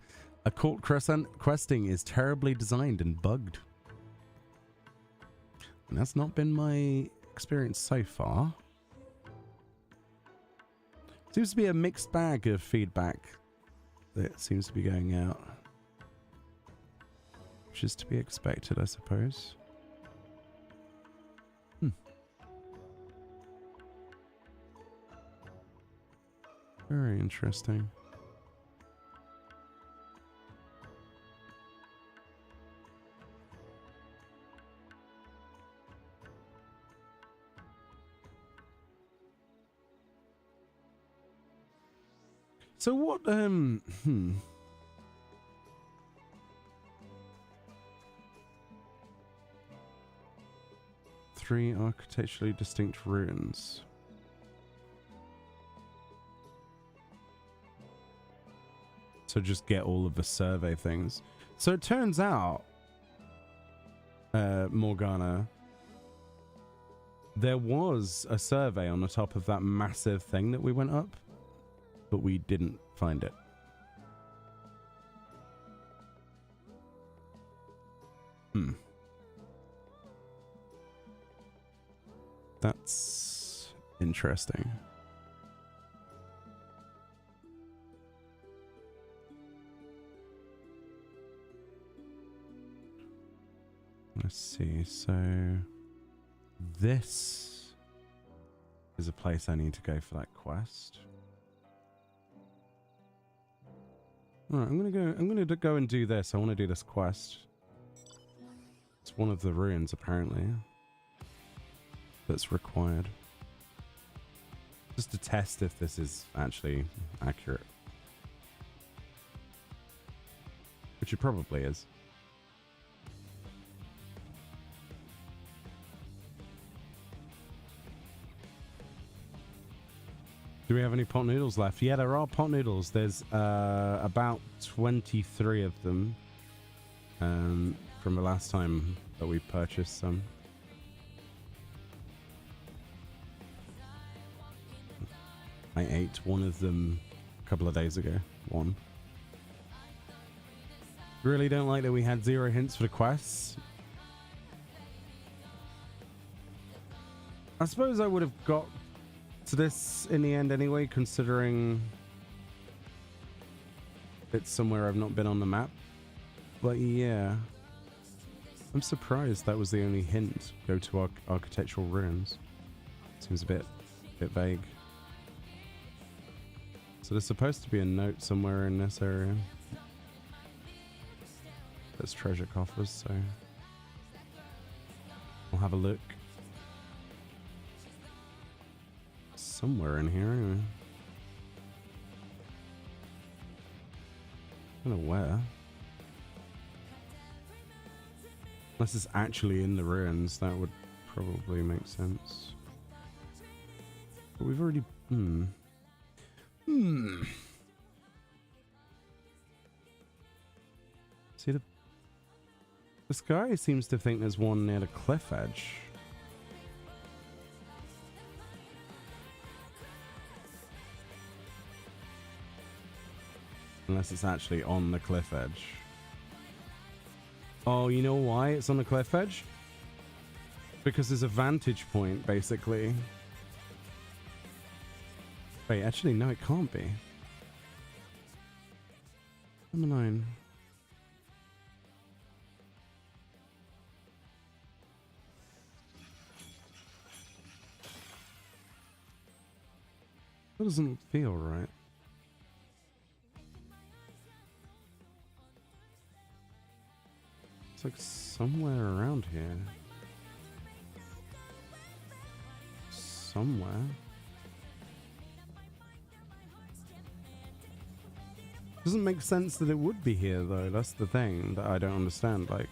Occult Crescent questing is terribly designed and bugged. And that's not been my experience so far. Seems to be a mixed bag of feedback that seems to be going out. Which is to be expected, I suppose. Very interesting. So what, 3 architecturally distinct ruins. So just get all of the survey things. So it turns out, Morgana, there was a survey on the top of that massive thing that we went up, but we didn't find it. That's interesting. Let's see, so this is a place I need to go for that quest. Alright, I'm gonna go and do this. I want to do this quest. It's one of the ruins apparently that's required. Just to test if this is actually accurate. Which it probably is. Do we have any pot noodles left? Yeah, there are pot noodles. There's about 23 of them from the last time that we purchased some. I ate one of them a couple of days ago. One. Really don't like that we had 0 hints for the quests. I suppose I would have got to this in the end anyway, considering It's somewhere I've not been on the map. But yeah. I'm surprised that was the only hint. Go to architectural ruins. Seems a bit vague. So there's supposed to be a note somewhere in this area. There's treasure coffers, so I'll have a look. Somewhere in here, anyway. I don't know where. Unless it's actually in the ruins, that would probably make sense. But we've already... See, this guy seems to think there's one near the cliff edge. Unless it's actually on the cliff edge. Oh, you know why it's on the cliff edge? Because there's a vantage point, basically. Wait, actually, no, it can't be. Number 9. That doesn't feel right. It's like somewhere around here. Somewhere. Doesn't make sense that it would be here, though. That's the thing that I don't understand. Like,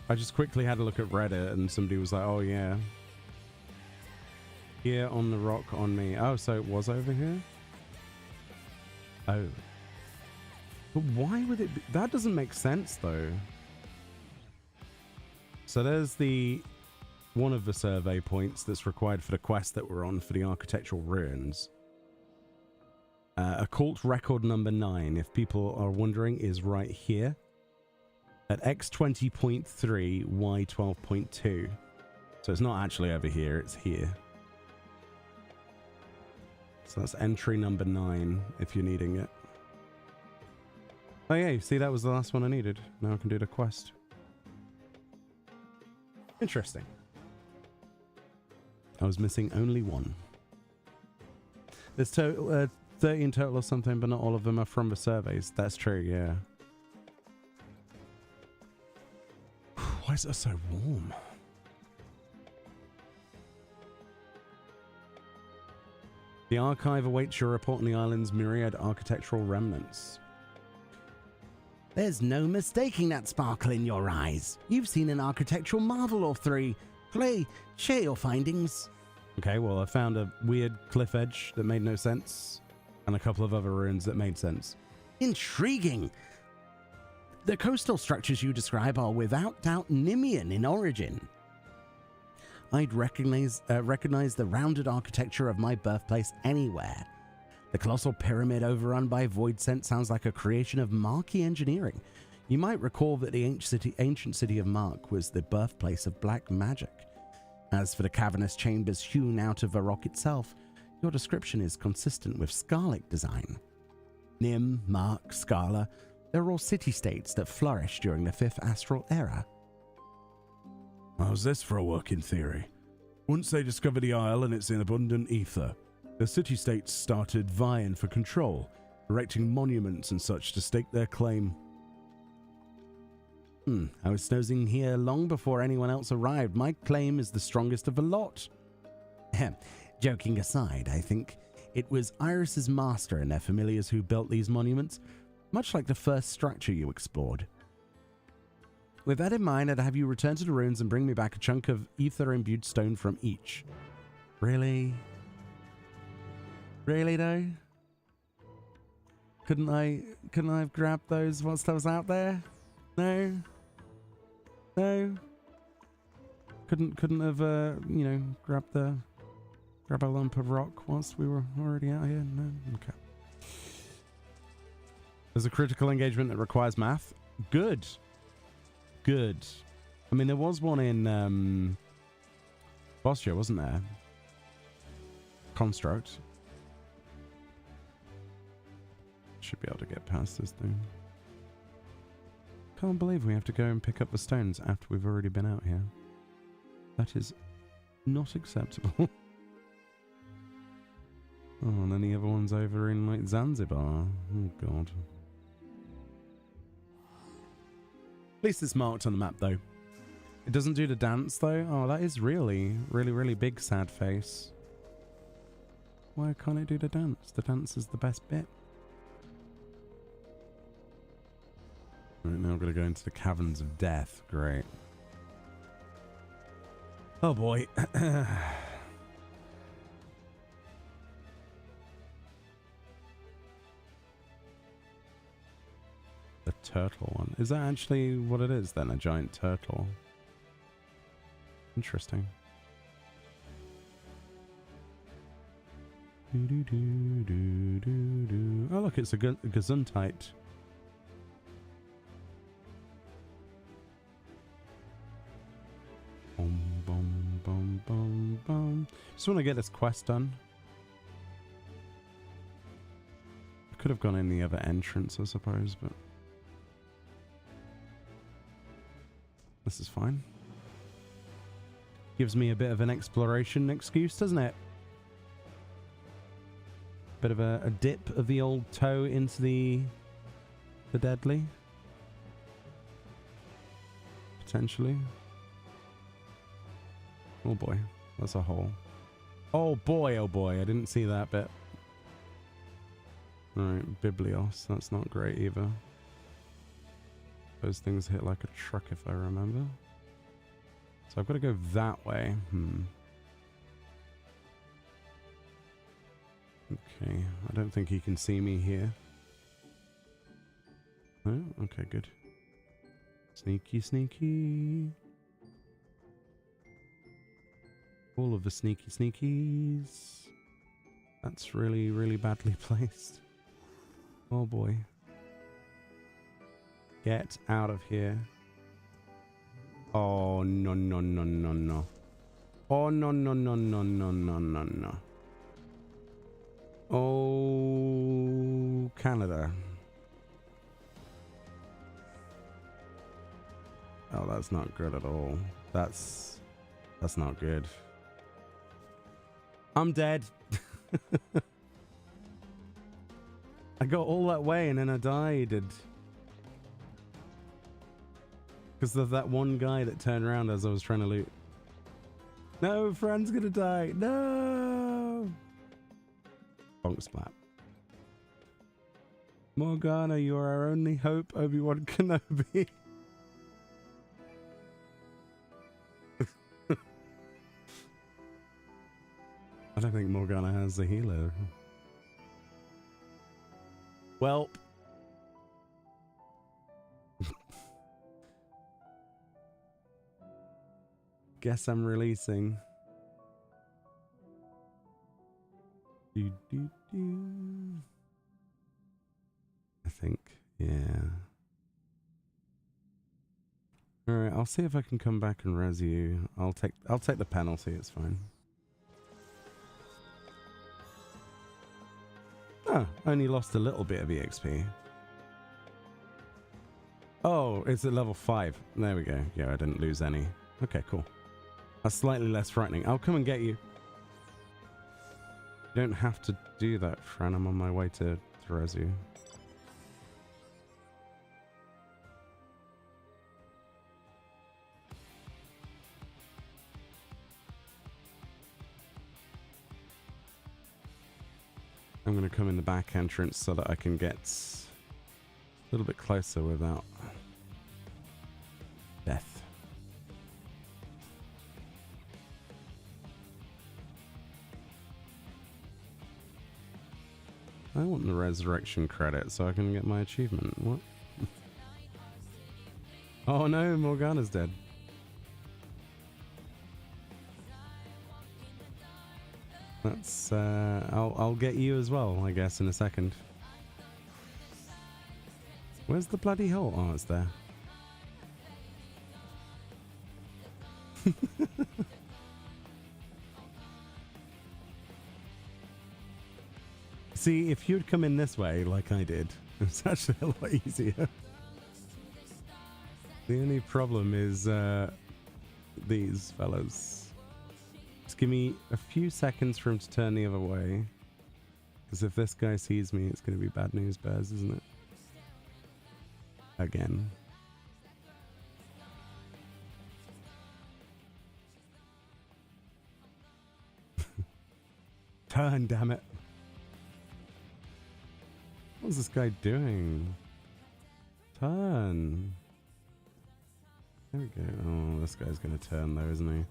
I just quickly had a look at Reddit and somebody was like, oh yeah, here on the rock on me. Oh, so it was over here? Oh. But why would it be? That doesn't make sense, though. So there's one of the survey points that's required for the quest that we're on for the architectural ruins. Occult record number 9, if people are wondering, is right here at X20.3, Y12.2. So it's not actually over here, it's here. So that's entry number 9 if you're needing it. Oh yeah, see, that was the last one I needed. Now I can do the quest. Interesting. I was missing only one. There's 30 in total or something, but not all of them are from the surveys. That's true, yeah. Why is it so warm? The archive awaits your report on the island's myriad architectural remnants. There's no mistaking that sparkle in your eyes. You've seen an architectural marvel or 3. Play, share your findings. Okay, well, I found a weird cliff edge that made no sense, and a couple of other ruins that made sense. Intriguing. The coastal structures you describe are without doubt Nemean in origin. I'd recognize the rounded architecture of my birthplace anywhere. The colossal pyramid overrun by void scent sounds like a creation of Marquis engineering. You might recall that the ancient city of Mark was the birthplace of black magic. As for the cavernous chambers hewn out of the rock itself, your description is consistent with Scarlet design. Nim, Mark, Scala, they're all city-states that flourished during the 5th Astral Era. How's this for a working theory? Once they discover the isle and its in abundant ether, the city-states started vying for control, erecting monuments and such to stake their claim. I was snoozing here long before anyone else arrived. My claim is the strongest of the lot. Joking aside, I think it was Iris's master and their familiars who built these monuments, much like the first structure you explored. With that in mind, I'd have you return to the ruins and bring me back a chunk of ether-imbued stone from each. Really? Really, though? Couldn't I have grabbed those whilst I was out there? No? No? Couldn't have, grabbed a lump of rock whilst we were already out here? No? Okay. There's a critical engagement that requires math. Good. Good. I mean, there was one in Bostia, wasn't there? Construct. should be able to get past this thing. Can't believe we have to go and pick up the stones after we've already been out here. That is not acceptable. Oh, and then the other one's over in like Zanzibar. Oh god. At least it's marked on the map though. It doesn't do the dance though. Oh, that is really, really, really big sad face. Why can't it do the dance? The dance is the best bit. Right, now I've got to go into the caverns of death. Great. Oh boy. The turtle one. Is that actually what it is then? A giant turtle? Interesting. Oh look, it's a Gesundheit. Boom, boom, boom, boom, boom. Just want to get this quest done. I could have gone in the other entrance, I suppose, but this is fine. Gives me a bit of an exploration excuse, doesn't it? Bit of a dip of the old toe into the deadly. Potentially. Oh boy, that's a hole. Oh boy, I didn't see that bit. Alright, Biblios, that's not great either. Those things hit like a truck if I remember. So I've got to go that way. Okay, I don't think he can see me here. Oh, okay, good. Sneaky, sneaky. All of the sneaky sneakies. That's really, really badly placed. Oh boy. Get out of here. Oh, no, no, no, no, no. Oh, no, no, no, no, no, no, no, no. Oh, Canada. Oh, that's not good at all. That's not good. I'm dead. I got all that way and then I died. Because of that one guy that turned around as I was trying to loot. No, Fran's gonna die. No! Bonk splat. Morgana, you are our only hope, Obi-Wan Kenobi. I don't think Morgana has a healer. Well. Guess I'm releasing. I think, yeah. All right, I'll see if I can come back and res you. I'll take the penalty. It's fine. Oh, only lost a little bit of EXP. Oh, it's at level 5. There we go. Yeah, I didn't lose any. Okay, cool. That's slightly less frightening. I'll come and get you. You don't have to do that, Fran. I'm on my way to res you. I'm going to come in the back entrance so that I can get a little bit closer without death. I want the resurrection credit so I can get my achievement. What? Oh no, Morgana's dead. That's I'll get you as well, I guess, in a second. Where's the bloody hole? Oh, it's there. See, if you'd come in this way like I did, it's actually a lot easier. The only problem is these fellas. Just give me a few seconds for him to turn the other way. Because if this guy sees me, it's going to be bad news bears, isn't it? Again. Turn, damn it. What's this guy doing? Turn. There we go. Oh, this guy's going to turn though, isn't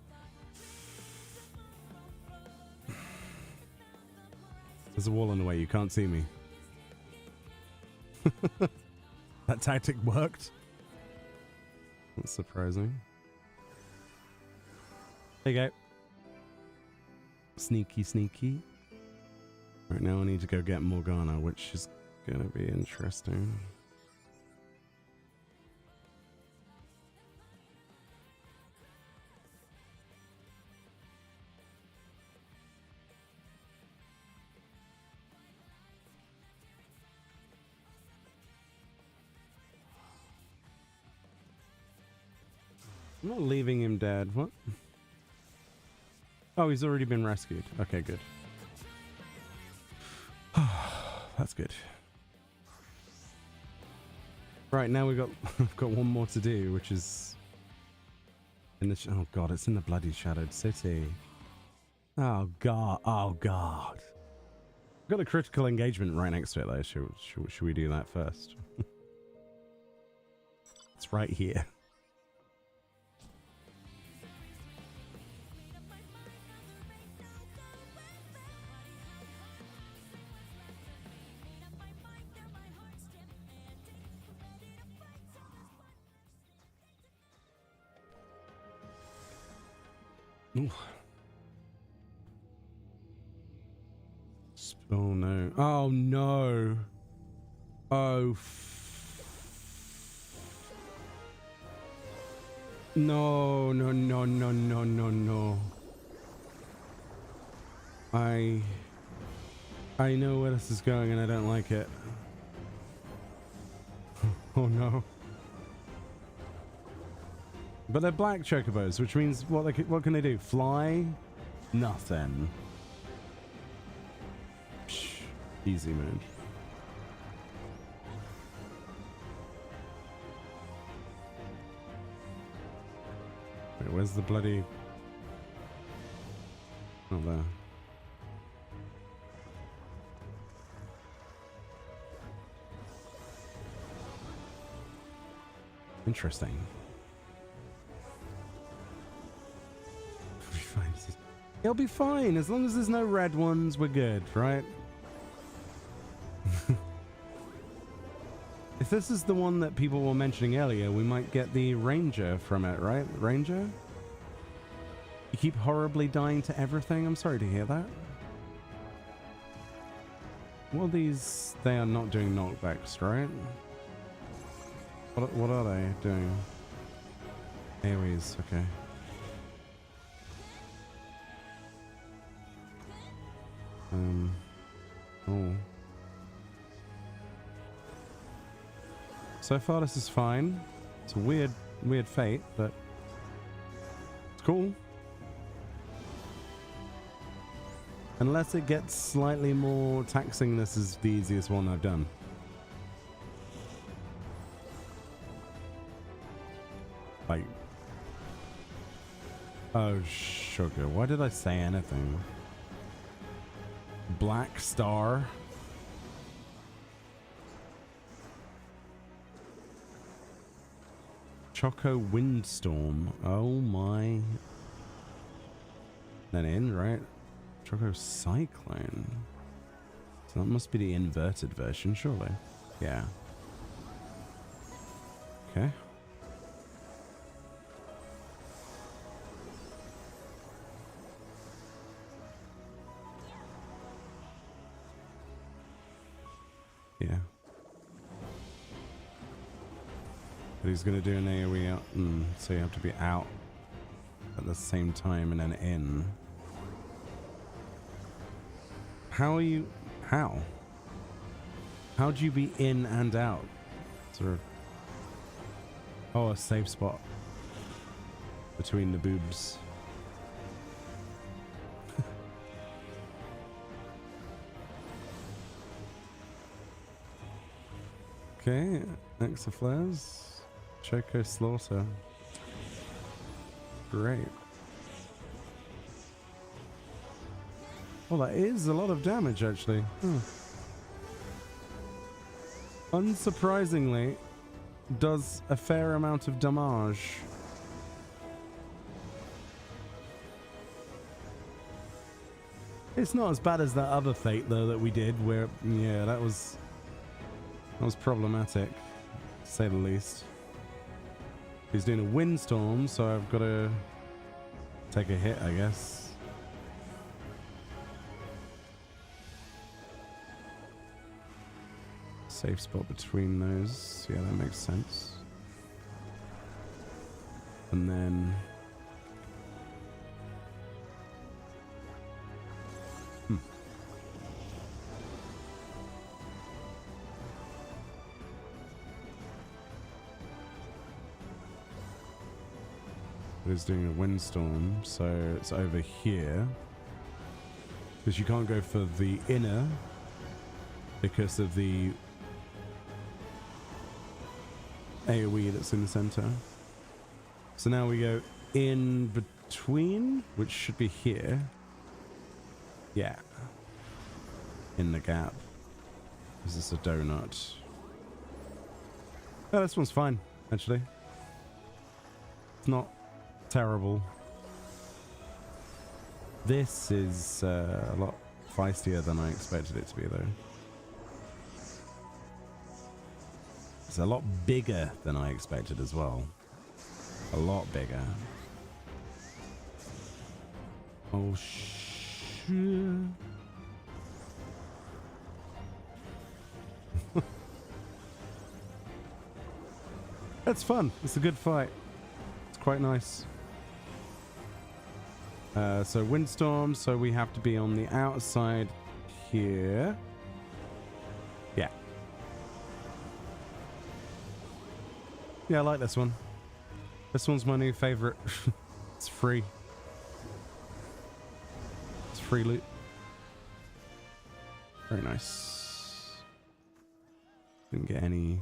he? There's a wall in the way. You can't see me. That tactic worked. That's surprising. There you go. Sneaky, sneaky. Right now I need to go get Morgana, which is going to be interesting. I'm not leaving him dead. What? Oh, he's already been rescued. Okay, good. That's good. Right, now we've got one more to do, which is in the oh god, it's in the bloody shadowed city. Oh god, oh god. We've got a critical engagement right next to it though. Should we do that first? It's right here. Ooh. Oh no. Oh no. Oh. No, no, no, no, no, no, no. I know where this is going and I don't like it. Oh no. But they're black chocobos, which means what can they do? Fly? Nothing. Psh, easy, man. Wait, where's the bloody... Not there. Interesting. It'll be fine. As long as there's no red ones, we're good, right? If this is the one that people were mentioning earlier, we might get the ranger from it, right? Ranger? You keep horribly dying to everything? I'm sorry to hear that. What are these? They are not doing knockbacks, right? What are they doing? AoEs, okay. Oh. So far this is fine. It's a weird fate, but it's cool. Unless it gets slightly more taxing, this is the easiest one I've done. Like, oh sugar, why did I say anything? Black Star. Choco Windstorm. Oh my. Then in, right? Choco Cyclone. So that must be the inverted version, surely. Yeah. Okay. Yeah. But he's going to do an AoE out, so you have to be out at the same time and then in. How are you? How? How'd you be in and out? Sort of. Oh, a safe spot between the boobs. Okay, Exa flares. Choco slaughter. Great. Well, that is a lot of damage, actually. Unsurprisingly, does a fair amount of damage. It's not as bad as that other fate, though, that we did, where, yeah, that was problematic, to say the least. He's doing a windstorm, so I've got to take a hit, I guess. Safe spot between those. Yeah, that makes sense. And then... It's doing a windstorm, so it's over here. Because you can't go for the inner because of the AoE that's in the center. So now we go in between, which should be here. Yeah. In the gap. Is this a donut? Oh, this one's fine, actually. It's not terrible. This is a lot feistier than I expected it to be, though. It's a lot bigger than I expected as well. A lot bigger. Oh, shit. That's fun. It's a good fight. It's quite nice. So windstorm, so we have to be on the outside here. Yeah. Yeah, I like this one. This one's my new favorite. It's free. It's free loot. Very nice. Didn't get any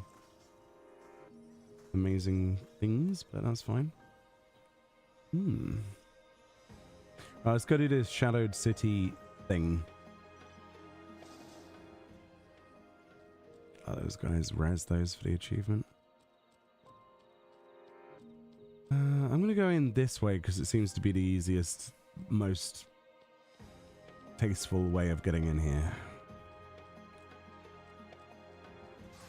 amazing things, but that's fine. Let's go do this Shadowed City thing. Oh, those guys res those for the achievement. I'm going to go in this way because it seems to be the easiest, most tasteful way of getting in here.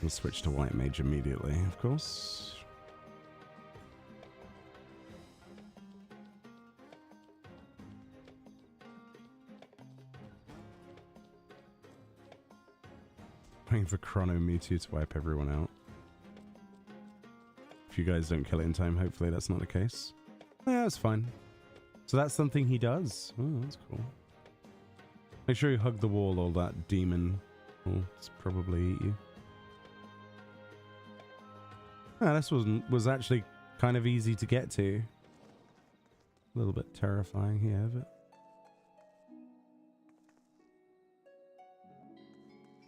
We'll switch to White Mage immediately, of course. Waiting for Chrono Mewtwo to wipe everyone out. If you guys don't kill it in time, hopefully that's not the case. Yeah, that's fine. So that's something he does. Oh, that's cool. Make sure you hug the wall, or that demon will probably eat you. Ah, this was actually kind of easy to get to. A little bit terrifying here, but...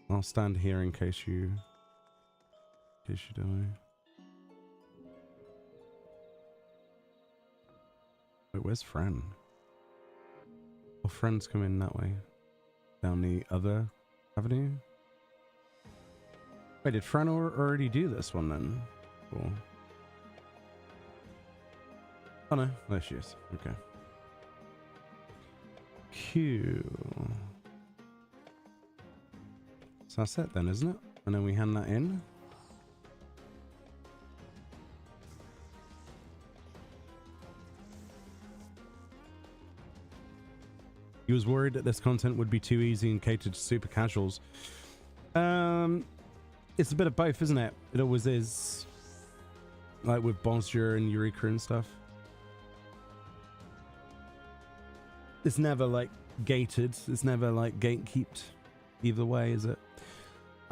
I'll stand here in case you die. Wait, where's Fran? Oh, Fran's coming that way. Down the other avenue? Wait, did Fran already do this one then? Or... Oh no, there she is. Okay. Cool. So that's it then, isn't it? And then we hand that in. He was worried that this content would be too easy and catered to super casuals. It's a bit of both, isn't it? It always is. Like with Bonjour and Eureka and stuff. It's never like gated. It's never like gatekeeped either way, is it?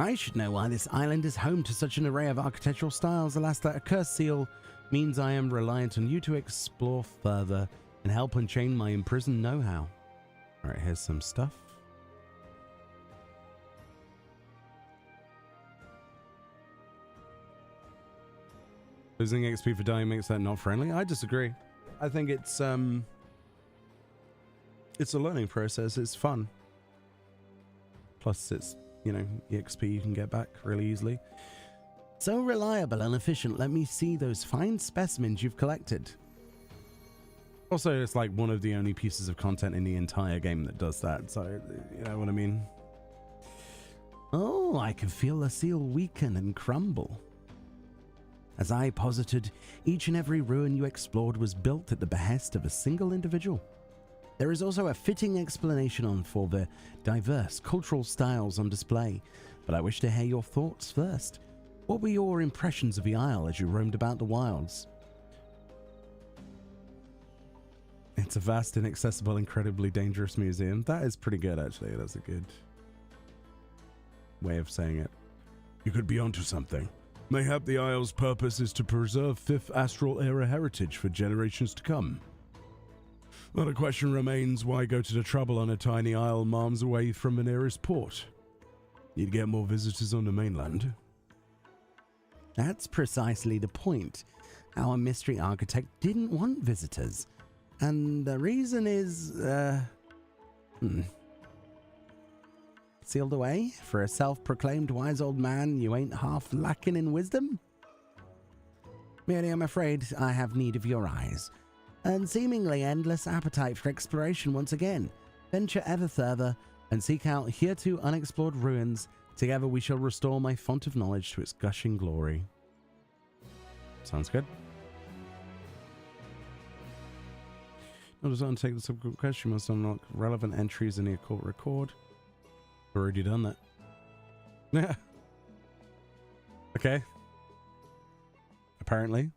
I should know why this island is home to such an array of architectural styles. Alas, that accursed seal means I am reliant on you to explore further and help unchain my imprisoned know-how. Alright, here's some stuff. Losing XP for dying makes that not friendly. I disagree. I think it's a learning process. It's fun. Plus, it's, you know, EXP you can get back really easily. So reliable and efficient. Let me see those fine specimens you've collected. Also, it's like one of the only pieces of content in the entire game that does that. So, you know what I mean? Oh, I can feel the seal weaken and crumble. As I posited, each and every ruin you explored was built at the behest of a single individual. There is also a fitting explanation for the diverse cultural styles on display, but I wish to hear your thoughts first. What were your impressions of the Isle as you roamed about the wilds? It's a vast, inaccessible, incredibly dangerous museum. That is pretty good, actually. That's a good way of saying it. You could be onto something. Mayhap the Isle's purpose is to preserve 5th Astral Era heritage for generations to come. But the question remains, why go to the trouble on a tiny isle miles away from the nearest port? You'd get more visitors on the mainland. That's precisely the point. Our mystery architect didn't want visitors. And the reason is, sealed away? For a self-proclaimed wise old man, you ain't half lacking in wisdom? Merely, I'm afraid I have need of your eyes. And seemingly endless appetite for exploration once again. Venture ever further and seek out hereto unexplored ruins. Together we shall restore my font of knowledge to its gushing glory. Sounds good. Does not take the subsequent question. You must unlock relevant entries in the occult record. Already done that. Yeah. Okay. Apparently.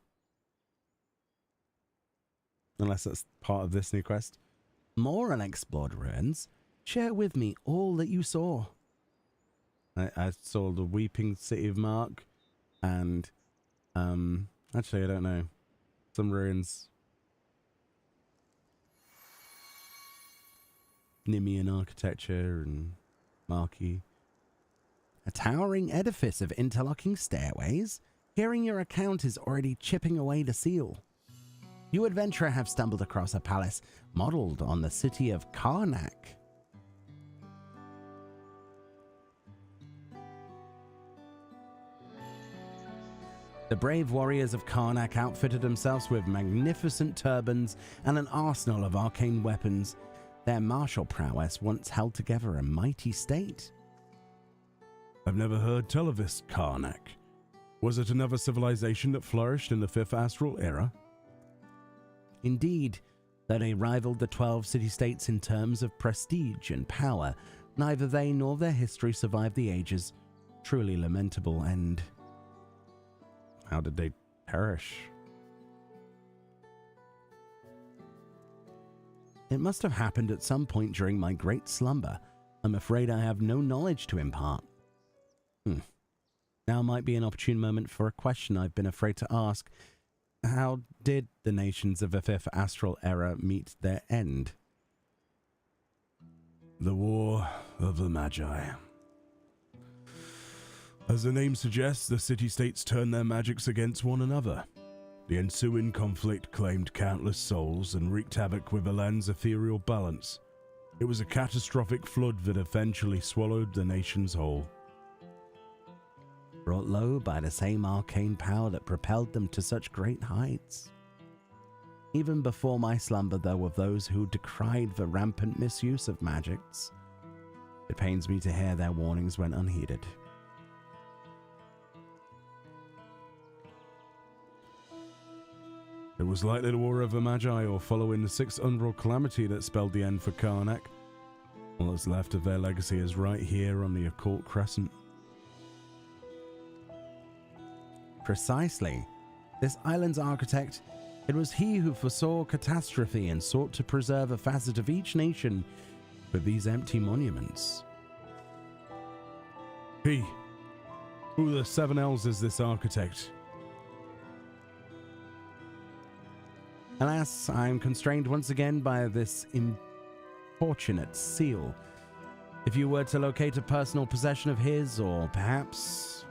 Unless that's part of this new quest. More unexplored ruins. Share with me all that you saw. I saw the Weeping City of Mark and actually I don't know. Some ruins. Nemean architecture and Marquee. A towering edifice of interlocking stairways. Hearing your account is already chipping away the seal. You adventurer have stumbled across a palace modelled on the city of Karnak. The brave warriors of Karnak outfitted themselves with magnificent turbans and an arsenal of arcane weapons. Their martial prowess once held together a mighty state. I've never heard tell of this Karnak. Was it another civilization that flourished in the 5th Astral Era? Indeed, though they rivaled the 12 city-states in terms of prestige and power, neither they nor their history survived the ages. Truly lamentable end. How did they perish? It must have happened at some point during my great slumber. I'm afraid I have no knowledge to impart. Now might be an opportune moment for a question I've been afraid to ask. How did the nations of the 5th Astral Era meet their end? The War of the Magi. As the name suggests, the city-states turned their magics against one another. The ensuing conflict claimed countless souls and wreaked havoc with the land's ethereal balance. It was a catastrophic flood that eventually swallowed the nations whole. Brought low by the same arcane power that propelled them to such great heights. Even before my slumber, there were those who decried the rampant misuse of magics. It pains me to hear their warnings went unheeded. It was likely the War of the Magi or following the 6th Umbral Calamity that spelled the end for Karnak. All that's left of their legacy is right here on the Occult Crescent. Precisely. This island's architect, it was he who foresaw catastrophe and sought to preserve a facet of each nation with these empty monuments. He, Who the 7Ls is this architect? Alas, I'm constrained once again by this importunate seal. If you were to locate a personal possession of his, or perhaps...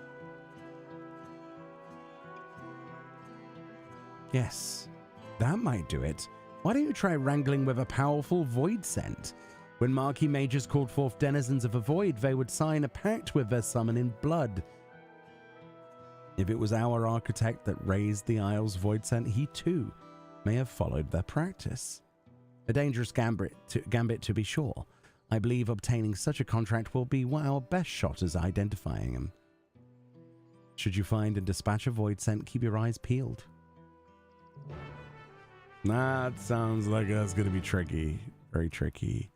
Yes, that might do it. Why don't you try wrangling with a powerful void scent? When Marquis mages called forth denizens of a void, they would sign a pact with their summon in blood. If it was our architect that raised the Isle's void scent, he too may have followed their practice. A dangerous gambit to be sure. I believe obtaining such a contract will be our best shot at identifying him. Should you find and dispatch a void scent, keep your eyes peeled. That sounds like that's going to be tricky. Very tricky.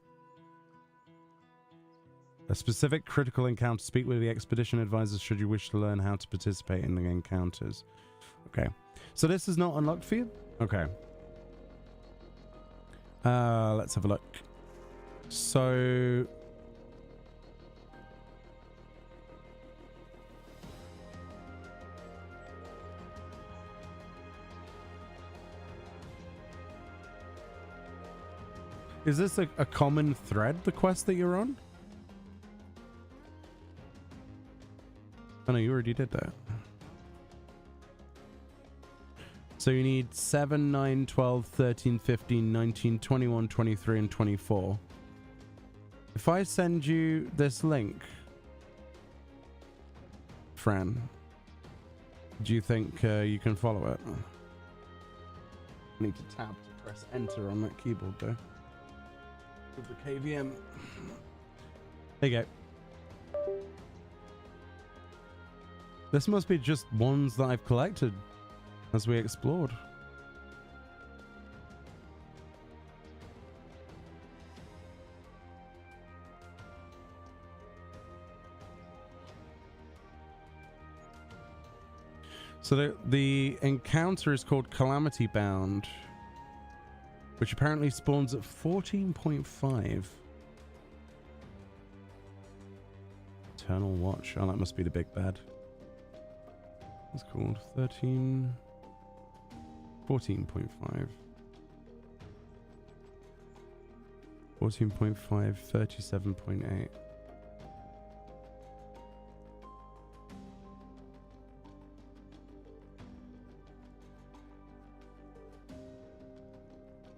A specific critical encounter. Speak with the expedition advisors should you wish to learn how to participate in the encounters. Okay. So this is not unlocked for you? Okay. Let's have a look. So... Is this a common thread, the quest that you're on? Oh no, you already did that. So you need 7, 9, 12, 13, 15, 19, 21, 23, and 24. If I send you this link, Fran, do you think you can follow it? I need to tab to press enter on that keyboard though. With the KVM. There you go. This must be just ones that I've collected as we explored. So the encounter is called Calamity Bound, which apparently spawns at 14.5. Eternal Watch. Oh, that must be the big bad. It's called 13... 14.5. 14.5, 37.8.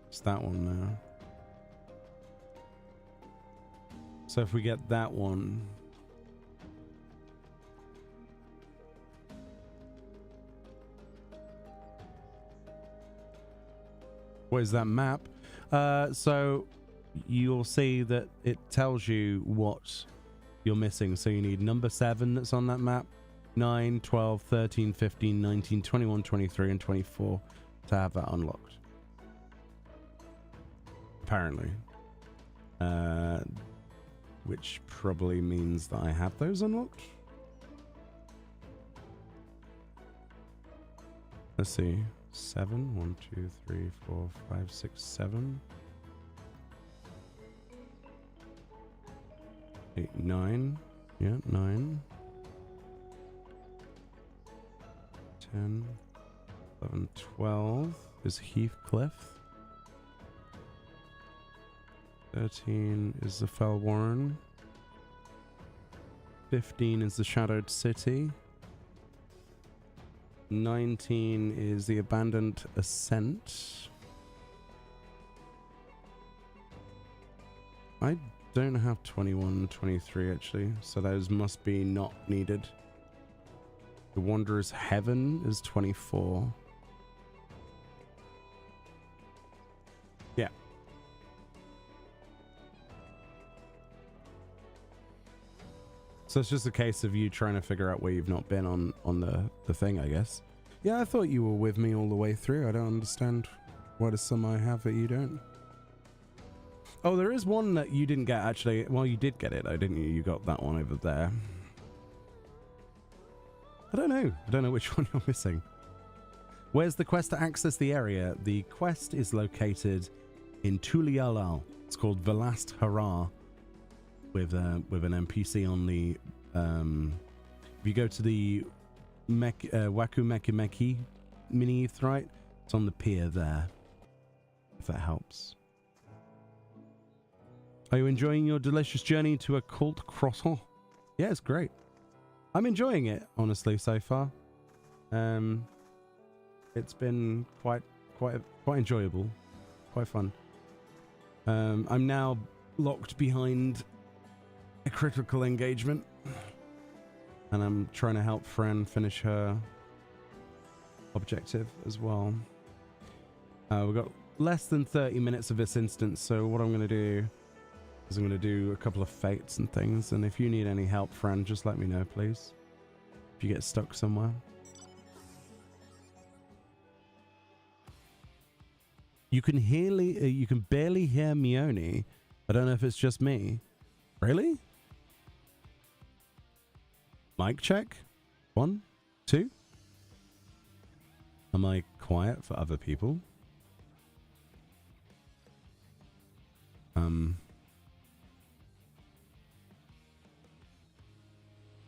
It's that one now. So if we get that one... What is that map? So you'll see that it tells you what you're missing. So you need number 7 that's on that map, 9, 12, 13, 15, 19, 21, 23, and 24 to have that unlocked. Apparently. Which probably means that I have those unlocked. Let's see. 7, 1, 2, 3, 4, 5, 6, 7, 8, 9. Yeah, 9, 10, 11, 12 is Heathcliff. 13 is the Fell Warren. 15 is the Shadowed City. 19 is the Abandoned Ascent. I don't have 21 and 23 actually, so those must be not needed. The Wanderer's Heaven is 24. Yeah. So it's just a case of you trying to figure out where you've not been on the thing, I guess. Yeah, I thought you were with me all the way through. I don't understand why does some I have that you don't. Oh, there is one that you didn't get actually. Well, you did get it though, didn't you? You got that one over there. I don't know. I don't know which one you're missing. Where's the quest to access the area? The quest is located in Tulialal. It's called The Last Hurrah. With an NPC on the If you go to the Waku Meki Meki mini ETH, right? It's on the pier there, if that helps. Are you enjoying your delicious journey to Occult Croissant? Yeah, it's great. I'm enjoying it, honestly, so far. It's been quite enjoyable, quite fun. I'm now locked behind a critical engagement, and I'm trying to help Fran finish her objective as well. We've got less than 30 minutes of this instance, so what I'm going to do is I'm going to do a couple of fates and things, and if you need any help, Fran, just let me know, please. If you get stuck somewhere. You can barely hear Meoni. I don't know if it's just me. Really? Mic check. 1, 2. Am I quiet for other people?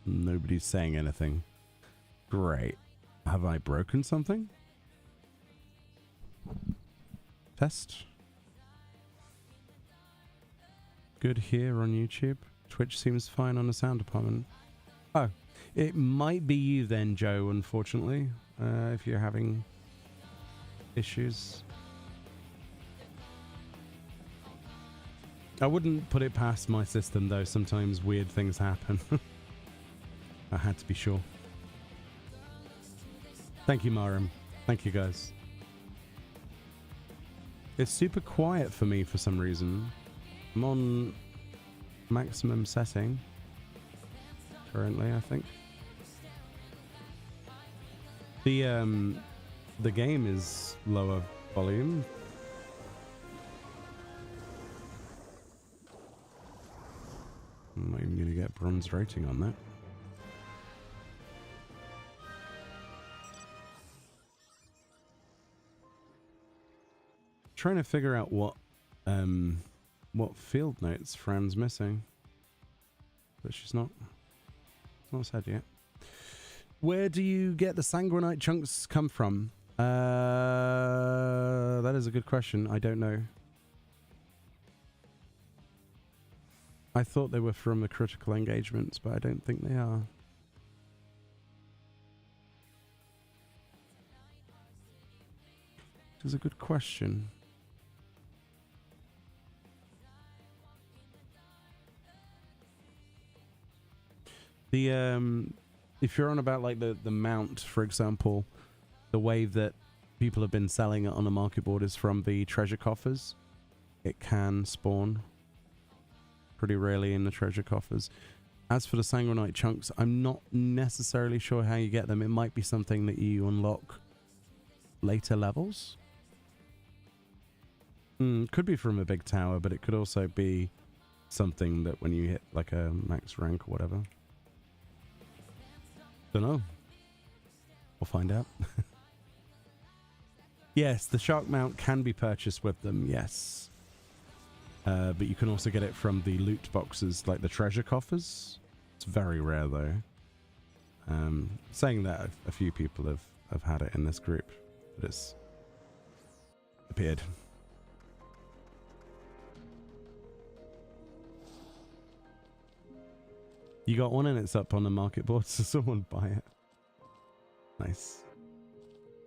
Nobody's saying anything. Great. Have I broken something? Test. Good here on YouTube. Twitch seems fine on the sound department. Oh, it might be you then, Joe, unfortunately, if you're having issues. I wouldn't put it past my system, though. Sometimes weird things happen. I had to be sure. Thank you, Marim. Thank you, guys. It's super quiet for me for some reason. I'm on maximum setting currently, I think. The game is lower volume. I'm not even gonna get bronze rating on that. Trying to figure out what field notes Fran's missing, but she's not said yet. Where do you get the sanguinite chunks come from? That is a good question. I don't know. I thought they were from the critical engagements, but I don't think they are. It is a good question. If you're on about like the mount, for example, the way that people have been selling it on the market board is from the treasure coffers. It can spawn pretty rarely in the treasure coffers. As for the sanguinite chunks, I'm not necessarily sure how you get them. It might be something that you unlock later levels. Could be from a big tower, but it could also be something that when you hit like a max rank or whatever. Don't know. We'll find out. Yes, the shark mount can be purchased with them, yes. But you can also get it from the loot boxes, like the treasure coffers. It's very rare, though. Saying that, a few people have had it in this group, but it's appeared. You got one and it's up on the market board, so someone buy it. Nice.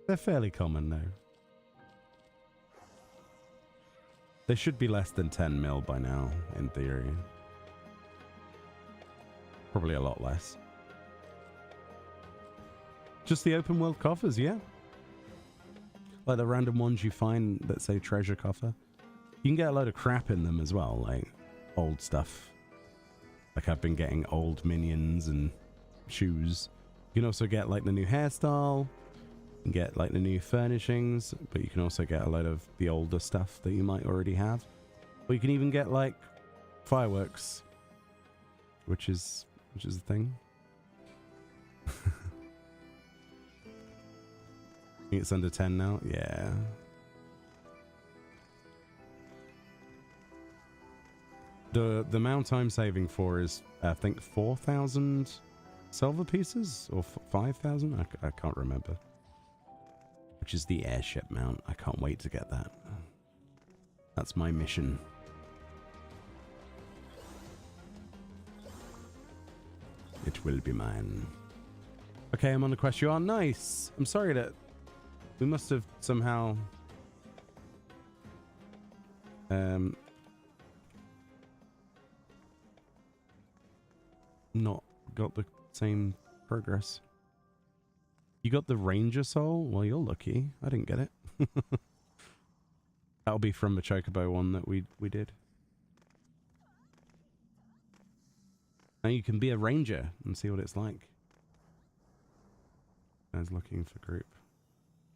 They're fairly common, though. They should be less than 10 mil by now, in theory. Probably a lot less. Just the open world coffers, yeah. Like the random ones you find that say treasure coffer. You can get a load of crap in them as well, like old stuff. Like I've been getting old minions and shoes. You can also get like the new hairstyle. You can get like the new furnishings, but you can also get a load of the older stuff that you might already have. Or you can even get like fireworks, which is the thing. I think it's under 10 now. Yeah. The amount I'm saving for is, I think, 4,000 silver pieces or 5,000? I can't remember. Which is the airship mount. I can't wait to get that. That's my mission. It will be mine. Okay, I'm on the quest. You are nice. I'm sorry that we must have somehow not got the same progress. You got the Ranger Soul? Well, you're lucky. I didn't get it. That'll be from the Chocobo one that we did. Now you can be a ranger and see what it's like. I was looking for group.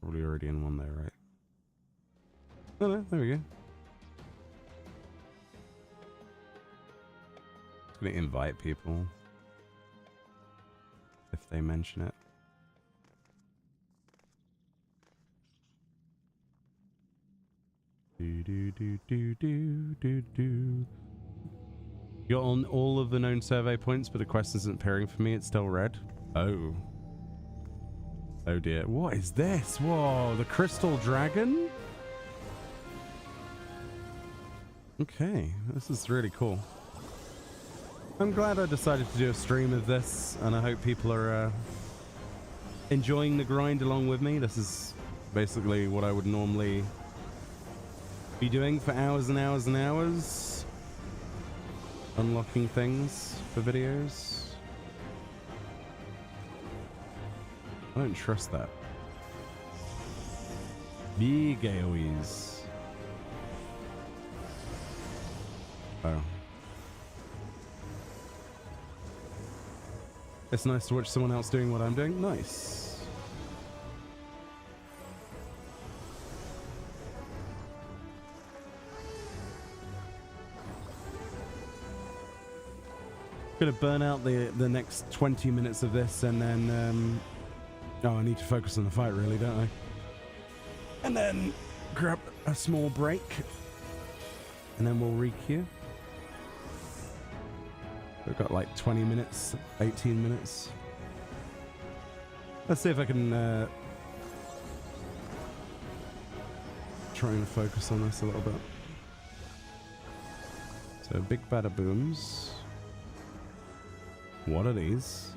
Probably already in one there, right? Oh no, there we go. Just gonna invite people if they mention it. Do. You're on all of the known survey points, but the quest isn't appearing for me. It's still red. Oh. Oh dear. What is this? Whoa, the crystal dragon? Okay, this is really cool. I'm glad I decided to do a stream of this, and I hope people are enjoying the grind along with me. This is basically what I would normally be doing for hours and hours and hours. Unlocking things for videos. I don't trust that. Big AoEs. Oh. It's nice to watch someone else doing what I'm doing. Nice. Gonna burn out the next 20 minutes of this, and then oh, I need to focus on the fight, really, don't I? And then grab a small break, and then we'll re-queue. We've got like 20 minutes, 18 minutes. Let's see if I can try and focus on this a little bit. So big bada booms. What are these?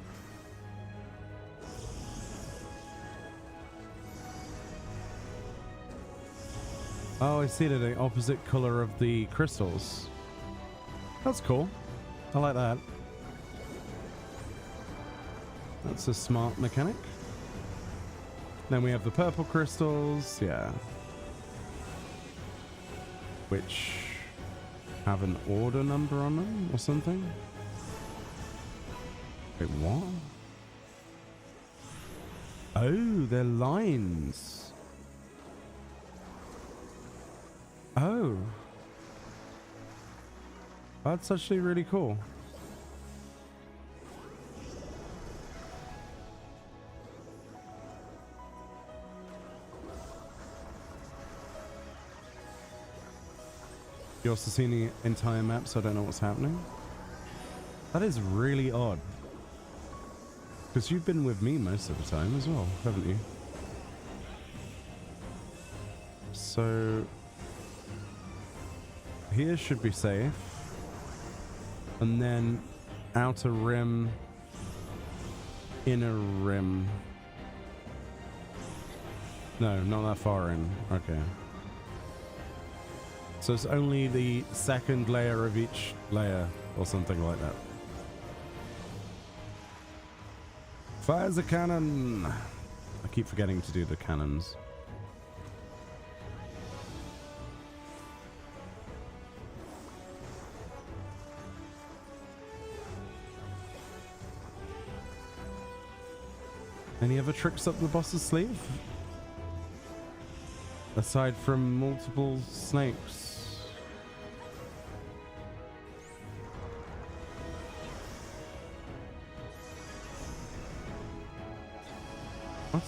Oh, I see. They're the opposite color of the crystals. That's cool. I like that. That's a smart mechanic. Then we have the purple crystals, yeah. Which have an order number on them or something. Wait, what? Oh, they're lines. Oh. That's actually really cool. You also see the entire map, so I don't know what's happening. That is really odd. Because you've been with me most of the time as well, haven't you? So here should be safe. And then outer rim, inner rim. No, not that far in. Okay. So it's only the second layer of each layer or something like that. Fires a cannon! I keep forgetting to do the cannons. Any other tricks up the boss's sleeve? Aside from multiple snakes. What?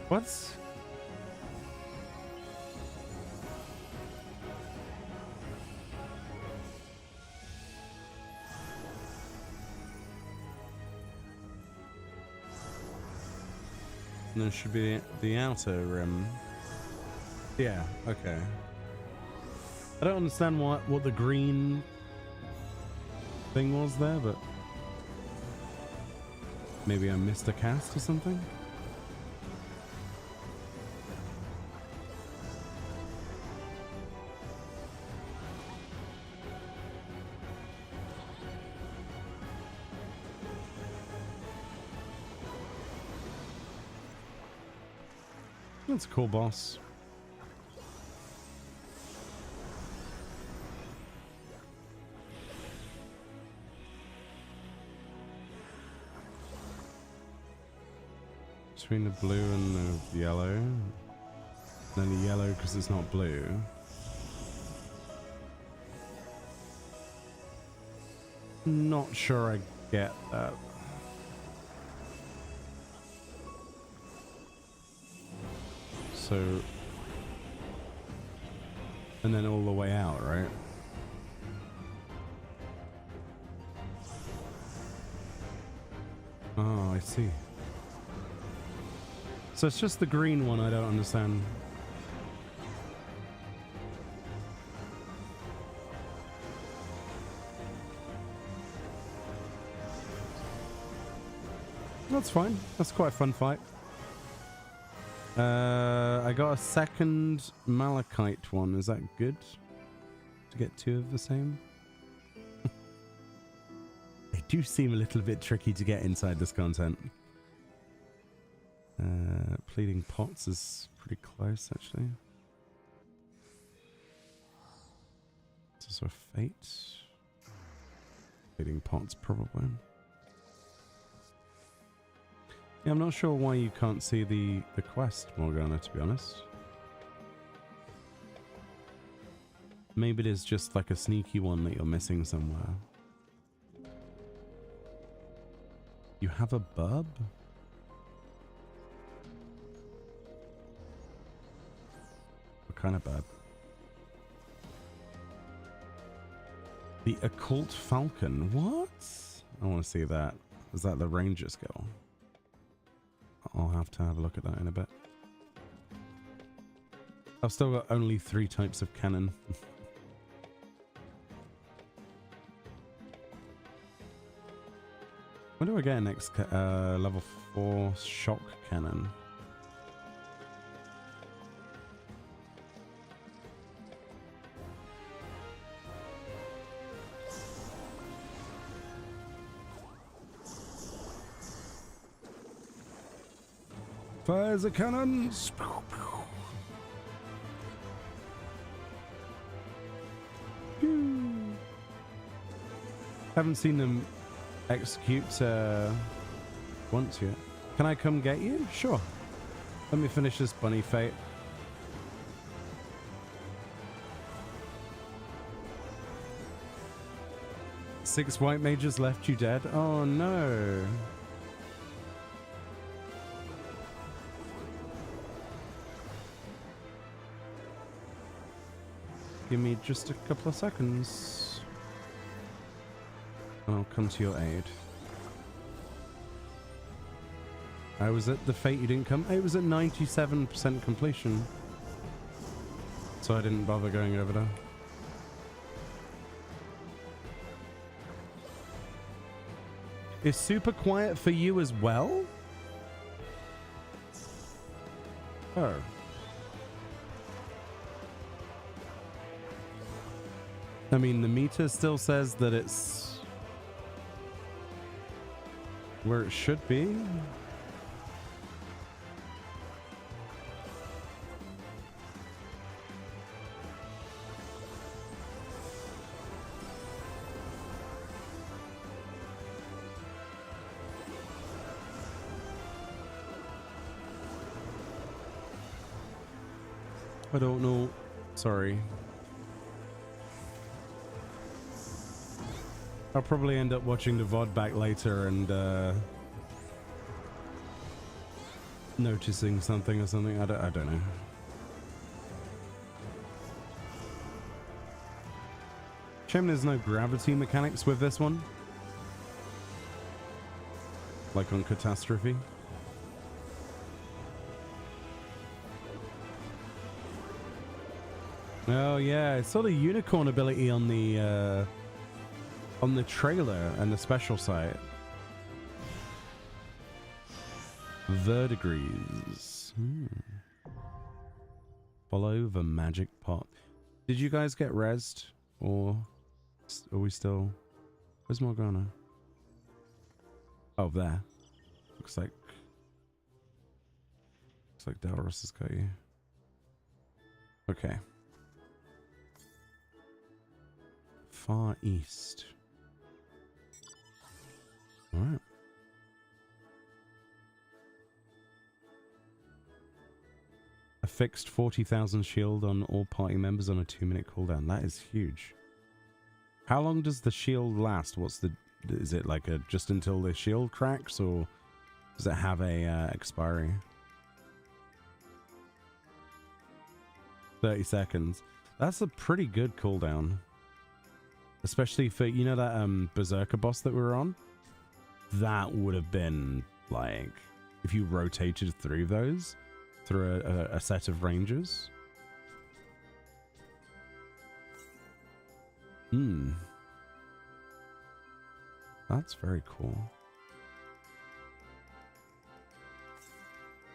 What? And there should be the outer rim. Yeah, okay. I don't understand what the green thing was there, but maybe I missed a cast or something. That's a cool boss. Between the blue and the yellow. Then the yellow because it's not blue. Not sure I get that. So, and then all the way out, right? Oh, I see. So it's just the green one I don't understand. That's fine. That's quite a fun fight. I got a second malachite one. Is that good? To get two of the same? They do seem a little bit tricky to get inside this content. Pleading Pots is pretty close, actually. It's also a Fate. Pleading Pots, probably. Yeah, I'm not sure why you can't see the quest, Morgana, to be honest. Maybe it is just like a sneaky one that you're missing somewhere. You have a burb? What kind of burb? The Occult Falcon. What? I want to see that. Is that the ranger skill? I'll have to have a look at that in a bit. I've still got only 3 types of cannon. When do I get next? Level 4 shock cannon. Fires the cannons! Haven't seen them execute once yet. Can I come get you? Sure. Let me finish this bunny fate. Six white mages left you dead? Oh no. Give me just a couple of seconds. I'll come to your aid. I was at the fate you didn't come. It was at 97% completion. So I didn't bother going over there. Is super quiet for you as well? Oh. I mean, the meter still says that it's where it should be. I don't know. Sorry. I'll probably end up watching the VOD back later and noticing something or something. I don't know. Shame there's no gravity mechanics with this one. Like on Catastrophe. Oh yeah, I saw the unicorn ability on the trailer and the special site. Verdigris. Follow the magic pot. Did you guys get rezzed, or are we still? Where's Morgana? Oh, there. Looks like Dalros has got you. Okay. Far east. All right. A fixed 40,000 shield on all party members on a 2-minute cooldown. That is huge. How long does the shield last? Is it like a just until the shield cracks, or does it have a expiry? 30 seconds. That's a pretty good cooldown. Especially for, you know, that berserker boss that we were on? That would have been like, if you rotated through those, through a set of ranges. That's very cool.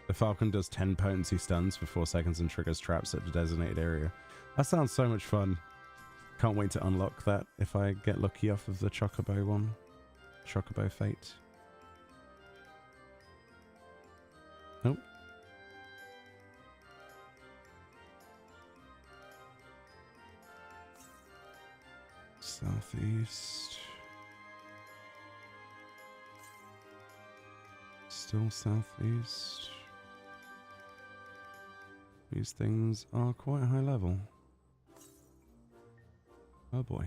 The Falcon does 10 potency stuns for 4 seconds and triggers traps at the designated area. That sounds so much fun. Can't wait to unlock that if I get lucky off of the Chocobo one. Chocobo Fate. Nope. Southeast. Still southeast. These things are quite high level. Oh boy.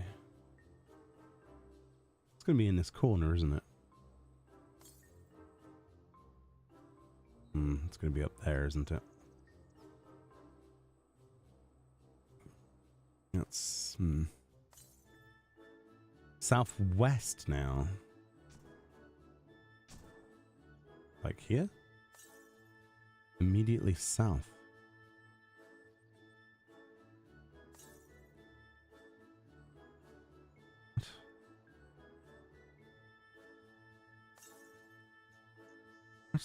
It's going to be in this corner, isn't it? It's going to be up there, isn't it? That's... Southwest now. Like here? Immediately south. What?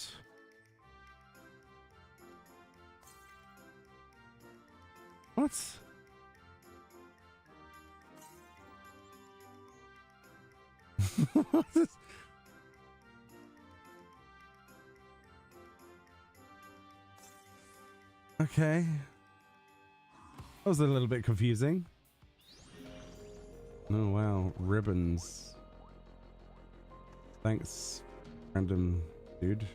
What? What is... Okay. That was a little bit confusing. Oh wow, ribbons. Thanks, random dude.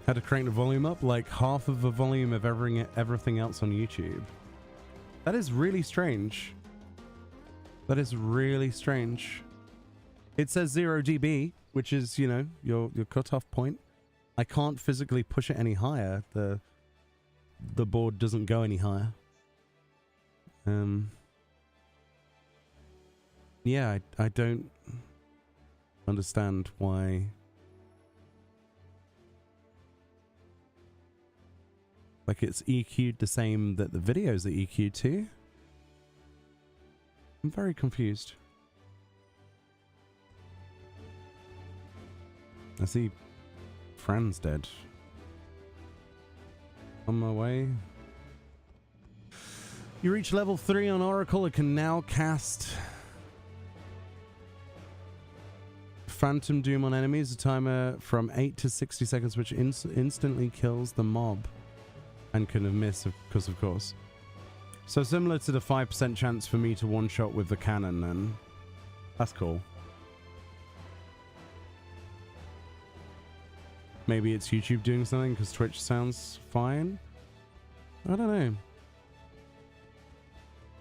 Had to crank the volume up like half of the volume of everything else on YouTube. That is really strange. That is really strange. It says 0 dB, which is, you know, your cutoff point. I can't physically push it any higher. The board doesn't go any higher. Yeah, I don't understand why. Like it's EQ'd the same that the videos are EQ'd to. I'm very confused. I see Fran's dead. On my way. You reach level 3 on Oracle and can now cast Phantom Doom on enemies. A timer from 8 to 60 seconds which instantly kills the mob. And can have missed, because of course. So similar to the 5% chance for me to one-shot with the cannon then. That's cool. Maybe it's YouTube doing something because Twitch sounds fine. I don't know.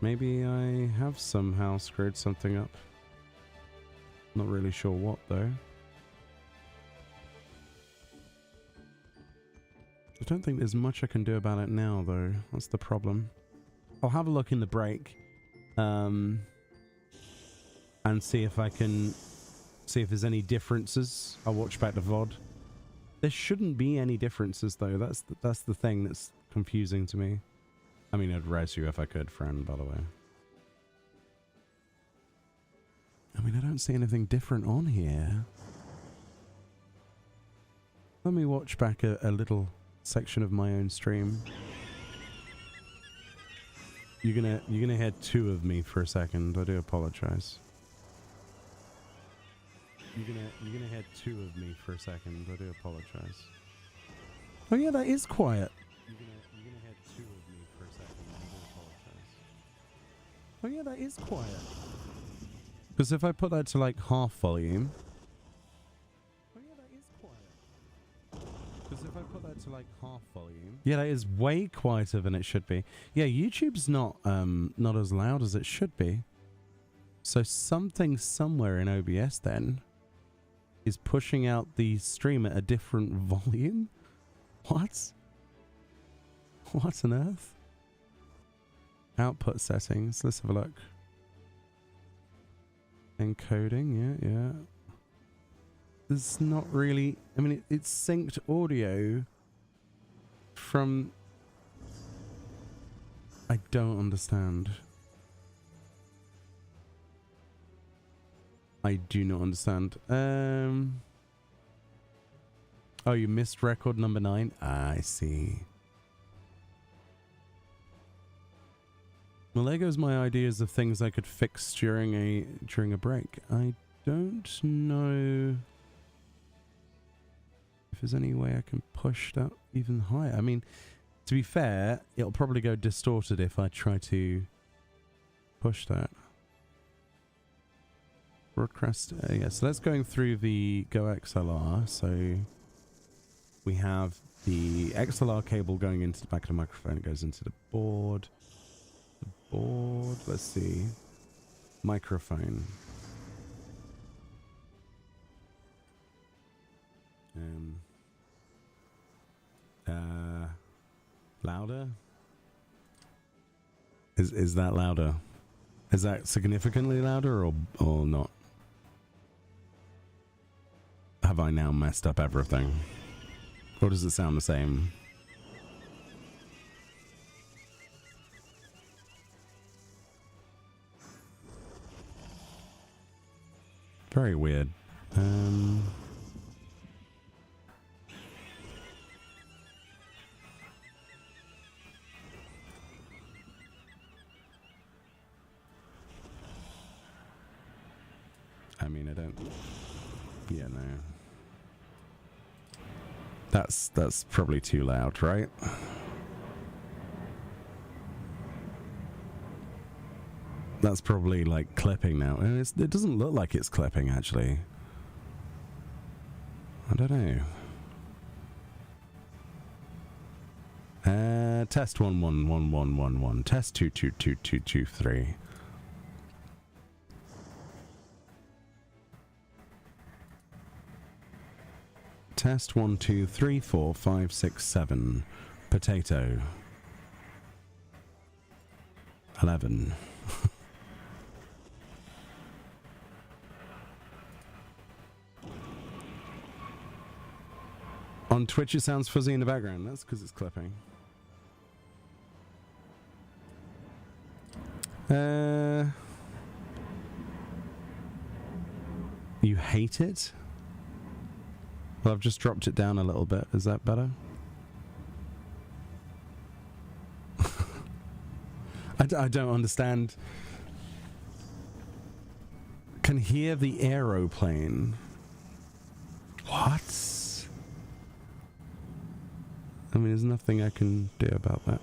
Maybe I have somehow screwed something up. Not really sure what though. I don't think there's much I can do about it now, though. That's the problem. I'll have a look in the break and see if I can See if there's any differences. I'll watch back the VOD. There shouldn't be any differences though. That's the thing that's confusing to me. I mean, I'd res you if I could, friend, by the way. I mean, I don't see anything different on here. Let me watch back a little section of my own stream. You're gonna hear two of me for a second. I do apologize. You're gonna hear two of me for a second. I do apologize. Oh yeah, that is quiet. You're gonna hear two of me for a second. I do apologize. Oh yeah, that is quiet. Because if I put that to like half volume. Oh yeah, that is quiet. Because if I put that to like half volume. Yeah, that is way quieter than it should be. Yeah, YouTube's not as loud as it should be. So something somewhere in OBS then is pushing out the stream at a different volume? What? What on earth? Output settings. Let's have a look. Encoding, yeah. There's not really... I mean, it's synced audio from... I don't understand. I do not understand. Oh, you missed record number 9? I see. Well, there goes my ideas of things I could fix during a break. I don't know if there's any way I can push that even higher. I mean, to be fair, it'll probably go distorted if I try to push that. Broadcast, yeah, so let's go through the Go XLR. So we have the XLR cable going into the back of the microphone. It goes into the board. The board, let's see. Microphone. Louder? Is that louder? Is that significantly louder or not? Have I now messed up everything? Or does it sound the same? Very weird. I mean, I don't... Yeah, no. That's probably too loud, right? That's probably like clipping now. And it doesn't look like it's clipping, actually. I don't know. Test 111111. Test 222223. Test 1 2 3 4 5 6 7. Potato. 11. On Twitch, it sounds fuzzy in the background. That's because it's clipping. You hate it? Well, I've just dropped it down a little bit. Is that better? I don't understand. Can hear the aeroplane. What? I mean, there's nothing I can do about that.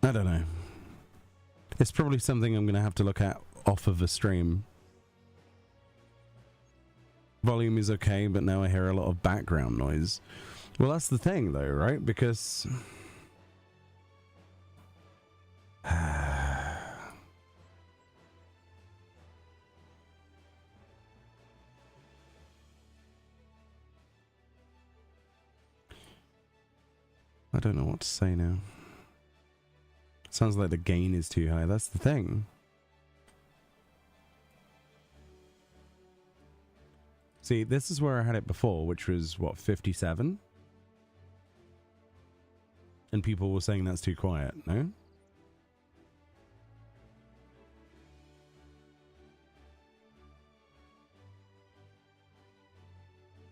I don't know. It's probably something I'm going to have to look at off of the stream. Volume is okay, but now I hear a lot of background noise. Well, that's the thing, though, right? Because... I don't know what to say now. Sounds like the gain is too high. That's the thing. See, this is where I had it before, which was, what, 57? And people were saying that's too quiet, no?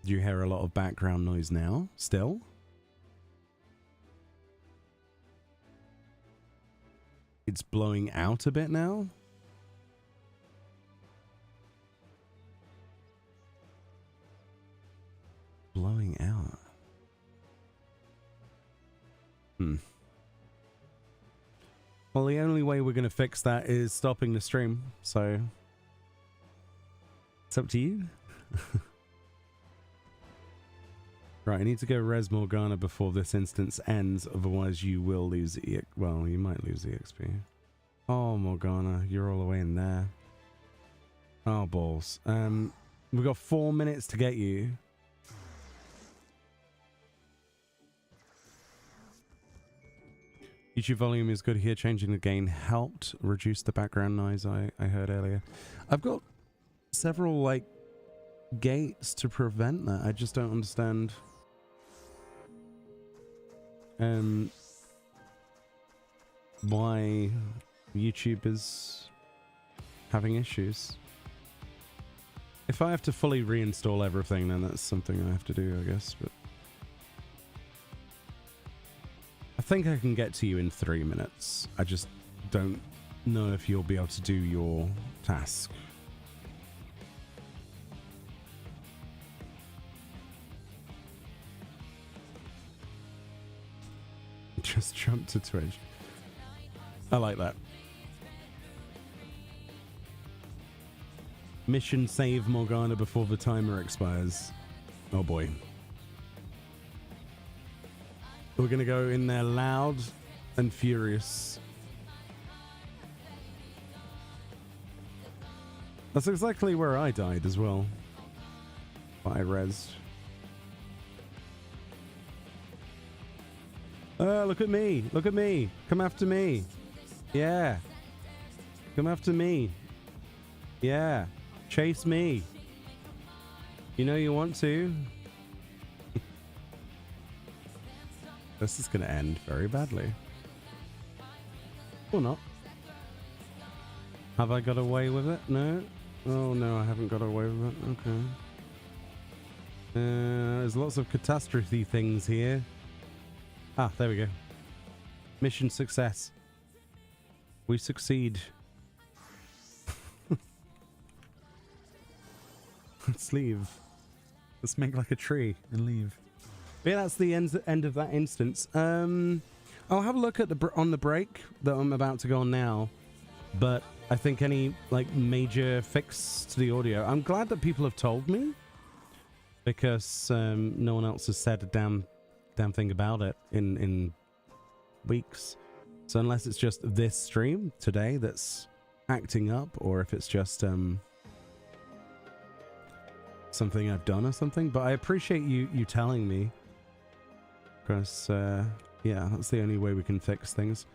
Do you hear a lot of background noise now, still? It's blowing out a bit now? Blowing out. Well, the only way we're going to fix that is stopping the stream, so it's up to you. Right, I need to go res Morgana before this instance ends, otherwise you will lose well, you might lose the XP. Oh, Morgana, you're all the way in there. Oh, balls. We've got 4 minutes to get you. YouTube volume is good here. Changing the gain helped reduce the background noise I heard earlier. I've got several, like, gates to prevent that. I just don't understand. Why YouTube is having issues. If I have to fully reinstall everything, then that's something I have to do, I guess, but I think I can get to you in 3 minutes. I just don't know if you'll be able to do your task. Just jump to Twitch. I like that. Mission save Morgana before the timer expires. Oh boy. We're gonna go in there loud and furious. That's exactly where I died as well. But I rezzed. Look at me. Look at me. Come after me. Yeah. Come after me. Yeah. Chase me. You know you want to. This is going to end very badly. Or not. Have I got away with it? No? Oh no, I haven't got away with it. Okay. There's lots of catastrophe things here. Ah, there we go. Mission success. We succeed. Let's leave. Let's make like a tree and leave. But yeah, that's the end of that instance. I'll have a look at on the break that I'm about to go on now. But I think any like major fix to the audio, I'm glad that people have told me, because no one else has said a damn thing about it in weeks. So unless it's just this stream today that's acting up, or if it's just something I've done or something, but I appreciate you telling me, because yeah, that's the only way we can fix things.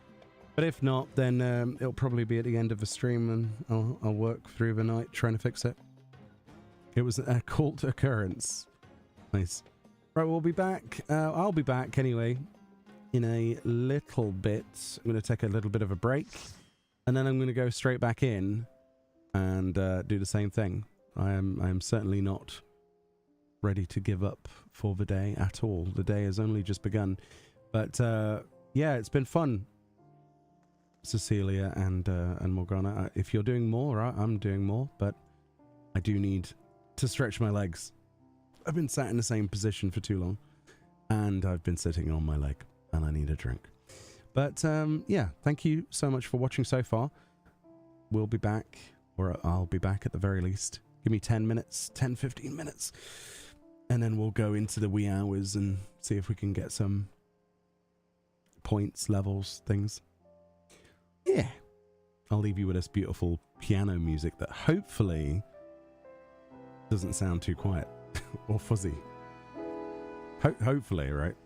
But if not, then it'll probably be at the end of the stream, and I'll work through the night trying to fix it. It was an occult occurrence. Nice. Right, we'll be back. I'll be back anyway in a little bit. I'm going to take a little bit of a break, and then I'm going to go straight back in and do the same thing. I am certainly not ready to give up for the day at all. The day has only just begun. But yeah, it's been fun, Cecilia and Morgana. If you're doing more, I'm doing more, but I do need to stretch my legs. I've been sat in the same position for too long, and I've been sitting on my leg, and I need a drink. But yeah, thank you so much for watching so far. We'll be back, or I'll be back at the very least. Give me 10 minutes, 10-15 minutes, and then we'll go into the wee hours and see if we can get some points, levels, things. Yeah. I'll leave you with this beautiful piano music that hopefully doesn't sound too quiet or fuzzy. Hopefully, right?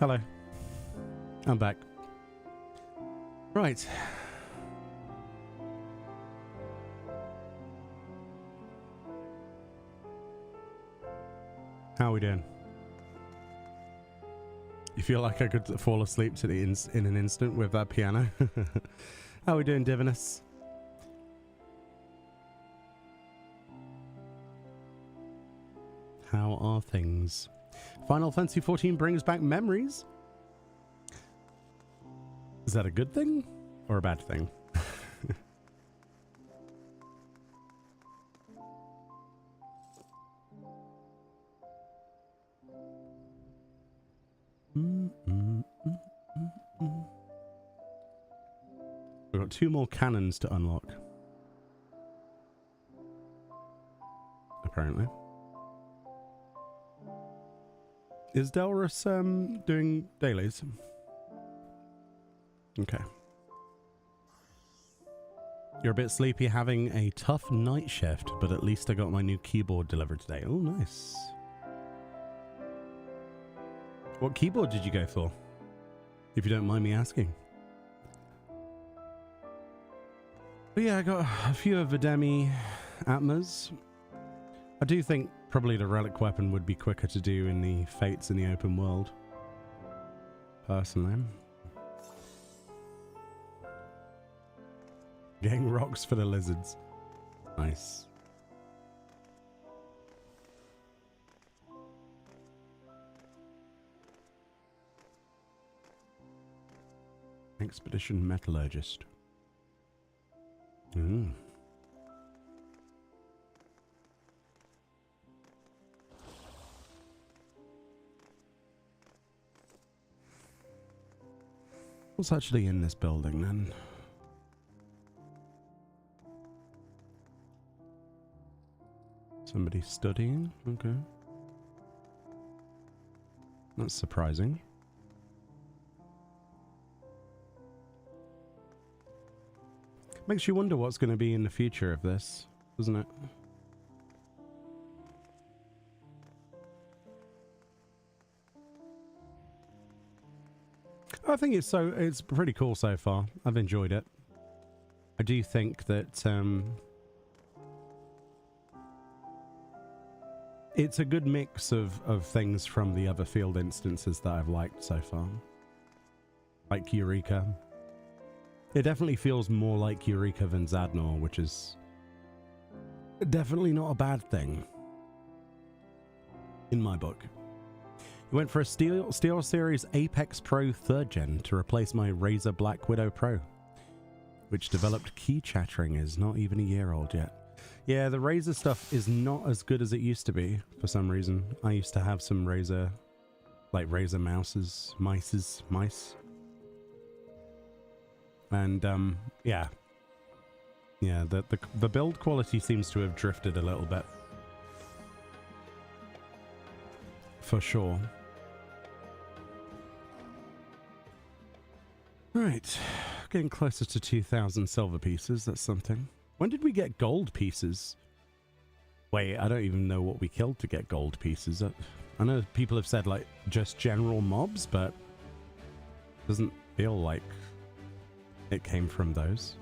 Hello. I'm back. Right. How are we doing? You feel like I could fall asleep to the in an instant with that piano? How are we doing, Divinus? How are things? Final Fantasy XIV brings back memories. Is that a good thing or a bad thing? We've got 2 more cannons to unlock. Apparently. Is Delrus doing dailies? Okay. You're a bit sleepy having a tough night shift, but at least I got my new keyboard delivered today. Oh, nice. What keyboard did you go for? If you don't mind me asking. But yeah, I got a few of the demiatmas. I do think probably the relic weapon would be quicker to do in the fates in the open world. Personally. Getting rocks for the lizards. Nice. Expedition metallurgist. What's actually in this building then? Somebody studying? Okay. That's surprising. Makes you wonder what's going to be in the future of this, doesn't it? I think it's pretty cool so far. I've enjoyed it. I do think that it's a good mix of things from the other field instances that I've liked so far. Like Eureka. It definitely feels more like Eureka than Zadnor, which is definitely not a bad thing. In my book. I went for a SteelSeries Apex Pro 3rd Gen to replace my Razer Black Widow Pro, which developed key chattering is not even a year old yet. Yeah, the Razer stuff is not as good as it used to be for some reason. I used to have some Razer, like Razer mice. And yeah, the build quality seems to have drifted a little bit, for sure. Right, getting closer to 2,000 silver pieces. That's something. When did we get gold pieces? Wait, I don't even know what we killed to get gold pieces. I know people have said like just general mobs, but it doesn't feel like it came from those.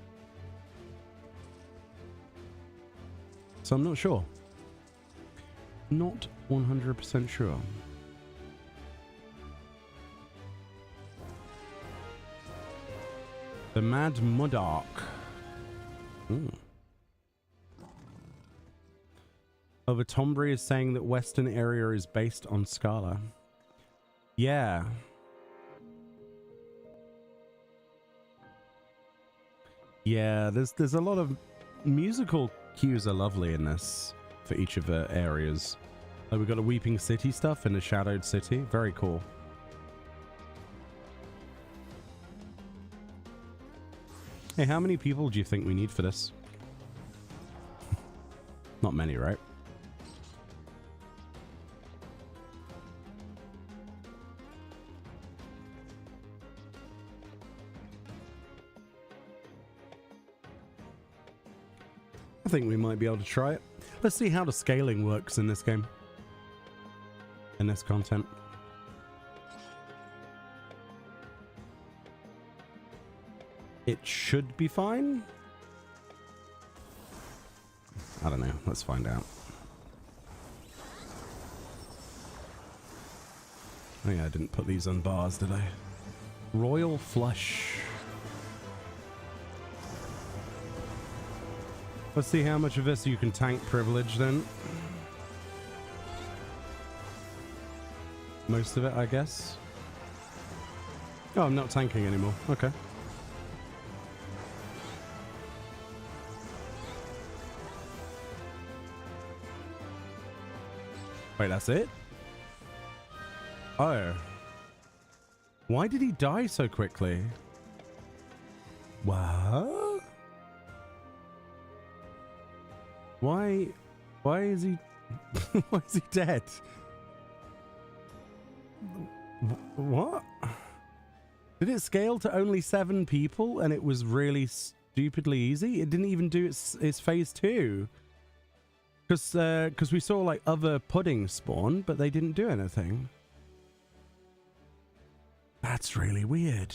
So I'm not sure. Not 100% sure. The Mad Mudark. Over Tombury is saying that Western area is based on Scala. Yeah. Yeah, there's a lot of musical cues are lovely in this for each of the areas. Like we've got a Weeping City stuff and a Shadowed City. Very cool. Hey, how many people do you think we need for this? Not many, right? I think we might be able to try it. Let's see how the scaling works in this game. In this content. it should be fine. I don't know. Let's find out. Oh yeah, I didn't put these on bars, did I? Royal Flush. Let's see how much of this you can tank privilege then. Most of it, I guess. Oh, I'm not tanking anymore. Okay. Wait, that's it? Oh. Why did he die so quickly? What? Why is he why is he dead? What? Did it scale to only 7 people and it was really stupidly easy? It didn't even do its phase 2. Because we saw like other puddings spawn, but they didn't do anything. That's really weird.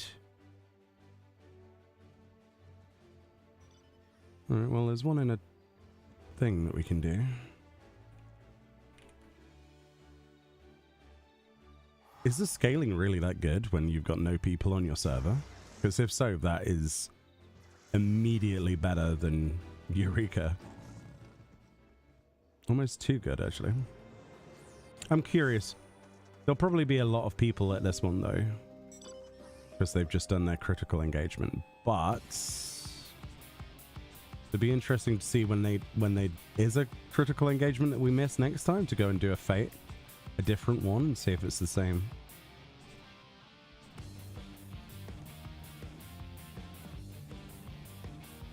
Alright, well there's one in a thing that we can do. Is the scaling really that good when you've got no people on your server? Because if so, that is immediately better than Eureka. Almost too good, actually. I'm curious. There'll probably be a lot of people at this one, though. Because they've just done their critical engagement. But it'd be interesting to see when they is a critical engagement that we miss next time, to go and do a fate. A different one, and see if it's the same.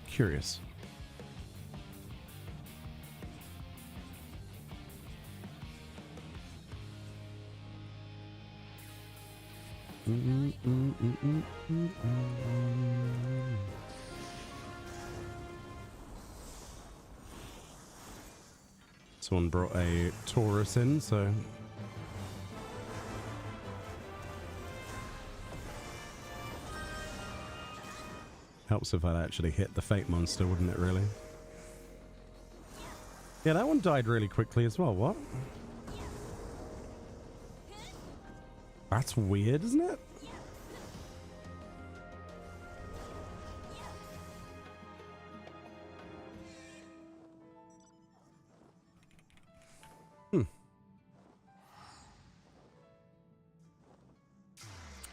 Curious. Someone brought a Taurus in, so helps if I'd actually hit the Fate monster, wouldn't it, really? Yeah, that one died really quickly as well. What? That's weird, isn't it?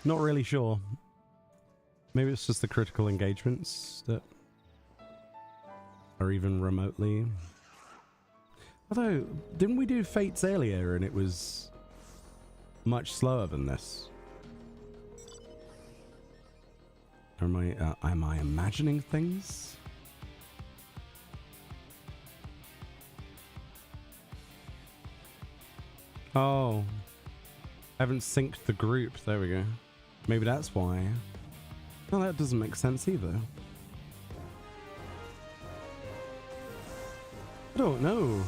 Not really sure. Maybe it's just the critical engagements that are even remotely. Although, didn't we do Fates earlier and it was much slower than this? Or am I imagining things? Oh, I haven't synced the group. There we go. Maybe that's why. No, that doesn't make sense either. I don't know.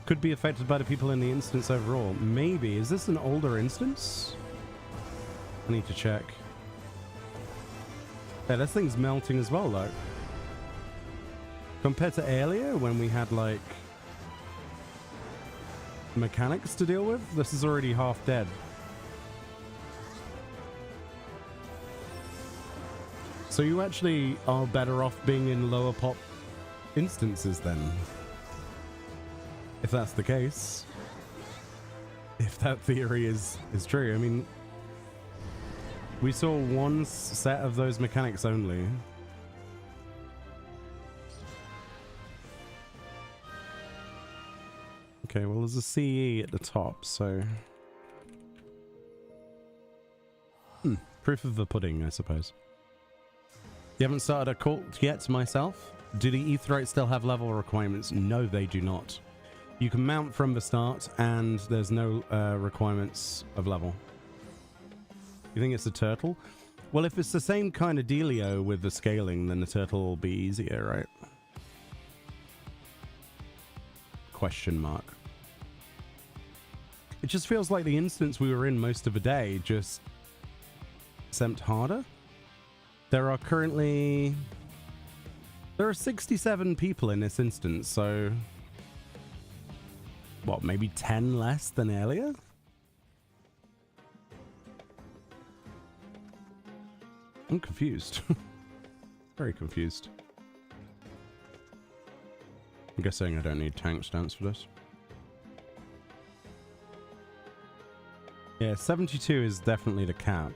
Could be affected by the people in the instance overall. Maybe. Is this an older instance? I need to check. Yeah, this thing's melting as well, though. Compared to earlier, when we had, like, mechanics to deal with, this is already half dead. So you actually are better off being in lower pop instances then. If that's the case. If that theory is true. I mean, we saw one set of those mechanics only. Okay, well, there's a CE at the top, so... proof of the pudding, I suppose. You haven't started Occult yet, myself? Do the Aetherites still have level requirements? No, they do not. You can mount from the start, and there's no requirements of level. You think it's a turtle? Well, if it's the same kind of dealio with the scaling, then the turtle will be easier, right? Question mark. It just feels like the instance we were in most of the day just seemed harder. There are 67 people in this instance, so what, maybe 10 less than earlier? I'm confused. Very confused. I'm guessing I don't need tank stance for this. Yeah, 72 is definitely the cap,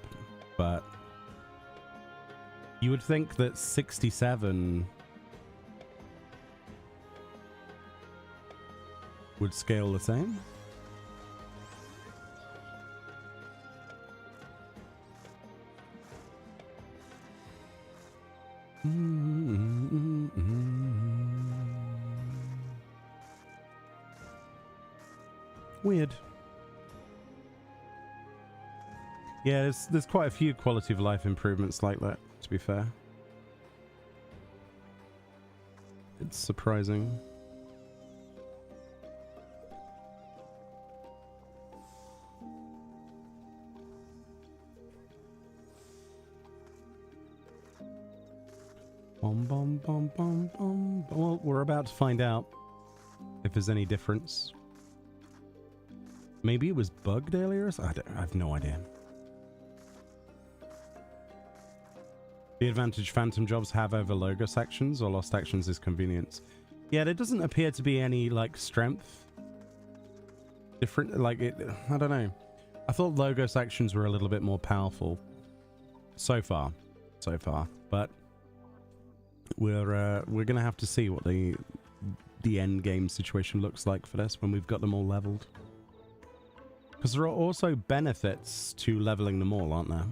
but you would think that 67 would scale the same. Weird. Yeah, there's quite a few quality of life improvements like that, to be fair. It's surprising. Bom, bom, bom, bom, bom. Well, we're about to find out if there's any difference. Maybe it was bugged earlier? I have no idea. The advantage phantom jobs have over Logos actions or lost actions is convenience. Yeah, there doesn't appear to be any, like, strength. Different, like, it, I don't know. I thought Logos actions were a little bit more powerful. So far. But we're gonna have to see what the end game situation looks like for this when we've got them all leveled. Because there are also benefits to leveling them all, aren't there?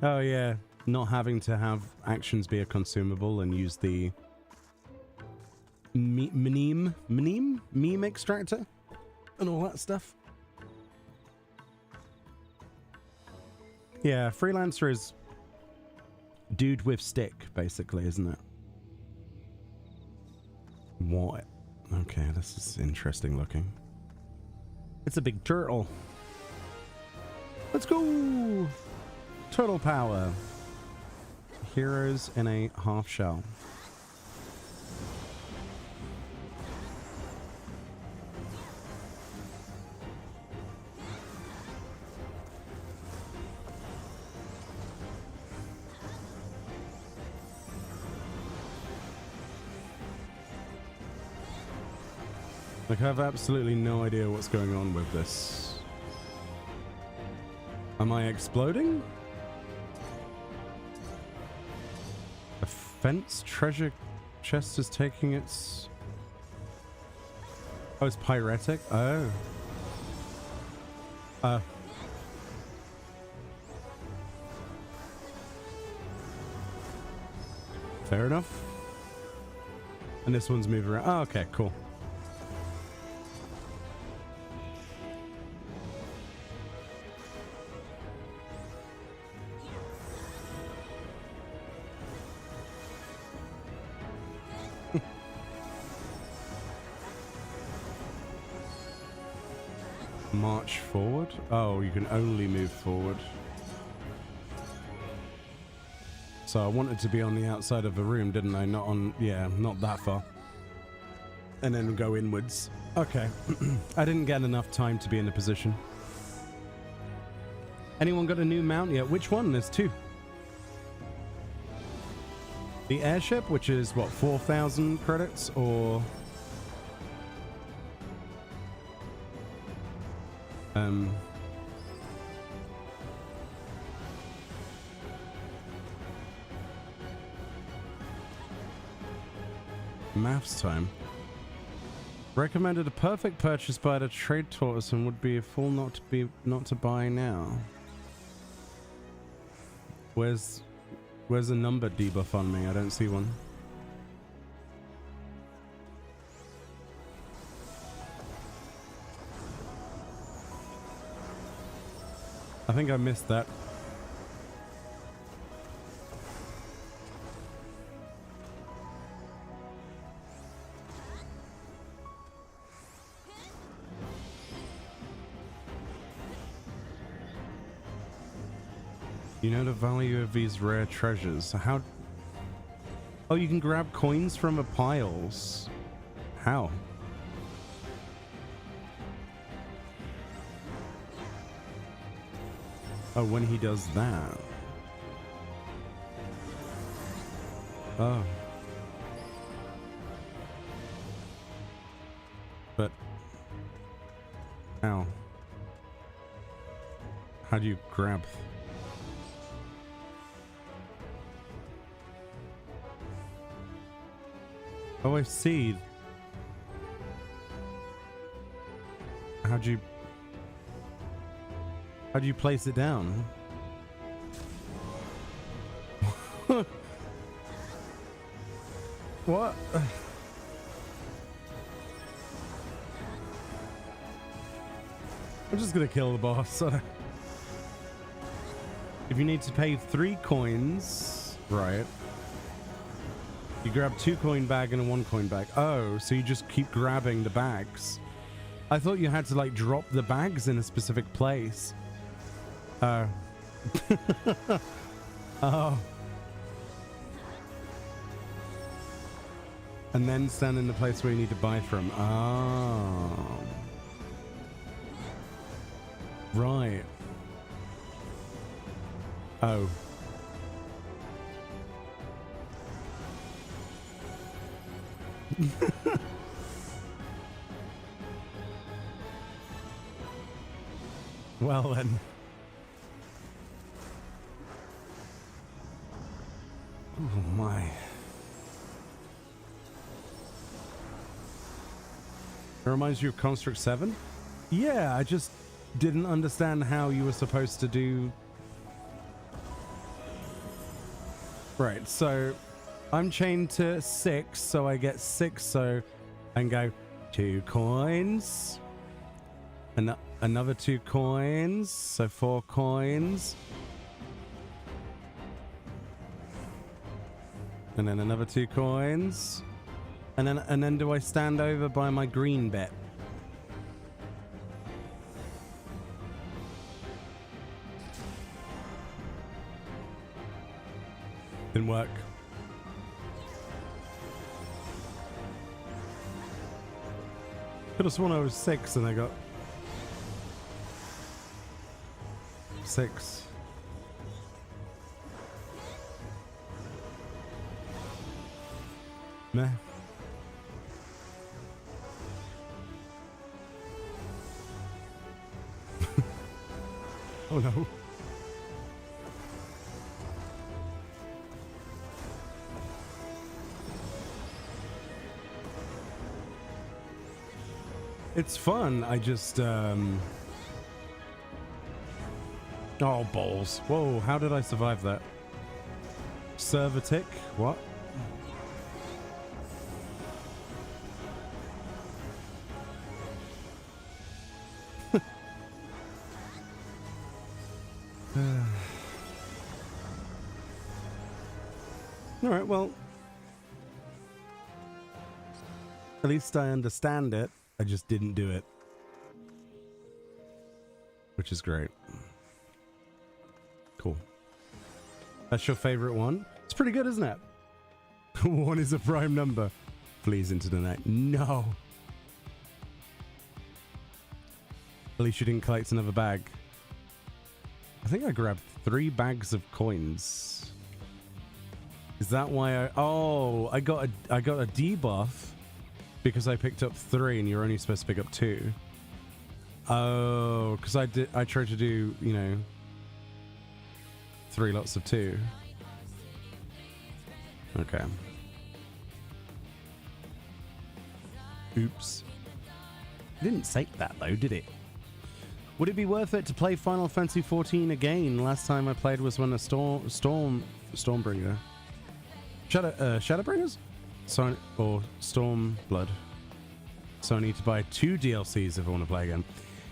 Oh yeah, not having to have actions be a consumable and use the meme extractor and all that stuff. Yeah, freelancer is dude with stick, basically, isn't it? What? Okay, this is interesting looking. It's a big turtle. Let's go! Turtle power. Heroes in a half shell. Like, I have absolutely no idea what's going on with this. Am I exploding? A fence treasure chest is taking its... Oh, it's pyretic? Oh. Fair enough. And this one's moving around. Oh, okay, cool. March forward? Oh, you can only move forward. So I wanted to be on the outside of the room, didn't I? Not on, yeah, not that far. And then go inwards. Okay. I didn't get enough time to be in a position. Anyone got a new mount yet? Which one? There's two. The airship, which is what, 4,000 credits, or... Maths time. Recommended a perfect purchase by the trade tortoise and would be a fool not to buy now. Where's a number debuff on me? I don't see one. I think I missed that. You know the value of these rare treasures. How? Oh, you can grab coins from the piles. How? Oh, when he does that. Oh. But how? How do you grab? Oh, I see. How do you place it down? What? I'm just gonna kill the boss. If you need to pay 3 coins, right? You grab 2 coin bag and a 1 coin bag. Oh, so you just keep grabbing the bags. I thought you had to like drop the bags in a specific place. Oh. Oh. And then stand in the place where you need to buy from. Oh. Right. Oh. Well then. Oh my. It reminds you of Construct 7? Yeah, I just didn't understand how you were supposed to do... Right, so I'm chained to 6, so I get 6, so I can go 2 coins, another 2 coins, so 4 coins, and then another 2 coins, and then do I stand over by my green bit? Didn't work. Could have sworn I was 6 and I got 6. Meh. Oh no. It's fun, I just, Oh, balls. Whoa, how did I survive that? Server tick? What? Alright, well. At least I understand it. I just didn't do it. Which is great. Cool. That's your favorite one? It's pretty good, isn't it? 1 is a prime number. Flees into the night. No. At least you didn't collect another bag. I think I grabbed 3 bags of coins. Is that why I... Oh, I got a debuff because I picked up 3 and you're only supposed to pick up 2. Oh, because I tried to do, you know, 3 lots of 2. Okay. Oops. It didn't say that though, did it? Would it be worth it to play Final Fantasy XIV again? Last time I played was when a Stormbringer. Shadowbringers? Or Stormblood. So I need to buy 2 DLCs if I want to play again.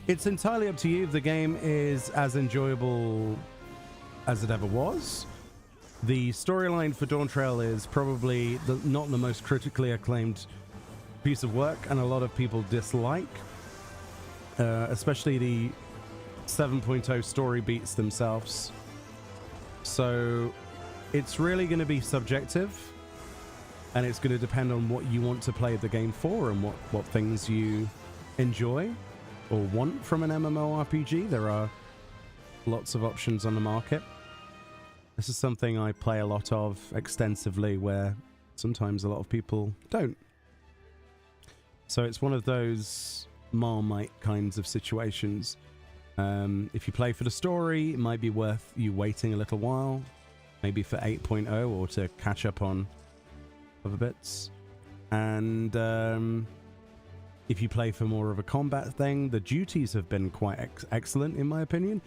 It's entirely up to you if the game is as enjoyable as it ever was. The storyline for Dawn Trail is probably not the most critically acclaimed piece of work, and a lot of people dislike. Especially the 7.0 story beats themselves. So it's really going to be subjective, and it's going to depend on what you want to play the game for and what things you enjoy or want from an MMORPG. There are lots of options on the market. This is something I play a lot of extensively, where sometimes a lot of people don't. So it's one of those Marmite kinds of situations. If you play for the story, it might be worth you waiting a little while, maybe for 8.0 or to catch up on other bits. And if you play for more of a combat thing, the duties have been quite excellent in my opinion.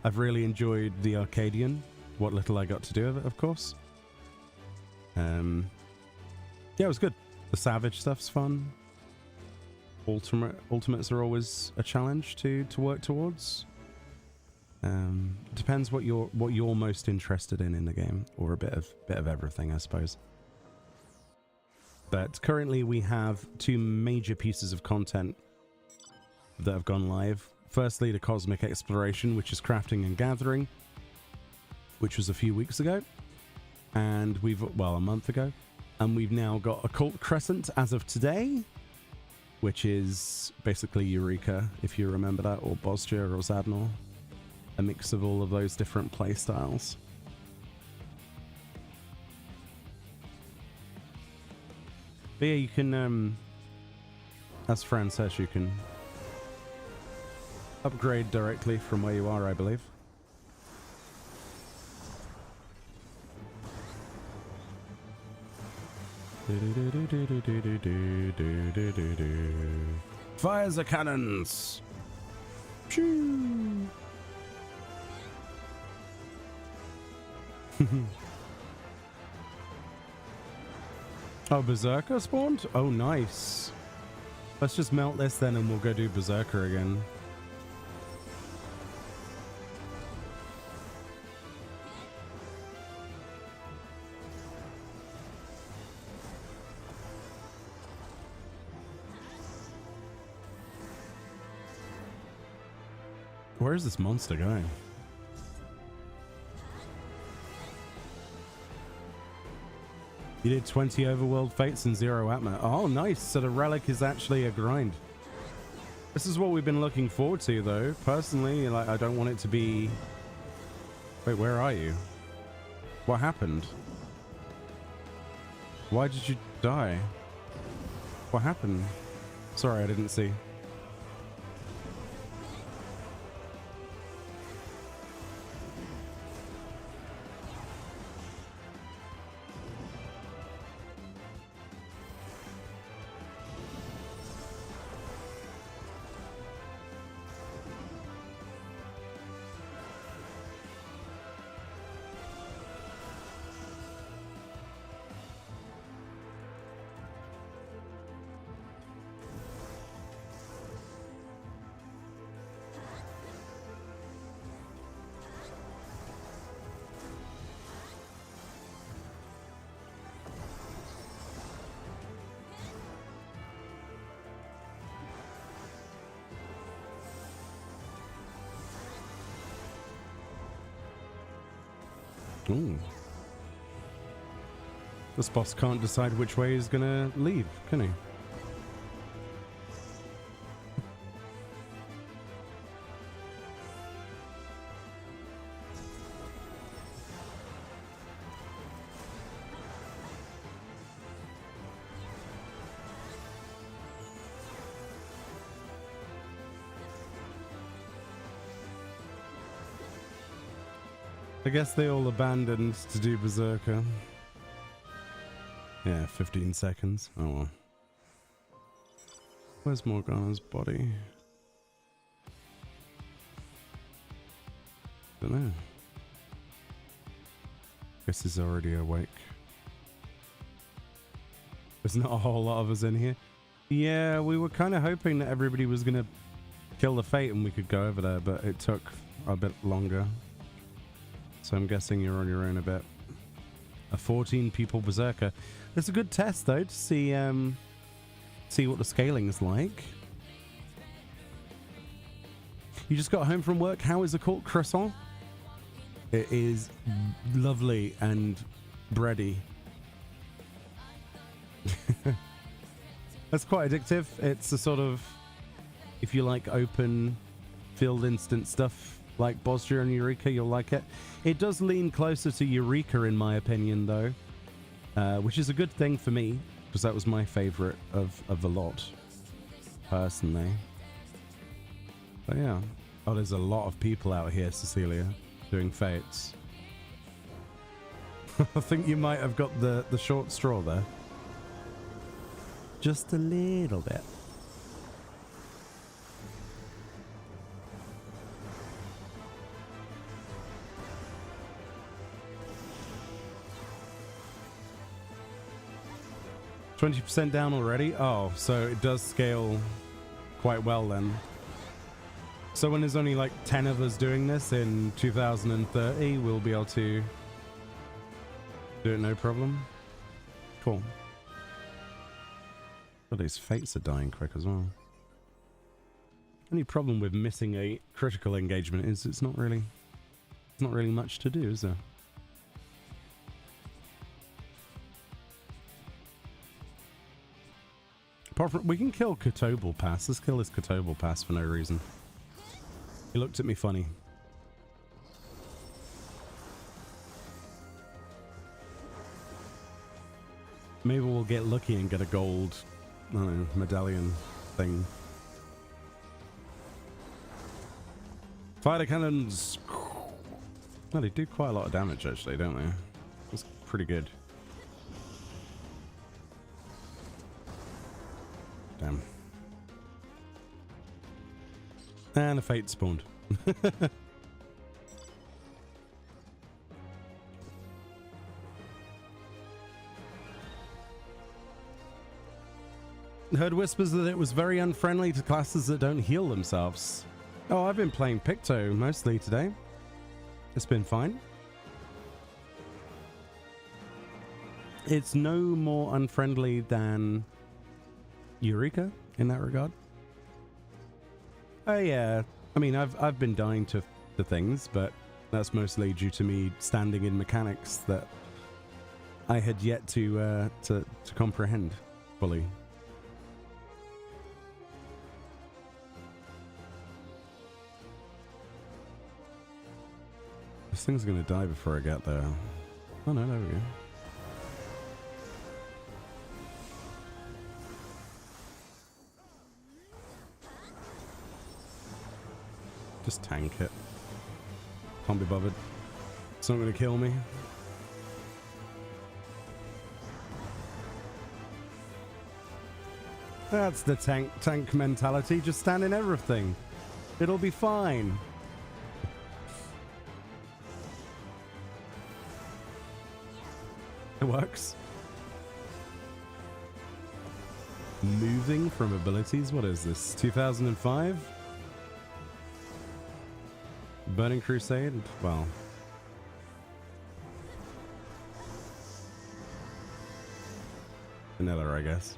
I've really enjoyed the Arcadian, what little I got to do of it, of course. Yeah, it was good. The Savage stuff's fun. Ultimates are always a challenge to work towards. Depends what you're most interested in the game, or a bit of everything, I suppose. But currently we have two major pieces of content that have gone live. Firstly, the Cosmic Exploration, which is crafting and gathering, which was a few weeks ago, and a month ago, and we've now got Occult Crescent as of today, which is basically Eureka, if you remember that, or Bostia or Zadnor, a mix of all of those different play styles. But yeah, you can, as Fran says, you can upgrade directly from where you are, I believe. Fires the cannons! Oh, Berserker spawned? Oh, nice. Let's just melt this then and we'll go do Berserker again. Where is this monster going? You did 20 overworld fates and 0 atma. Oh, nice. So the relic is actually a grind. This is what we've been looking forward to, though. Personally, like, I don't want it to be... Wait, where are you? What happened? Why did you die? What happened? Sorry, I didn't see. Ooh. This boss can't decide which way he's gonna leave, can he? I guess they all abandoned to do Berserker. Yeah, 15 seconds. Oh well. Where's Morgana's body? Don't know. Guess he's already awake. There's not a whole lot of us in here. Yeah, we were kind of hoping that everybody was going to kill the Fate and we could go over there, but it took a bit longer. So I'm guessing you're on your own a bit. A 14 people Berserker. It's a good test though to see what the scaling is like. You just got home from work. How is Occult Crescent? It is lovely and bready. That's quite addictive. It's a sort of, if you like open field instant stuff like Bosnia and Eureka, you'll like it. It does lean closer to Eureka in my opinion though, which is a good thing for me because that was my favorite of the lot personally. But yeah. Oh, there's a lot of people out here, Cecilia, doing fates. I think you might have got the short straw there. Just a little bit. %20 down already? Oh, so it does scale quite well then. So when there's only like 10 of us doing this in 2030, we'll be able to do it no problem. Cool. Well, these fates are dying quick as well. Only problem with missing a critical engagement is it's not really much to do, is there? Apart from, we can kill Kotobal Pass. Let's kill this Kotobal Pass for no reason. He looked at me funny. Maybe we'll get lucky and get a gold, I don't know, medallion thing. Fighter cannons. Well, they do quite a lot of damage actually, don't they? That's pretty good. Damn. And a fate spawned. Heard whispers that it was very unfriendly to classes that don't heal themselves. Oh, I've been playing Picto mostly today. It's been fine. It's no more unfriendly than Eureka in that regard. Oh yeah, I mean I've been dying to things, but that's mostly due to me standing in mechanics that I had yet to comprehend fully. This thing's gonna die before I get there. Oh no, there we go. Just tank it. Can't be bothered. It's not gonna kill me. That's the tank mentality. Just stand in everything. It'll be fine. It works. Moving from abilities. What is this? 2005? Burning Crusade? Well. Vanilla, I guess.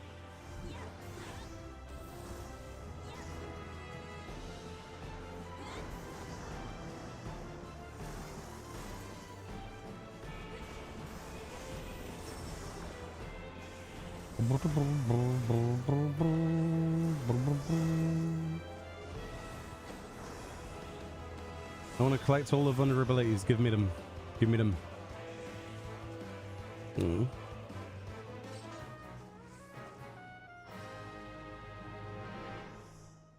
I want to collect all the vulnerabilities. Give me them. Give me them.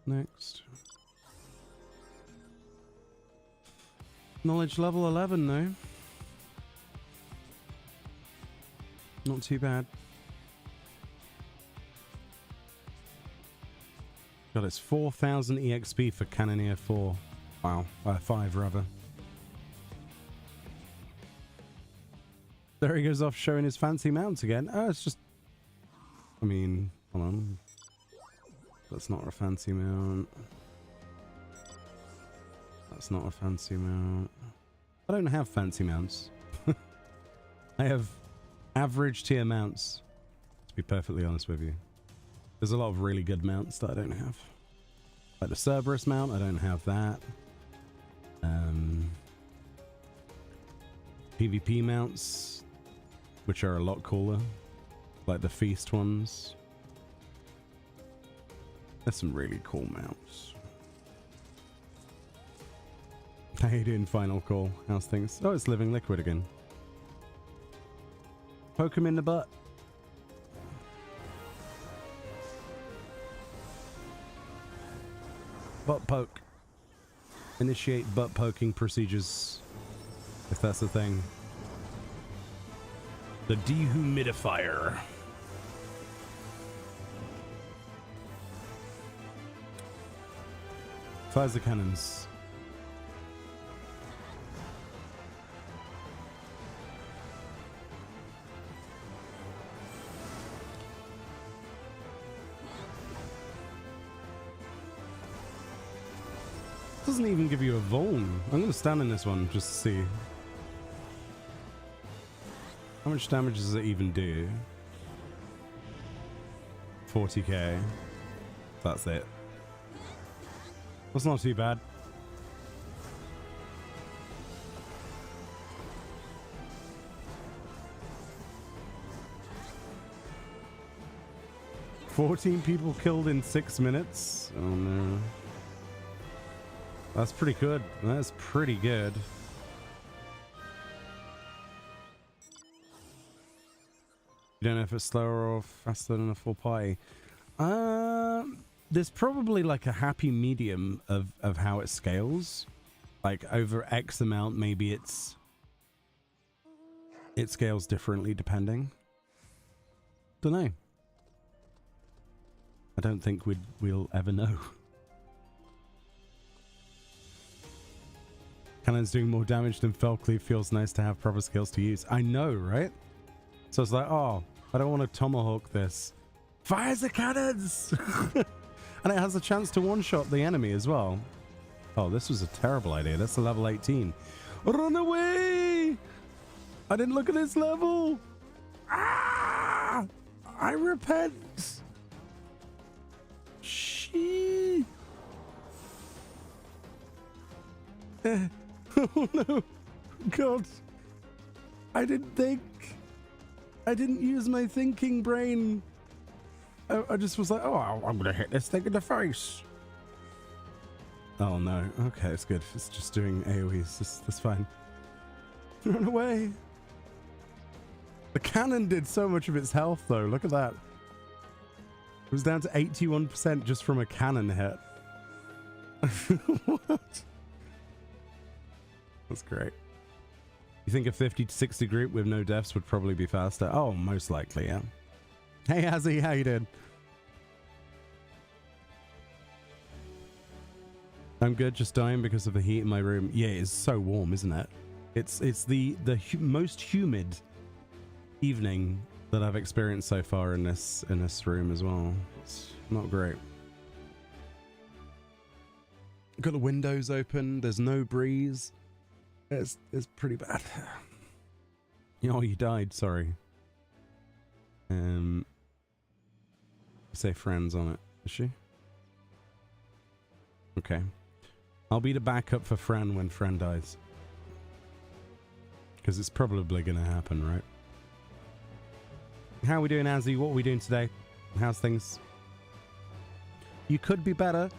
Next. Knowledge level 11 though. Not too bad. God, it's 4,000 EXP for Cannoneer 4. Wow. 5 rather. There he goes off showing his fancy mounts again. Oh, it's just... I mean, hold on. That's not a fancy mount. That's not a fancy mount. I don't have fancy mounts. I have average tier mounts, to be perfectly honest with you. There's a lot of really good mounts that I don't have. Like the Cerberus mount, I don't have that. PvP mounts, which are a lot cooler, like the feast ones. There's some really cool mounts. How you doing, Final Call? How's things? Oh, it's Living Liquid again. Poke him in the butt. Butt poke. Initiate butt poking procedures, if that's a thing. The dehumidifier. Fires the cannons. Doesn't even give you a vuln. I'm going to stand in this one just to see. How much damage does it even do? 40k. That's it. That's not too bad. "14 people killed in 6 minutes? Oh no. That's pretty good. That's pretty good. You don't know if it's slower or faster than a full party. There's probably like a happy medium of how it scales. Like over X amount, maybe it scales differently depending. Don't know. I don't think we'll ever know. Cannon's doing more damage than Felcleave. Feels nice to have proper skills to use. I know, right? So it's like, oh, I don't want to tomahawk this. Fires the cannons! And it has a chance to one-shot the enemy as well. Oh, this was a terrible idea. That's a level 18. Run away! I didn't look at this level! Ah! I repent! She. Oh no! God! I didn't think. I didn't use my thinking brain. I just was like, oh, I'm gonna hit this thing in the face. Oh no. Okay, it's good. It's just doing AoEs. That's fine. Run away. The cannon did so much of its health though. Look at that. It was down to 81% just from a cannon hit. What? That's great. You think a 50 to 60 group with no deaths would probably be faster? Oh, most likely, yeah. Hey, Azzy, how you doing? I'm good, just dying because of the heat in my room. Yeah, it's so warm, isn't it? It's the most humid evening that I've experienced so far in this room as well. It's not great. Got the windows open. There's no breeze. It's pretty bad. Oh, you died. Sorry. Say friends on it. Is she? Okay. I'll be the backup for Fran when Fran dies. Because it's probably going to happen, right? How are we doing, Azzy? What are we doing today? How's things? You could be better.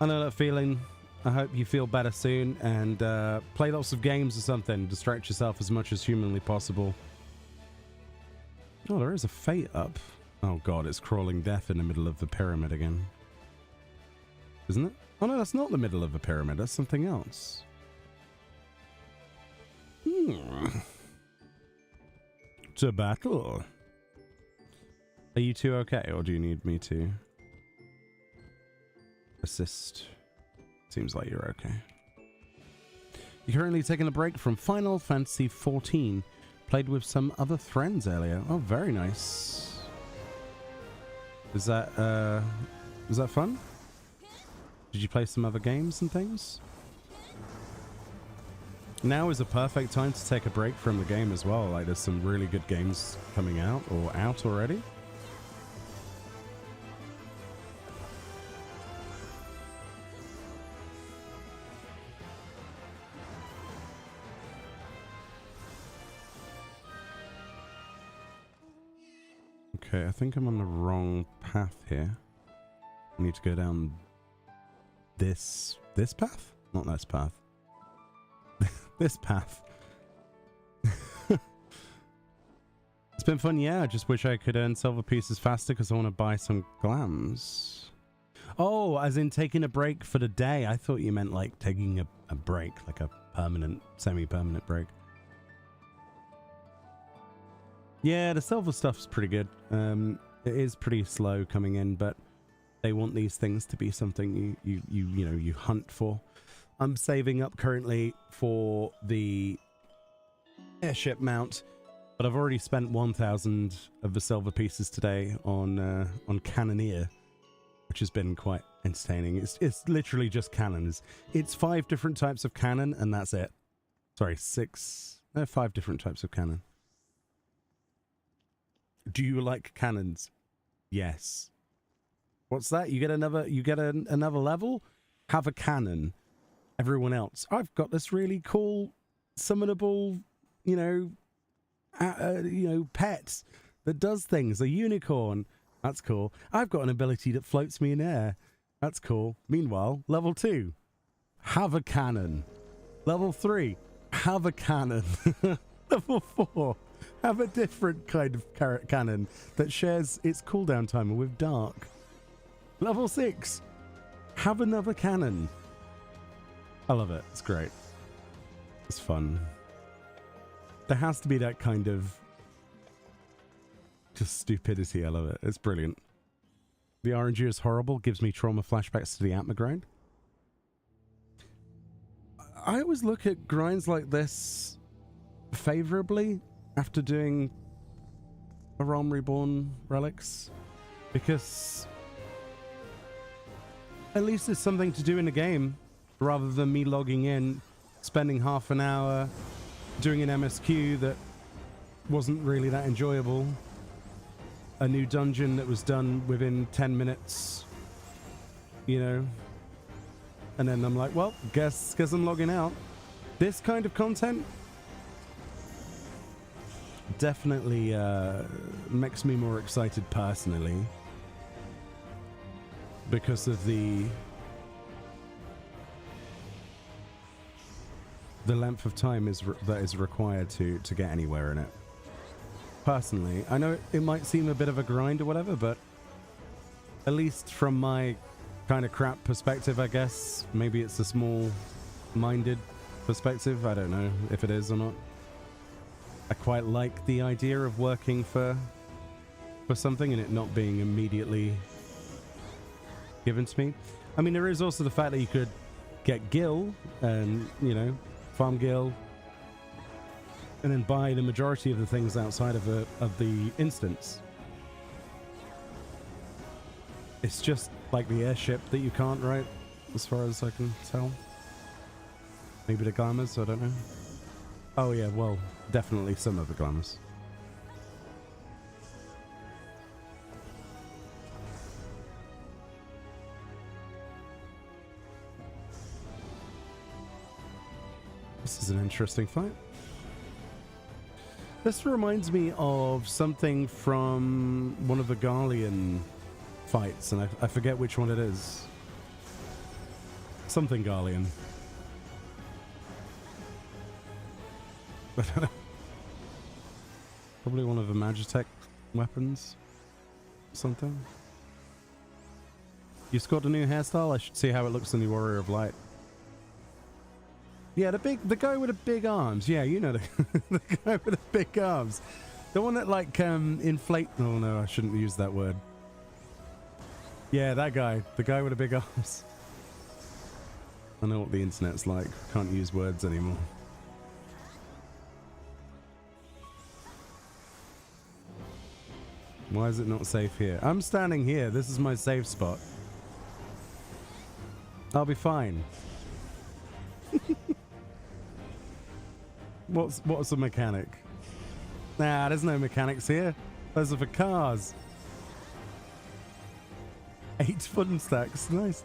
I know that feeling. I hope you feel better soon and play lots of games or something. Distract yourself as much as humanly possible. Oh, there is a fate up. Oh god, it's crawling death in the middle of the pyramid again. Isn't it? Oh no, that's not the middle of the pyramid. That's something else. To battle. Are you two okay, or do you need me to assist? Seems like you're okay. You're currently taking a break from Final Fantasy XIV. Played with some other friends earlier. Oh, very nice. Is that fun? Did you play some other games and things? Now is a perfect time to take a break from the game as well. Like, there's some really good games coming out or out already. Okay, I think I'm on the wrong path here. I need to go down this path? Not this path. This path. It's been fun, yeah. I just wish I could earn silver pieces faster because I want to buy some glams. Oh, as in taking a break for the day. I thought you meant like taking a break, like a permanent, semi-permanent break. Yeah, the silver stuff's pretty good. It is pretty slow coming in, but they want these things to be something you hunt for. I'm saving up currently for the airship mount, but I've already spent 1,000 of the silver pieces today on Cannoneer, which has been quite entertaining. It's literally just cannons. It's 5 different types of cannon, and that's it. Sorry, 5 different types of cannon. Do you like cannons? Yes. What's that? You get another level? Have a cannon. Everyone else, I've got this really cool summonable, pet that does things. A unicorn. That's cool. I've got an ability that floats me in air. That's cool. Meanwhile, level 2, have a cannon. Level 3, have a cannon. Level 4, have a different kind of cannon that shares its cooldown timer with Dark. Level 6, have another cannon. I love it. It's great. It's fun. There has to be that kind of just stupidity. I love it. It's brilliant. The RNG is horrible. Gives me trauma flashbacks to the Atma grind. I always look at grinds like this favorably after doing a Realm Reborn relics, because at least it's something to do in the game rather than me logging in, spending half an hour doing an MSQ that wasn't really that enjoyable, a new dungeon that was done within 10 minutes, and then I'm like, well, guess I'm logging out. This kind of content definitely makes me more excited personally because of the length of time that is required to get anywhere in it. Personally, I know it might seem a bit of a grind or whatever, but at least from my kind of crap perspective, I guess, maybe it's a small-minded perspective, I don't know if it is or not. I quite like the idea of working for something and it not being immediately given to me. I mean, there is also the fact that you could get Gil and, farm Gil, and then buy the majority of the things outside of the instance. It's just like the airship that you can't, right? As far as I can tell. Maybe the glamours, I don't know. Oh yeah, well, definitely some of the glamours. This is an interesting fight. This reminds me of something from one of the Garlean fights, and I forget which one it is. Something Garlean. I don't know. Probably one of the Magitech weapons. Something. You scored a new hairstyle? I should see how it looks in the Warrior of Light. Yeah, the guy with the big arms. Yeah, the guy with the big arms. The one that inflate. Oh no, I shouldn't use that word. Yeah, that guy. The guy with the big arms. I know what the internet's like. Can't use words anymore. Why is it not safe here? I'm standing here. This is my safe spot. I'll be fine. What's a mechanic? Nah, there's no mechanics here. Those are for cars. 8 fun stacks. Nice.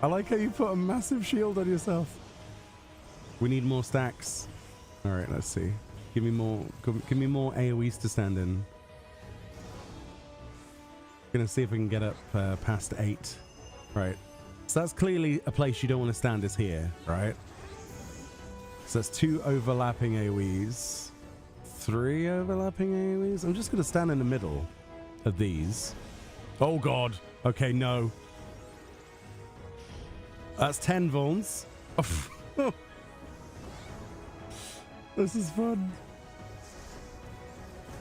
I like how you put a massive shield on yourself. We need more stacks. Alright, let's see. Give me more AoEs to stand in. Gonna see if we can get up past 8. Right. So that's clearly a place you don't want to stand is here, right? So that's 2 overlapping AoEs. 3 overlapping AoEs. I'm just gonna stand in the middle of these. Oh god. Okay, no. That's 10 vulns. This is fun.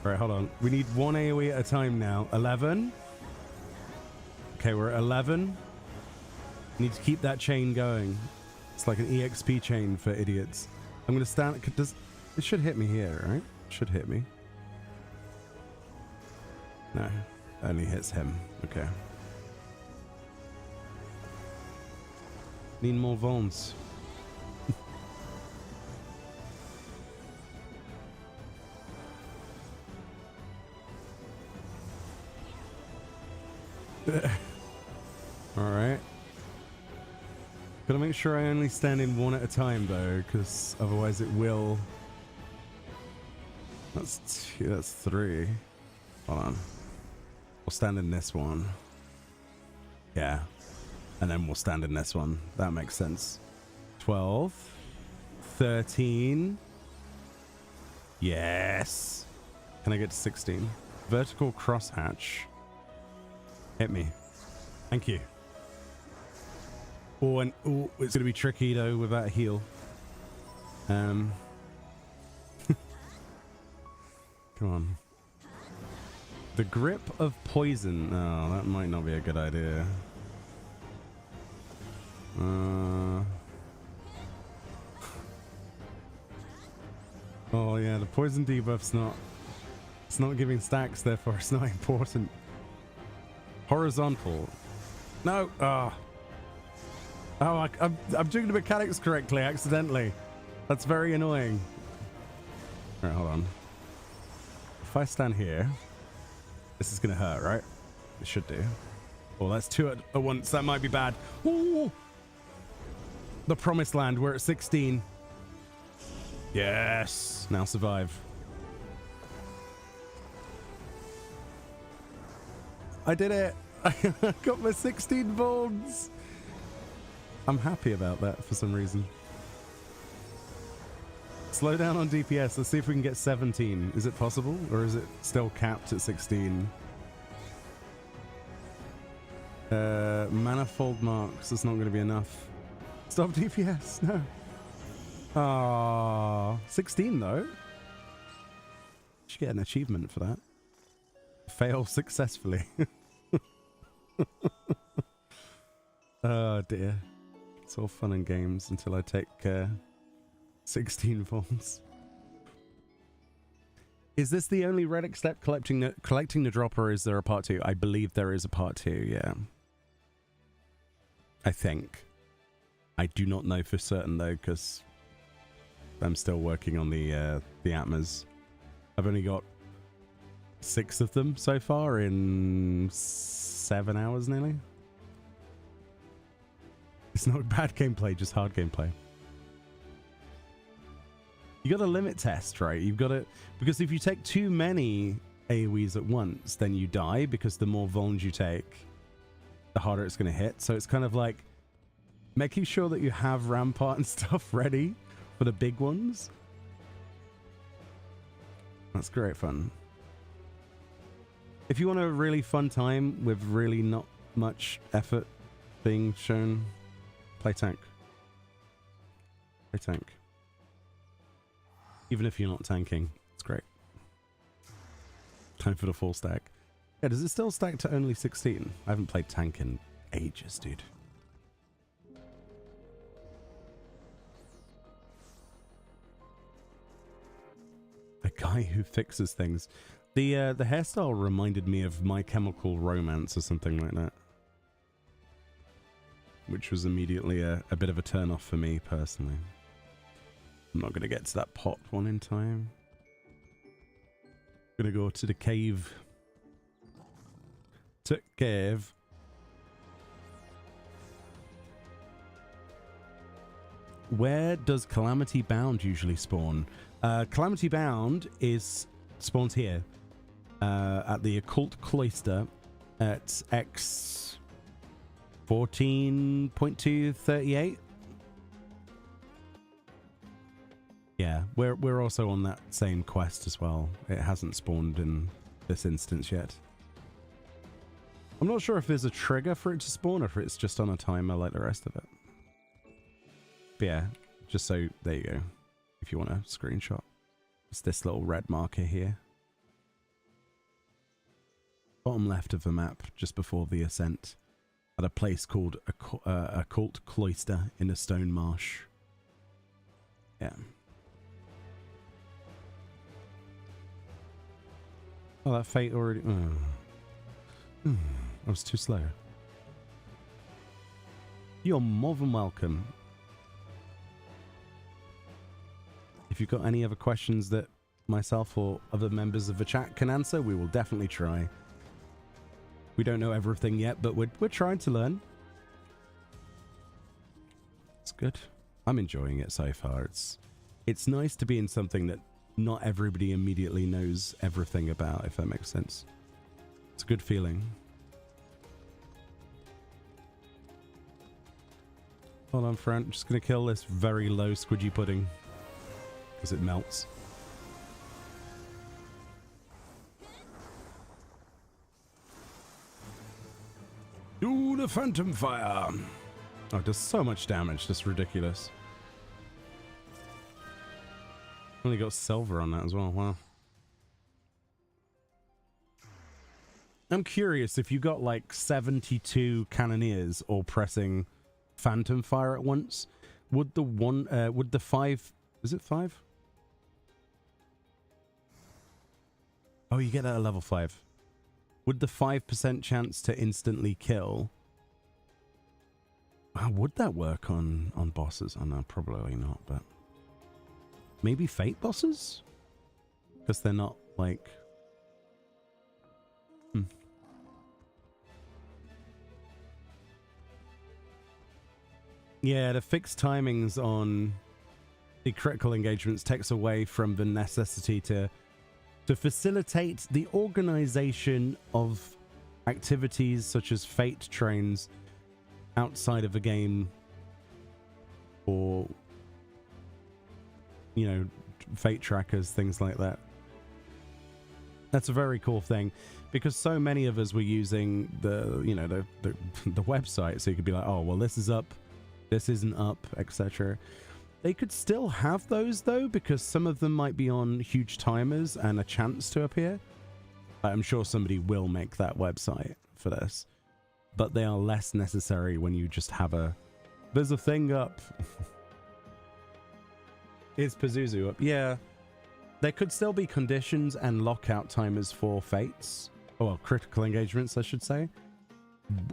All right, hold on. We need 1 AoE at a time now. 11. Okay, we're at 11. Need to keep that chain going. It's like an EXP chain for idiots. I'm gonna stand. It should hit me here, right? Should hit me. No, only hits him. Okay. Need more vulns. Alright. Gotta make sure I only stand in 1 at a time though, because otherwise it will... That's 2, that's 3. Hold on. We'll stand in this one. Yeah. And then we'll stand in this one. That makes sense. 12. 13. Yes. Can I get to 16? Vertical crosshatch. Hit me. Thank you. Oh, and oh, it's gonna be tricky though without a heal. Come on. The grip of poison. Oh, that might not be a good idea. Oh yeah, the poison debuff's not. It's not giving stacks, therefore it's not important. Horizontal. No. Oh, I'm doing the mechanics correctly accidentally. That's very annoying. All right, hold on. If I stand here, this is gonna hurt, right? It should do. Oh, that's 2 at once. That might be bad. Ooh. The promised land. We're at 16. Yes. Now survive. I did it. I got my 16 vulns. I'm happy about that for some reason. Slow down on DPS. Let's see if we can get 17. Is it possible? Or is it still capped at 16? Manifold marks. That's not going to be enough. Stop DPS. No. Ah, 16 though. Should get an achievement for that. Fail successfully. Oh dear. It's all fun and games until I take 16 vulns. Is this the only relic step, collecting the dropper, or is there a part 2? I believe there is a part 2, yeah. I think. I do not know for certain though, because I'm still working on the atmas. I've only got 6 of them so far in 7 hours nearly. It's not bad gameplay, just hard gameplay. You got to limit test, right? You've got to, because if you take too many AoEs at once, then you die, because the more vulns you take, the harder it's going to hit. So it's kind of like making sure that you have Rampart and stuff ready for the big ones. That's great fun. If you want a really fun time with really not much effort being shown, play tank. Play tank. Even if you're not tanking, it's great. Time for the full stack. Yeah, does it still stack to only 16? I haven't played tank in ages, dude. The guy who fixes things. The hairstyle reminded me of My Chemical Romance or something like that. Which was immediately a bit of a turn off for me personally. I'm not going to get to that pot one in time. I'm going to go to the cave. To cave. where does Calamity Bound usually spawn? Calamity Bound spawns here at the Occult Cloister at X 14.238. Yeah, we're also on that same quest as well. It hasn't spawned in this instance yet. I'm not sure if there's a trigger for it to spawn or if it's just on a timer like the rest of it. But yeah, just so there you go. If you want a screenshot, it's this little red marker here. Bottom left of the map, just before the ascent, at a place called Occult Cloister in a stone marsh. Yeah. Oh, that fate already... I was too slow. You're more than welcome. If you've got any other questions that myself or other members of the chat can answer, we will definitely try. We don't know everything yet, but we're trying to learn. It's good. I'm enjoying it so far. It's nice to be in something that not everybody immediately knows everything about, if that makes sense. It's a good feeling. Hold on, friend. I'm just going to kill this very low squidgy pudding because it melts. Do the phantom fire. Oh, it does so much damage. That's ridiculous. Only got silver on that as well. Wow. I'm curious if you got like 72 cannoneers all pressing phantom fire at once, would the 5, is it 5? Oh, you get that at level 5. Would the 5% chance to instantly kill, how would that work on bosses? Oh no, probably not, but maybe fate bosses? Because they're not like... Yeah, the fixed timings on the critical engagements takes away from the necessity to facilitate the organization of activities such as fate trains outside of the game, or, you know, fate trackers, things like that. That's a very cool thing, because so many of us were using the, you know, the website, so you could be like, oh, well, this is up, this isn't up, etc. They could still have those though, because some of them might be on huge timers and a chance to appear. I'm sure somebody will make that website for this, but they are less necessary when you just have there's a thing up. Is Pazuzu up? Yeah. There could still be conditions and lockout timers for fates. Oh, well, critical engagements, I should say.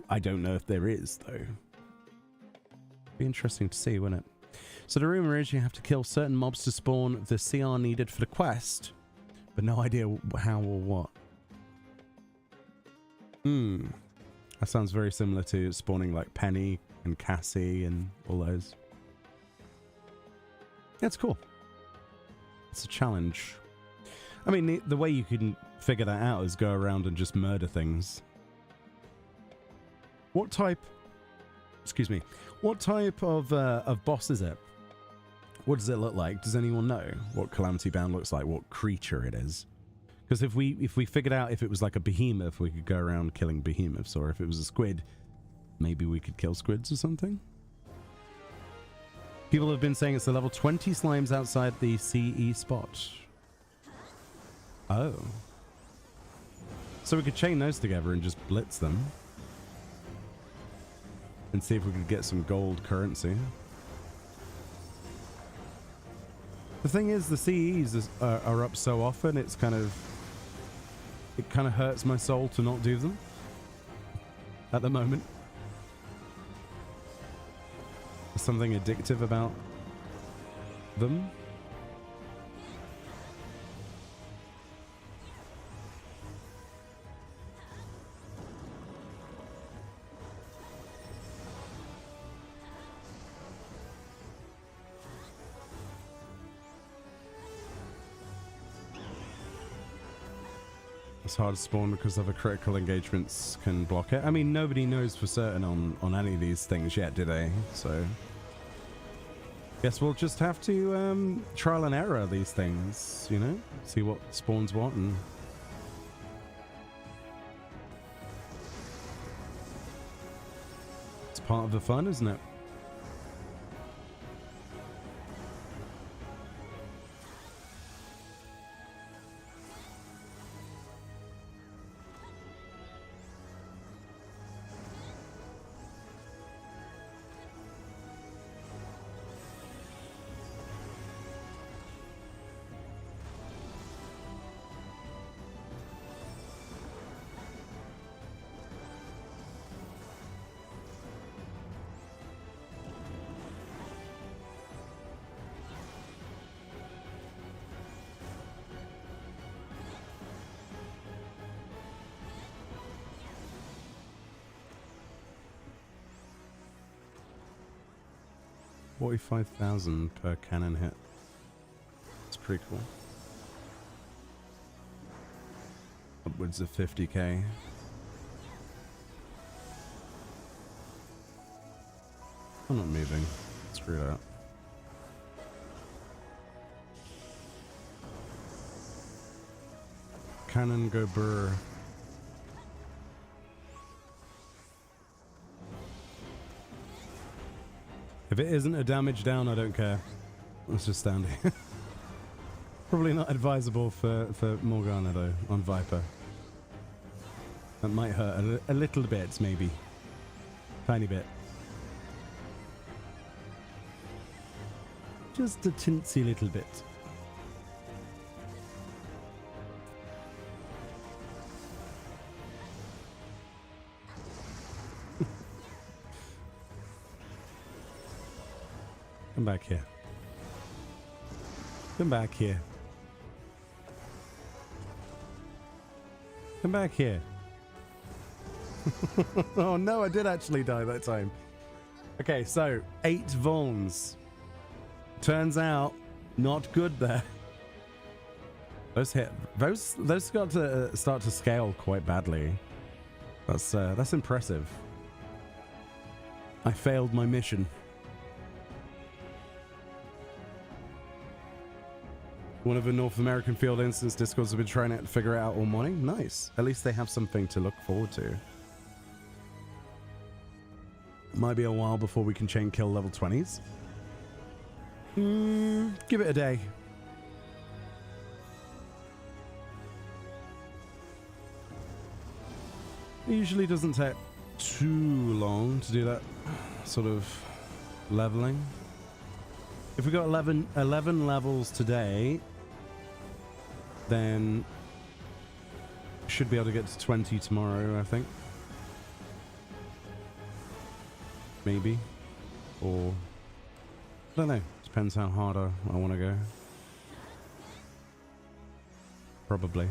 I don't know if there is, though. Be interesting to see, wouldn't it? So the rumor is you have to kill certain mobs to spawn the CR needed for the quest, but no idea how or what. That sounds very similar to spawning like Penny and Cassie and all those. That's cool. It's a challenge. I mean, the way you can figure that out is go around and just murder things. What type... Excuse me. What type of boss is it? What does it look like? Does anyone know what Calamity Bound looks like? What creature it is? Because if we figured out if it was like a behemoth, we could go around killing behemoths, or if it was a squid, maybe we could kill squids or something. People have been saying it's the level 20 slimes outside the CE spot. Oh. So we could chain those together and just blitz them. And see if we could get some gold currency. The thing is, the CEs are up so often, it kind of hurts my soul to not do them at the moment. There's something addictive about them. It's hard to spawn because other critical engagements can block it. I mean, nobody knows for certain on any of these things yet, do they? So, guess we'll just have to trial and error these things, you know? See what spawns what and... It's part of the fun, isn't it? $45,000 per cannon hit. It's pretty cool. Upwards of 50k. I'm not moving. Screw that. Cannon go burr. If it isn't a damage down, I don't care. It's just standing. Probably not advisable for Morgana though, on Viper. That might hurt a little bit, maybe. Tiny bit. Just a tinsy little bit. Come back here. Come back here. Come back here. Oh no, I did actually die that time. Okay, so 8 vulns. Turns out, not good there. Those hit. Those got to start to scale quite badly. That's impressive. I failed my mission. One of the North American field instance discords have been trying to figure it out all morning. Nice. At least they have something to look forward to. Might be a while before we can chain kill level 20s. Give it a day. It usually doesn't take too long to do that sort of leveling. If we got 11 levels today, then should be able to get to 20 tomorrow, I think. Maybe. Or I don't know. Depends how hard I want to go. Probably.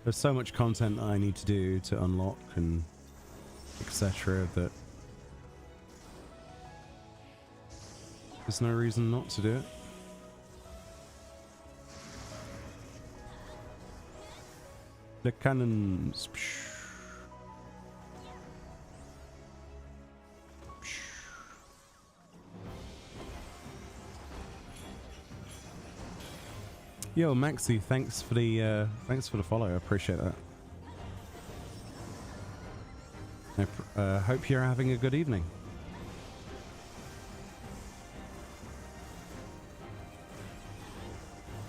There's so much content I need to do to unlock and etc. that there's no reason not to do it. The cannons. Yo, Maxi, thanks for the follow. I appreciate that. I hope you're having a good evening.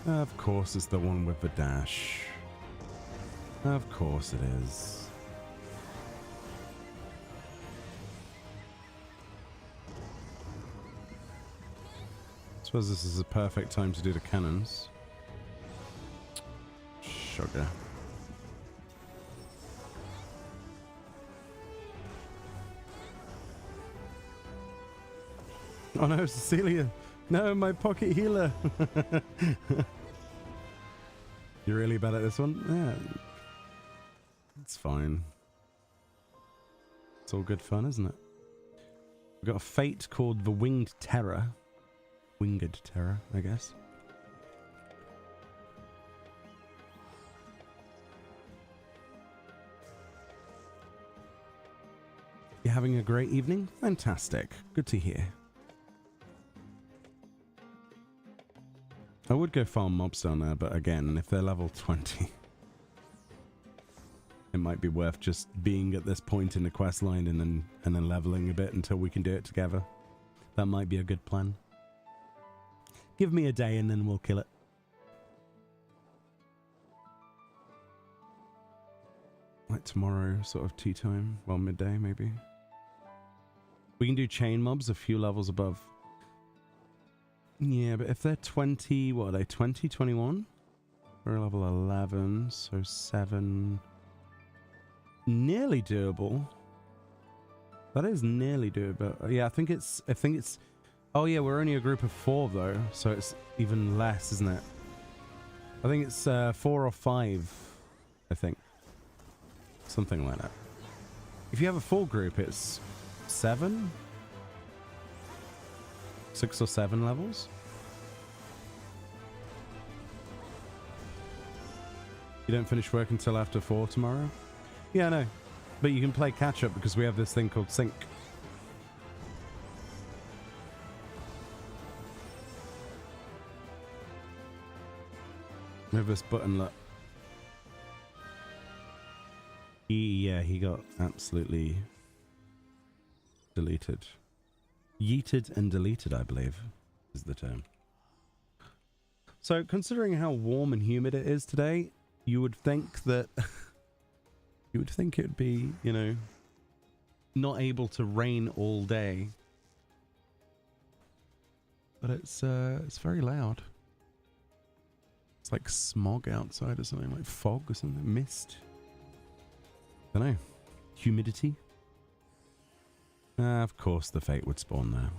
Of course, it's the one with the dash. Of course it is. I suppose this is the perfect time to do the cannons. Sugar. Oh no, Cecilia. No, my pocket healer. You're really bad at this one? Yeah. It's fine. It's all good fun, isn't it? We've got a fate called the Winged Terror. Winged Terror, I guess. You're having a great evening? Fantastic. Good to hear. I would go farm mobs down there, but again, if they're level 20, it might be worth just being at this point in the quest line and then leveling a bit until we can do it together. That might be a good plan. Give me a day and then we'll kill it. Like tomorrow, sort of tea time. Well, midday maybe. We can do chain mobs a few levels above. Yeah, but if they're 20, what are they? 20, 21? We're level 11, so 7. Nearly doable. That is nearly doable. Yeah, I think it's. Oh yeah, we're only a group of 4 though, so it's even less, isn't it? I think it's 4 or 5. I think something like that. If you have a full group, it's 7, 6 or 7 levels. You don't finish work until after 4 tomorrow? Yeah, I know. But you can play catch up because we have this thing called sync. We have this button, look. He got absolutely deleted. Yeeted and deleted, I believe, is the term. So, considering how warm and humid it is today, you would think that you would think it'd be, you know, not able to rain all day. But it's very loud. It's like smog outside or something, like fog or something, mist. I don't know. Humidity. Of course the fate would spawn there.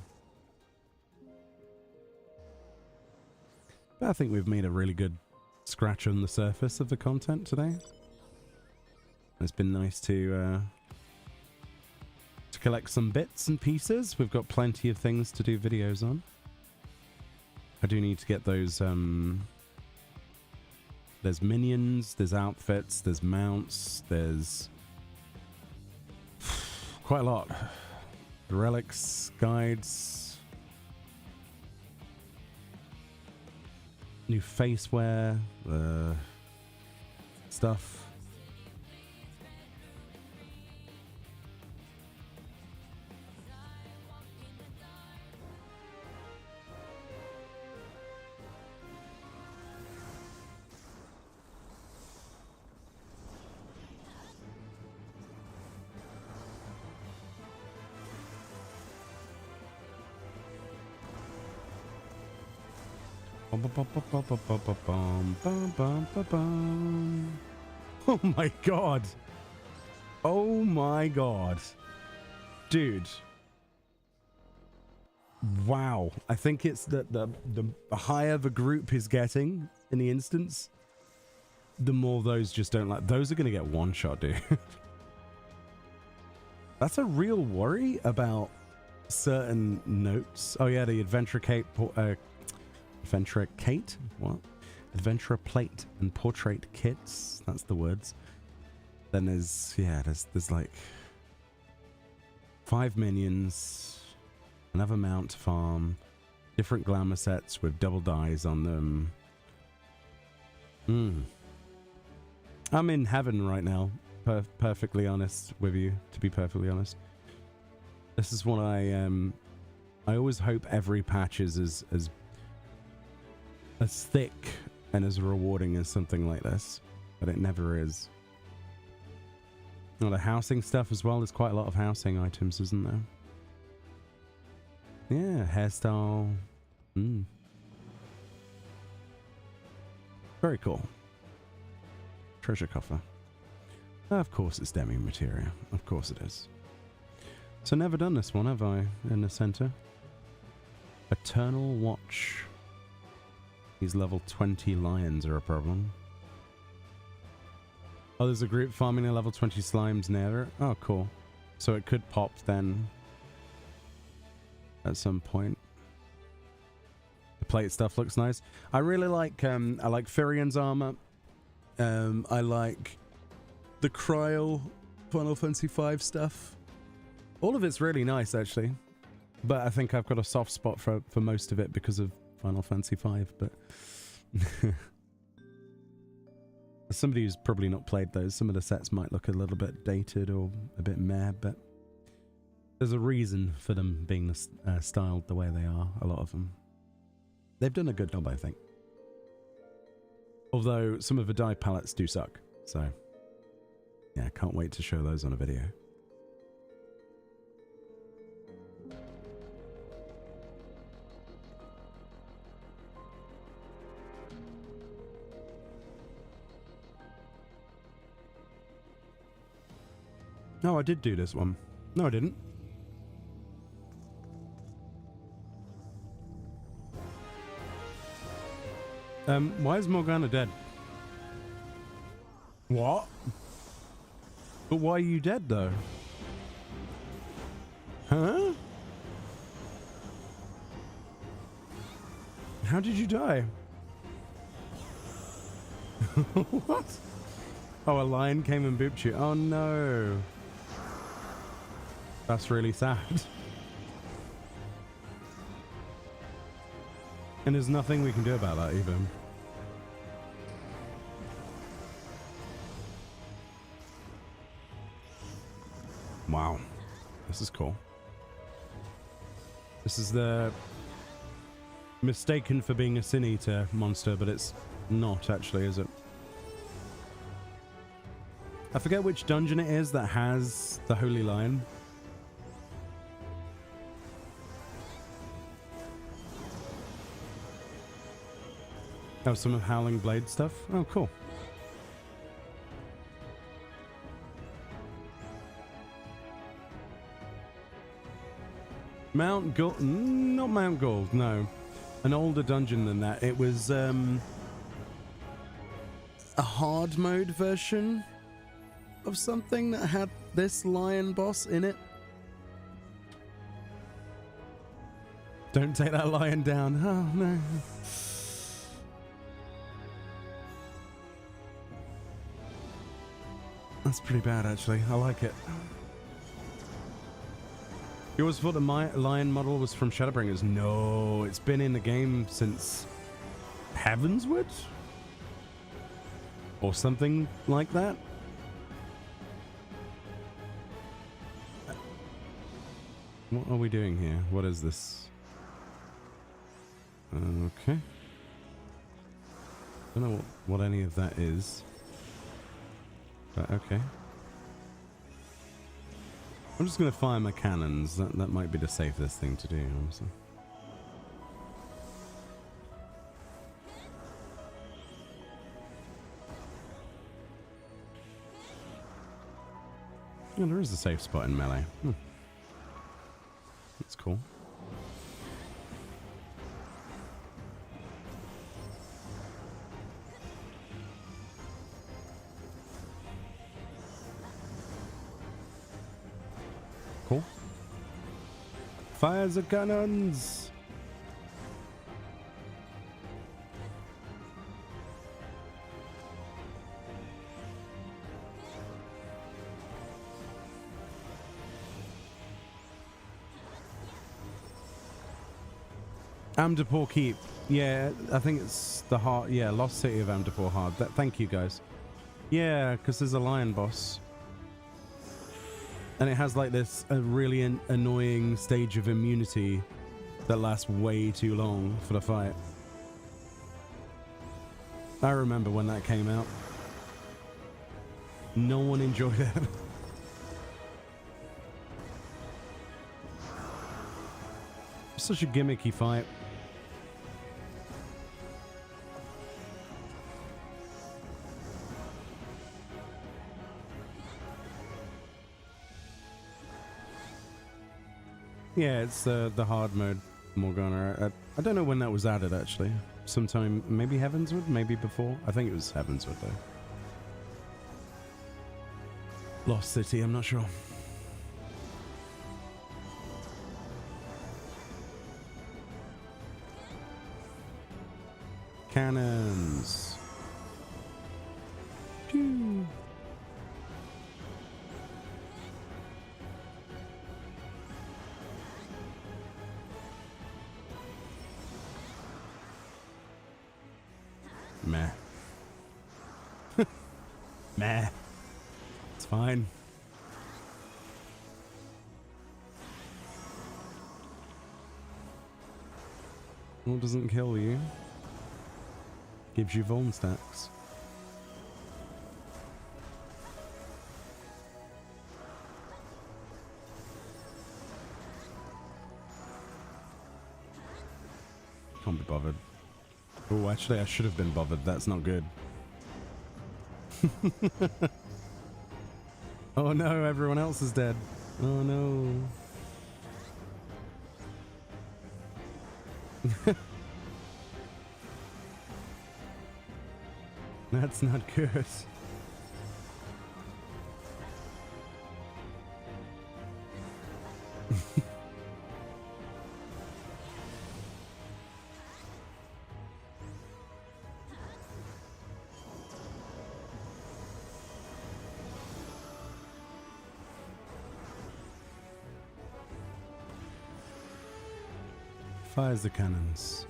But I think we've made a really good scratch on the surface of the content today. It's been nice to collect some bits and pieces. We've got plenty of things to do videos on. I do need to get those, there's minions, there's outfits, there's mounts, there's quite a lot. Relics, guides, new faceware, stuff. Oh my god. Oh my god. Dude. Wow. I think it's that the higher the group is getting in the instance, the more those just don't like. Those are going to get one shot, dude. That's a real worry about certain notes. Oh yeah, the Adventure Cape, Adventure Kate? What? Adventurer Plate and Portrait Kits. That's the words. Then there's, yeah, there's like 5 minions, another mount to farm, different glamour sets with double dyes on them. I'm in heaven right now, perfectly honest with you, to be perfectly honest. This is what I always hope every patch is as thick and as rewarding as something like this, but it never is. Oh, the housing stuff as well. There's quite a lot of housing items, isn't there? Yeah, hairstyle. Very cool. Treasure coffer. Of course it's demi materia. Of course it is. So never done this one, have I? In the center. Eternal Watch. These level 20 lions are a problem. Oh, there's a group farming a level 20 slimes near it. Oh, cool. So it could pop then at some point. The plate stuff looks nice. I really like, I like Firian's armor. I like the Cryo Final Fantasy V stuff. All of it's really nice, actually. But I think I've got a soft spot for most of it because of Final Fantasy V. But as somebody who's probably not played those, some of the sets might look a little bit dated or a bit meh, but there's a reason for them being styled the way they are, a lot of them. They've done a good job, I think. Although some of the dye palettes do suck, so yeah, can't wait to show those on a video. No, I did do this one. No, I didn't. Why is Morgana dead? What? But why are you dead, though? Huh? How did you die? What? Oh, a lion came and booped you. Oh, no. That's really sad. And there's nothing we can do about that, even. Wow. This is cool. This is the mistaken for being a Sin Eater monster, but it's not actually, is it? I forget which dungeon it is that has the Holy Lion. Oh, some of Howling Blade stuff? Oh, cool. Mount Gold? Not Mount Gold, no. An older dungeon than that. It was a hard mode version of something that had this lion boss in it. Don't take that lion down. Oh, no. That's pretty bad, actually. I like it. You always thought the lion model was from Shadowbringers? No, it's been in the game since Heavensward? Or something like that? What are we doing here? What is this? Okay. I don't know what any of that is. But okay. I'm just going to fire my cannons. That might be the safest thing to do, honestly. Oh, there is a safe spot in melee. That's cool. Cool. Fire the cannons! Amdapur Keep. Yeah, I think it's the heart. Yeah, Lost City of Amdapur Hard. Thank you, guys. Yeah, because there's a lion boss. And it has like this really annoying stage of immunity that lasts way too long for the fight. I remember when that came out. No one enjoyed it. Such a gimmicky fight. Yeah, it's the hard mode Morgana. I don't know when that was added, actually. Sometime, maybe Heavensward, maybe before. I think it was Heavensward, though. Lost City, I'm not sure. Cannons. Pew. Meh. Meh. It's fine. What doesn't kill you? Gives you vuln stacks. Can't be bothered. Oh, actually, I should have been bothered. That's not good. Oh no, everyone else is dead. Oh no. That's not good. Fires the cannons.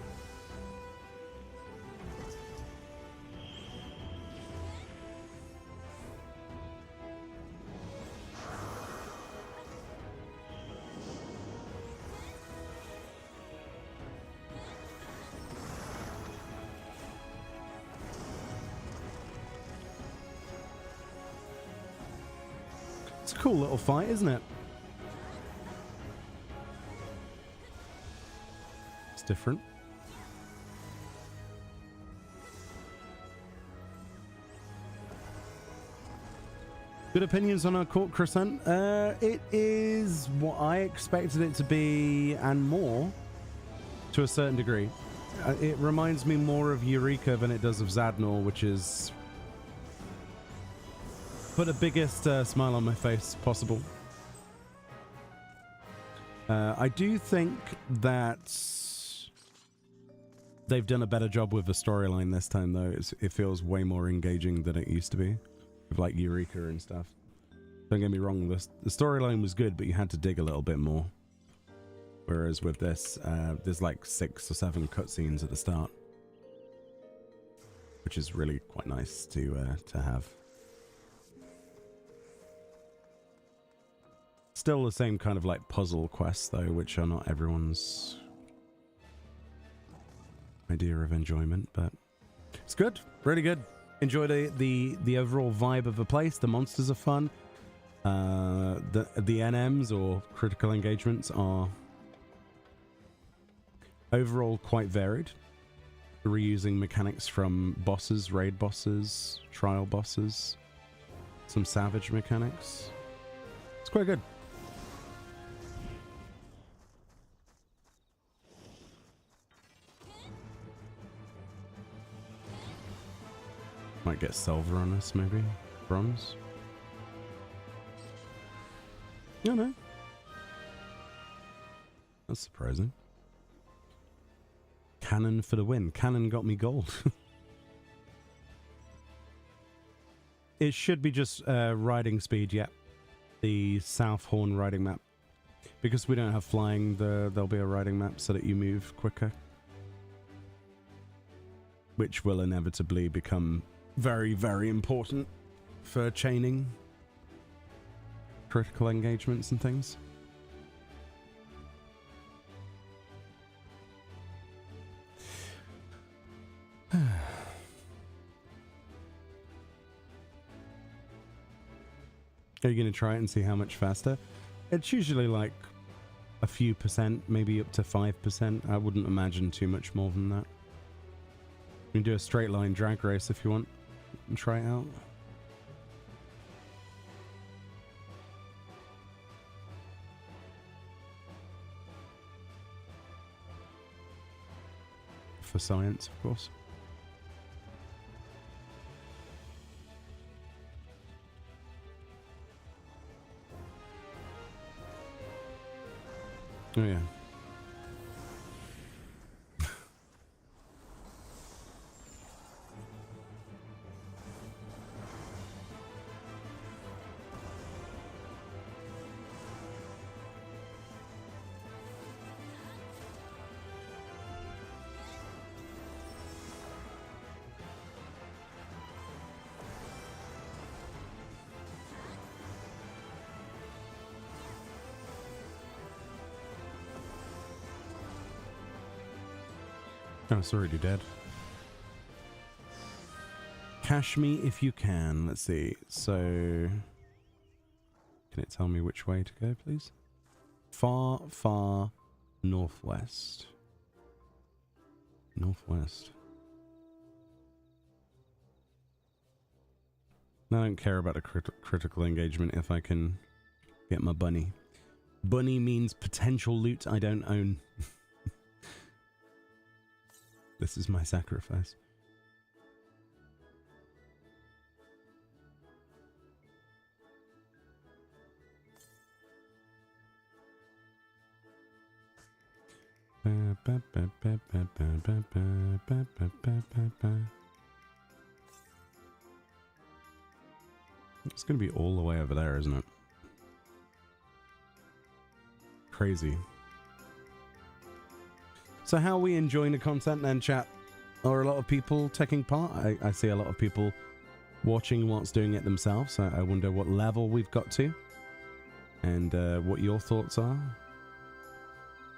It's a cool little fight, isn't it? Different. Good opinions on Occult Crescent. It is what I expected it to be and more to a certain degree. It reminds me more of Eureka than it does of Zadnor, which is put the biggest smile on my face possible. I do think that they've done a better job with the storyline this time, though. It feels way more engaging than it used to be, with like Eureka and stuff. Don't get me wrong, the storyline was good, but you had to dig a little bit more. Whereas with this, there's like 6 or 7 cutscenes at the start, which is really quite nice to have. Still the same kind of like puzzle quests, though, which are not everyone's idea of enjoyment, but it's good, really good. Enjoy the overall vibe of the place. The monsters are fun. The NMs or critical engagements are overall quite varied, reusing mechanics from bosses, raid bosses, trial bosses, some savage mechanics. It's quite good. Might get silver on us, maybe bronze. No. That's surprising. Cannon for the win. Cannon got me gold. It should be just riding speed, yeah. The South Horn riding map. Because we don't have flying, there'll be a riding map so that you move quicker. Which will inevitably become very, very important for chaining critical engagements and things. Are you going to try it and see how much faster? It's usually like a few percent, maybe up to 5%. I wouldn't imagine too much more than that. You can do a straight line drag race if you want and try it out. For science, of course. Oh yeah. Oh, it's already dead. Cash me if you can. Let's see. So, can it tell me which way to go, please? Far, far northwest. Northwest. I don't care about a critical engagement if I can get my bunny. Bunny means potential loot I don't own. This is my sacrifice. It's going to be all the way over there, isn't it? Crazy. So how are we enjoying the content then, chat? Are a lot of people taking part? I see a lot of people watching whilst doing it themselves. I wonder what level we've got to. And what your thoughts are.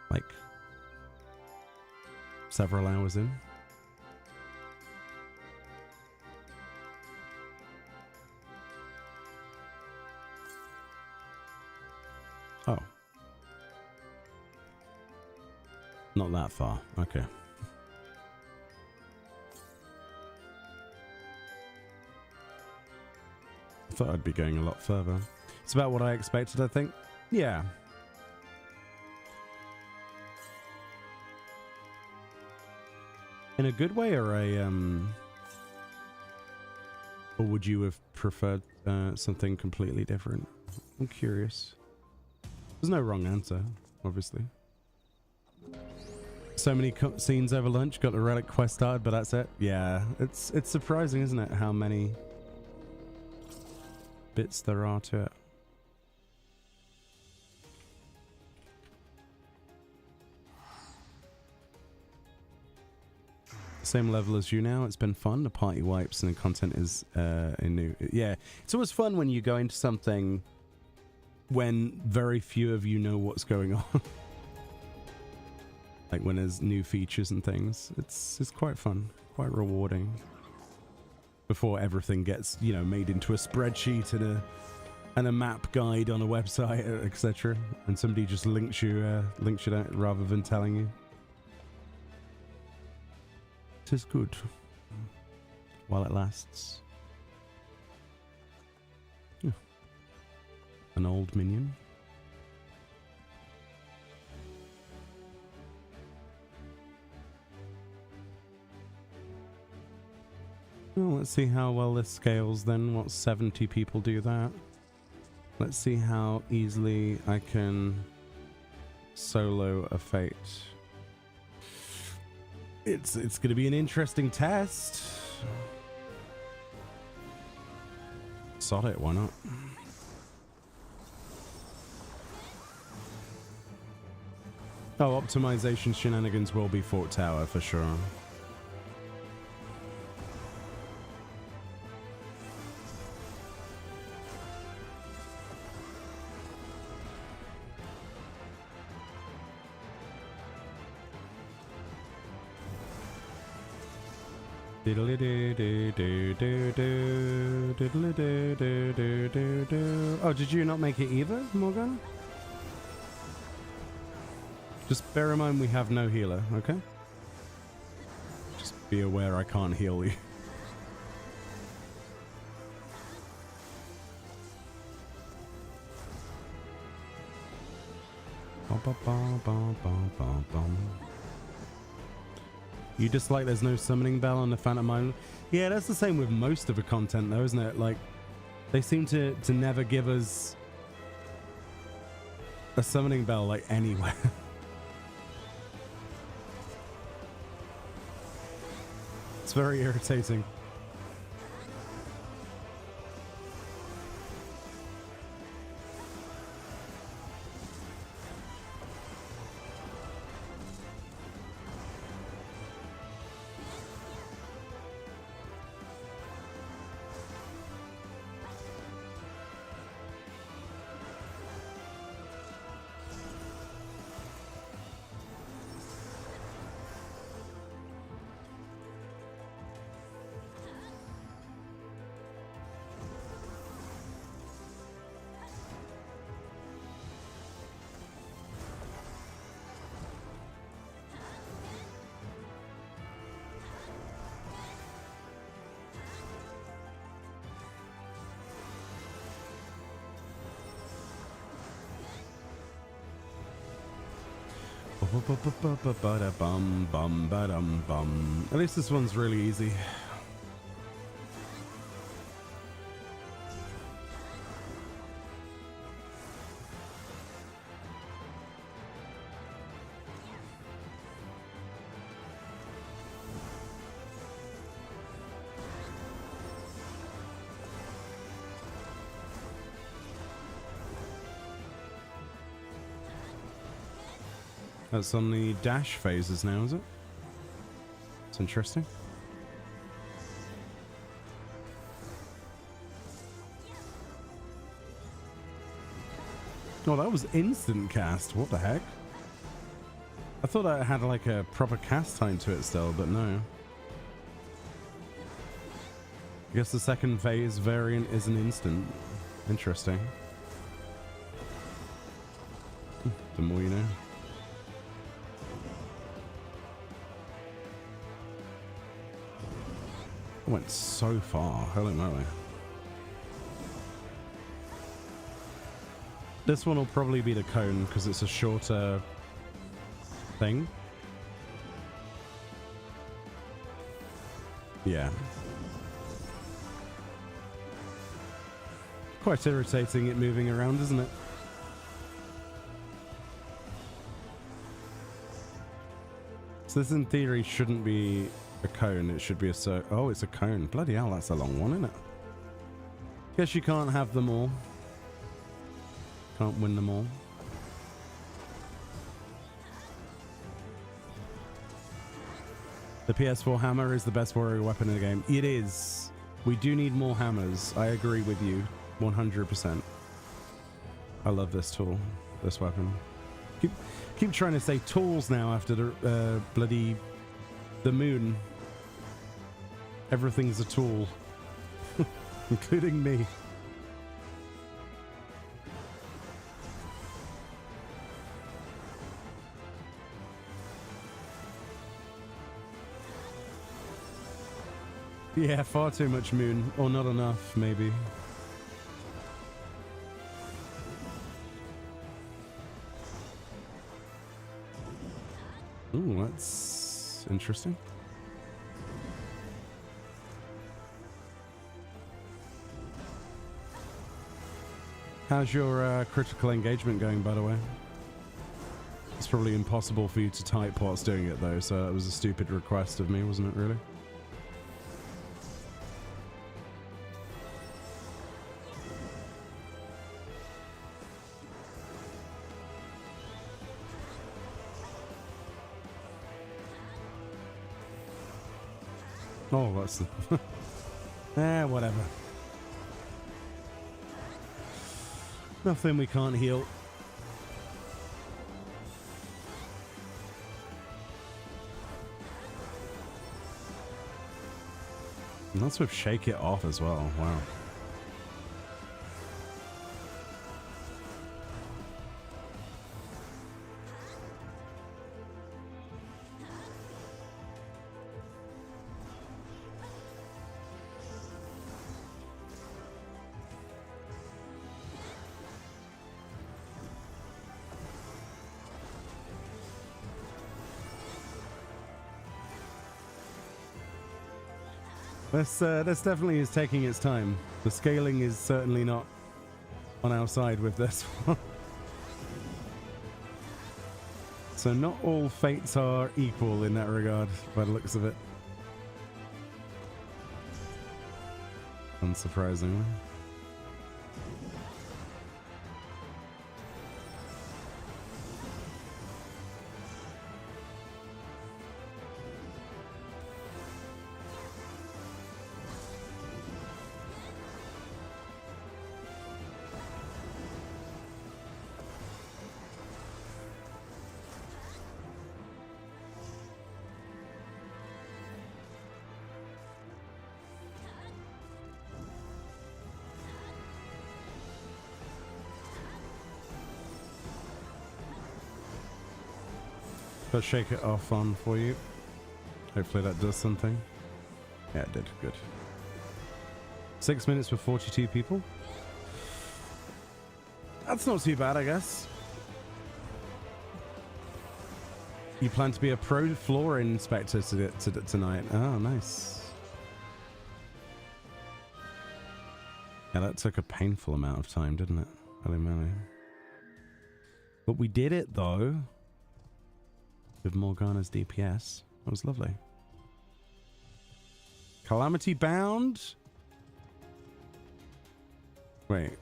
Like, several hours in. Oh. Not that far. Okay. I thought I'd be going a lot further. It's about what I expected, I think. Yeah. In a good way, or or would you have preferred something completely different? I'm curious. There's no wrong answer, obviously. So many cutscenes over lunch, got the relic quest started, but that's it. Yeah, it's surprising, isn't it, how many bits there are to it. Same level as you now. It's been fun. The party wipes and the content is new. Yeah, it's always fun when you go into something when very few of you know what's going on. Like when there's new features and things. It's quite fun, quite rewarding. Before everything gets, you know, made into a spreadsheet and a map guide on a website, etc. And somebody just links you out rather than telling you. It is good while it lasts. Yeah. An old minion. Well, let's see how well this scales then. What 70 people do that? Let's see how easily I can solo a fate. It's going to be an interesting test. Sod it, why not? Oh, optimization shenanigans will be Fort Tower for sure. Oh, did you not make it either, Morgan? Just bear in mind we have no healer, okay? Just be aware I can't heal you. You dislike there's no summoning bell on the Phantom Island? Yeah, that's the same with most of the content though, isn't it? Like, they seem to never give us a summoning bell, like, anywhere. It's very irritating. At least this one's really easy. That's on the dash phases now, is it? It's interesting. Oh, that was instant cast. What the heck? I thought I had like a proper cast time to it still, but no. I guess the second phase variant is an instant. Interesting. The more you know. I went so far. Holy moly. This one will probably be the cone because it's a shorter thing. Yeah. Quite irritating it moving around, isn't it? So this in theory shouldn't be a cone, it should be a oh, it's a cone. Bloody hell, that's a long one, isn't it? Guess you can't have them all. Can't win them all. The PS4 hammer is the best warrior weapon in the game. It is. We do need more hammers. I agree with you 100%. I love this tool, this weapon. Keep trying to say tools now after the bloody the moon. Everything's a tool, including me. Yeah, far too much moon, or not enough, maybe. Ooh, that's interesting. How's your critical engagement going, by the way? It's probably impossible for you to type whilst doing it, though, so it was a stupid request of me, wasn't it, really? Oh, that's the... whatever. Nothing we can't heal. And that's with Shake It Off as well. Wow. This definitely is taking its time. The scaling is certainly not on our side with this one. So not all fates are equal in that regard, by the looks of it. Unsurprisingly. Let's Shake It Off on for you. Hopefully that does something. Yeah, it did. Good. 6 minutes with 42 people. That's not too bad, I guess. You plan to be a pro floor inspector tonight. Oh, nice. Yeah, that took a painful amount of time, didn't it? Holy moly. But we did it, though. With Morgana's DPS. That was lovely. Calamity bound? Wait.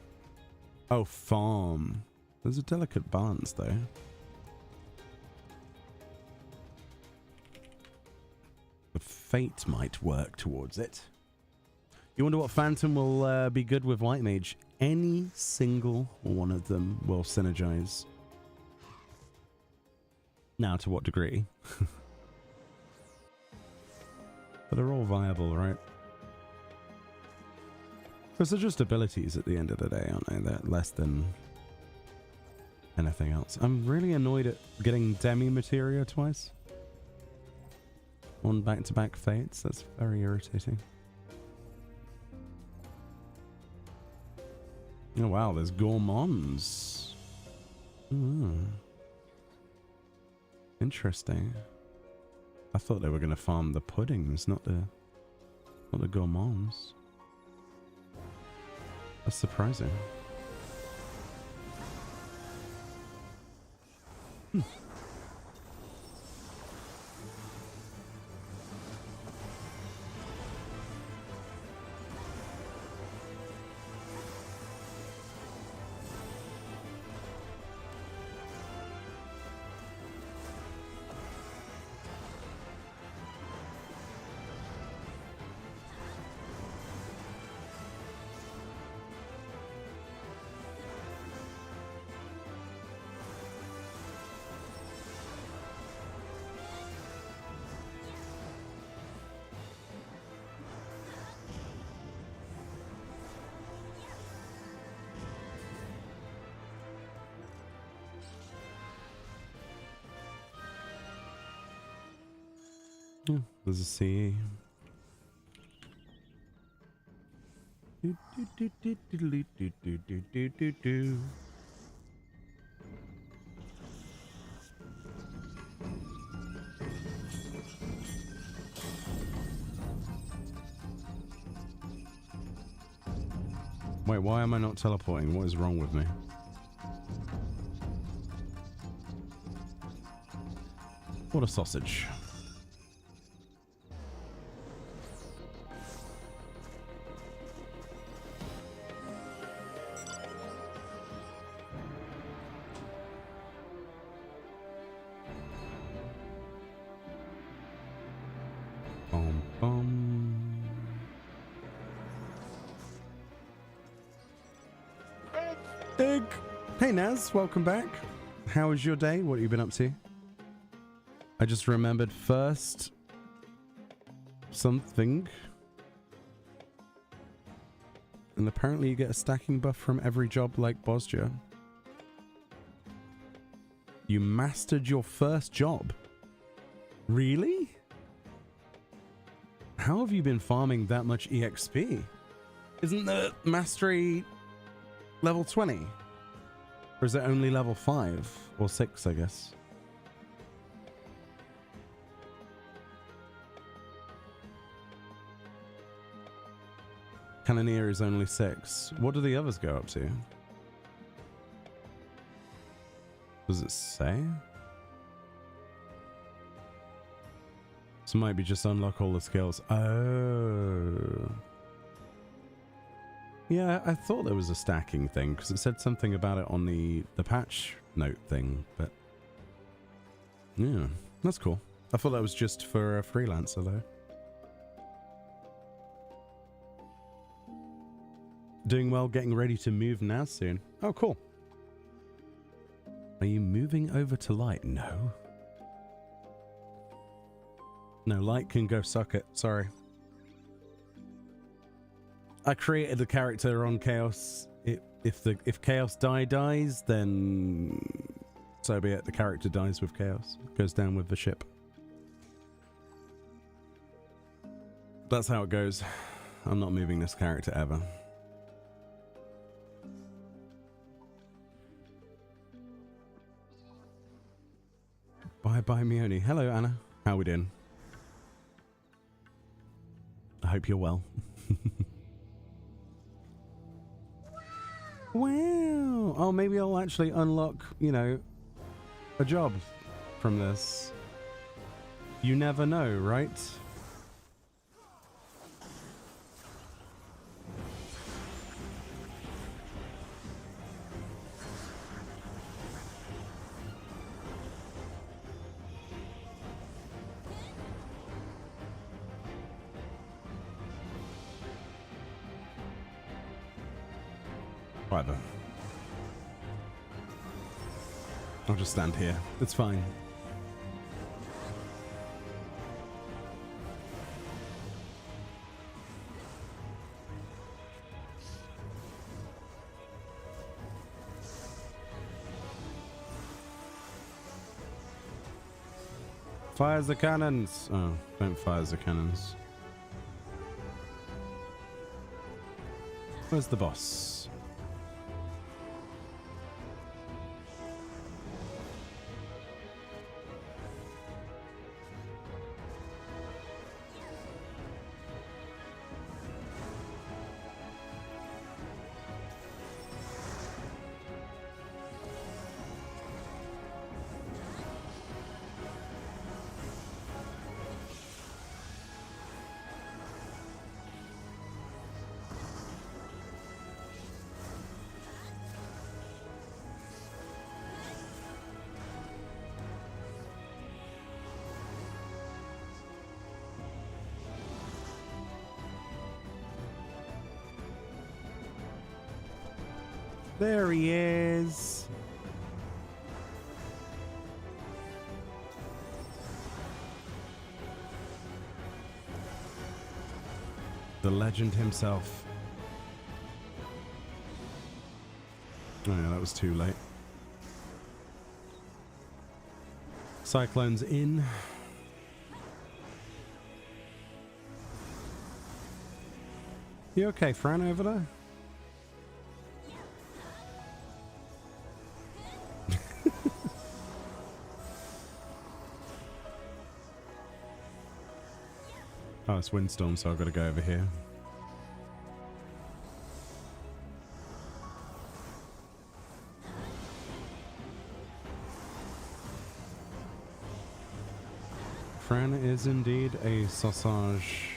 Oh, farm. There's a delicate balance, though. The fate might work towards it. You wonder what Phantom will be good with White Mage? Any single one of them will synergize. Now, to what degree? But they're all viable, right? Because they're just abilities at the end of the day, aren't they? They're less than anything else. I'm really annoyed at getting demi-materia twice. On back-to-back fates. That's very irritating. Oh wow, there's gourmands. Interesting. I thought they were going to farm the puddings, not the gourmands. That's surprising. There's a CE. Wait, why am I not teleporting? What is wrong with me? What a sausage. Hey Naz, welcome back. How was your day? What have you been up to? I just remembered first something. And apparently you get a stacking buff from every job like Bosja. You mastered your first job. Really? How have you been farming that much EXP? Isn't the mastery level 20? Or is it only level 5 or 6, I guess? Cannoneer is only 6. What do the others go up to? Does it say? So it might be just unlock all the skills. Oh. Yeah, I thought there was a stacking thing because it said something about it on the patch note thing, but yeah, that's cool. I thought that was just for a freelancer though. Doing well, getting ready to move now soon. Oh, cool. Are you moving over to light? No. No, light can go suck it. Sorry. I created the character on Chaos. If Chaos dies, then so be it. The character dies with Chaos. Goes down with the ship. That's how it goes. I'm not moving this character ever. Buy Bye, Meoni. Hello, Anna. How we doing? I hope you're well. Wow. Oh, maybe I'll actually unlock, you know, a job from this. You never know, right? Whatever. I'll just stand here. It's fine. Fires the cannons! Oh, don't fire the cannons. Where's the boss? There he is. The legend himself. Oh yeah, that was too late. Cyclone's in. You okay, Fran, over there? Oh, it's windstorm, so I've got to go over here. Fran is indeed a sausage.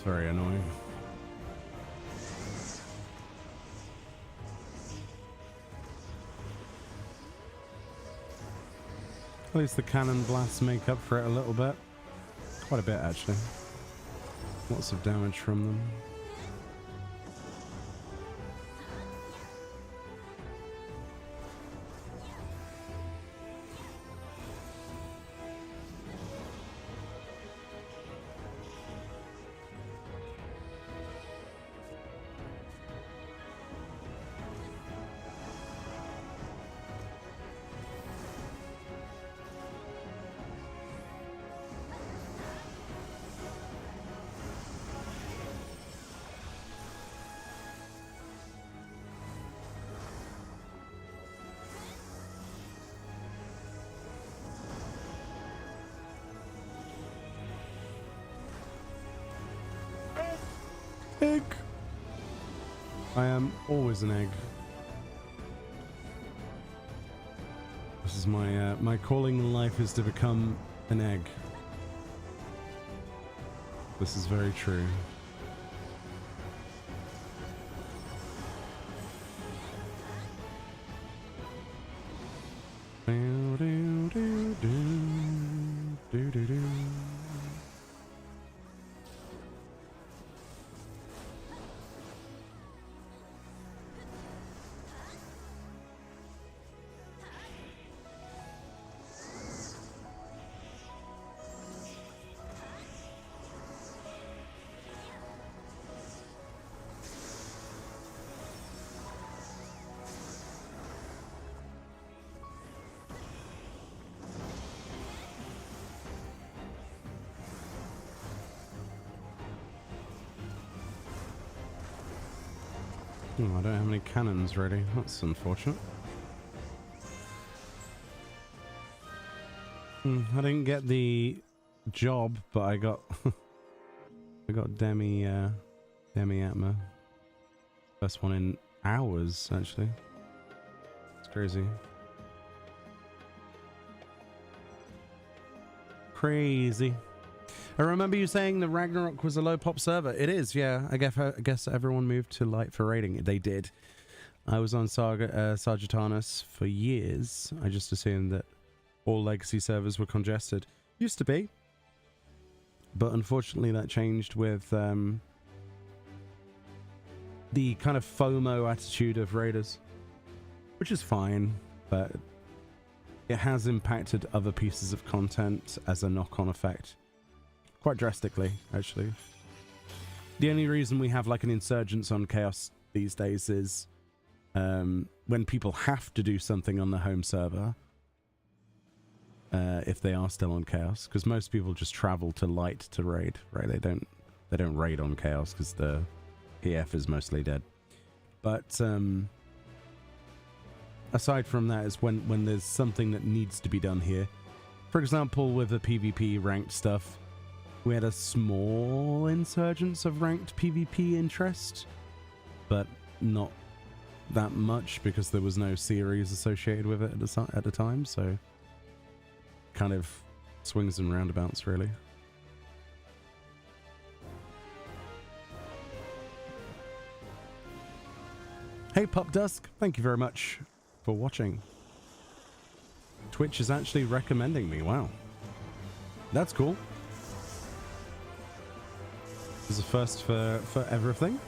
Very annoying. At least the cannon blasts make up for it a little bit. Quite a bit, actually. Lots of damage from them. Egg. I am always an egg. This is my my calling in life is to become an egg. This is very true. Oh, I don't have any cannons ready. That's unfortunate. I didn't get the job, but I got I got demiatma. First one in hours, actually. It's crazy. Crazy. I remember you saying the Ragnarok was a low pop server. It is, yeah. I guess everyone moved to light for raiding. They did. I was on Sargetanus for years. I just assumed that all legacy servers were congested. Used to be. But unfortunately that changed with the kind of FOMO attitude of raiders. Which is fine, but it has impacted other pieces of content as a knock-on effect. Quite drastically, actually. The only reason we have like an insurgence on Chaos these days is when people have to do something on the home server, if they are still on Chaos, because most people just travel to light to raid, right? They don't raid on Chaos because the PF is mostly dead. But aside from that, is when there's something that needs to be done here. For example, with the PvP ranked stuff, we had a small insurgence of ranked PvP interest, but not that much because there was no series associated with it at the time, so kind of swings and roundabouts, really. Hey Pup Dusk, thank you very much for watching. Twitch is actually recommending me, wow. That's cool. This is a first for everything.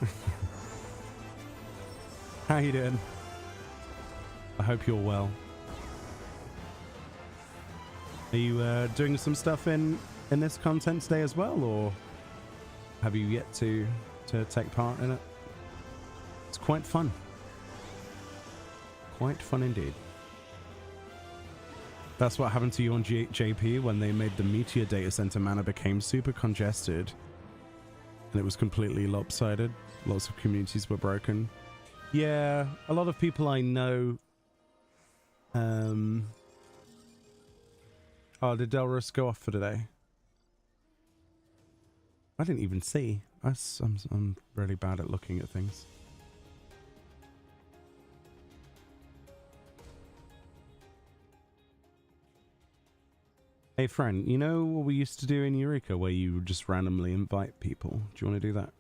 How you doing? I hope you're well. Are you doing some stuff in this content today as well, or have you yet to take part in it? It's quite fun. Quite fun indeed. That's what happened to you on JP when they made the Meteor data center mana became super congested. And it was completely lopsided. Lots of communities were broken. Yeah, a lot of people I know. Oh, did Delrus go off for today? I didn't even see. I'm really bad at looking at things. Hey friend, you know what we used to do in Eureka where you just randomly invite people? Do you want to do that?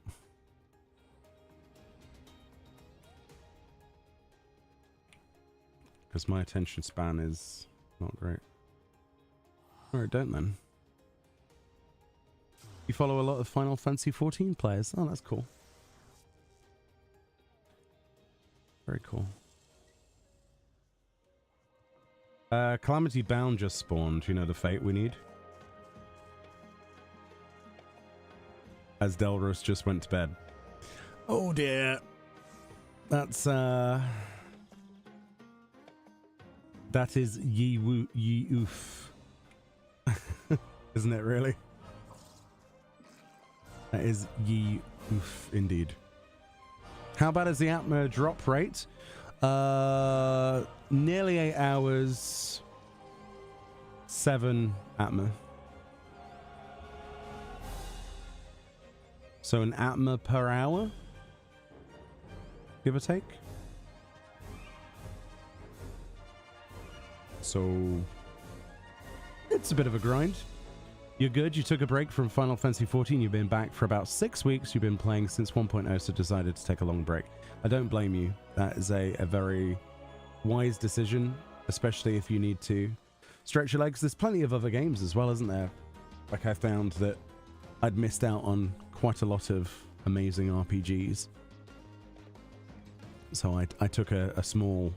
Because my attention span is not great. Alright, don't then. You follow a lot of Final Fantasy XIV players. Oh, that's cool. Very cool. Calamity Bound just spawned. You know the fate we need? As Delros just went to bed. Oh dear. That's that is ye oof. Isn't it really? That is ye oof indeed. How bad is the Atma drop rate? Nearly 8 hours. 7 Atma. So an Atma per hour, give or take. So it's a bit of a grind. You're good. You took a break from Final Fantasy XIV. You've been back for about 6 weeks. You've been playing since 1.0, so decided to take a long break. I don't blame you. That is a very wise decision, especially if you need to stretch your legs. There's plenty of other games as well, isn't there? Like I found that I'd missed out on quite a lot of amazing RPGs. So I took a small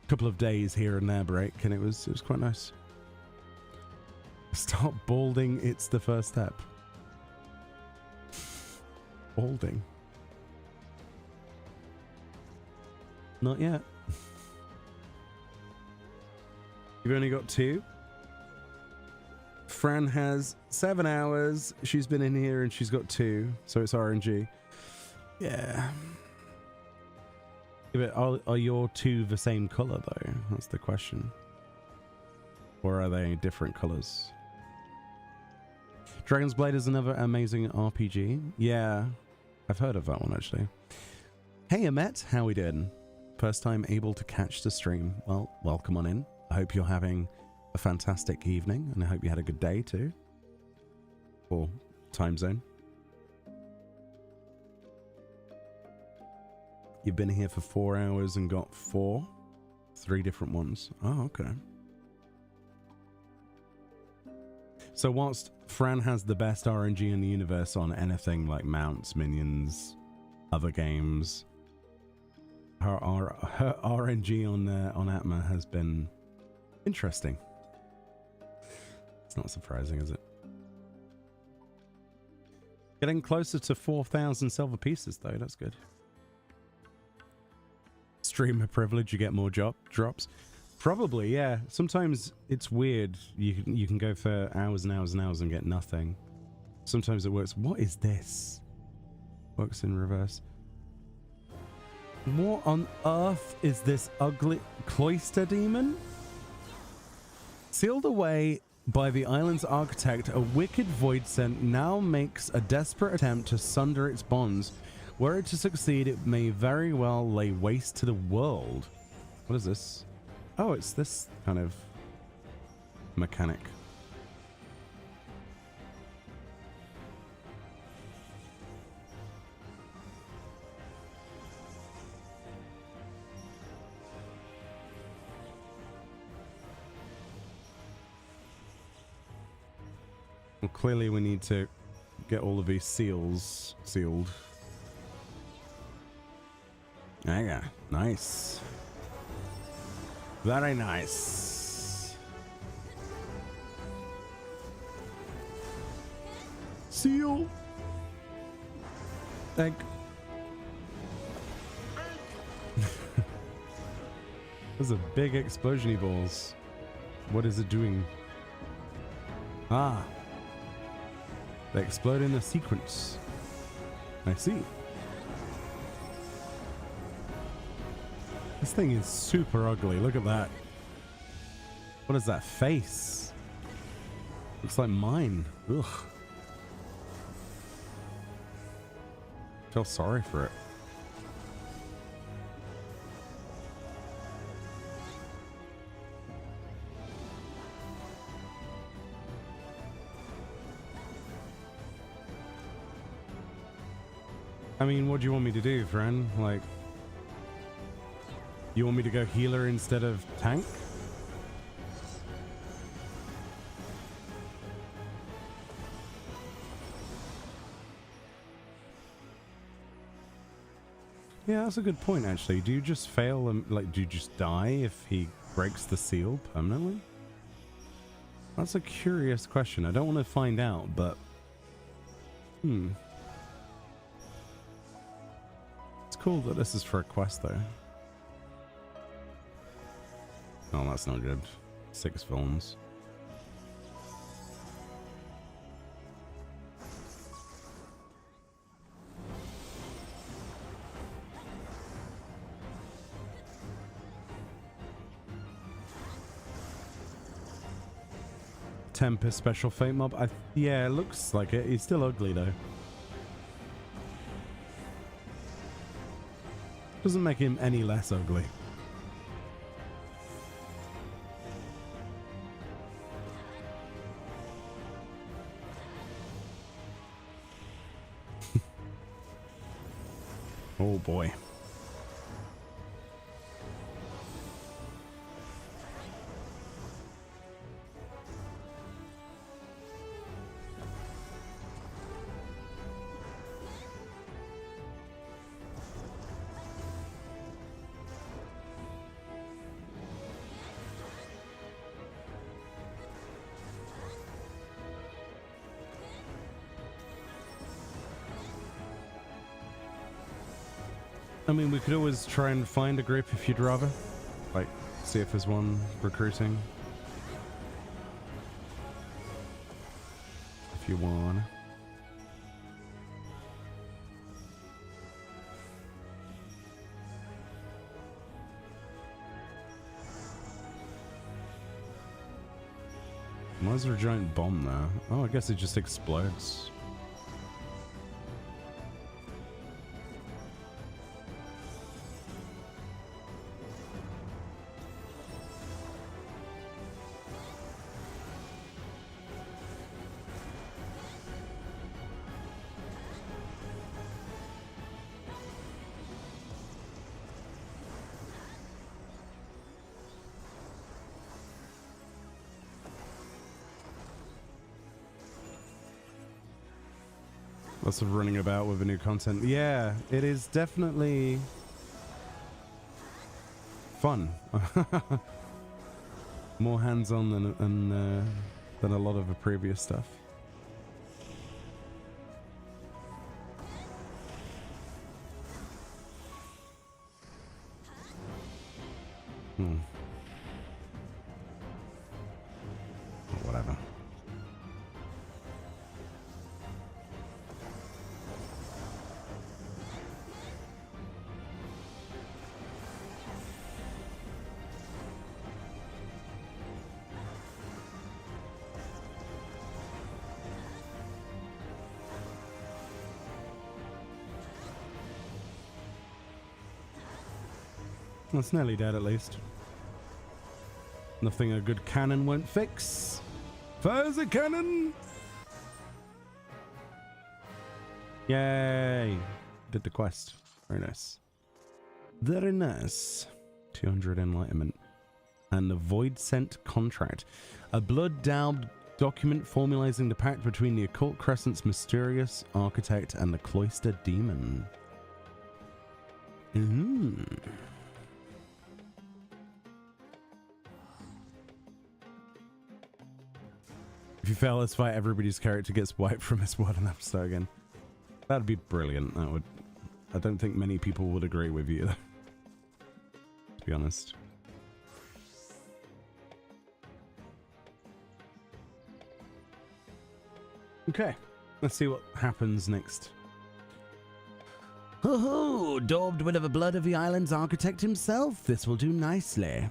couple of days here and there break, and it was quite nice. Stop balding, it's the first step. Balding. Not yet. You've only got 2. Fran has 7 hours. She's been in here and she's got 2, so it's RNG. Yeah. But are your two the same color though? That's the question. Or are they different colors? Dragon's Blade is another amazing RPG. Yeah, I've heard of that one actually. Hey Amet, how we doing? First time able to catch the stream. Well, welcome on in. I hope you're having a fantastic evening, and I hope you had a good day too. Or time zone. You've been here for 4 hours and got 3 different ones. Oh, okay. So whilst Fran has the best RNG in the universe on anything like mounts, minions, other games, her RNG on Atma has been interesting. It's not surprising, is it? Getting closer to 4,000 silver pieces though, that's good. Streamer privilege, you get more drops. Probably, yeah. Sometimes it's weird. You can go for hours and hours and hours and get nothing. Sometimes it works. What is this? Works in reverse. What on earth is this ugly cloister demon? Sealed away by the island's architect, a wicked void scent now makes a desperate attempt to sunder its bonds. Were it to succeed, it may very well lay waste to the world. What is this? Oh, it's this kind of mechanic. Well, clearly we need to get all of these seals sealed. Yeah, nice. Very nice. Seal. Egg. Those are big explosion-y balls. What is it doing? Ah. They explode in a sequence. I see. This thing is super ugly. Look at that. What is that face? Looks like mine. Ugh. Feel sorry for it. I mean, what do you want me to do, friend? Like, you want me to go healer instead of tank? Yeah, that's a good point, actually. Do you just fail and, like, do you just die if he breaks the seal permanently? That's a curious question. I don't want to find out, but... It's cool that this is for a quest, though. Oh, that's not good. 6 films. Tempest special fate mob. Yeah, it looks like it. He's still ugly though. Doesn't make him any less ugly. Oh boy. I mean, we could always try and find a group if you'd rather. Like, see if there's one recruiting. If you want. is there a giant bomb there? Oh, I guess it just explodes. Lots of running about with the new content. Yeah, it is definitely fun. More hands-on than a lot of the previous stuff. Whatever. It's nearly dead at least. Nothing a good cannon won't fix. Fires a cannon! Yay! Did the quest. Very nice. Very nice. 200 enlightenment. And the Void Sent contract. A blood-daubed document formalizing the pact between the Occult Crescent's mysterious architect and the Cloister Demon. If you fail this fight, everybody's character gets wiped from his world and have to start again. That'd be brilliant. That would. I don't think many people would agree with you, to be honest. Okay, let's see what happens next. Ho-ho! Daubed with the blood of the island's architect himself. This will do nicely.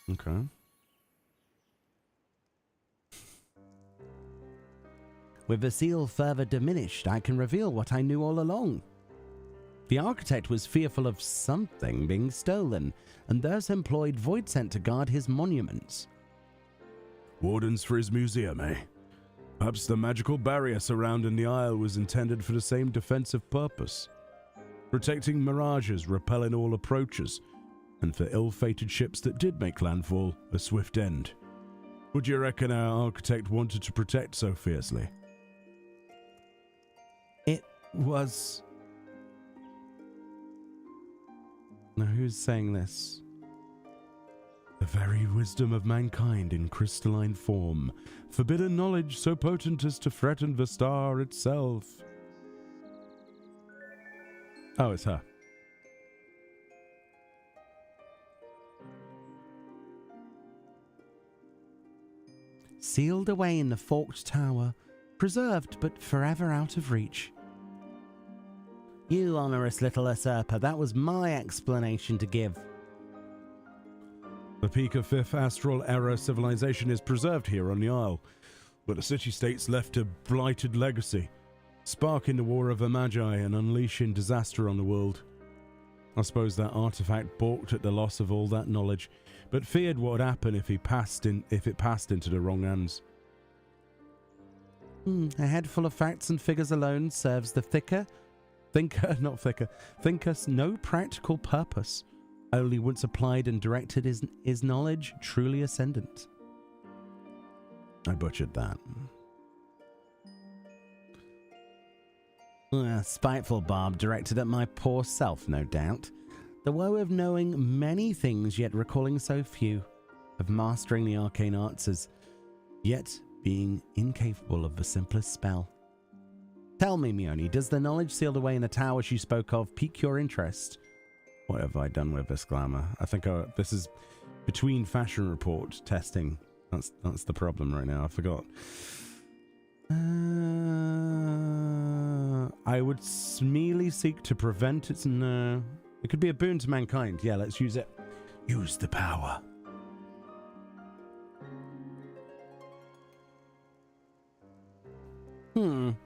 Okay. With the seal further diminished, I can reveal what I knew all along. The architect was fearful of something being stolen, and thus employed Voidsent to guard his monuments. Wardens for his museum, eh? Perhaps the magical barrier surrounding the isle was intended for the same defensive purpose. Protecting mirages, repelling all approaches, and for ill-fated ships that did make landfall, a swift end. Would you reckon our architect wanted to protect so fiercely? It was... Now who's saying this? The very wisdom of mankind in crystalline form, forbidden knowledge so potent as to threaten the star itself. Oh, it's her. Sealed away in the forked tower, preserved but forever out of reach. You onerous little usurper, that was my explanation to give. The peak of 5th Astral Era civilization is preserved here on the Isle, but the city-states left a blighted legacy, sparking the War of the Magi and unleashing disaster on the world. I suppose that artifact balked at the loss of all that knowledge, but feared what would happen if it passed into the wrong hands. A head full of facts and figures alone serves the thinker no practical purpose. Only once applied and directed is knowledge truly ascendant. I butchered that. Spiteful barb directed at my poor self, no doubt. The woe of knowing many things yet recalling so few, of mastering the arcane arts as yet being incapable of the simplest spell. Tell me, Meoni, does the knowledge sealed away in the tower she spoke of pique your interest? What have I done with this glamour? I think this is between fashion report testing. That's the problem right now. I forgot. I would merely seek to prevent its... No. It could be a boon to mankind. Yeah, let's use it. Use the power.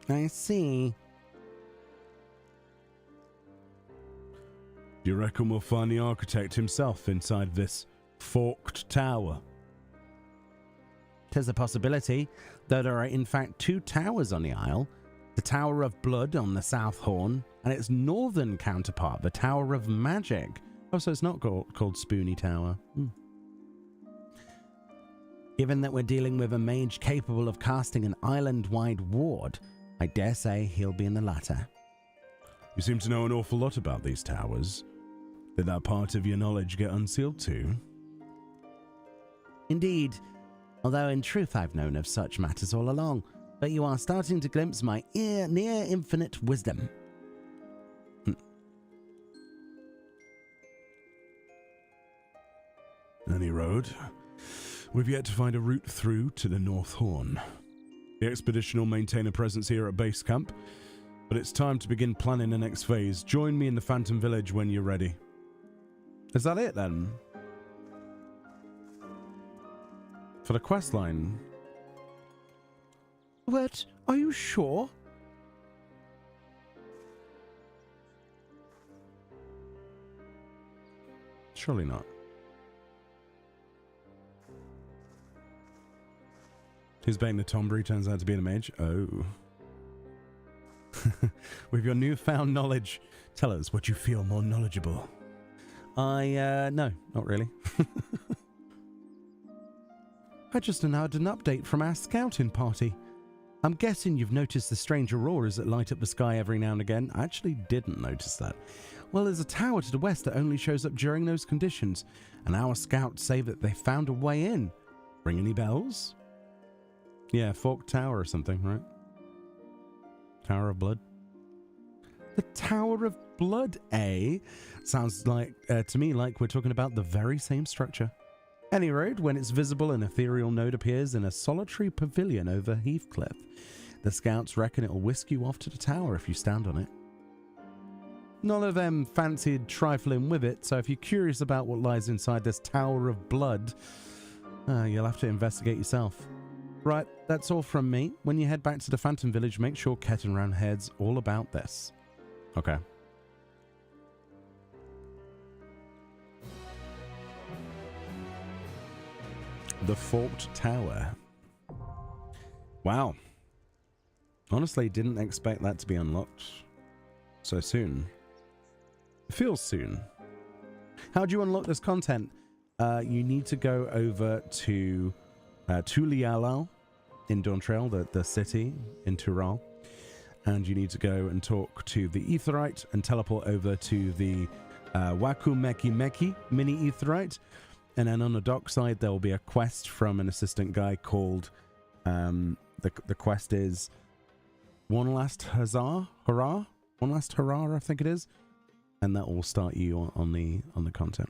I see. Do you reckon we'll find the architect himself inside this forked tower? There's a possibility, though there are in fact 2 towers on the Isle. The Tower of Blood on the South Horn, and its northern counterpart, the Tower of Magic. Oh, so it's not called Spoony Tower. Given that we're dealing with a mage capable of casting an island-wide ward, I dare say he'll be in the latter. You seem to know an awful lot about these towers. Did that part of your knowledge get unsealed too? Indeed, although in truth I've known of such matters all along, but you are starting to glimpse my near infinite wisdom. Any road? We've yet to find a route through to the North Horn. The expedition will maintain a presence here at base camp, but it's time to begin planning the next phase. Join me in the Phantom Village when you're ready. Is that it then? For the quest line? What? Are you sure? Surely not. Who's bang the Tombury turns out to be the mage? Oh. With your newfound knowledge, tell us what you feel more knowledgeable. No, not really. I just announced an update from our scouting party. I'm guessing you've noticed the strange auroras that light up the sky every now and again. I actually didn't notice that. Well, there's a tower to the west that only shows up during those conditions, and our scouts say that they found a way in. Ring any bells? Yeah, Fork Tower or something, right? Tower of Blood. The Tower of Blood, eh? Sounds like to me like we're talking about the very same structure. Any road, when it's visible, an ethereal node appears in a solitary pavilion over Heathcliff. The scouts reckon it'll whisk you off to the tower if you stand on it. None of them fancied trifling with it, so if you're curious about what lies inside this Tower of Blood, you'll have to investigate yourself. Right, that's all from me. When you head back to the Phantom Village, make sure Kettenran heads all about this. Okay. The Forked Tower. Wow. Honestly, didn't expect that to be unlocked so soon. It feels soon. How do you unlock this content? You need to go over to Tulialal in Dawntrail, the city in Tural, and you need to go and talk to the Aetheryte and teleport over to the Waku Meki Meki mini Aetheryte. And then on the dock side, there will be a quest from an assistant guy called, the quest is One Last Hurrah, I think it is. And that will start you on the content.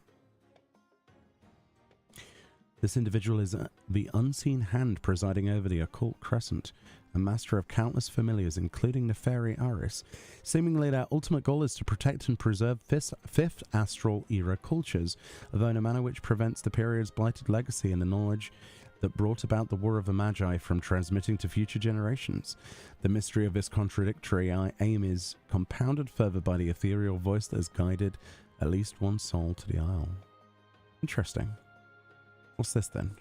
This individual is the unseen hand presiding over the occult Crescent, a master of countless familiars, including the fairy Aris. Seemingly their ultimate goal is to protect and preserve fifth astral era cultures, although in a manner which prevents the period's blighted legacy and the knowledge that brought about the War of the Magi from transmitting to future generations. The mystery of this contradictory aim is compounded further by the ethereal voice that has guided at least one soul to the Isle. Interesting. What's this then?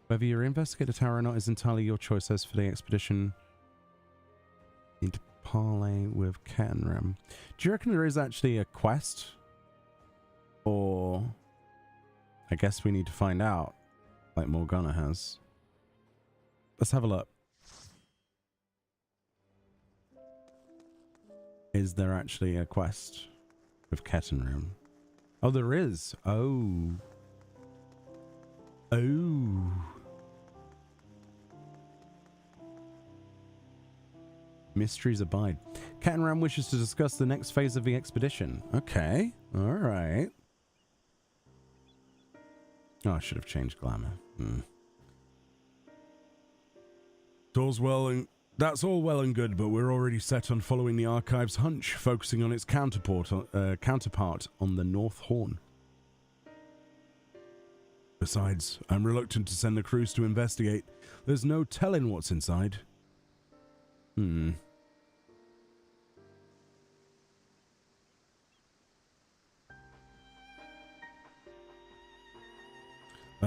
Whether you investigate the tower or not is entirely your choice. As for the expedition, you need to parlay with Kettenram. Do you reckon there is actually a quest? Or I guess we need to find out, like Morgana has. Let's have a look. Is there actually a quest with Kettenram? Oh, there is. Oh. Oh. Mysteries abide. Kettenram wishes to discuss the next phase of the expedition. Okay. All right. Oh, I should have changed glamour. That's all well and good, but we're already set on following the Archive's hunch, focusing on its counterpart on the North Horn. Besides, I'm reluctant to send the crews to investigate. There's no telling what's inside. That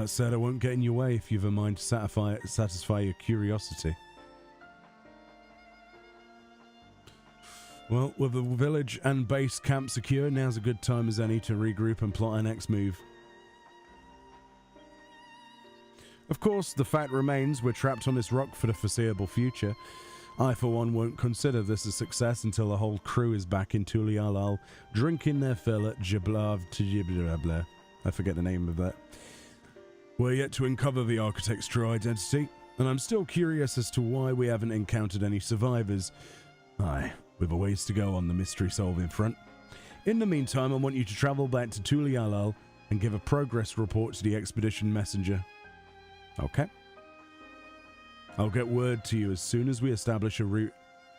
said, I won't get in your way if you've a mind to satisfy your curiosity. Well, with the village and base camp secure, now's a good time as any to regroup and plot our next move. Of course, the fact remains we're trapped on this rock for the foreseeable future. I, for one, won't consider this a success until the whole crew is back in LvL, drinking their fill at Jiblav to Jiblabla. I forget the name of that. We're yet to uncover the architect's true identity, and I'm still curious as to why we haven't encountered any survivors. Aye, we've a ways to go on the mystery-solving front. In the meantime, I want you to travel back to LvL and give a progress report to the expedition messenger. Okay. I'll get word to you as soon as we establish a route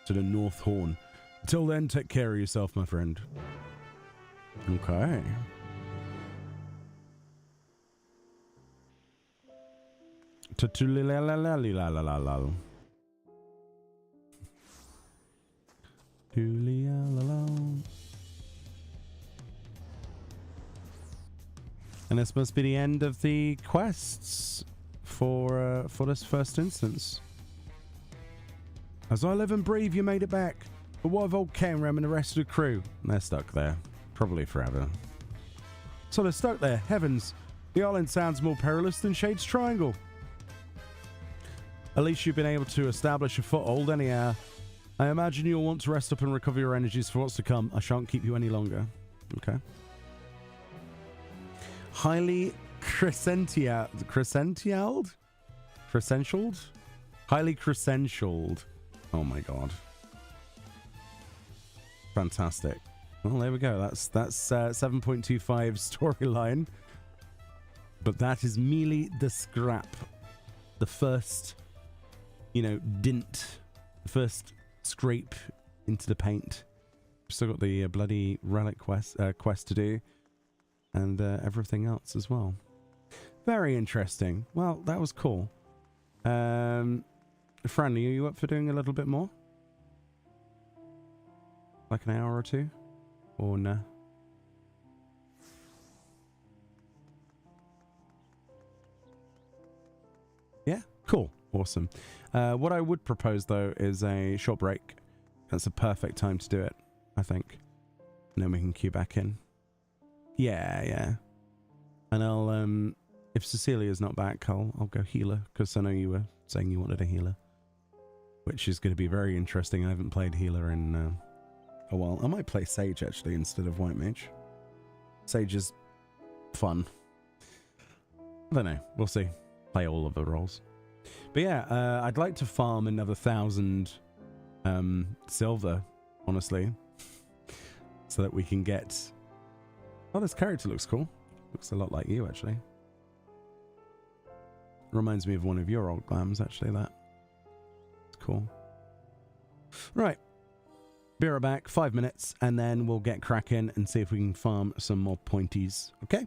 to the North Horn. Until then, take care of yourself, my friend. Okay. Tulilalalalilalalal. Tulilalal. And this must be the end of the quests for this first instance. As I live and breathe, you made it back. But what of old Cameron and the rest of the crew? They're stuck there. Probably forever. So they're stuck there. Heavens. The island sounds more perilous than Shade's Triangle. At least you've been able to establish a foothold anyhow. I imagine you'll want to rest up and recover your energies for what's to come. I shan't keep you any longer. Okay. Highly crescentialed? Highly crescentialed. Oh my god. Fantastic. Well, there we go. That's 7.25 storyline. But that is merely the scrap. The first, dint. The first scrape into the paint. Still got the bloody relic quest to do. And everything else as well. Very interesting. Well, that was cool. Fran, are you up for doing a little bit more? Like an hour or two? Or no? Yeah? Cool. Awesome. What I would propose, though, is a short break. That's a perfect time to do it, I think. And then we can queue back in. Yeah. And I'll, if Cecilia's not back, I'll go healer, because I know you were saying you wanted a healer. Which is going to be very interesting. I haven't played healer in a while. I might play Sage, actually, instead of White Mage. Sage is fun. I don't know. We'll see. Play all of the roles. But yeah, I'd like to farm another 1,000 silver, honestly. So that we can get... Oh, this character looks cool. Looks a lot like you, actually. Reminds me of one of your old glams, actually, that. It's cool. Right. Be right back, 5 minutes, and then we'll get cracking and see if we can farm some more pointies. Okay?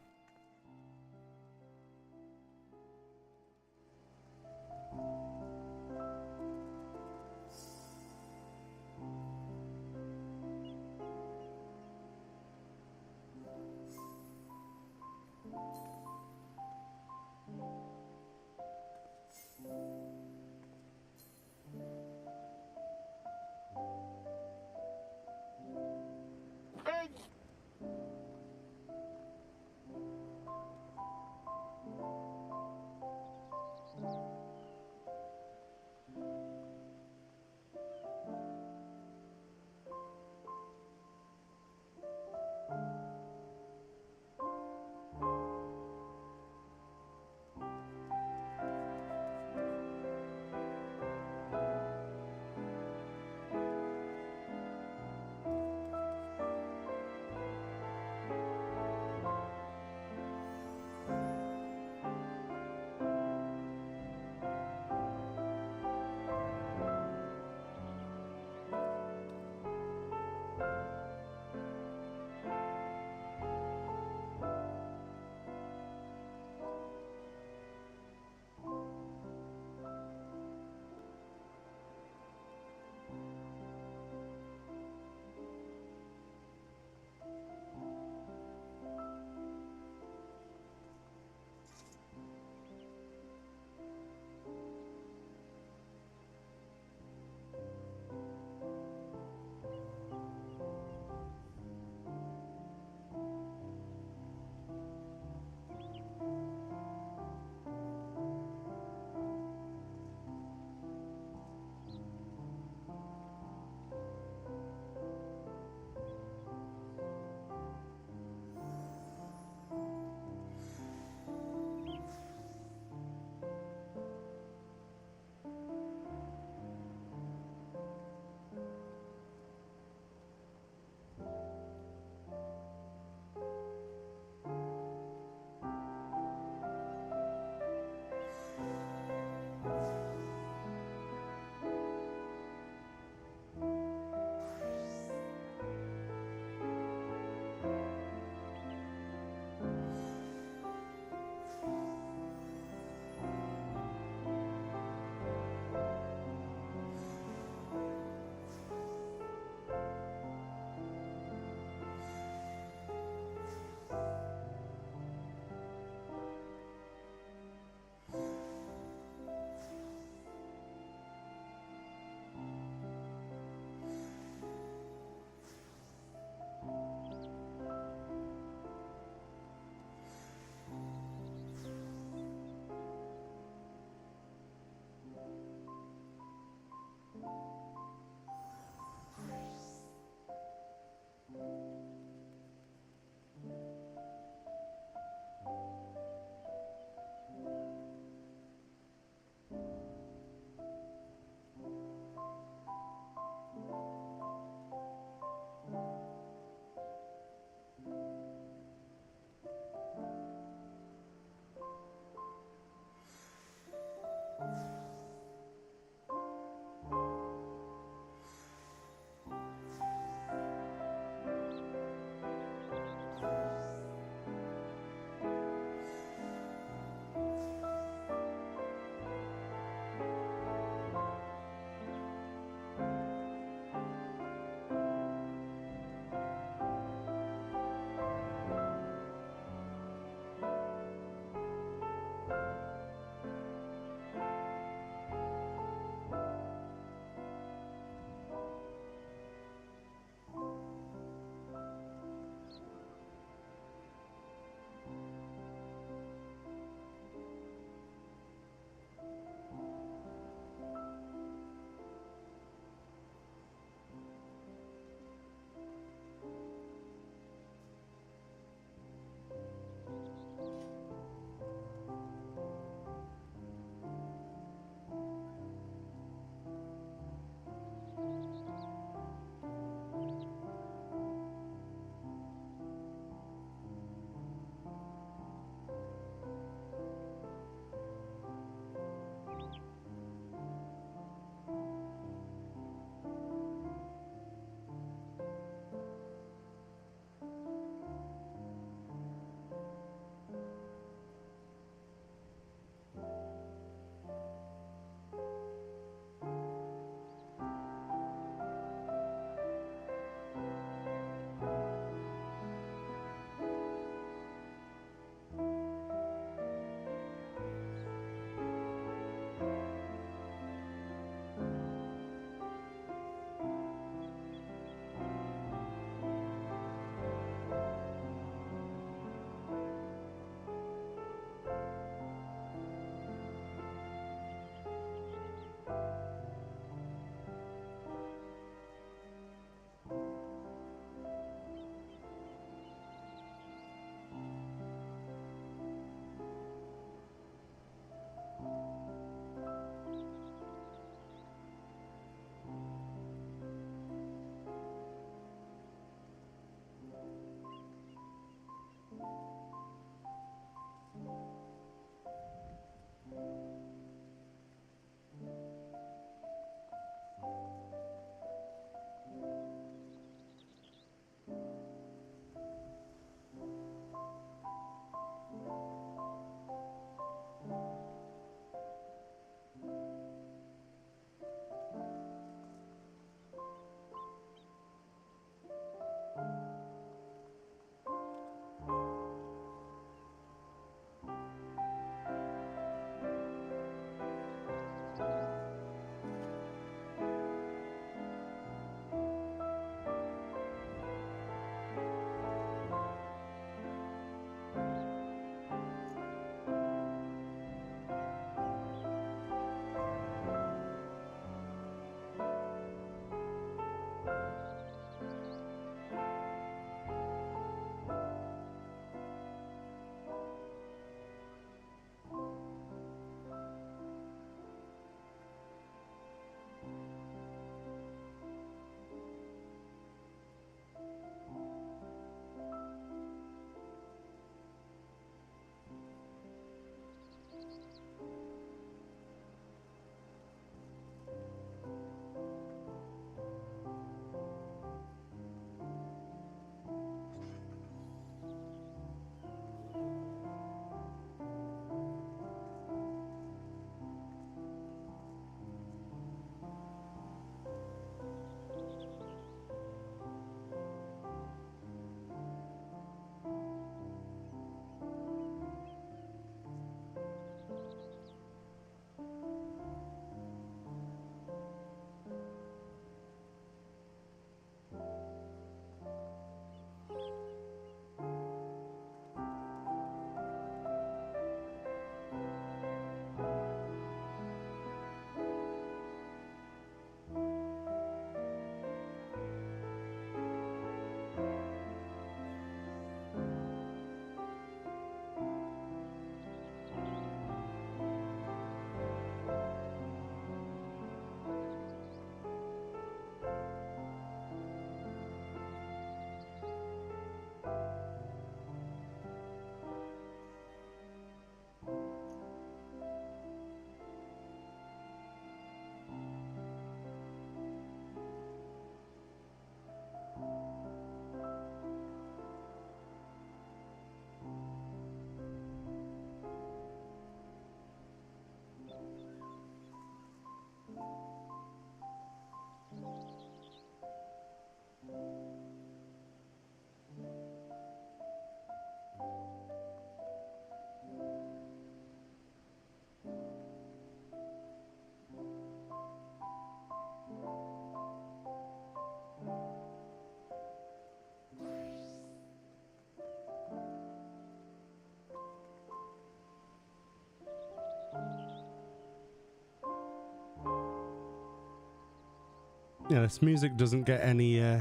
Yeah, this music doesn't get any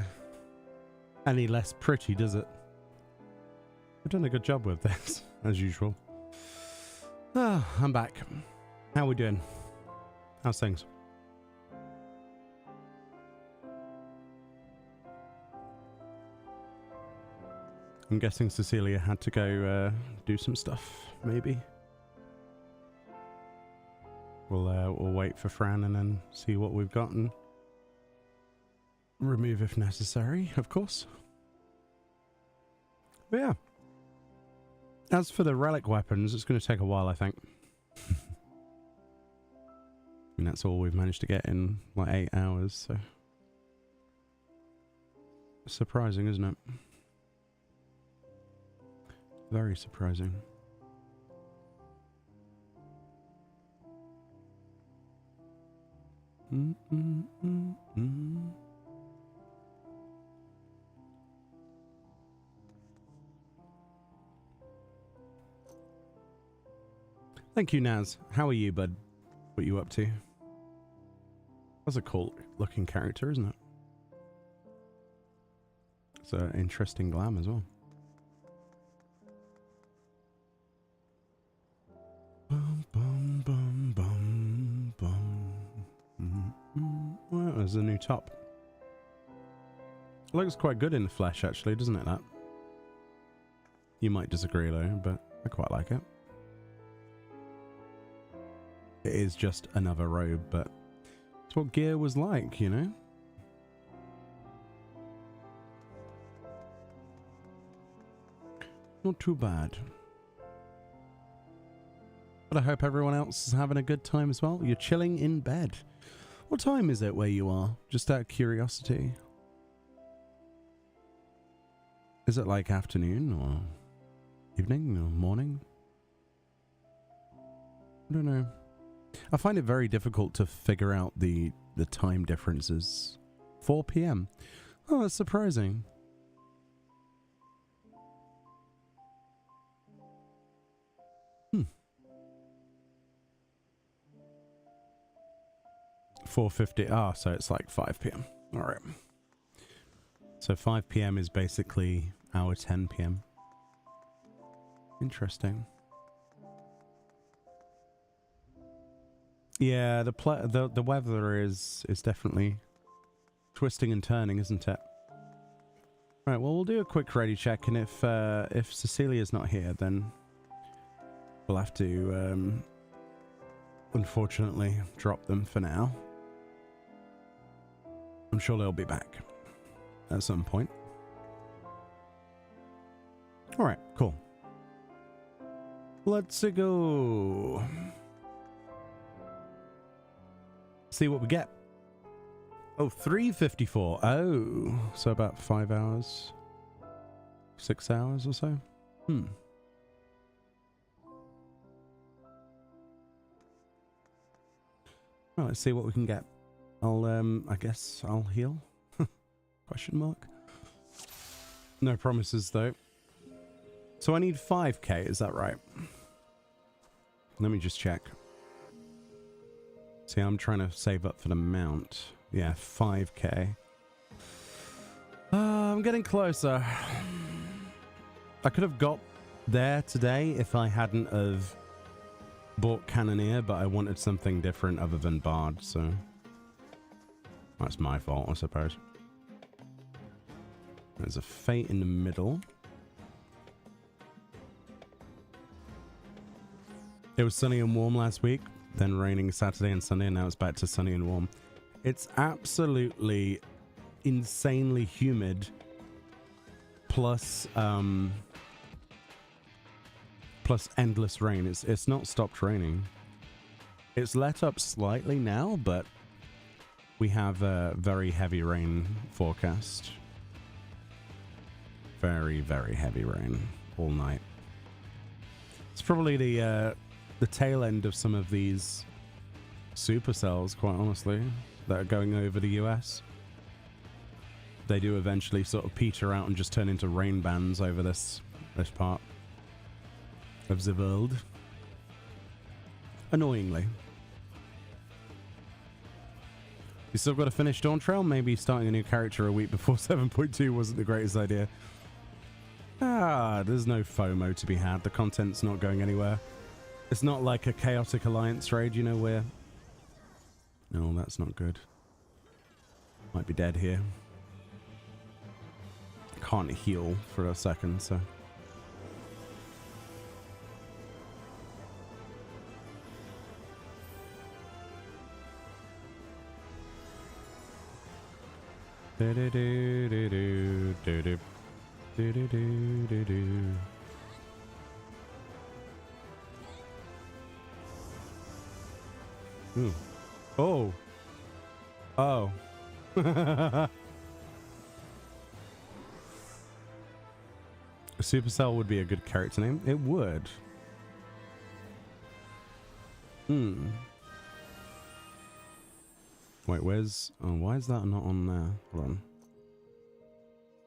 less pretty, does it? I've done a good job with this, as usual. Ah, I'm back. How we doing? How's things? I'm guessing Cecilia had to go do some stuff, maybe. We'll wait for Fran and then see what we've got and remove if necessary, of course. But yeah. As for the relic weapons, it's going to take a while, I think. I mean, that's all we've managed to get in like 8 hours, so surprising, isn't it? Very surprising. Thank you, Naz. How are you, bud? What are you up to? That's a cool looking character, isn't it? It's an interesting glam as well. Bum, bum, bum, bum, bum. Well, there's a new top. It looks quite good in the flesh, actually, doesn't it, that? You might disagree, though, but I quite like it. It is just another robe, but it's what gear was like, you know? Not too bad. But I hope everyone else is having a good time as well. You're chilling in bed. What time is it where you are? Just out of curiosity. Is it like afternoon or evening or morning? I don't know. I find it very difficult to figure out the time differences. 4 p.m. Oh, that's surprising. Hmm. 4:50. Ah, so it's like 5 p.m. All right. So 5 p.m. is basically our 10 p.m. Interesting. Yeah, the weather is definitely twisting and turning, isn't it? Right, well, we'll do a quick ready check, and if Cecilia's not here, then we'll have to unfortunately drop them for now. I'm sure they'll be back at some point. All right, cool. Let's go. See what we get. Oh, 3:54. Oh, so about 5 hours, 6 hours or so. Well, let's see what we can get. I guess I'll heal. Question mark. No promises though. So I need 5k, is that right? Let me just check. See, I'm trying to save up for the mount. Yeah, 5k. I'm getting closer. I could have got there today if I hadn't have bought Cannoneer, but I wanted something different other than Bard, so that's my fault, I suppose. There's a Fate in the middle. It was sunny and warm last week, then raining Saturday and Sunday, and now it's back to sunny and warm. It's absolutely insanely humid, plus endless rain. It's not stopped raining. It's let up slightly now, but we have a very heavy rain forecast. Very, very heavy rain all night. It's probably the tail end of some of these supercells, quite honestly, that are going over the US. They do eventually sort of peter out and just turn into rain bands over this part of the world. Annoyingly. You still got to finish Dawn Trail? Maybe starting a new character a week before 7.2 wasn't the greatest idea. Ah, there's no FOMO to be had. The content's not going anywhere. It's not like a Chaotic Alliance raid, you know, where... No, that's not good. Might be dead here. Can't heal for a second, so... Ooh. Oh. Oh. Supercell would be a good character name. It would. Wait, where's... Oh, why is that not on there? Hold on.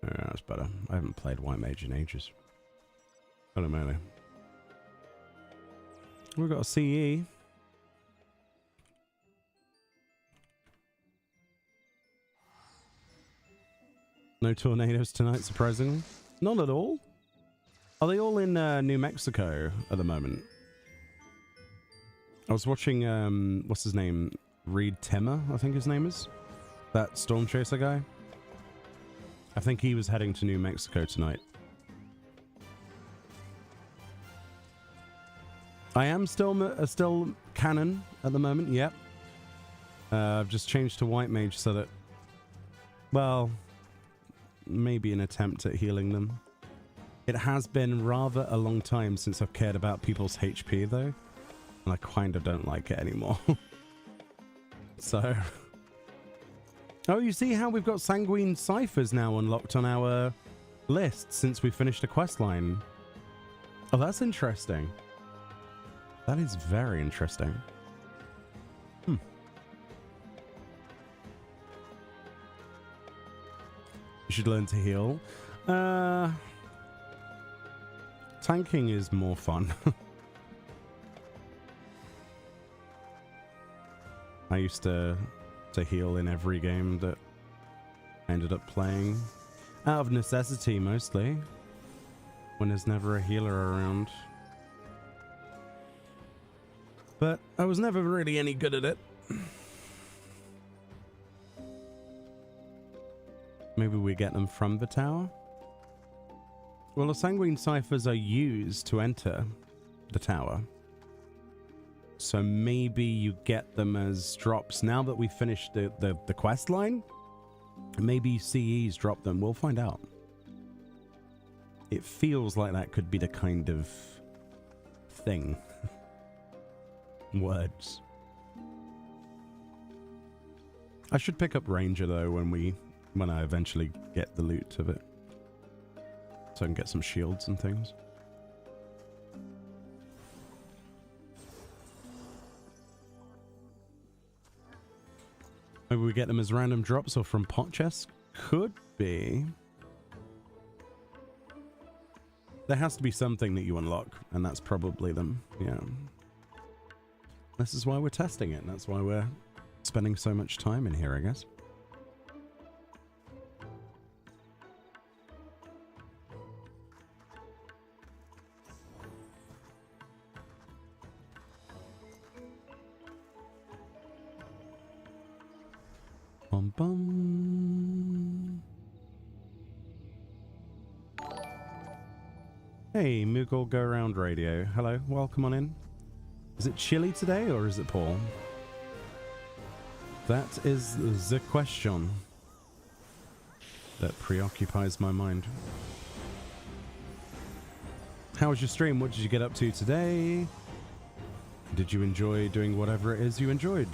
Yeah, that's better. I haven't played White Mage in ages. Hello, Meoni. We've got a CE. No tornadoes tonight, surprisingly. Not at all. Are they all in New Mexico at the moment? I was watching, what's his name? Reed Timmer, I think his name is. That Storm Chaser guy. I think he was heading to New Mexico tonight. I am still canon at the moment, yep. I've just changed to White Mage so that, well, maybe an attempt at healing them. It has been rather a long time since I've cared about people's HP though, and I kind of don't like it anymore. So... Oh, you see how we've got Sanguine Ciphers now unlocked on our list since we finished a quest line. Oh, that's interesting. That is very interesting. You should learn to heal. Tanking is more fun. I used to heal in every game that I ended up playing. Out of necessity, mostly. When there's never a healer around. But I was never really any good at it. Maybe we get them from the tower? Well, the Sanguine Ciphers are used to enter the tower. So maybe you get them as drops. Now that we've finished the quest line, maybe CEs drop them. We'll find out. It feels like that could be the kind of thing. Words. I should pick up Ranger though when I eventually get the loot of it. So I can get some shields and things. Maybe we get them as random drops or from pot chests? Could be. There has to be something that you unlock, and that's probably them. Yeah. This is why we're testing it, and that's why we're spending so much time in here, I guess. Bum bum. Hey, Moogle Go Around Radio. Hello, welcome on in. Is it chilly today or is it Paul? That is the question that preoccupies my mind. How was your stream? What did you get up to today? Did you enjoy doing whatever it is you enjoyed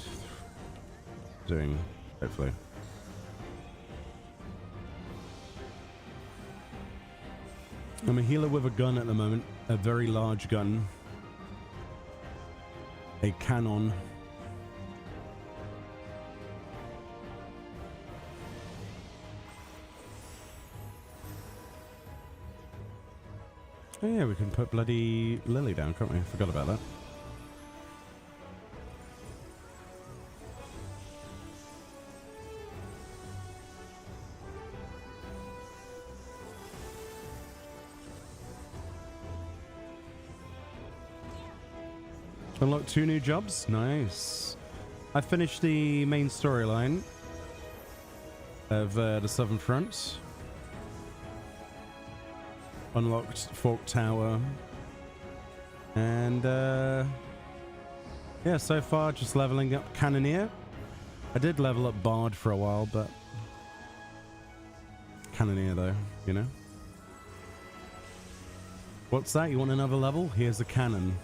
doing? Hopefully. I'm a healer with a gun at the moment. A very large gun. A cannon. Oh yeah, we can put bloody Lily down, can't we? I forgot about that. Unlocked 2 new jobs. Nice. I finished the main storyline of the Southern Front. Unlocked Fork Tower. And yeah, so far just leveling up Cannoneer. I did level up Bard for a while, but Cannoneer though, you know. What's that? You want another level? Here's a cannon.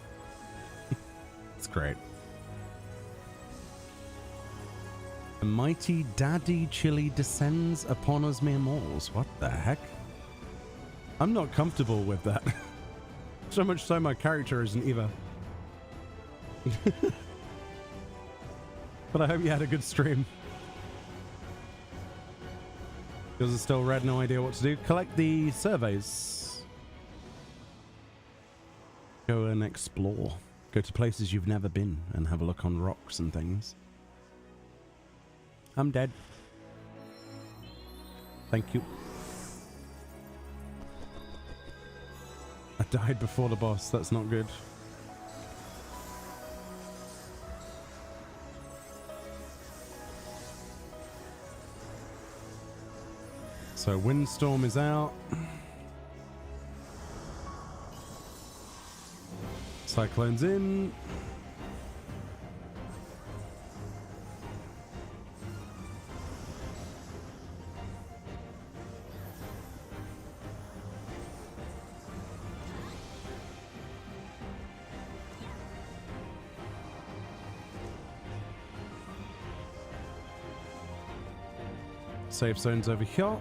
It's great. A mighty daddy chili descends upon us mere mortals. What the heck? I'm not comfortable with that. So much so my character isn't either. But I hope you had a good stream. Yours is still red, no idea what to do. Collect the surveys. Go and explore. Go to places you've never been and have a look on rocks and things. I'm dead. Thank you. I died before the boss. That's not good. So Windstorm is out. Cyclone's in. Safe zones over here.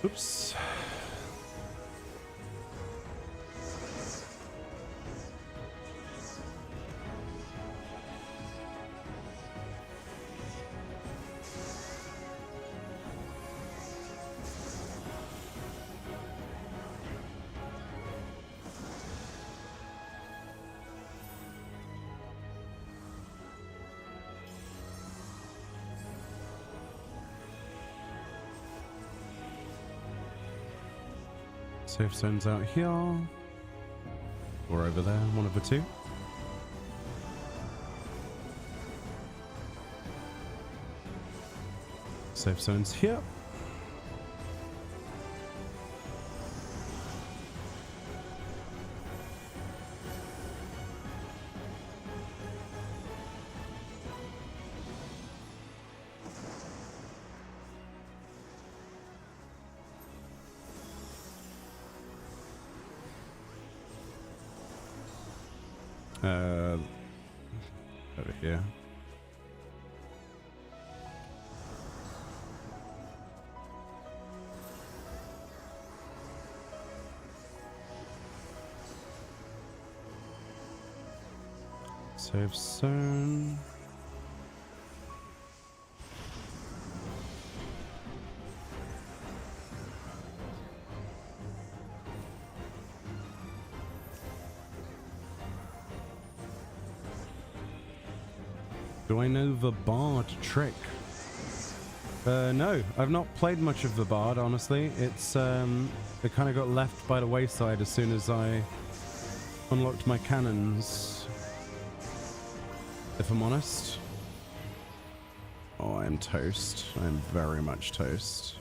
Oops. Safe zones out here. Or over there, one of the two. Safe zones here. Over here. Safe zone. Do I know the Bard trick? No, I've not played much of the Bard, honestly. It's, it kind of got left by the wayside as soon as I unlocked my cannons. If I'm honest. Oh, I'm toast. I'm very much toast.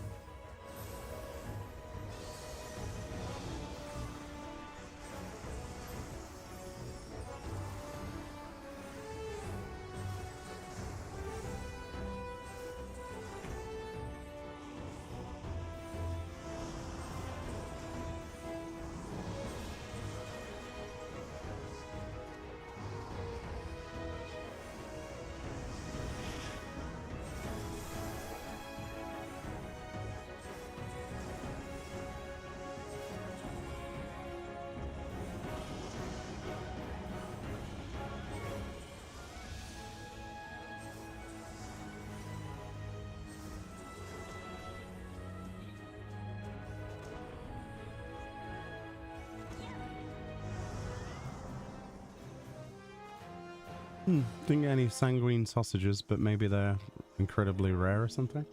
Didn't get any sanguine sausages, but maybe they're incredibly rare or something.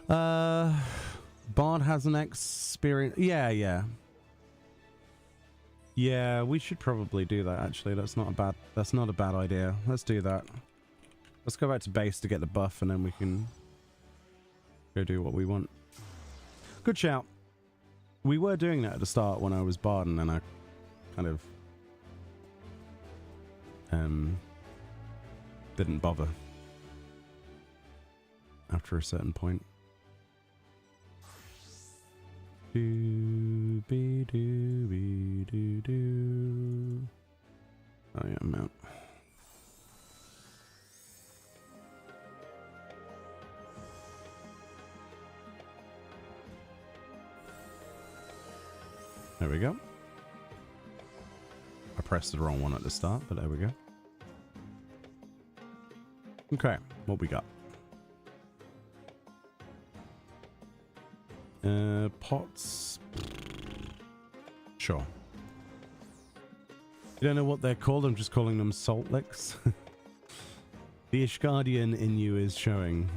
Bard has an experience. Yeah. Yeah, we should probably do that actually. That's not a bad idea. Let's do that. Let's go back to base to get the buff and then we can go do what we want. Good shout. We were doing that at the start when I was Bard, and then I kind of didn't bother after a certain point. Doobie doobie doo doo. Oh yeah, mount. There we go. I pressed the wrong one at the start, but there we go. Okay, what we got? Pots. Sure. You don't know what they're called, I'm just calling them salt licks. The Ishgardian in you is showing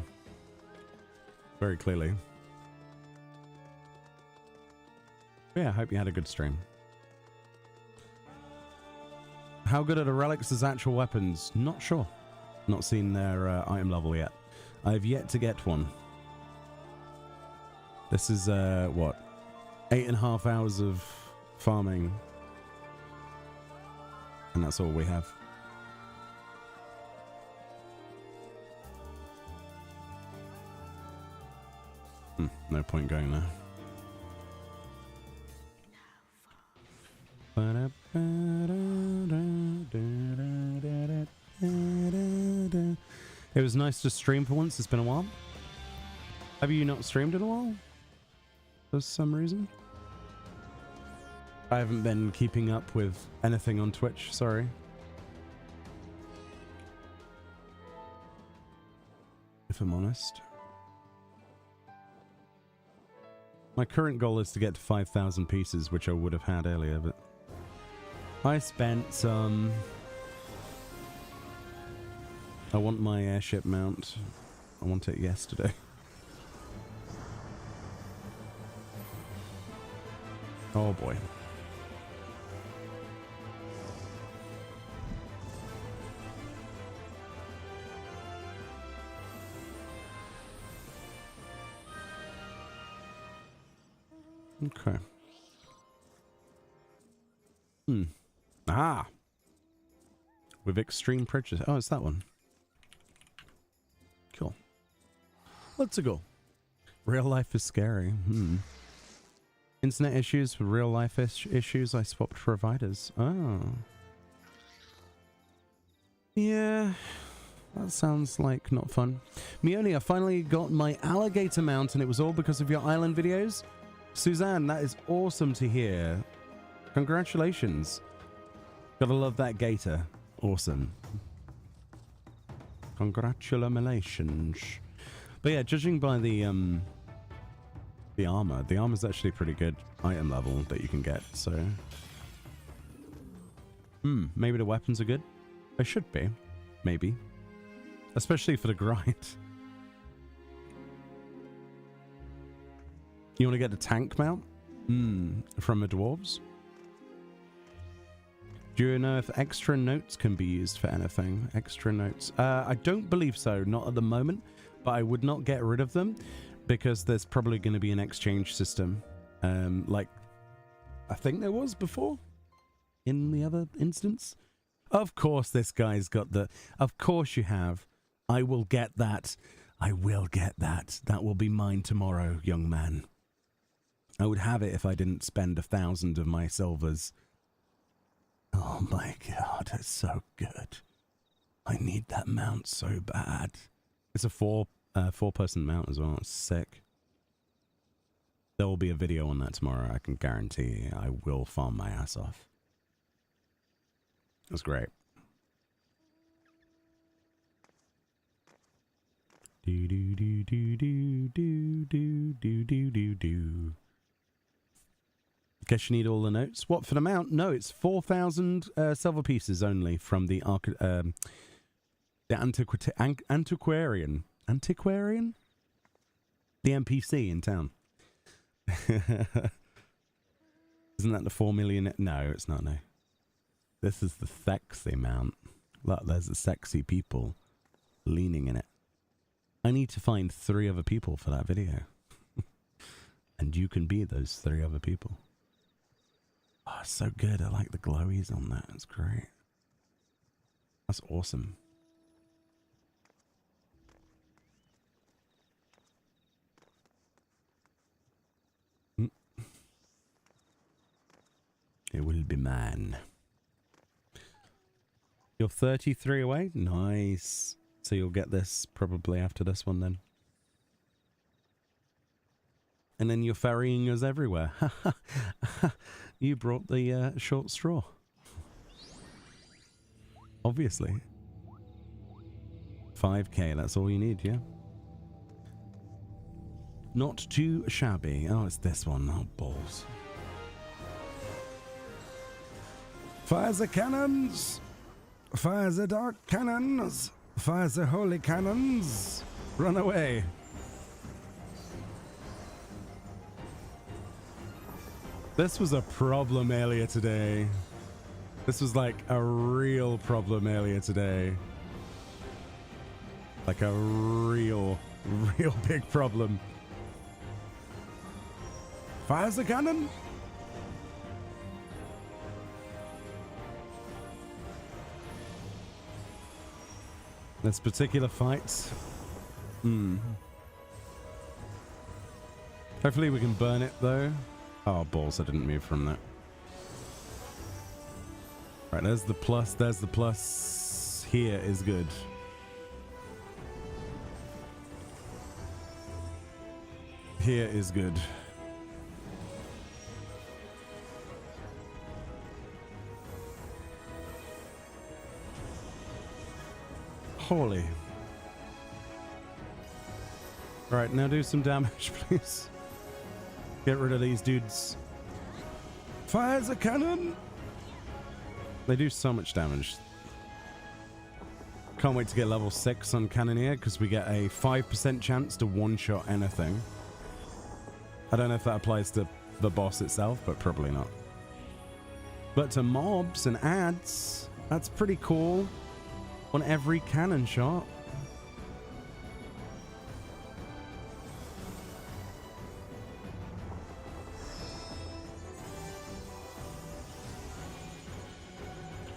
very clearly. Yeah, I hope you had a good stream. How good are the relics as actual weapons? Not sure. Not seen their item level yet. I've yet to get one. This is, what? 8.5 hours of farming. And that's all we have. No point going there. It was nice to stream for once. It's been a while. Have you not streamed in a while? For some reason? I haven't been keeping up with anything on Twitch, sorry. If I'm honest. My current goal is to get to 5,000 pieces, which I would have had earlier, but I spent some... I want my airship mount. I want it yesterday. Oh boy. Okay. Ah! With extreme prejudice. Oh, it's that one. Cool. Let's go. Real life is scary. Internet issues with real life issues. I swapped providers. Oh. Yeah. That sounds like not fun. Meoni, I finally got my alligator mount and it was all because of your island videos. Suzanne, that is awesome to hear. Congratulations. Gotta love that gator. Awesome. Congratulations. But yeah, judging by the armor's actually pretty good item level that you can get, so maybe the weapons are good. They should be. Maybe. Especially for the grind. You want to get the tank mount? From the dwarves? Do you know if extra notes can be used for anything? Extra notes? I don't believe so, not at the moment, but I would not get rid of them because there's probably going to be an exchange system. Like, I think there was before in the other instance. Of course this guy's got the... Of course you have. I will get that. I will get that. That will be mine tomorrow, young man. I would have it if I didn't spend 1,000 of my silvers. Oh my god, it's so good. I need that mount so bad. It's a four-person mount as well. It's sick. There will be a video on that tomorrow, I can guarantee. I will farm my ass off. That's great. Do do do do do do do do do do do. Guess you need all the notes. What for the mount? No, it's 4,000 silver pieces only from the antiquarian. Antiquarian? The NPC in town. Isn't that the 4 million? No, it's not, no. This is the sexy mount. Look, there's the sexy people leaning in it. I need to find 3 other people for that video. And you can be those 3 other people. Oh, it's so good. I like the glowies on that. It's great. That's awesome. It will be mine. You're 33 away? Nice. So you'll get this probably after this one then. And then you're ferrying us everywhere. You brought the short straw. Obviously. 5k, that's all you need, yeah? Not too shabby. Oh, it's this one. Oh, balls. Fire the cannons! Fire the dark cannons! Fire the holy cannons! Run away! This was a problem earlier today. This was like a real problem earlier today. Like a real big problem. Fire the cannon! This particular fight. Hopefully we can burn it though. Oh balls, I didn't move from that. Right, there's the plus, there's the plus. Here is good. Here is good. Holy. Alright, now do some damage, please. Get rid of these dudes. Fire the cannon! They do so much damage. Can't wait to get level 6 on Cannoneer, because we get a 5% chance to one-shot anything. I don't know if that applies to the boss itself, but probably not. But to mobs and ads, that's pretty cool. On every cannon shot.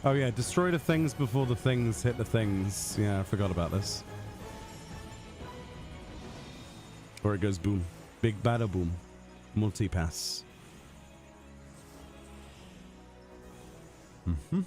Oh yeah, destroy the things before the things hit the things. Yeah, I forgot about this. Or it goes boom. Big bada boom. Multi-pass. Mm-hmm.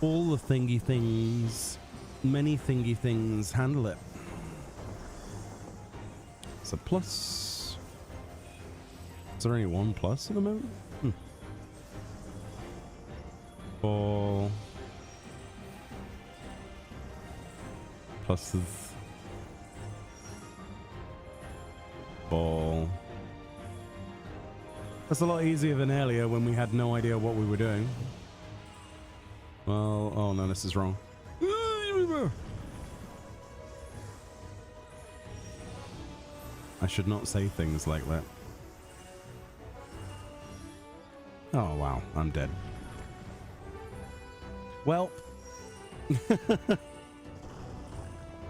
All the thingy things, many thingy things, handle it. It's a plus. Is there only one plus at the moment? Ball. Pluses. Ball. That's a lot easier than earlier when we had no idea what we were doing. Well, oh no, this is wrong. I should not say things like that. Oh wow, I'm dead. Well,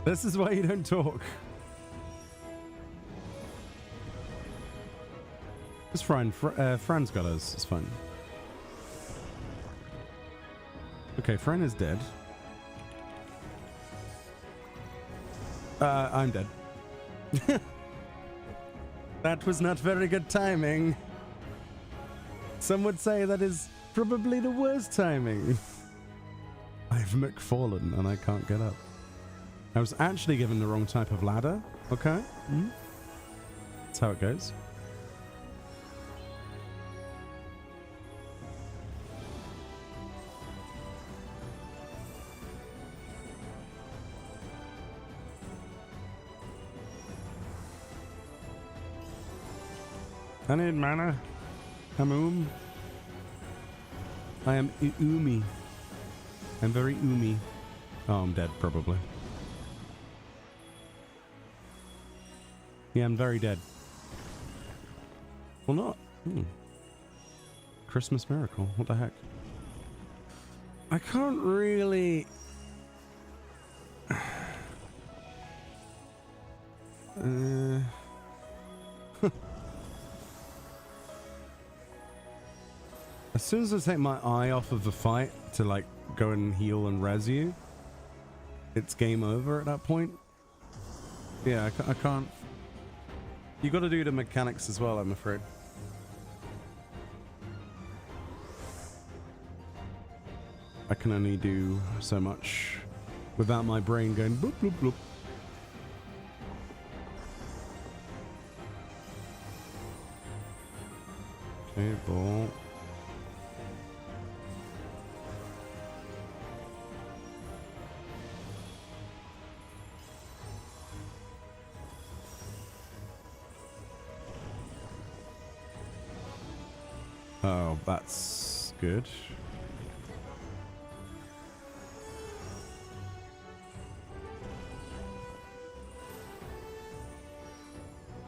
this is why you don't talk. It's fine. Fran's got us. It's fine. Okay, Fran is dead. I'm dead. That was not very good timing. Some would say that is probably the worst timing. I've McFallen and I can't get up. I was actually given the wrong type of ladder. Okay. That's how it goes. I need mana. I'm I am Umi. I'm very Umi. Oh, I'm dead, probably. Yeah, I'm very dead. Well, not. Christmas miracle. What the heck? I can't really... As soon as I take my eye off of the fight to like go and heal and res you, it's game over at that point. Yeah, I can't. You got to do the mechanics as well, I'm afraid. I can only do so much without my brain going bloop bloop bloop. Okay, ball. Oh, that's good.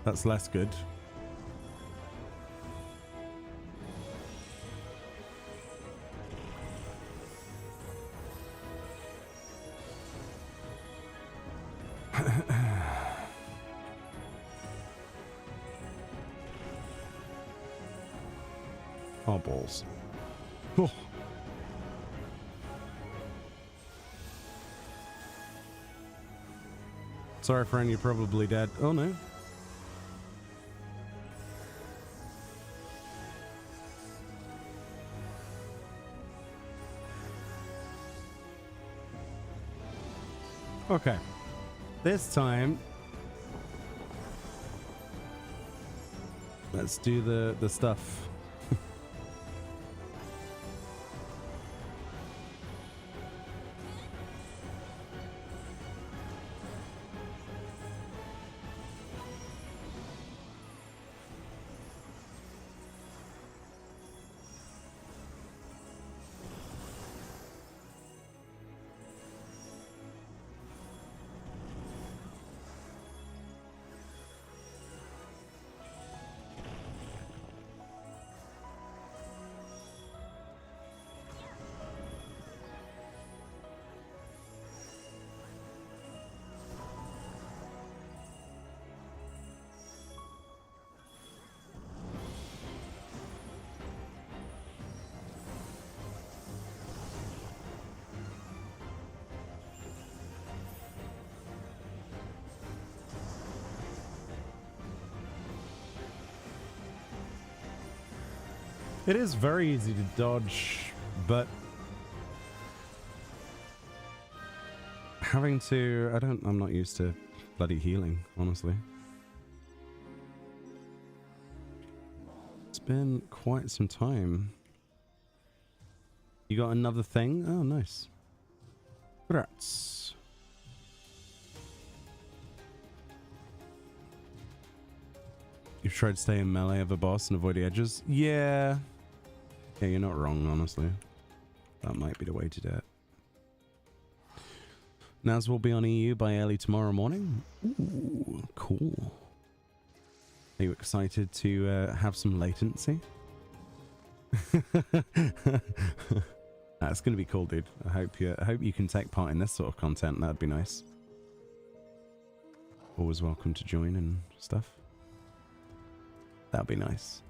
That's less good. Oh, balls. Oh. Sorry, friend, you're probably dead. Oh, no. Okay. This time, let's do the stuff. It is very easy to dodge, but having to... I'm not used to bloody healing, honestly. It's been quite some time. You got another thing? Oh, nice. Congrats. You've tried to stay in melee of a boss and avoid the edges? Yeah. Yeah, you're not wrong, honestly. That might be the way to do it. Naz will be on EU by early tomorrow morning. Ooh, cool. Are you excited to have some latency? That's going to be cool, dude. I hope you can take part in this sort of content. That'd be nice. Always welcome to join and stuff. That'd be nice.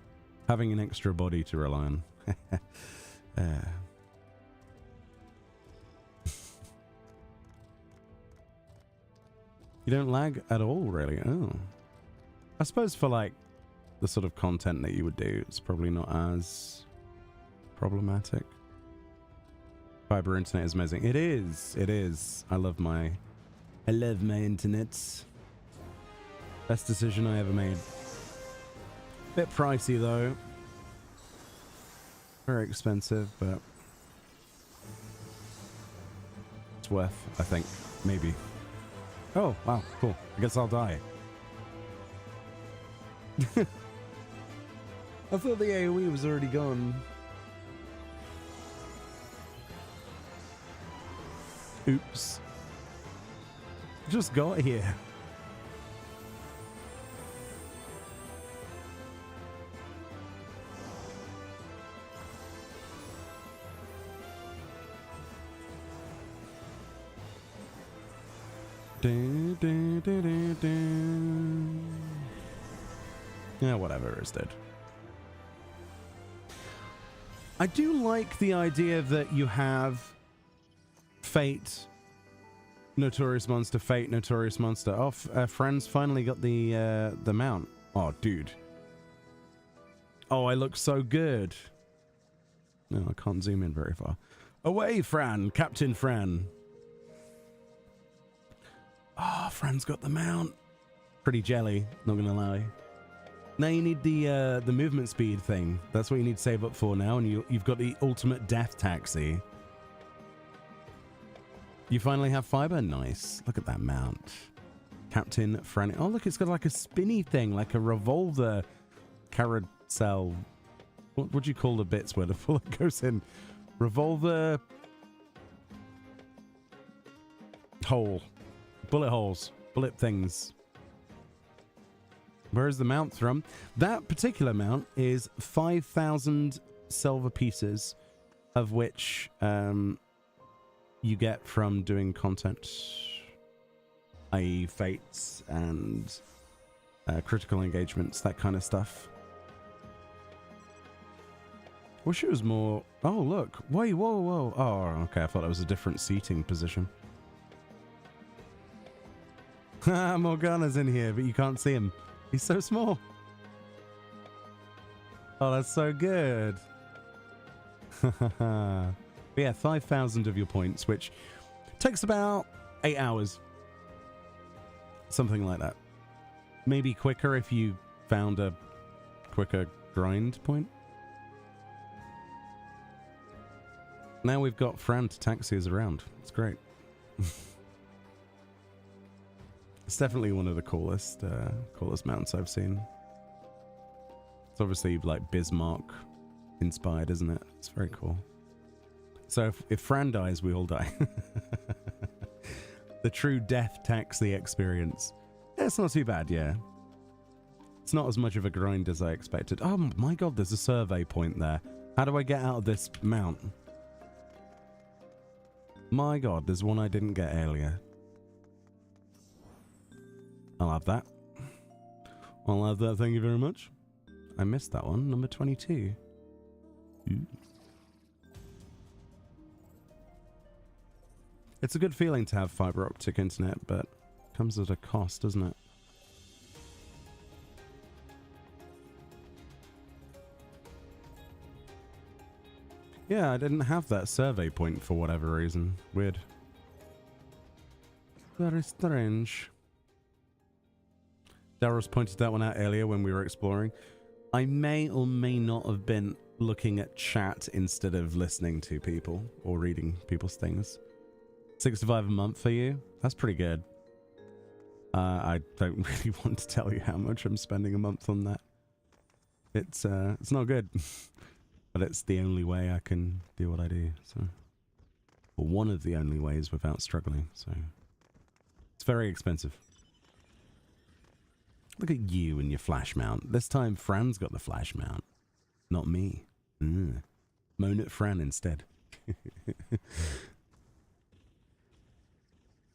Having an extra body to rely on. You don't lag at all, really? Oh. I suppose for like the sort of content that you would do, it's probably not as problematic. Fiber internet is amazing. It is. It is. I love my I love my internet. Best decision I ever made. Bit pricey though. Very expensive, but it's worth, I think. Maybe. Oh, wow, cool. I guess I'll die. I thought the AoE was already gone. Oops. Just got here. Yeah, whatever is dead. I do like the idea that you have Fate, Notorious Monster, Fate, Notorious Monster. Oh, friends finally got the mount. Oh, dude. Oh, I look so good. No, I can't zoom in very far. Away, Fran, Captain Fran. Oh, Fran's got the mount. Pretty jelly, not gonna lie. Now you need the movement speed thing. That's what you need to save up for now, and you've got the ultimate death taxi. You finally have fiber? Nice. Look at that mount. Captain Fran. Oh, look, it's got like a spinny thing, like a revolver carousel. What do you call the bits where the bullet goes in? Revolver hole. Bullet holes. Bullet things. Where is the mount from? That particular mount is 5,000 silver pieces, of which you get from doing content, i.e. fates and critical engagements, that kind of stuff. Wish it was more... Oh, look. Wait, whoa, whoa. Oh, okay. I thought it was a different seating position. Morgana's in here, but you can't see him. He's so small. Oh, that's so good. But yeah, 5,000 of your points, which takes about 8 hours. Something like that. Maybe quicker if you found a quicker grind point. Now we've got Fran to taxi us around. It's great. It's definitely one of the coolest mounts I've seen. It's obviously like Bismarck inspired, isn't it? It's very cool. So if Fran dies, we all die. The true death taxi experience. Yeah, it's not too bad, yeah. It's not as much of a grind as I expected. Oh my god, there's a survey point there. How do I get out of this mount? My god, there's one I didn't get earlier. I'll have that. I'll have that, thank you very much. I missed that one, number 22. Ooh. It's a good feeling to have fiber optic internet, but it comes at a cost, doesn't it? Yeah, I didn't have that survey point for whatever reason. Weird. Very strange. Darrow's pointed that one out earlier when we were exploring. I may or may not have been looking at chat instead of listening to people or reading people's things. 65 a month for you? That's pretty good. I don't really want to tell you how much I'm spending a month on that. It's not good. But it's the only way I can do what I do. So, or one of the only ways without struggling. So it's very expensive. Look at you and your flash mount. This time Fran's got the flash mount, not me. Moan at Fran instead.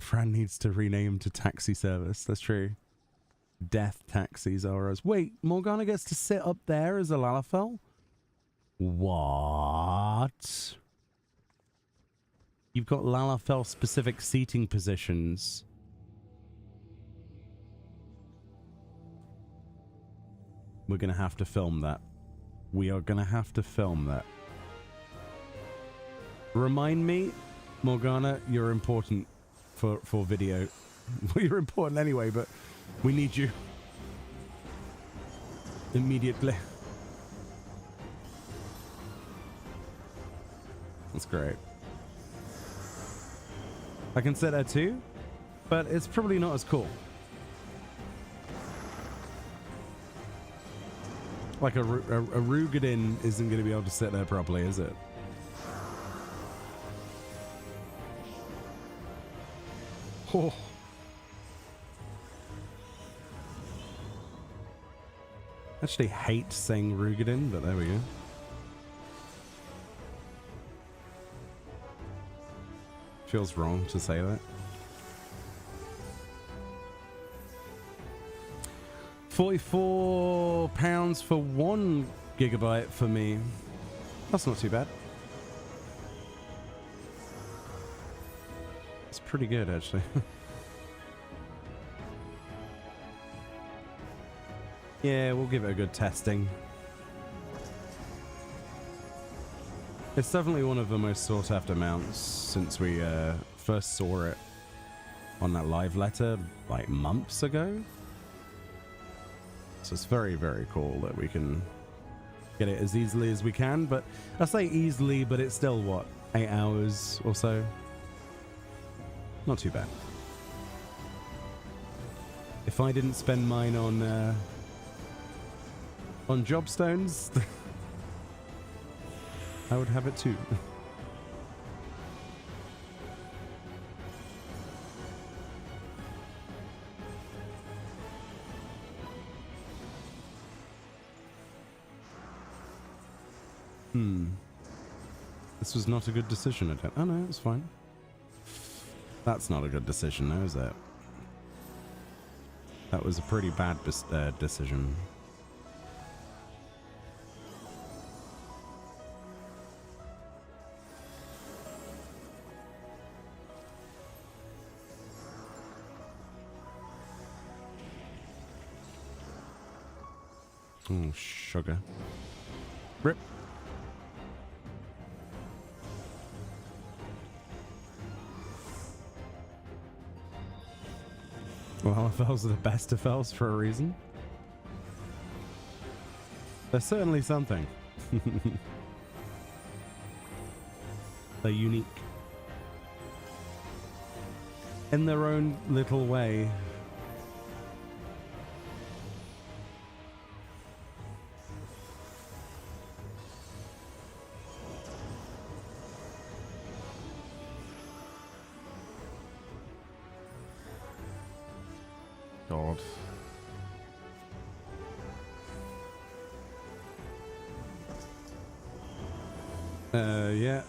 Fran needs to rename to taxi service. That's true. Death taxis are us. Wait, Morgana gets to sit up there as a LvL? What? You've got LvL specific seating positions. We're going to have to film that. We are going to have to film that. Remind me, Morgana, you're important for video. Well, you're important anyway, but we need you immediately. That's great. I can sit there too, but it's probably not as cool. Like a Rugadin isn't going to be able to sit there properly, is it? Oh. Actually hate saying Rugadin, but there we go. Feels wrong to say that. 44 pounds for 1 gigabyte for me. That's not too bad. It's pretty good, actually. Yeah, we'll give it a good testing. It's definitely one of the most sought after mounts since we first saw it on that live letter like months ago. So it's very, very cool that we can get it as easily as we can. But I say easily, but it's still what, 8 hours or so? Not too bad. If I didn't spend mine on jobstones, I would have it too. This was not a good decision. I don't. Oh no, it's fine. That's not a good decision, though, is it? That was a pretty bad decision. Oh, sugar. Rip. Well, LvLs are the best LvLs for a reason. They're certainly something. They're unique. In their own little way. God. Yeah.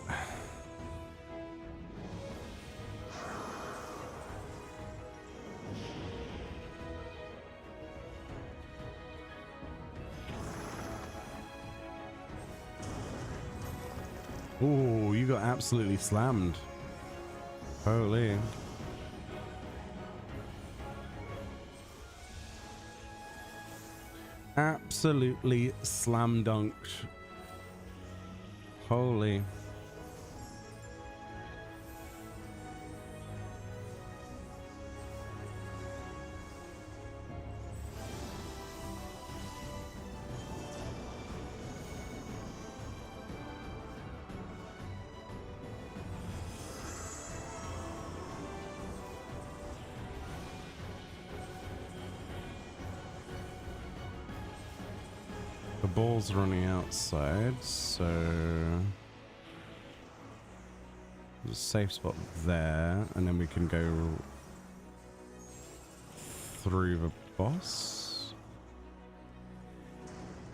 Ooh, you got absolutely slammed. Holy. Absolutely slam dunked. Holy. The ball's running outside, so there's a safe spot there, and then we can go through the boss,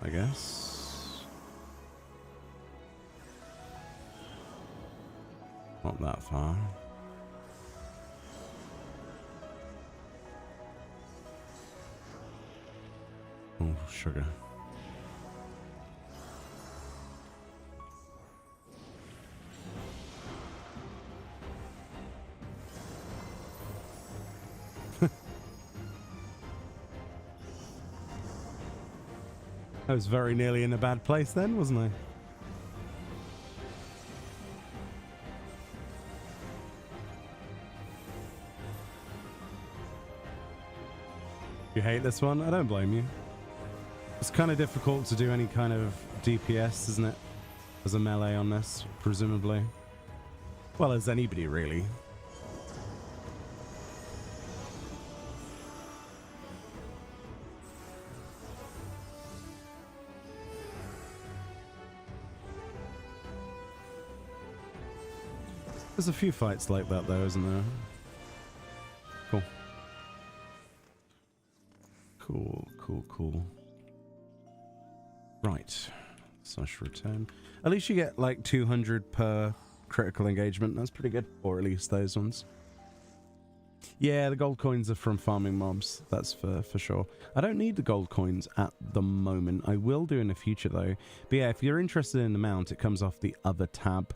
I guess. Not that far. Oh, sugar. I was very nearly in a bad place then, wasn't I? You hate this one? I don't blame you. It's kind of difficult to do any kind of DPS, isn't it? As a melee on this, presumably. Well, as anybody, really. There's a few fights like that, though, isn't there? Cool. Cool, cool, cool. Right. Slash return. At least you get like 200 per critical engagement. That's pretty good. Or at least those ones. Yeah, the gold coins are from farming mobs. That's for sure. I don't need the gold coins at the moment. I will do in the future, though. But yeah, if you're interested in the mount, it comes off the other tab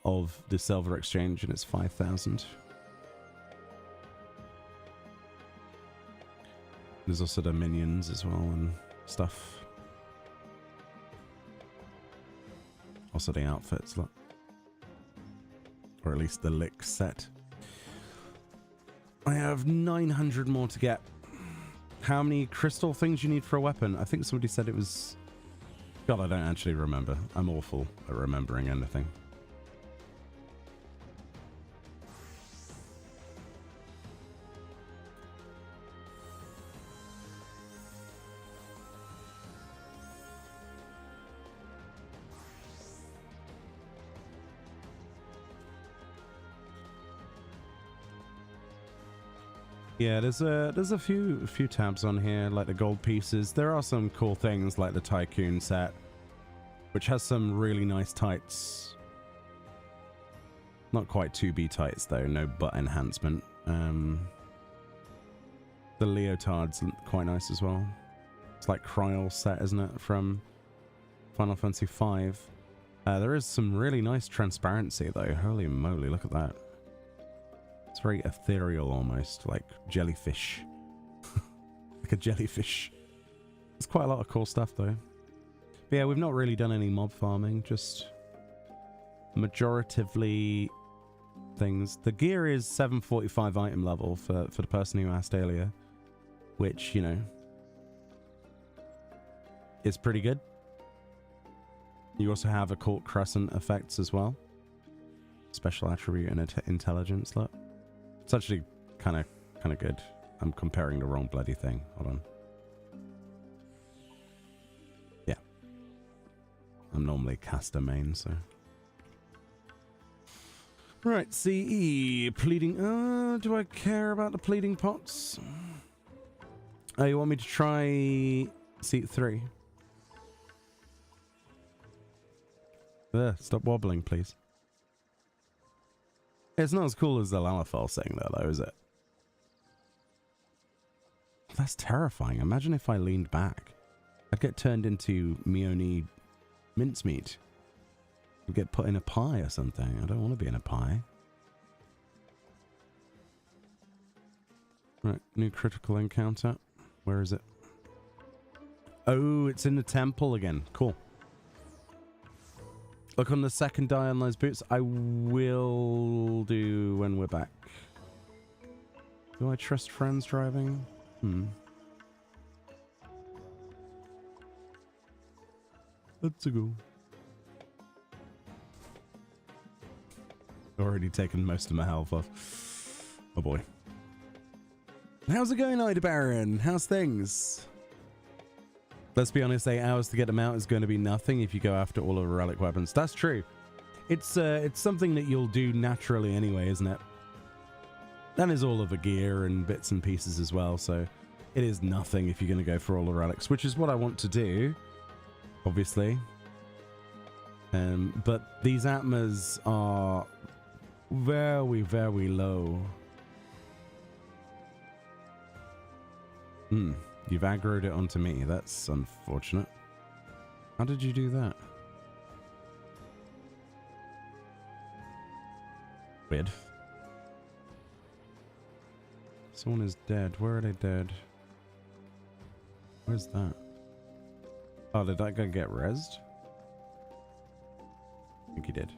of the silver exchange, and it's 5,000. There's also the minions as well and stuff. Also the outfits, look. Or at least the lick set. I have 900 more to get. How many crystal things you need for a weapon? I think somebody said it was... God, I don't actually remember. I'm awful at remembering anything. Yeah, there's a few tabs on here, like the gold pieces. There are some cool things like the Tycoon set, which has some really nice tights. Not quite 2B tights though, no butt enhancement. The leotard's quite nice as well. It's like Kryl set, isn't it, from Final Fantasy V. There is some really nice transparency though. Holy moly, look at that. It's very ethereal almost, like jellyfish. Like a jellyfish. There's quite a lot of cool stuff though. But yeah, we've not really done any mob farming, just majoritively things. The gear is 745 item level for the person who asked earlier, which, you know, is pretty good. You also have Occult Crescent effects as well. Special attribute and intelligence, look. It's actually kind of good. I'm comparing the wrong bloody thing. Hold on. Yeah. I'm normally caster main, so. Right, CE. Pleading. Do I care about the pleading pots? Oh, you want me to try seat 3? Stop wobbling, please. It's not as cool as the LvL thing, though, is it? That's terrifying. Imagine if I leaned back. I'd get turned into Meoni mincemeat. I'd get put in a pie or something. I don't want to be in a pie. Right, new critical encounter. Where is it? Oh, it's in the temple again. Cool. Look on the second die on those boots. I will do when we're back. Do I trust friends driving? Let's go. Already taken most of my health off. Oh boy. How's it going, Ida Baron? How's things? Let's be honest, 8 hours to get them out is going to be nothing if you go after all of the relic weapons. That's true. It's something that you'll do naturally anyway, isn't it? That is all of the gear and bits and pieces as well, so it is nothing if you're going to go for all the relics, which is what I want to do, obviously. But these atmas are very, very low. You've aggroed it onto me. That's unfortunate. How did you do that? Weird. Someone is dead. Where are they dead? Where's that? Oh, did that guy get rezzed? I think he did.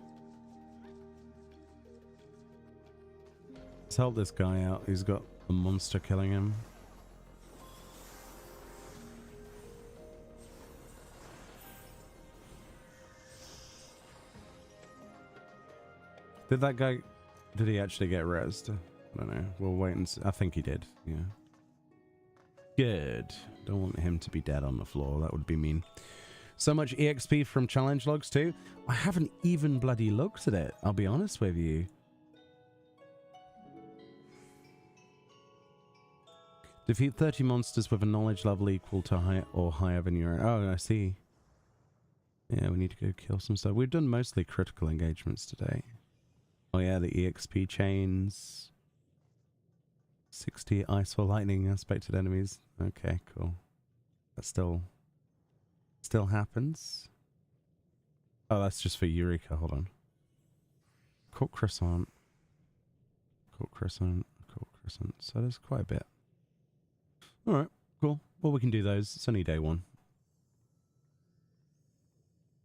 Let's help this guy out. He's got a monster killing him. Did that guy... Did he actually get rezzed? I don't know. We'll wait and see. I think he did. Yeah. Good. Don't want him to be dead on the floor. That would be mean. So much EXP from challenge logs too. I haven't even bloody looked at it. I'll be honest with you. Defeat 30 monsters with a knowledge level equal to high or higher than your... Oh, I see. Yeah, we need to go kill some stuff. We've done mostly critical engagements today. Oh yeah, the EXP chains. 60 ice or lightning aspected enemies. Okay, cool. That still happens. Oh, that's just for Eureka. Hold on. Occult Crescent. Occult Crescent. Occult Crescent. So there's quite a bit. Alright, cool. Well, we can do those. It's only day one.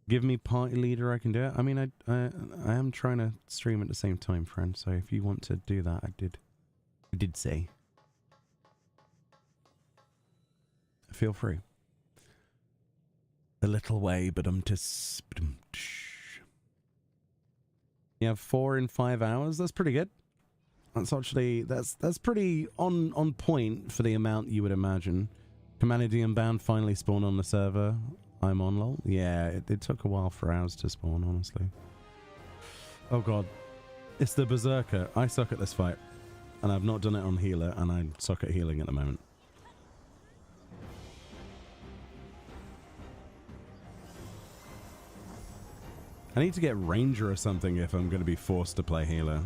Give me party leader, I can do it. I mean, I am trying to stream at the same time, friend. So if you want to do that, I did say. Feel free. A little way, but you have 4 in 5 hours. That's pretty good. That's actually that's pretty on point for the amount you would imagine. Calamity and Bound finally spawned on the server. I'm on lol. Yeah, it took a while for ours to spawn, honestly. Oh god. It's the berserker. I suck at this fight. And I've not done it on healer, and I suck at healing at the moment. I need to get ranger or something if I'm going to be forced to play healer.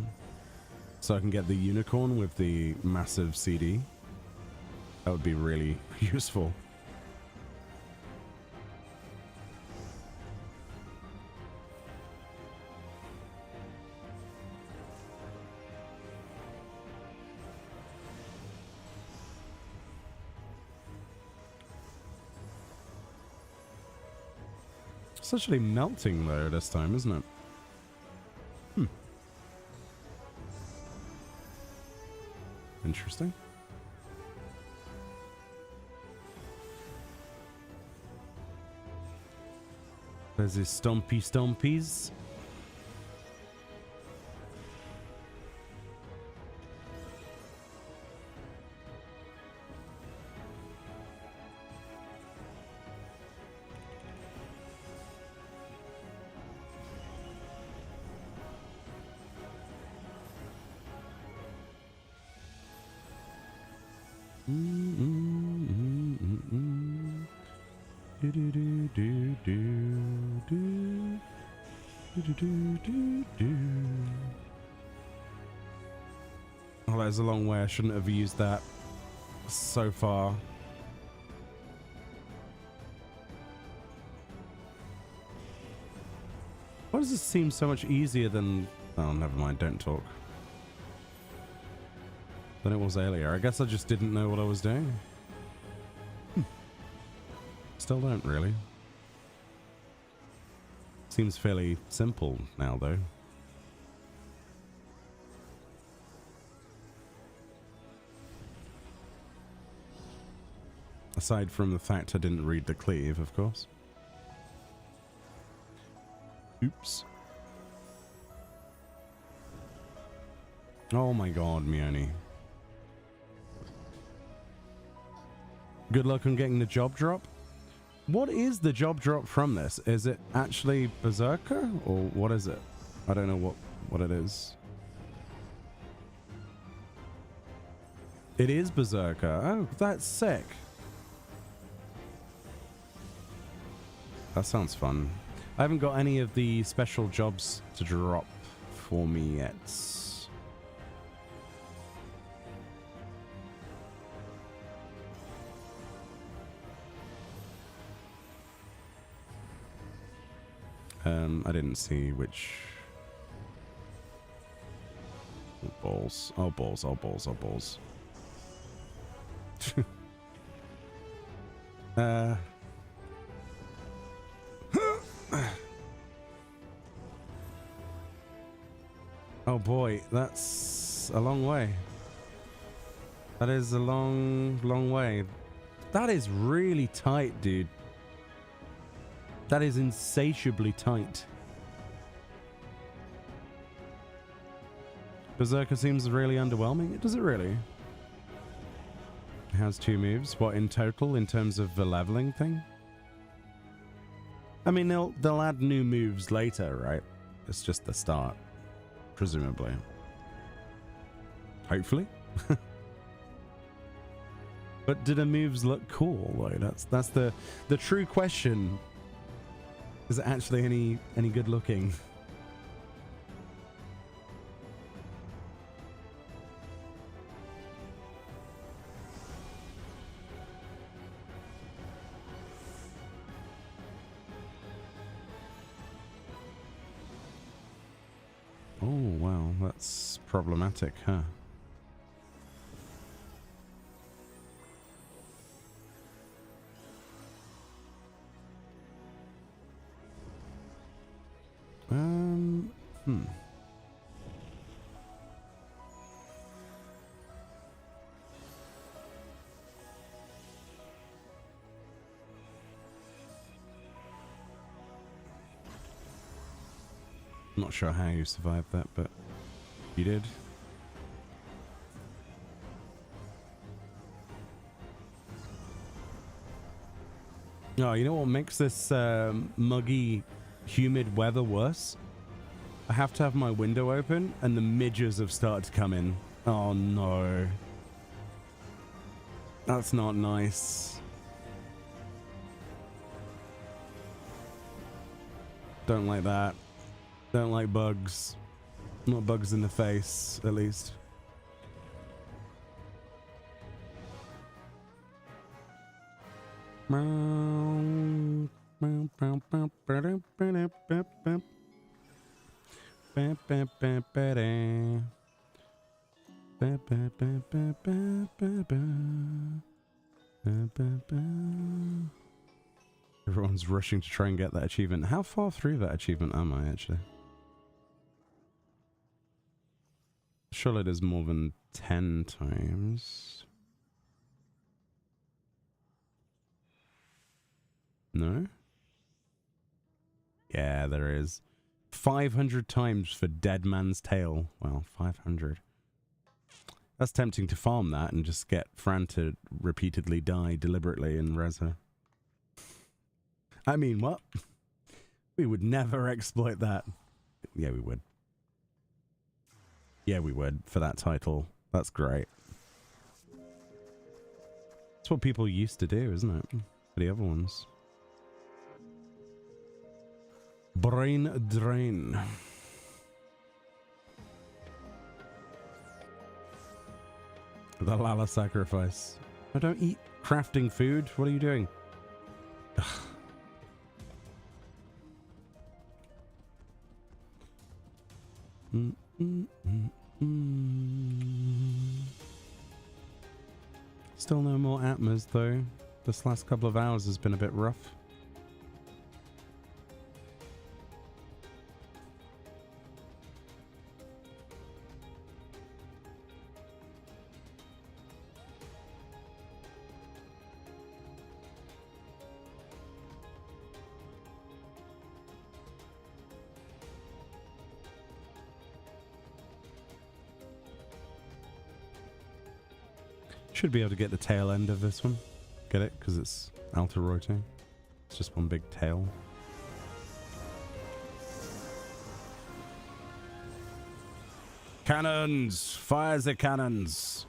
So I can get the unicorn with the massive CD. That would be really useful. It's actually melting though this time, isn't it? Interesting. There's his stompies. Oh, that is a long way. I shouldn't have used that so far. Why does this seem so much easier than... Oh, never mind. Don't talk. Than it was earlier. I guess I just didn't know what I was doing. Still don't, really. Seems fairly simple now, though. Aside from the fact I didn't read the cleave, of course. Oops. Oh my god, Meoni. Good luck on getting the job drop. What is the job drop from this? Is it actually berserker or what is it? I don't know what it is. It is berserker. Oh, that's sick. That sounds fun. I haven't got any of the special jobs to drop for me yet. I didn't see which... Oh, balls. Oh, balls. Oh, balls. Oh, balls. Oh boy, that's a long way. That is a long way. That is really tight, dude. That is insatiably tight. Berserker seems really underwhelming. Does it really? It has 2 moves. What, in total, in terms of the leveling thing? I mean, they'll add new moves later, right? It's just the start, presumably. Hopefully. But do the moves look cool? Like that's the true question. Is it actually any good looking? Oh wow, that's problematic, huh? I'm not sure how you survived that, but you did. Oh, you know what makes this muggy, humid weather worse? I have to have my window open and the midges have started to come in. Oh no. That's not nice. Don't like that. Don't like bugs. Not bugs in the face, at least. Everyone's rushing to try and get that achievement. How far through that achievement am I, actually? Surely there's more than 10 times. No? Yeah, there is. 500 times for Dead Man's Tale. Well, 500. That's tempting to farm that and just get Fran to repeatedly die deliberately in Reza. I mean, what? We would never exploit that. Yeah, we would. Yeah, we would for that title. That's great. That's what people used to do, isn't it? For the other ones. Brain drain. The Lala sacrifice. I don't eat crafting food. What are you doing? Still no more atmas though. This last couple of hours has been a bit rough. Should be able to get the tail end of this one. Get it? Because it's Alta Roite. It's just one big tail. Cannons! Fire the cannons!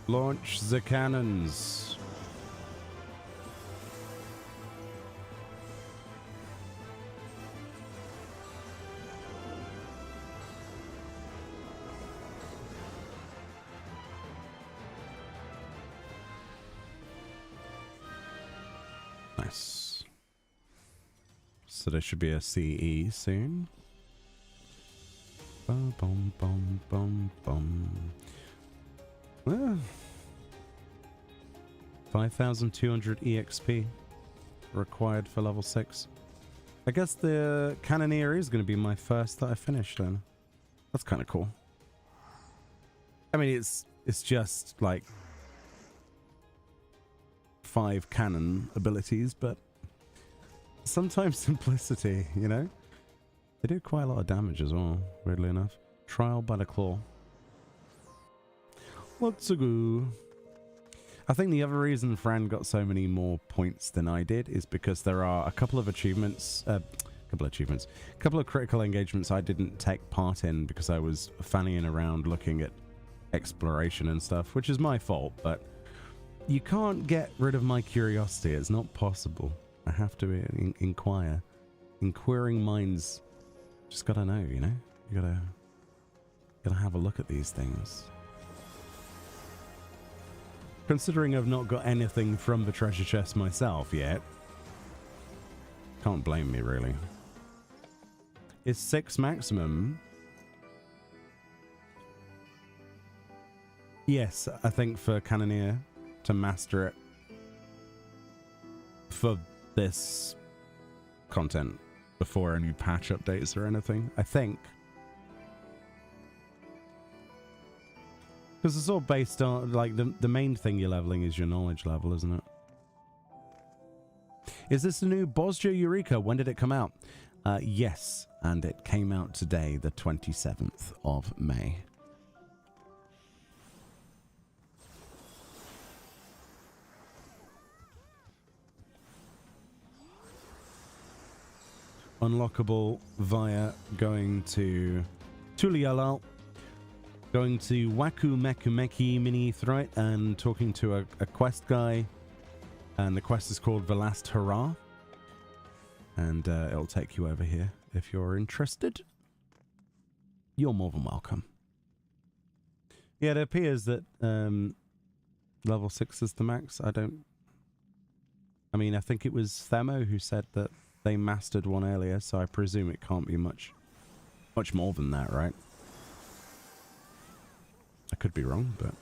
Launch the cannons! Nice. So there should be a CE soon. Bum, bum, bum, bum, bum. Ah. 5,200 EXP required for level 6. I guess the Cannoneer is going to be my first that I finish then. That's kind of cool. I mean, it's just like 5 cannon abilities, but sometimes simplicity, you know? They do quite a lot of damage as well, weirdly enough. Trial by the Claw. What's a goo? I think the other reason Fran got so many more points than I did is because there are a couple of achievements, a couple of critical engagements I didn't take part in because I was fannying around looking at exploration and stuff, which is my fault, but you can't get rid of my curiosity. It's not possible. I have to inquire. Inquiring minds just gotta know, you know? You gotta have a look at these things. Considering I've not got anything from the treasure chest myself yet, can't blame me really. Is 6 maximum? Yes, I think for Cannoneer to master it for this content before any patch updates or anything, I think. Because it's all based on, like, the main thing you're leveling is your knowledge level, isn't it? Is this the new Bosja Eureka? When did it come out? Yes, and it came out today, the 27th of May. Unlockable via going to Tulialal, going to Waku Mekumeki Mini Threat and talking to a quest guy, and the quest is called The Last Hurrah, and it'll take you over here if you're interested. You're more than welcome. Yeah, it appears that level 6 is the max. I mean, I think it was Themo who said that they mastered one earlier, so I presume it can't be much more than that, right? I could be wrong, but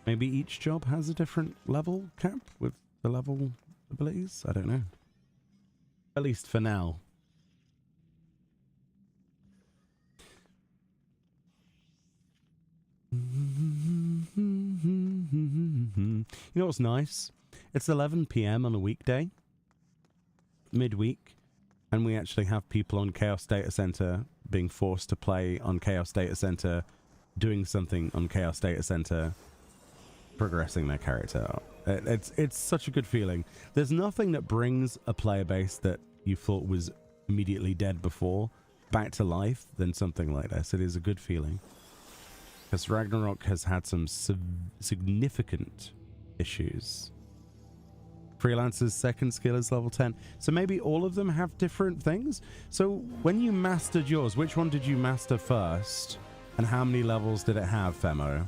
maybe each job has a different level cap with the level abilities? I don't know. At least for now. You know what's nice? It's 11 PM on a weekday, midweek, and we actually have people on Chaos Data Center being forced to play on Chaos Data Center, doing something on Chaos Data Center, progressing their character. It's such a good feeling. There's nothing that brings a player base that you thought was immediately dead before back to life than something like this. It is a good feeling. Because Ragnarok has had some significant issues. Freelancer's second skill is level 10. So maybe all of them have different things? So when you mastered yours, which one did you master first? And how many levels did it have, Femo?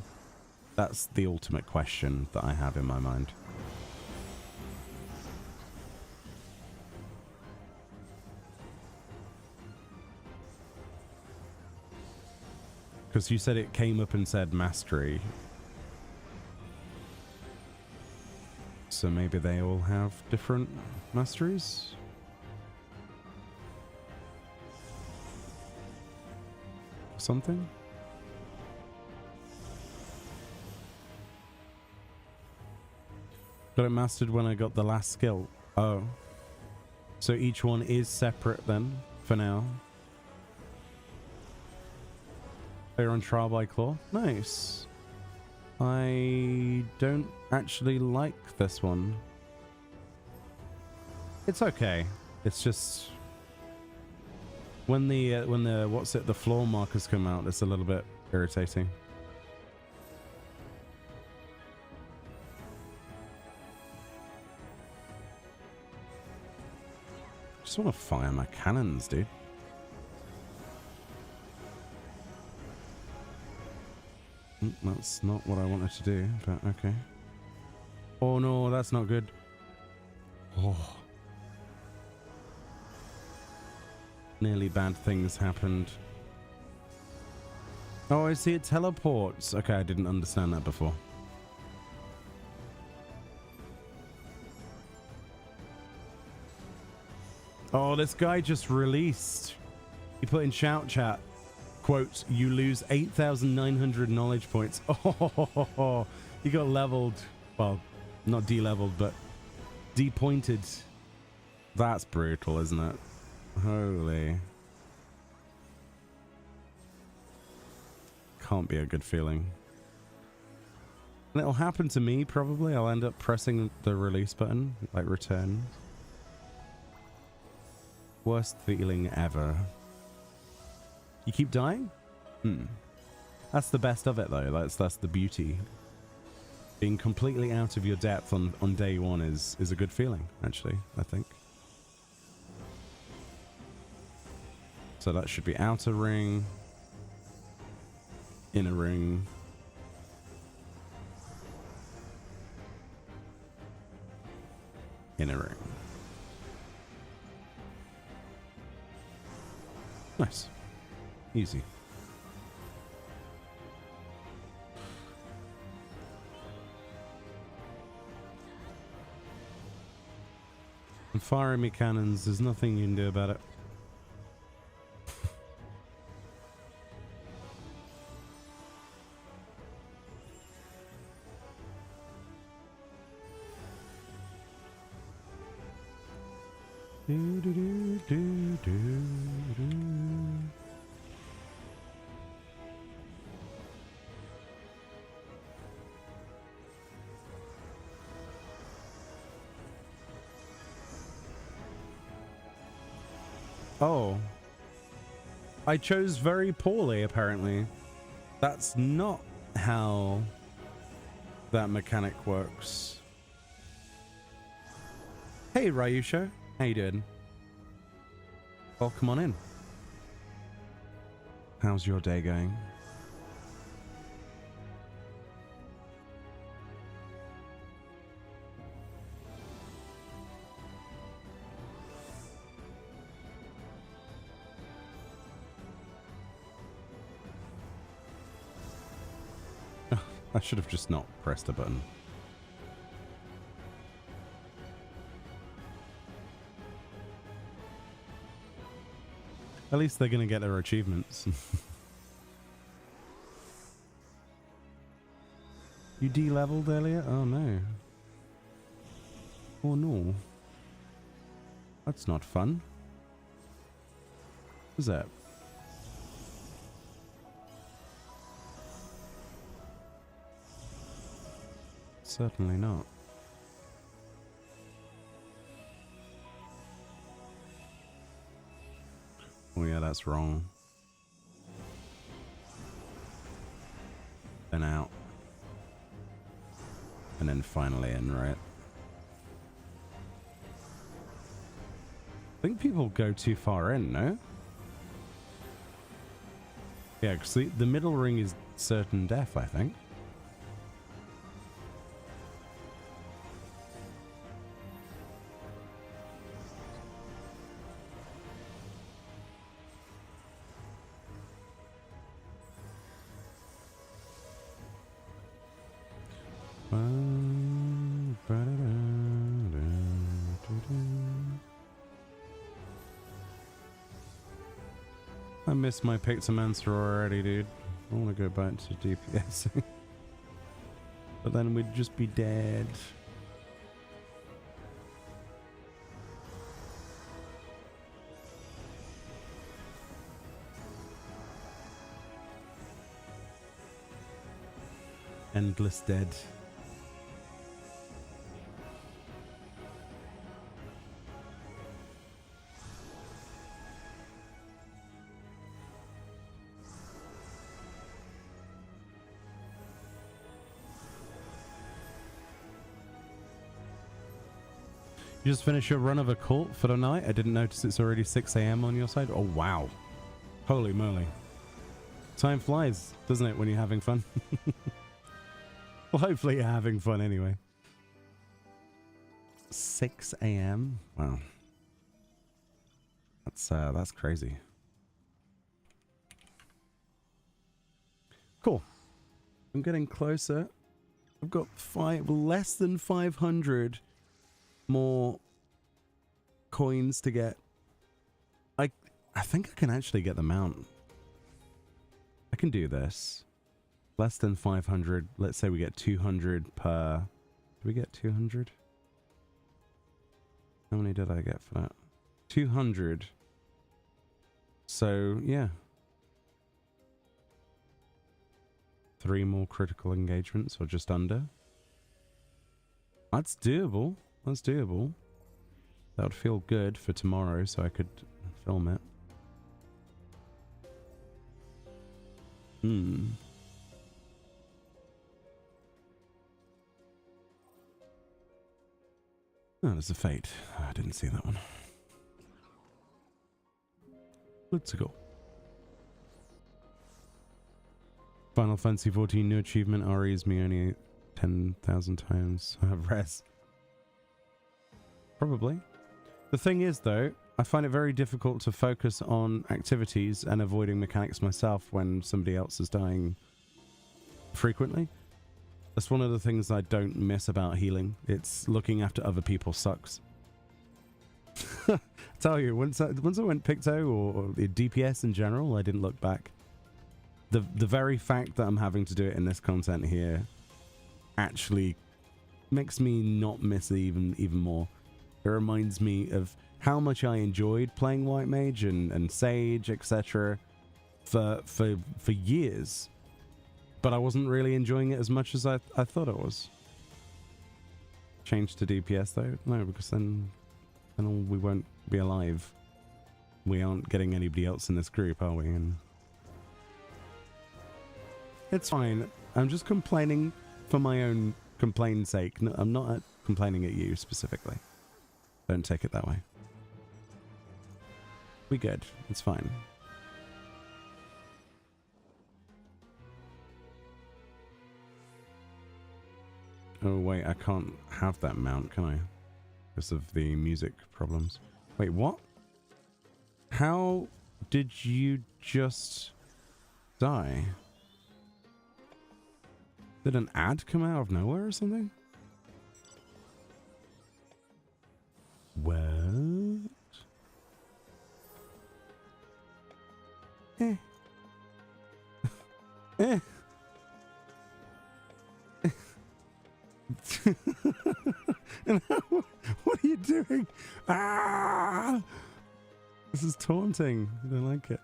That's the ultimate question that I have in my mind. Because you said it came up and said mastery. So maybe they all have different masteries? Something? Got it mastered when I got the last skill. Oh. So each one is separate then, for now. They're on trial by claw. Nice. I don't actually like this one. It's okay. It's just when the the floor markers come out, it's a little bit irritating. Just want to fire my cannons, dude. That's not what I wanted to do, but okay. Oh no, that's not good. Oh. Nearly bad things happened. Oh, I see, it teleports. Okay, I didn't understand that before. Oh, this guy just released. He put in shout chat. Quote, you lose 8,900 knowledge points. Oh, he got leveled. Well, not de-leveled, but de-pointed. That's brutal, isn't it? Holy. Can't be a good feeling. And it'll happen to me, probably. I'll end up pressing the release button, like return. Worst feeling ever. You keep dying? That's the best of it, though. That's the beauty. Being completely out of your depth on day one is a good feeling, actually, I think. So that should be outer ring, inner ring, inner ring. Nice. Easy. And firing me cannons, there's nothing you can do about it. Oh. I chose very poorly, apparently. That's not how that mechanic works. Hey, Ryusho. How you doing? Well, come on in. How's your day going? I should have just not pressed a button. At least they're going to get their achievements. You de-leveled earlier? Oh no. Oh no. That's not fun. What's that? Certainly not. Oh yeah, that's wrong. Then out. And then finally in, right? I think people go too far in, no? Yeah, because the middle ring is certain death, I think. I miss my Pictomancer already, dude. I want to go back to DPS. But then we'd just be dead. Endless dead. You just finished your run of Occult for the night? I didn't notice it's already 6 AM on your side. Oh, wow. Holy moly. Time flies, doesn't it, when you're having fun? Well, hopefully you're having fun anyway. 6 AM? Wow. That's crazy. Cool. I'm getting closer. I've got less than 500 more coins to get. I think I can actually get the mount. I can do this. Less than 500. Let's say we get 200 per. Do we get 200? How many did I get for that? 200. So, yeah. 3 more critical engagements, or just under. That's doable. That's doable. That would feel good for tomorrow, so I could film it. Oh, there's a fate. I didn't see that one. Let's go. Final Fantasy 14 new achievement. Ari's Meoni 10,000 times. Res. Probably. The thing is, though, I find it very difficult to focus on activities and avoiding mechanics myself when somebody else is dying frequently. That's one of the things I don't miss about healing. It's looking after other people sucks. I tell you, once I went Picto or the DPS in general, I didn't look back. The very fact that I'm having to do it in this content here actually makes me not miss it even more. It reminds me of how much I enjoyed playing White Mage and Sage, etc. for years. But I wasn't really enjoying it as much as I thought it was. Change to DPS though? No, because then we won't be alive. We aren't getting anybody else in this group, are we? And it's fine. I'm just complaining for my own complain's sake. No, I'm not complaining at you specifically. Don't take it that way. We good. It's fine. Oh wait, I can't have that mount, can I? Because of the music problems. Wait, what? How did you just die? Did an ad come out of nowhere or something? What? Eh. Eh. And what are you doing? Ah! This is taunting. I don't like it.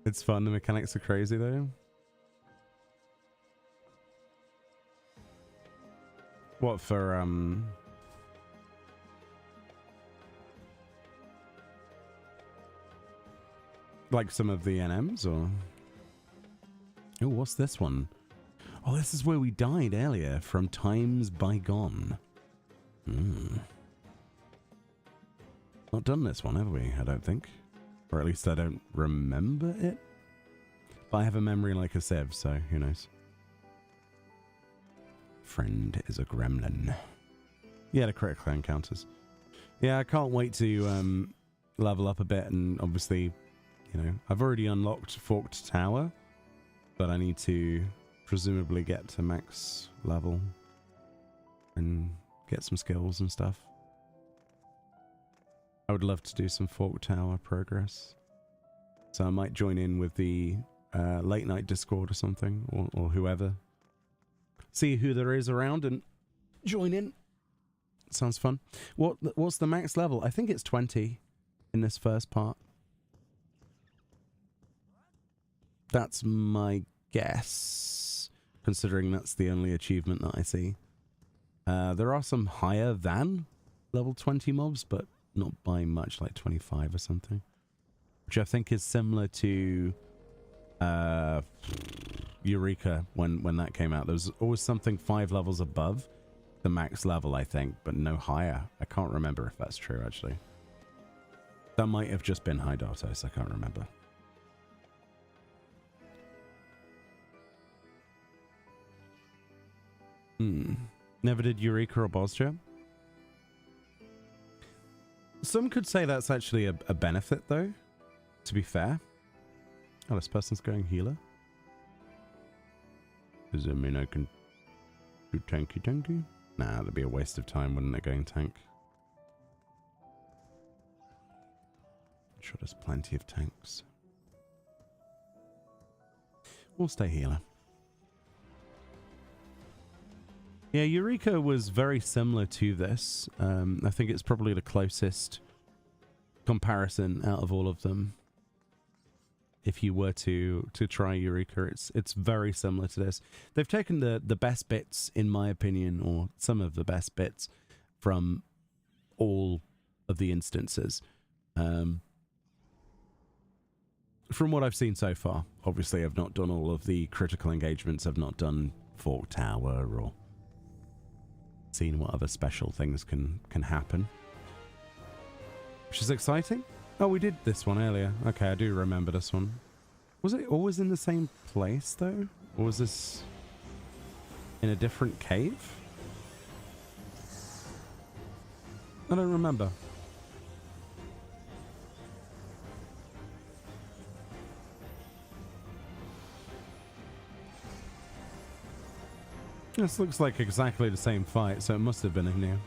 It's fun. The mechanics are crazy though. What for like some of the NMs or? Oh, what's this one? Oh, this is where we died earlier from times bygone. Not done this one, have we? I don't think. Or at least I don't remember it. But I have a memory like a sieve, so who knows. Friend is a gremlin. Yeah, the critical encounters. Yeah, I can't wait to level up a bit, and obviously, you know, I've already unlocked Forked Tower, but I need to presumably get to max level and get some skills and stuff. I would love to do some Forked Tower progress. So I might join in with the late night Discord or something, or whoever. See who there is around and join in. Sounds fun. What's the max level? I think it's 20 in this first part. That's my guess, considering that's the only achievement that I see. There are some higher than level 20 mobs, but not by much, like 25 or something. Which I think is similar to Eureka when that came out. There was always something 5 levels above the max level, I think, but no higher. I can't remember if that's true, actually. That might have just been High Datos, I can't remember. Never did Eureka or Bosja? Some could say that's actually a benefit, though, to be fair. Oh, this person's going healer. Does it mean I can do tanky? Nah, that'd be a waste of time, wouldn't it, going tank? I'm sure there's plenty of tanks. We'll stay healer. Yeah, Eureka was very similar to this. I think it's probably the closest comparison out of all of them. If you were to try Eureka, it's very similar to this. They've taken the best bits, in my opinion, or some of the best bits from all of the instances. From what I've seen so far, obviously I've not done all of the critical engagements. I've not done Fork Tower or seen what other special things can happen, which is exciting. Oh, we did this one earlier. Okay, I do remember this one. Was it always in the same place, though? Or was this in a different cave? I don't remember. This looks like exactly the same fight, so it must have been in here.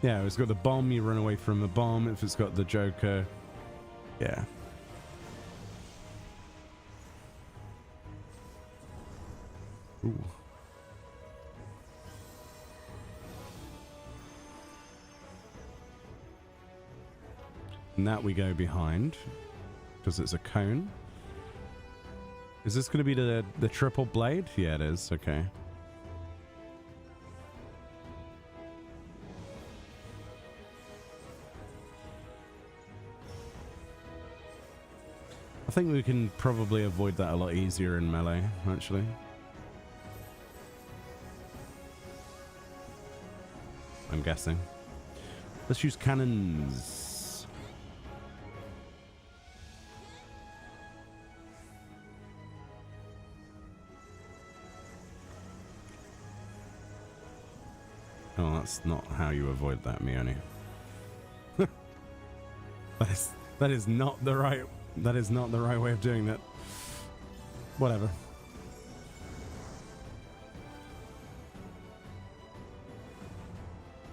Yeah, it's got the bomb, you run away from the bomb. If it's got the Joker, yeah. Ooh. And that we go behind, because it's a cone. Is this going to be the triple blade? Yeah, it is. Okay. I think we can probably avoid that a lot easier in melee, actually. I'm guessing. Let's use cannons. Oh, that's not how you avoid that, Meoni. that is not the right way of doing that. Whatever.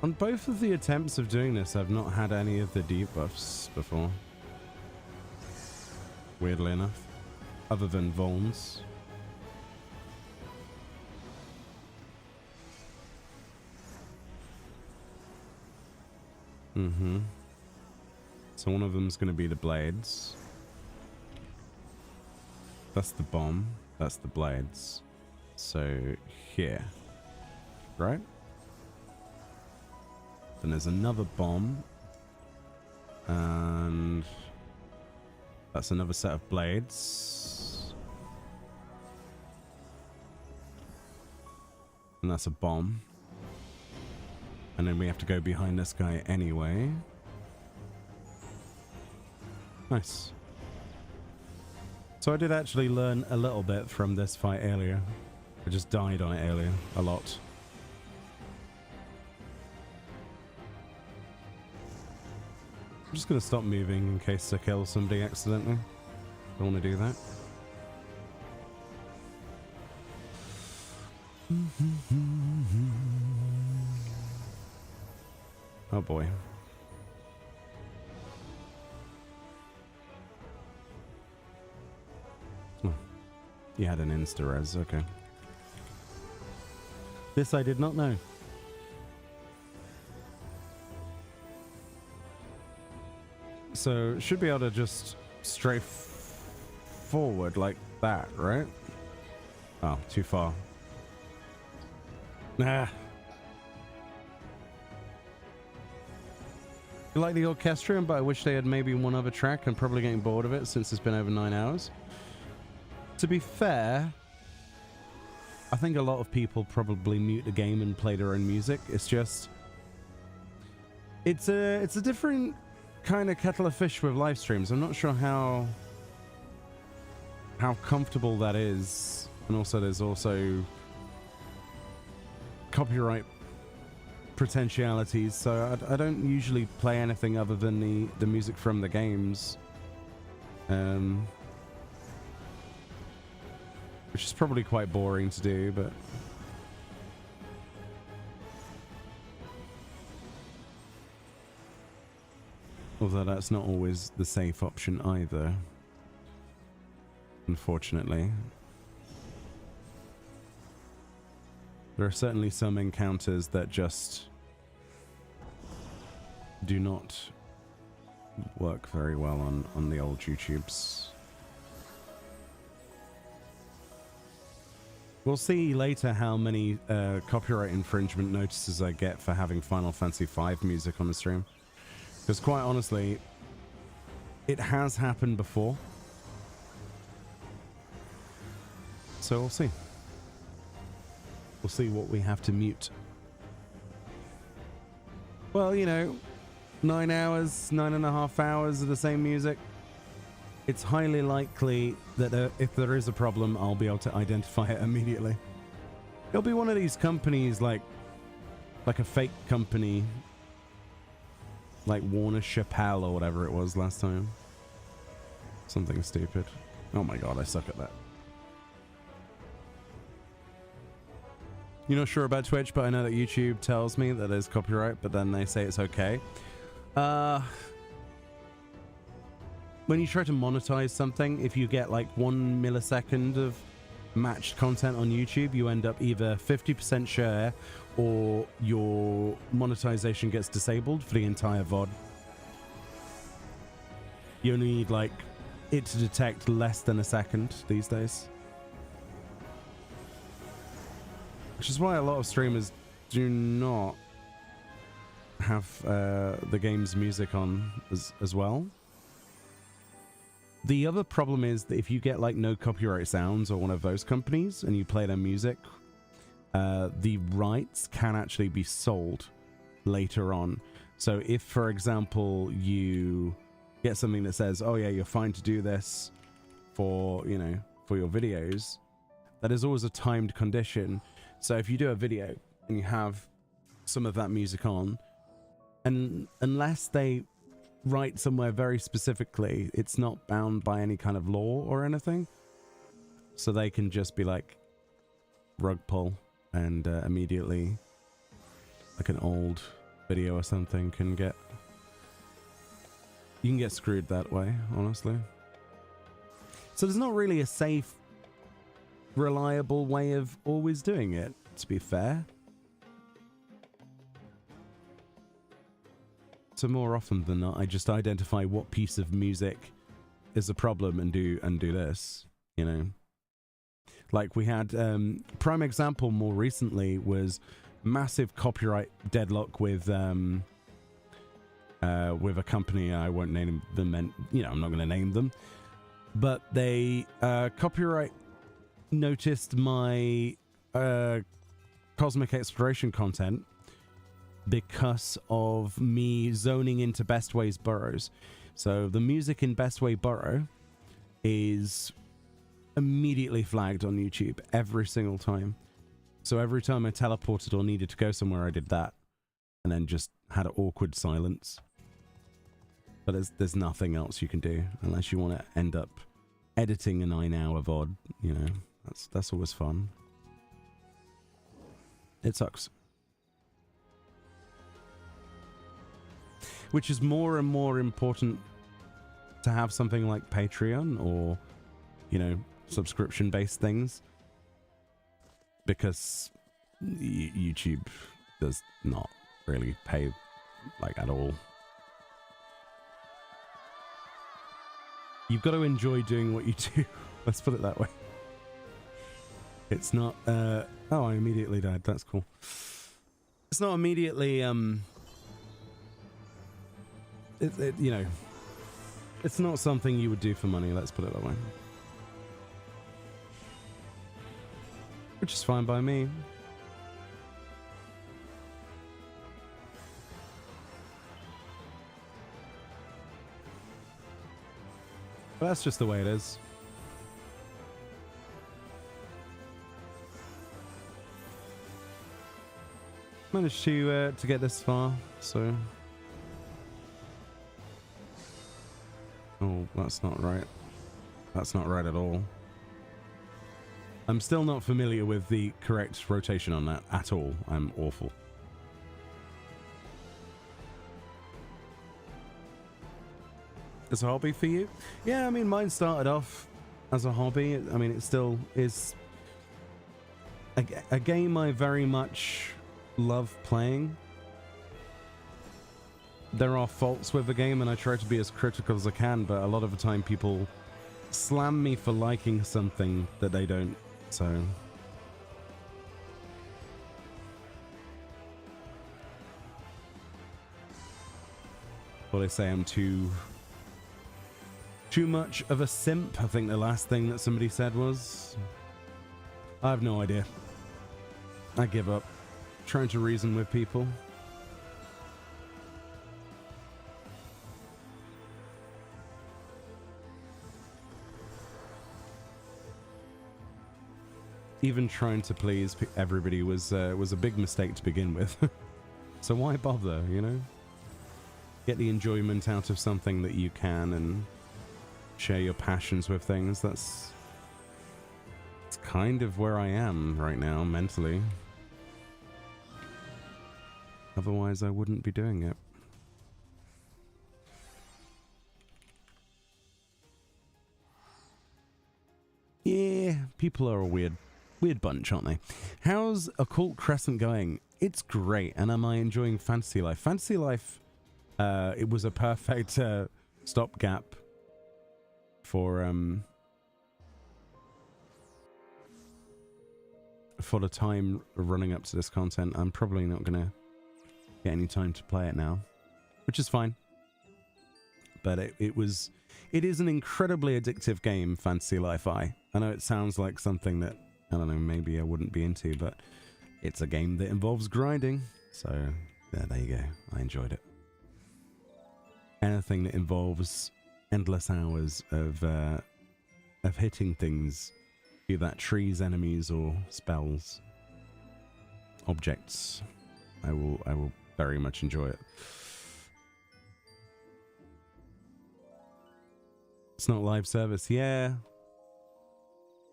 On both of the attempts of doing this, I've not had any of the debuffs before. Weirdly enough. Other than Volns. Mm-hmm. So one of them's going to be the blades. That's the bomb. That's the blades. So here. Right? Then there's another bomb. And that's another set of blades. And that's a bomb. And then we have to go behind this guy anyway. Nice. So I did actually learn a little bit from this fight earlier. I just died on it earlier a lot. I'm just going to stop moving in case I kill somebody accidentally. Don't want to do that. Oh boy. Oh, you had an insta-res, okay. This I did not know. So, should be able to just strafe forward like that, right? Oh, too far. Nah. I like the orchestrion, but I wish they had maybe one other track. I'm probably getting bored of it since it's been over 9 hours. To be fair, I think a lot of people probably mute the game and play their own music. It's just... It's a different kind of kettle of fish with live streams. I'm not sure how comfortable that is. And also there's also copyright potentialities, so I don't usually play anything other than the music from the games, which is probably quite boring to do, but although that's not always the safe option either, unfortunately. There are certainly some encounters that just do not work very well on the old YouTubes. We'll see later how many copyright infringement notices I get for having Final Fantasy V music on the stream. Because quite honestly, it has happened before. So we'll see. We'll see what we have to mute. Well, you know, 9 hours, 9.5 hours of the same music. It's highly likely that if there is a problem, I'll be able to identify it immediately. It'll be one of these companies like a fake company, like Warner Chappelle or whatever it was last time. Something stupid. Oh my god, I suck at that. You're not sure about Twitch, but I know that YouTube tells me that there's copyright, but then they say it's okay. When you try to monetize something, if you get like 1 millisecond of matched content on YouTube, you end up either 50% share or your monetization gets disabled for the entire VOD. You only need like it to detect less than a second these days. Which is why a lot of streamers do not have the game's music on as well. The other problem is that if you get like no copyright sounds or one of those companies and you play their music, the rights can actually be sold later on. So if, for example, you get something that says, oh yeah, you're fine to do this for, you know, for your videos, that is always a timed condition. So if you do a video and you have some of that music on, and unless they write somewhere very specifically, it's not bound by any kind of law or anything. So they can just be like rug pull and immediately like an old video or something can get, you can get screwed that way, honestly. So there's not really a safe, reliable way of always doing it, to be fair. So more often than not, I just identify what piece of music is a problem and do this, you know. Like we had prime example more recently was massive copyright deadlock with a company. I won't name them, and you know, I'm not going to name them, but they copyright noticed my cosmic exploration content because of me zoning into Best Way's burrows. So the music in Best Way burrow is immediately flagged on YouTube every single time. So every time I teleported or needed to go somewhere, I did that, and then just had an awkward silence. But there's nothing else you can do unless you want to end up editing a 9-hour VOD. You know, that's always fun. It sucks. Which is more and more important to have something like Patreon or, you know, subscription-based things, because YouTube does not really pay, like, at all. You've got to enjoy doing what you do. Let's put it that way. It's not, oh, I immediately died. That's cool. It's not immediately, you know, it's not something you would do for money, let's put it that way. Which is fine by me. But that's just the way it is. Managed to get this far, so... Oh, that's not right. That's not right at all. I'm still not familiar with the correct rotation on that at all. I'm awful. It's a hobby for you? Yeah, I mean, mine started off as a hobby. I mean, it still is a game I very much love playing. There are faults with the game, and I try to be as critical as I can, but a lot of the time people slam me for liking something that they don't, so... Well, they say I'm too much of a simp. I think the last thing that somebody said was... I have no idea. I give up. Trying to reason with people. Even trying to please everybody was a big mistake to begin with. So why bother, you know? Get the enjoyment out of something that you can and share your passions with things. That's kind of where I am right now, mentally. Otherwise, I wouldn't be doing it. Yeah, people are a weird bunch, aren't they? How's Occult Crescent going? It's great, and am I enjoying Fantasy Life? Fantasy Life, it was a perfect stopgap for the time running up to this content. I'm probably not gonna get any time to play it now, which is fine. But it is an incredibly addictive game, Fantasy Life I know it sounds like something that, I don't know, maybe I wouldn't be into, but it's a game that involves grinding. So, yeah, there you go. I enjoyed it. Anything that involves endless hours of hitting things, be that trees, enemies, or spells, objects, I will very much enjoy it. It's not live service, yeah.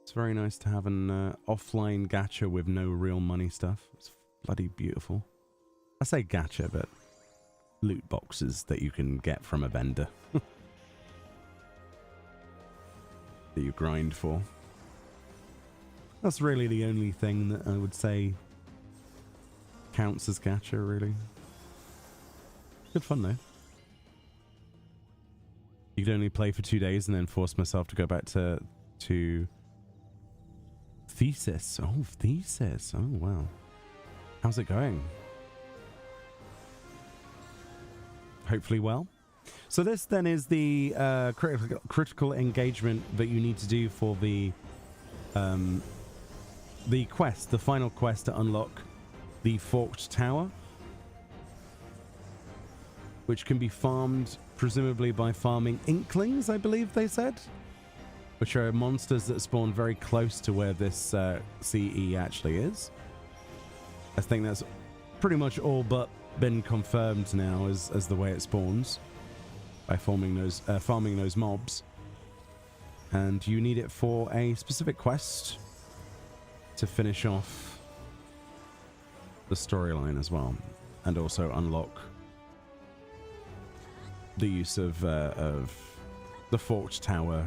It's very nice to have an offline gacha with no real money stuff. It's bloody beautiful. I say gacha, but loot boxes that you can get from a vendor. That you grind for. That's really the only thing that I would say counts as gacha, really. Good fun, though. You could only play for 2 days and then force myself to go back to Thesis. Oh, Thesis. Oh, wow. How's it going? Hopefully well. So this then is the critical engagement that you need to do for the quest, the final quest to unlock the Forked Tower, which can be farmed presumably by farming Inklings, I believe they said, which are monsters that spawn very close to where this CE actually is. I think that's pretty much all but been confirmed now as the way it spawns by farming those mobs. And you need it for a specific quest to finish off the storyline as well, and also unlock the use of the Forked Tower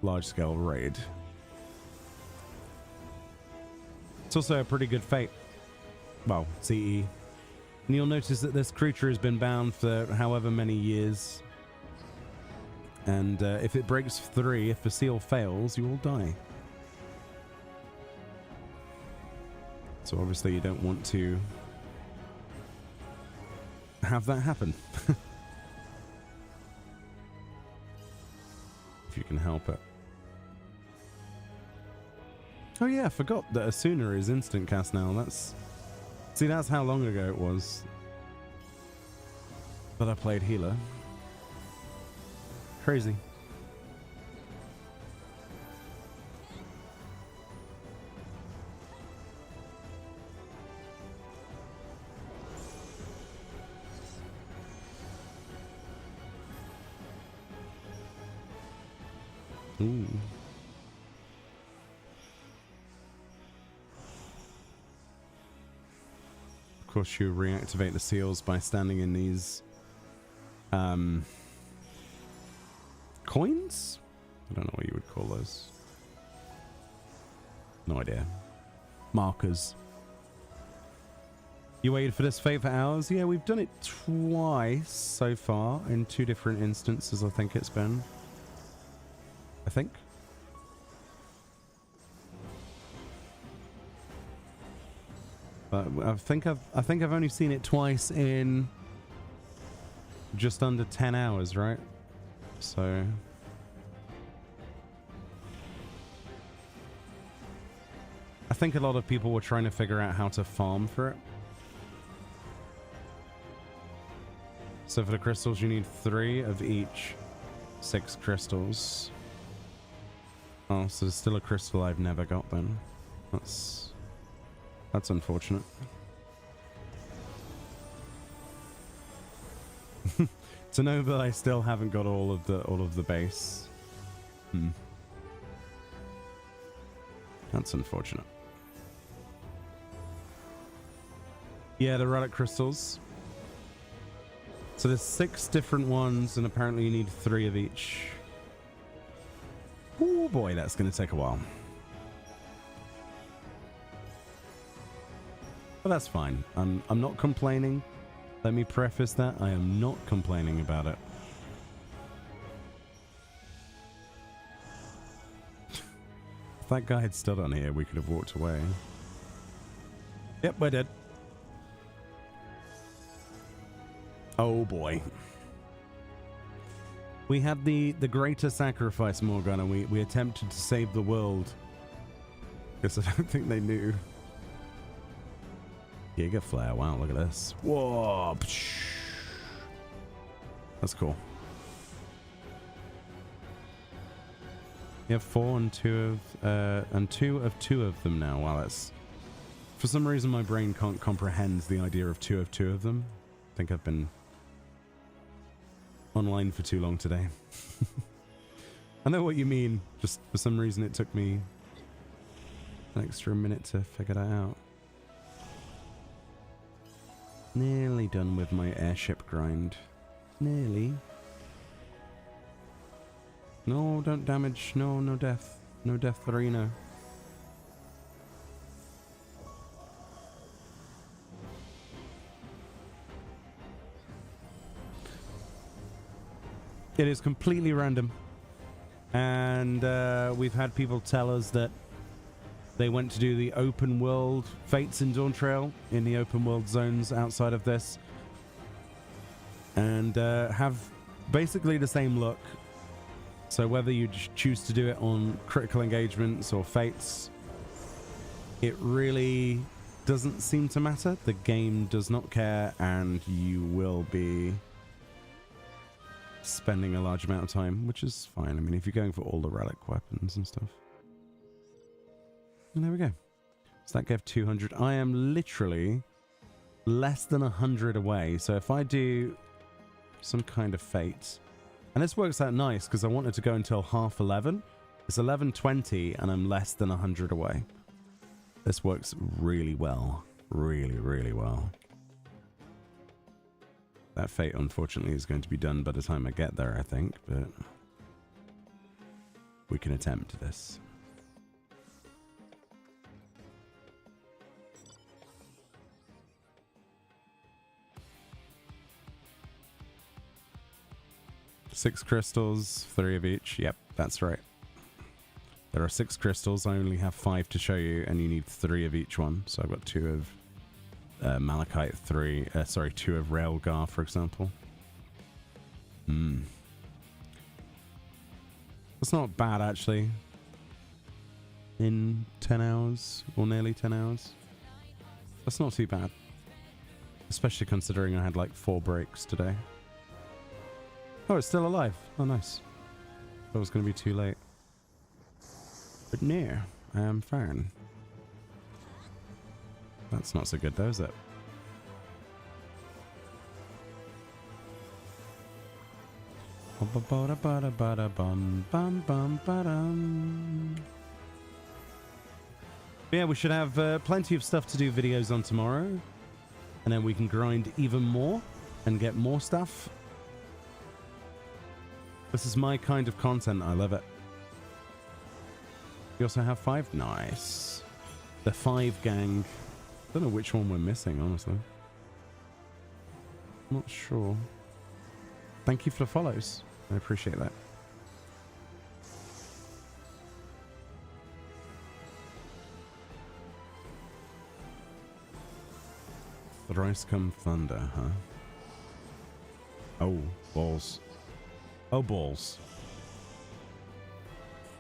large-scale raid. It's also a pretty good fate. Well, CE. And you'll notice that this creature has been bound for however many years. And if it breaks 3, if the seal fails, you will die. So obviously you don't want to have that happen. If you can help it. Oh yeah, I forgot that Asuna is instant cast now. That's how long ago it was that I played healer. Crazy. Ooh. Of course, you reactivate the seals by standing in these coins? I don't know what you would call those. No idea. markers. You waited for this fate for hours? Yeah, we've done it twice so far in 2 different instances, I think it's been. I think. But I think I've only seen it twice in just under 10 hours, right? So I think a lot of people were trying to figure out how to farm for it. So for the crystals, you need 3 of each. 6 crystals. Oh, so there's still a crystal I've never got then. That's unfortunate. To know that I still haven't got all of the base. That's unfortunate. Yeah, the relic crystals. So there's 6 different ones, and apparently you need 3 of each. Oh boy, that's going to take a while. But that's fine. I'm not complaining. Let me preface that. I am not complaining about it. If that guy had stood on here, we could have walked away. Yep, we're dead. Oh boy. We had the greater sacrifice, Morgana. We attempted to save the world. Guess I don't think they knew. Giga flare. Wow, look at this. Whoa. That's cool. You have 4 and 2 of 2 of them now. Wow, that's... For some reason, my brain can't comprehend the idea of 2 of 2 of them. I think I've been online for too long today. I know what you mean. Just for some reason, it took me an extra minute to figure that out. Nearly done with my airship grind. Nearly. No, don't damage. No, no death. No death for Reno. It is completely random. And we've had people tell us that they went to do the open world Fates in Dawn Trail in the open world zones outside of this. And have basically the same look. So whether you choose to do it on critical engagements or Fates, it really doesn't seem to matter. The game does not care, and you will be spending a large amount of time, which is fine. I mean, if you're going for all the relic weapons and stuff. And there we go. So that gave 200. I am literally less than 100 away. So if I do some kind of fate, and this works out nice because I wanted to go until 11:30. It's 11:20 and I'm less than 100 away. This works really well. Really, really well. That fate, unfortunately, is going to be done by the time I get there, I think, but we can attempt this. Six crystals, 3 of each. Yep, that's right. There are 6 crystals. I only have 5 to show you, and you need 3 of each one. So I've got 2 of Malachite, 2 of Railgar, for example. That's not bad, actually. In 10 hours, or nearly 10 hours. That's not too bad. Especially considering I had like 4 breaks today. Oh, it's still alive. Oh, nice. Thought it was going to be too late. But no, I am fine. That's not so good though, is it? Yeah, we should have plenty of stuff to do videos on tomorrow. And then we can grind even more and get more stuff. This is my kind of content. I love it. You also have 5. Nice. The 5 gang. Don't know which one we're missing, honestly. Not sure. Thank you for the follows. I appreciate that. Thrice come thunder, huh? Oh, balls. Oh, balls.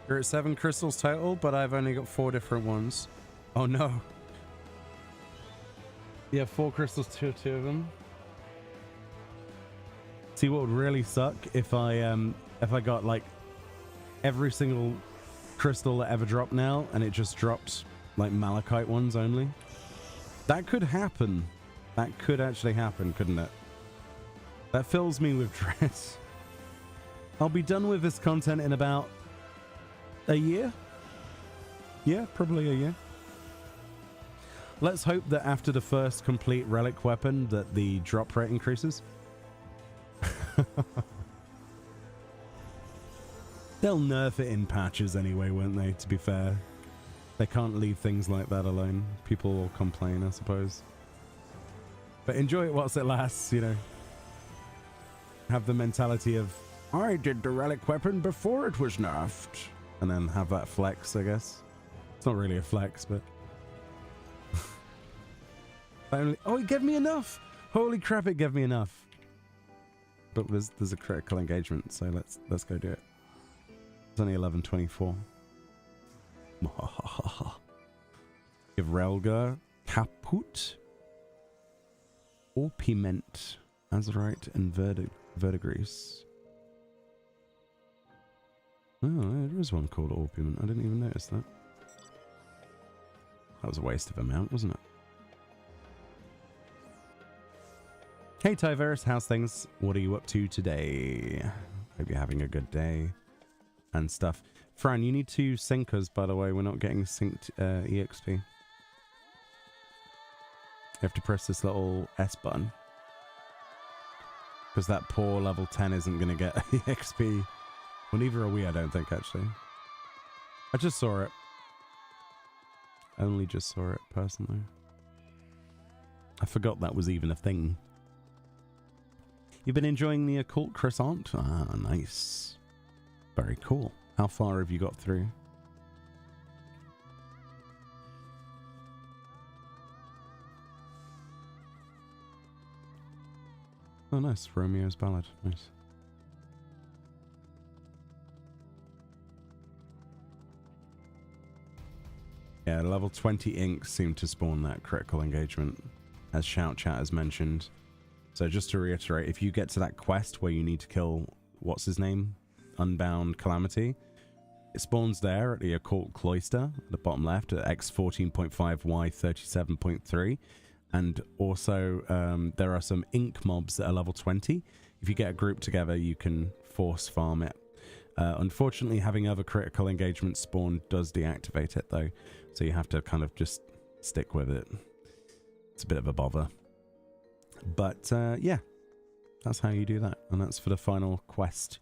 You're at 7 crystals total, but I've only got 4 different ones. Oh no. You have 4 crystals, 2 of them. See what would really suck if I got like every single crystal that ever dropped now and it just dropped like malachite ones only. That could happen. That could actually happen, couldn't it? That fills me with dread. I'll be done with this content in about a year. Yeah, probably a year. Let's hope that after the first complete relic weapon that the drop rate increases. They'll nerf it in patches anyway, won't they, to be fair? They can't leave things like that alone. People will complain, I suppose. But enjoy it whilst it lasts, you know. Have the mentality of, I did the relic weapon before it was nerfed. And then have that flex, I guess. It's not really a flex, but... Oh, it gave me enough! Holy crap, it gave me enough. But there's a critical engagement, so let's go do it. It's only 11:24. Give Relga Caput Orpiment Azurite and Verdigris. Oh, there is one called Orpiment. I didn't even notice that. That was a waste of a mount, wasn't it? Hey Tyverus, how's things? What are you up to today? Hope you're having a good day and stuff. Fran, you need to sync us, by the way. We're not getting synced EXP. You have to press this little S button. Because that poor level 10 isn't going to get EXP. Well, neither are we, I don't think, actually. I just saw it. Only just saw it, personally. I forgot that was even a thing. You've been enjoying the Occult Crescent? Ah, nice. Very cool. How far have you got through? Oh, nice. Romeo's Ballad. Nice. Yeah, level 20 inks seem to spawn that critical engagement, as Shout Chat has mentioned. So just to reiterate, if you get to that quest where you need to kill, what's his name? Unbound Calamity. It spawns there at the Occult Cloister, at the bottom left, at X14.5, Y37.3. And also, there are some ink mobs that are level 20. If you get a group together, you can force farm it. Unfortunately, having other critical engagement spawn does deactivate it, though. So you have to kind of just stick with it. It's a bit of a bother. But yeah, that's how you do that. And that's for the final quest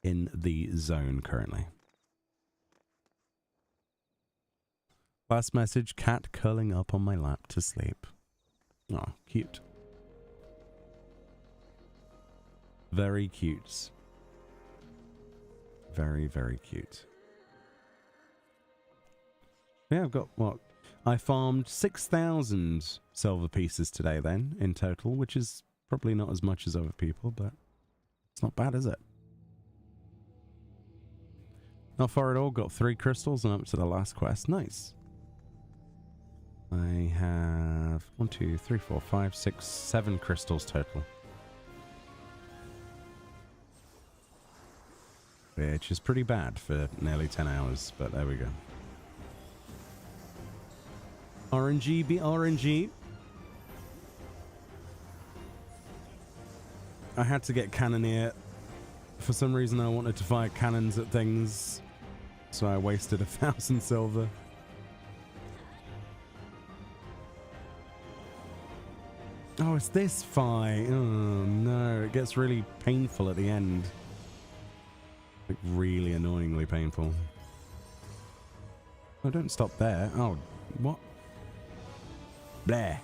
in the zone currently. Last message, cat curling up on my lap to sleep. Oh, cute. Very cute. Very, very cute. Yeah, I've got, what? I farmed 6,000 silver pieces today then, in total, which is probably not as much as other people, but it's not bad, is it? Not far at all, got 3 crystals and up to the last quest. Nice. I have 1, 2, 3, 4, 5, 6, 7 crystals total. Which is pretty bad for nearly 10 hours, but there we go. RNG be RNG. I had to get Cannoneer. For some reason I wanted to fire cannons at things, so I wasted 1,000 silver. Oh, it's this fight. Oh no, it gets really painful at the end. Like really annoyingly painful. Oh, don't stop there. Oh, What? Blah.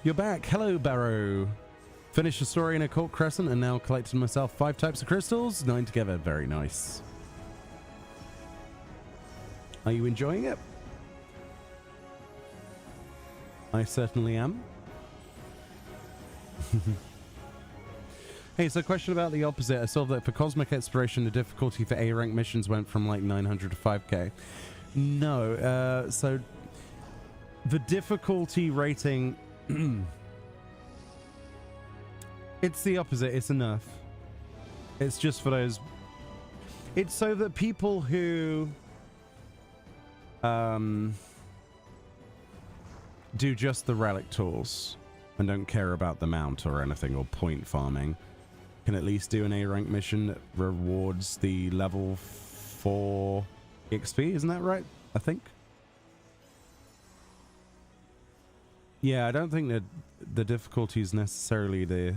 You're back. Hello, Barrow. Finished the story in Occult Crescent and now collected myself 5 types of crystals. 9 together. Very nice. Are you enjoying it? I certainly am. Hey, so question about the opposite. I saw that for Cosmic Exploration, the difficulty for A rank missions went from like 900 to 5k. No, so the difficulty rating, it's the opposite. It's enough. It's just for those. It's so that people who do just the relic tools and don't care about the mount or anything or point farming can at least do an A rank mission that rewards the level 4 XP. Isn't that right? I think. Yeah, I don't think that the difficulty is necessarily the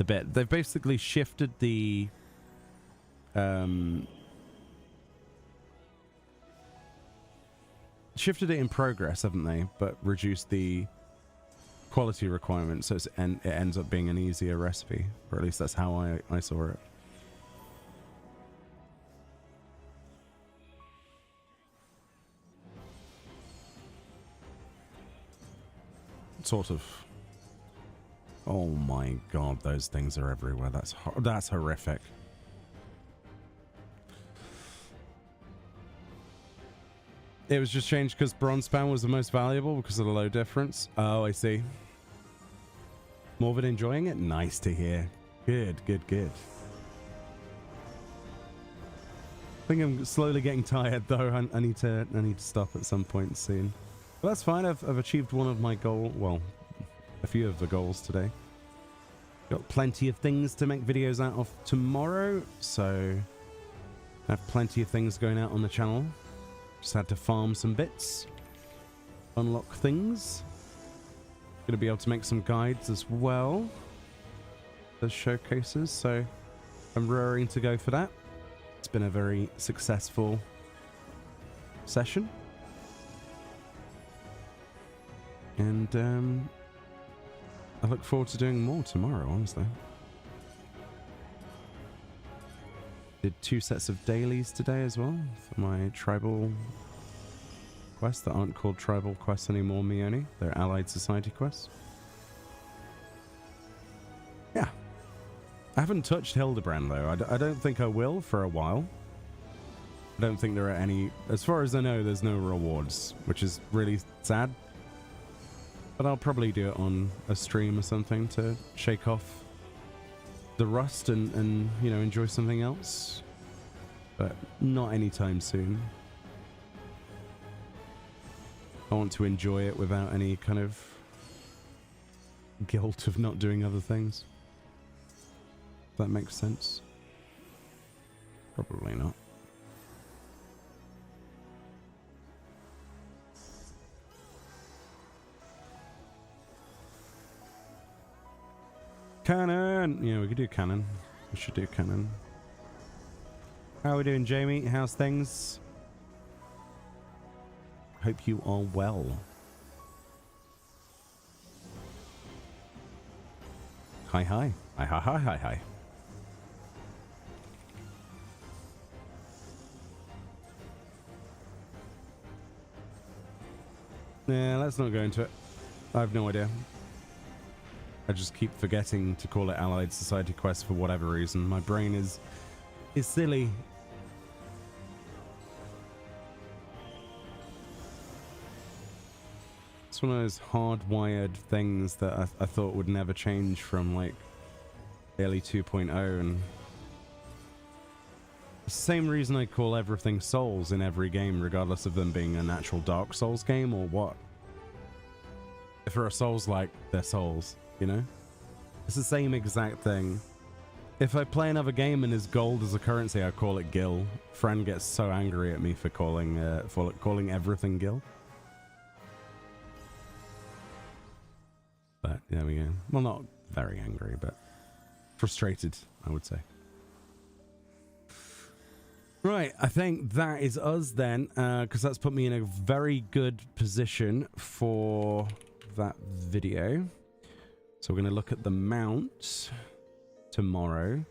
bit. They've basically shifted the shifted it in progress, haven't they? But reduced the quality requirement, so it ends up being an easier recipe, or at least that's how I saw it. Sort of. Oh my god, those things are everywhere. That's horrific. It was just changed because bronze span was the most valuable because of the low difference. Oh, I see. Morvid enjoying it? Nice to hear. Good, good, good. I think I'm slowly getting tired though. I need to stop at some point soon. But that's fine. I've achieved one of my goals. Well, a few of the goals today. Got plenty of things to make videos out of tomorrow, so I have plenty of things going out on the channel. Just had to farm some bits, unlock things. Gonna be able to make some guides as well as showcases, so I'm raring to go for that. It's been a very successful session, and I look forward to doing more tomorrow, honestly. Did 2 sets of dailies today as well for my tribal quests that aren't called tribal quests anymore, Meoni. They're allied society quests. Yeah. I haven't touched Hildebrand though. I don't think I will for a while. I don't think there are any, as far as I know, there's no rewards, which is really sad. But I'll probably do it on a stream or something to shake off the rust and you know, enjoy something else, but not anytime soon. I want to enjoy it without any kind of guilt of not doing other things. If that makes sense. Probably not. Cannon! Yeah, we could do cannon. We should do cannon. How are we doing, Jamie? How's things? Hope you are well. Hi, hi. Hi, hi, hi, hi, hi. Yeah, let's not go into it. I have no idea. I just keep forgetting to call it Allied Society Quest for whatever reason. My brain is silly. It's one of those hardwired things that I thought would never change from like early 2.0, and it's the same reason I call everything Souls in every game, regardless of them being an actual Dark Souls game or what. If they're a Souls-like, they're Souls. You know, it's the same exact thing. If I play another game and there's gold as a currency, I call it Gil. Friend gets so angry at me for calling everything Gil. But there we go. Well, not very angry, but frustrated, I would say. Right, I think that is us then, because that's put me in a very good position for that video. So we're going to look at the mount tomorrow.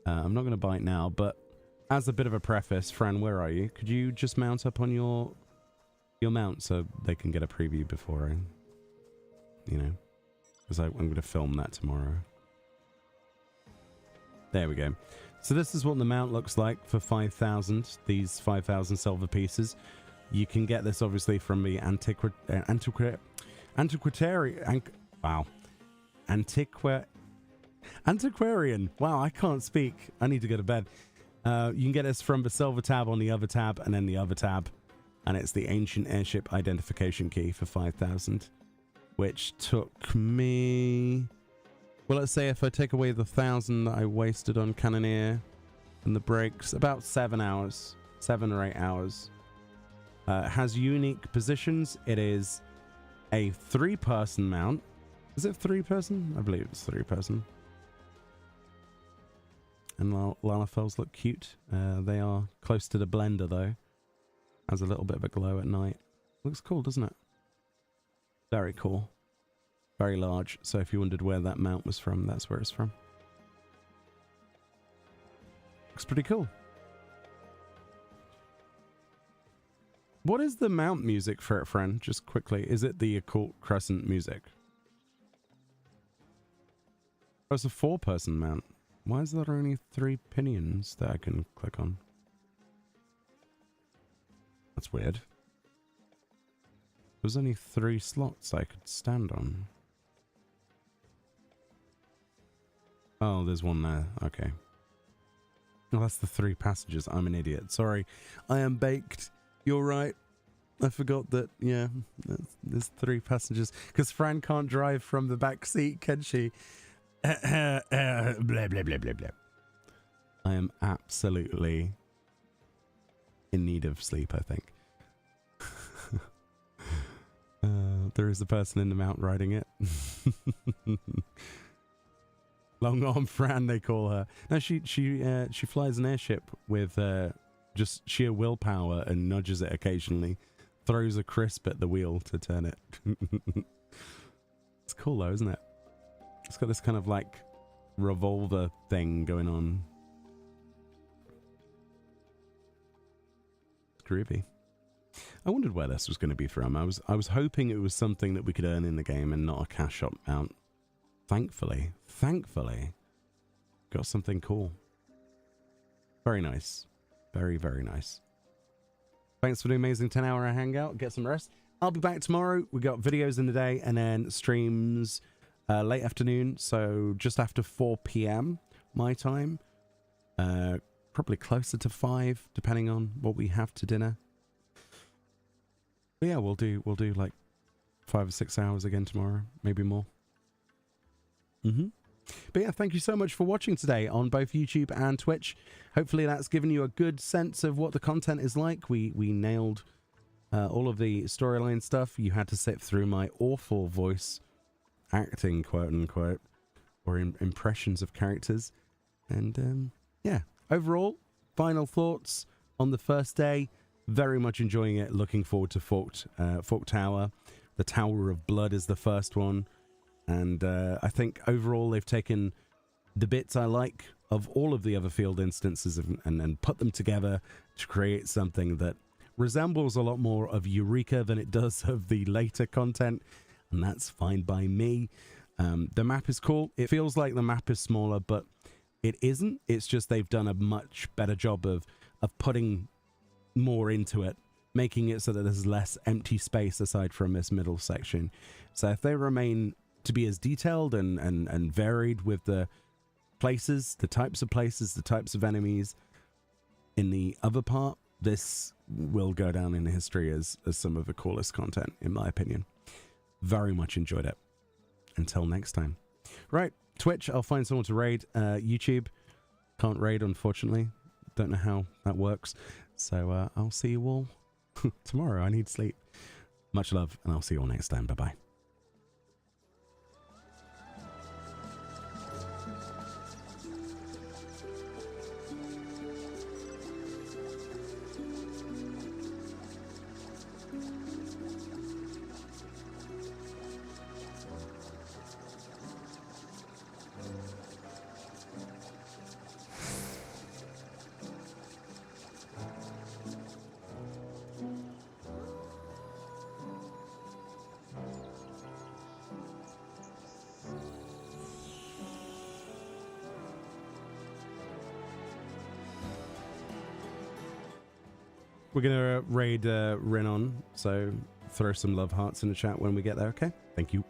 I'm not going to buy it now, but as a bit of a preface, Fran, where are you? Could you just mount up on your mount so they can get a preview before I, you know, because I'm going to film that tomorrow. There we go. So this is what the mount looks like for 5,000, these 5,000 silver pieces. You can get this obviously from the Antiquarian. Wow, I can't speak. I need to go to bed. You can get this from the silver tab on the other tab and then the other tab. And it's the ancient airship identification key for 5,000. Which took me... Well, let's say if I take away the 1,000 that I wasted on Cannoneer and the breaks, about 7 hours. 7 or 8 hours. It has unique positions. It is a 3-person mount. Is it 3-person? I believe it's 3-person. And Lalafels look cute. They are close to the blender though. Has a little bit of a glow at night. Looks cool, doesn't it? Very cool. Very large. So if you wondered where that mount was from, that's where it's from. Looks pretty cool. What is the mount music for it, friend? Just quickly. Is it the Occult Crescent music? Oh, it's a 4-person mount. Why is there only 3 pinions that I can click on? That's weird. There's only 3 slots I could stand on. Oh, there's one there. Okay. Oh, that's the 3 passengers. I'm an idiot. Sorry. I am baked. You're right. I forgot that, yeah, there's 3 passengers. Because Fran can't drive from the back seat, can she? Blah, blah, blah, blah, blah. I am absolutely in need of sleep, I think. There is a person in the mount riding it. Long arm Fran, they call her. No, she flies an airship with just sheer willpower and nudges it occasionally. Throws a crisp at the wheel to turn it. It's cool though, isn't it? It's got this kind of like revolver thing going on. It's groovy. I wondered where this was going to be from. I was hoping it was something that we could earn in the game and not a cash shop mount. Thankfully, got something cool. Very nice. Very, very nice. Thanks for the amazing 10-hour hangout. Get some rest. I'll be back tomorrow. We got videos in the day and then streams late afternoon. So just after 4 p.m. my time. Probably closer to 5, depending on what we have to dinner. But yeah, we'll do like 5 or 6 hours again tomorrow, maybe more. But yeah, thank you so much for watching today on both YouTube and Twitch. Hopefully that's given you a good sense of what the content is like. We nailed all of the storyline stuff. You had to sit through my awful voice acting, quote unquote, or impressions of characters. And yeah, overall, final thoughts on the first day. Very much enjoying it. Looking forward to Forked Tower. The Tower of Blood is the first one. And I think overall they've taken the bits I like of all of the other field instances and put them together to create something that resembles a lot more of Eureka than it does of the later content. And that's fine by me. The map is cool. It feels like the map is smaller, but it isn't. It's just they've done a much better job of putting more into it, making it so that there's less empty space aside from this middle section. So if they remain to be as detailed and varied with the places, the types of places, the types of enemies in the other part, this will go down in history as some of the coolest content, in my opinion. Very much enjoyed it. Until next time. Right, Twitch, I'll find someone to raid. YouTube, can't raid, unfortunately. Don't know how that works. So I'll see you all tomorrow. I need sleep. Much love, and I'll see you all next time. Bye-bye. We're going to raid Renon, so throw some love hearts in the chat when we get there, okay? Thank you.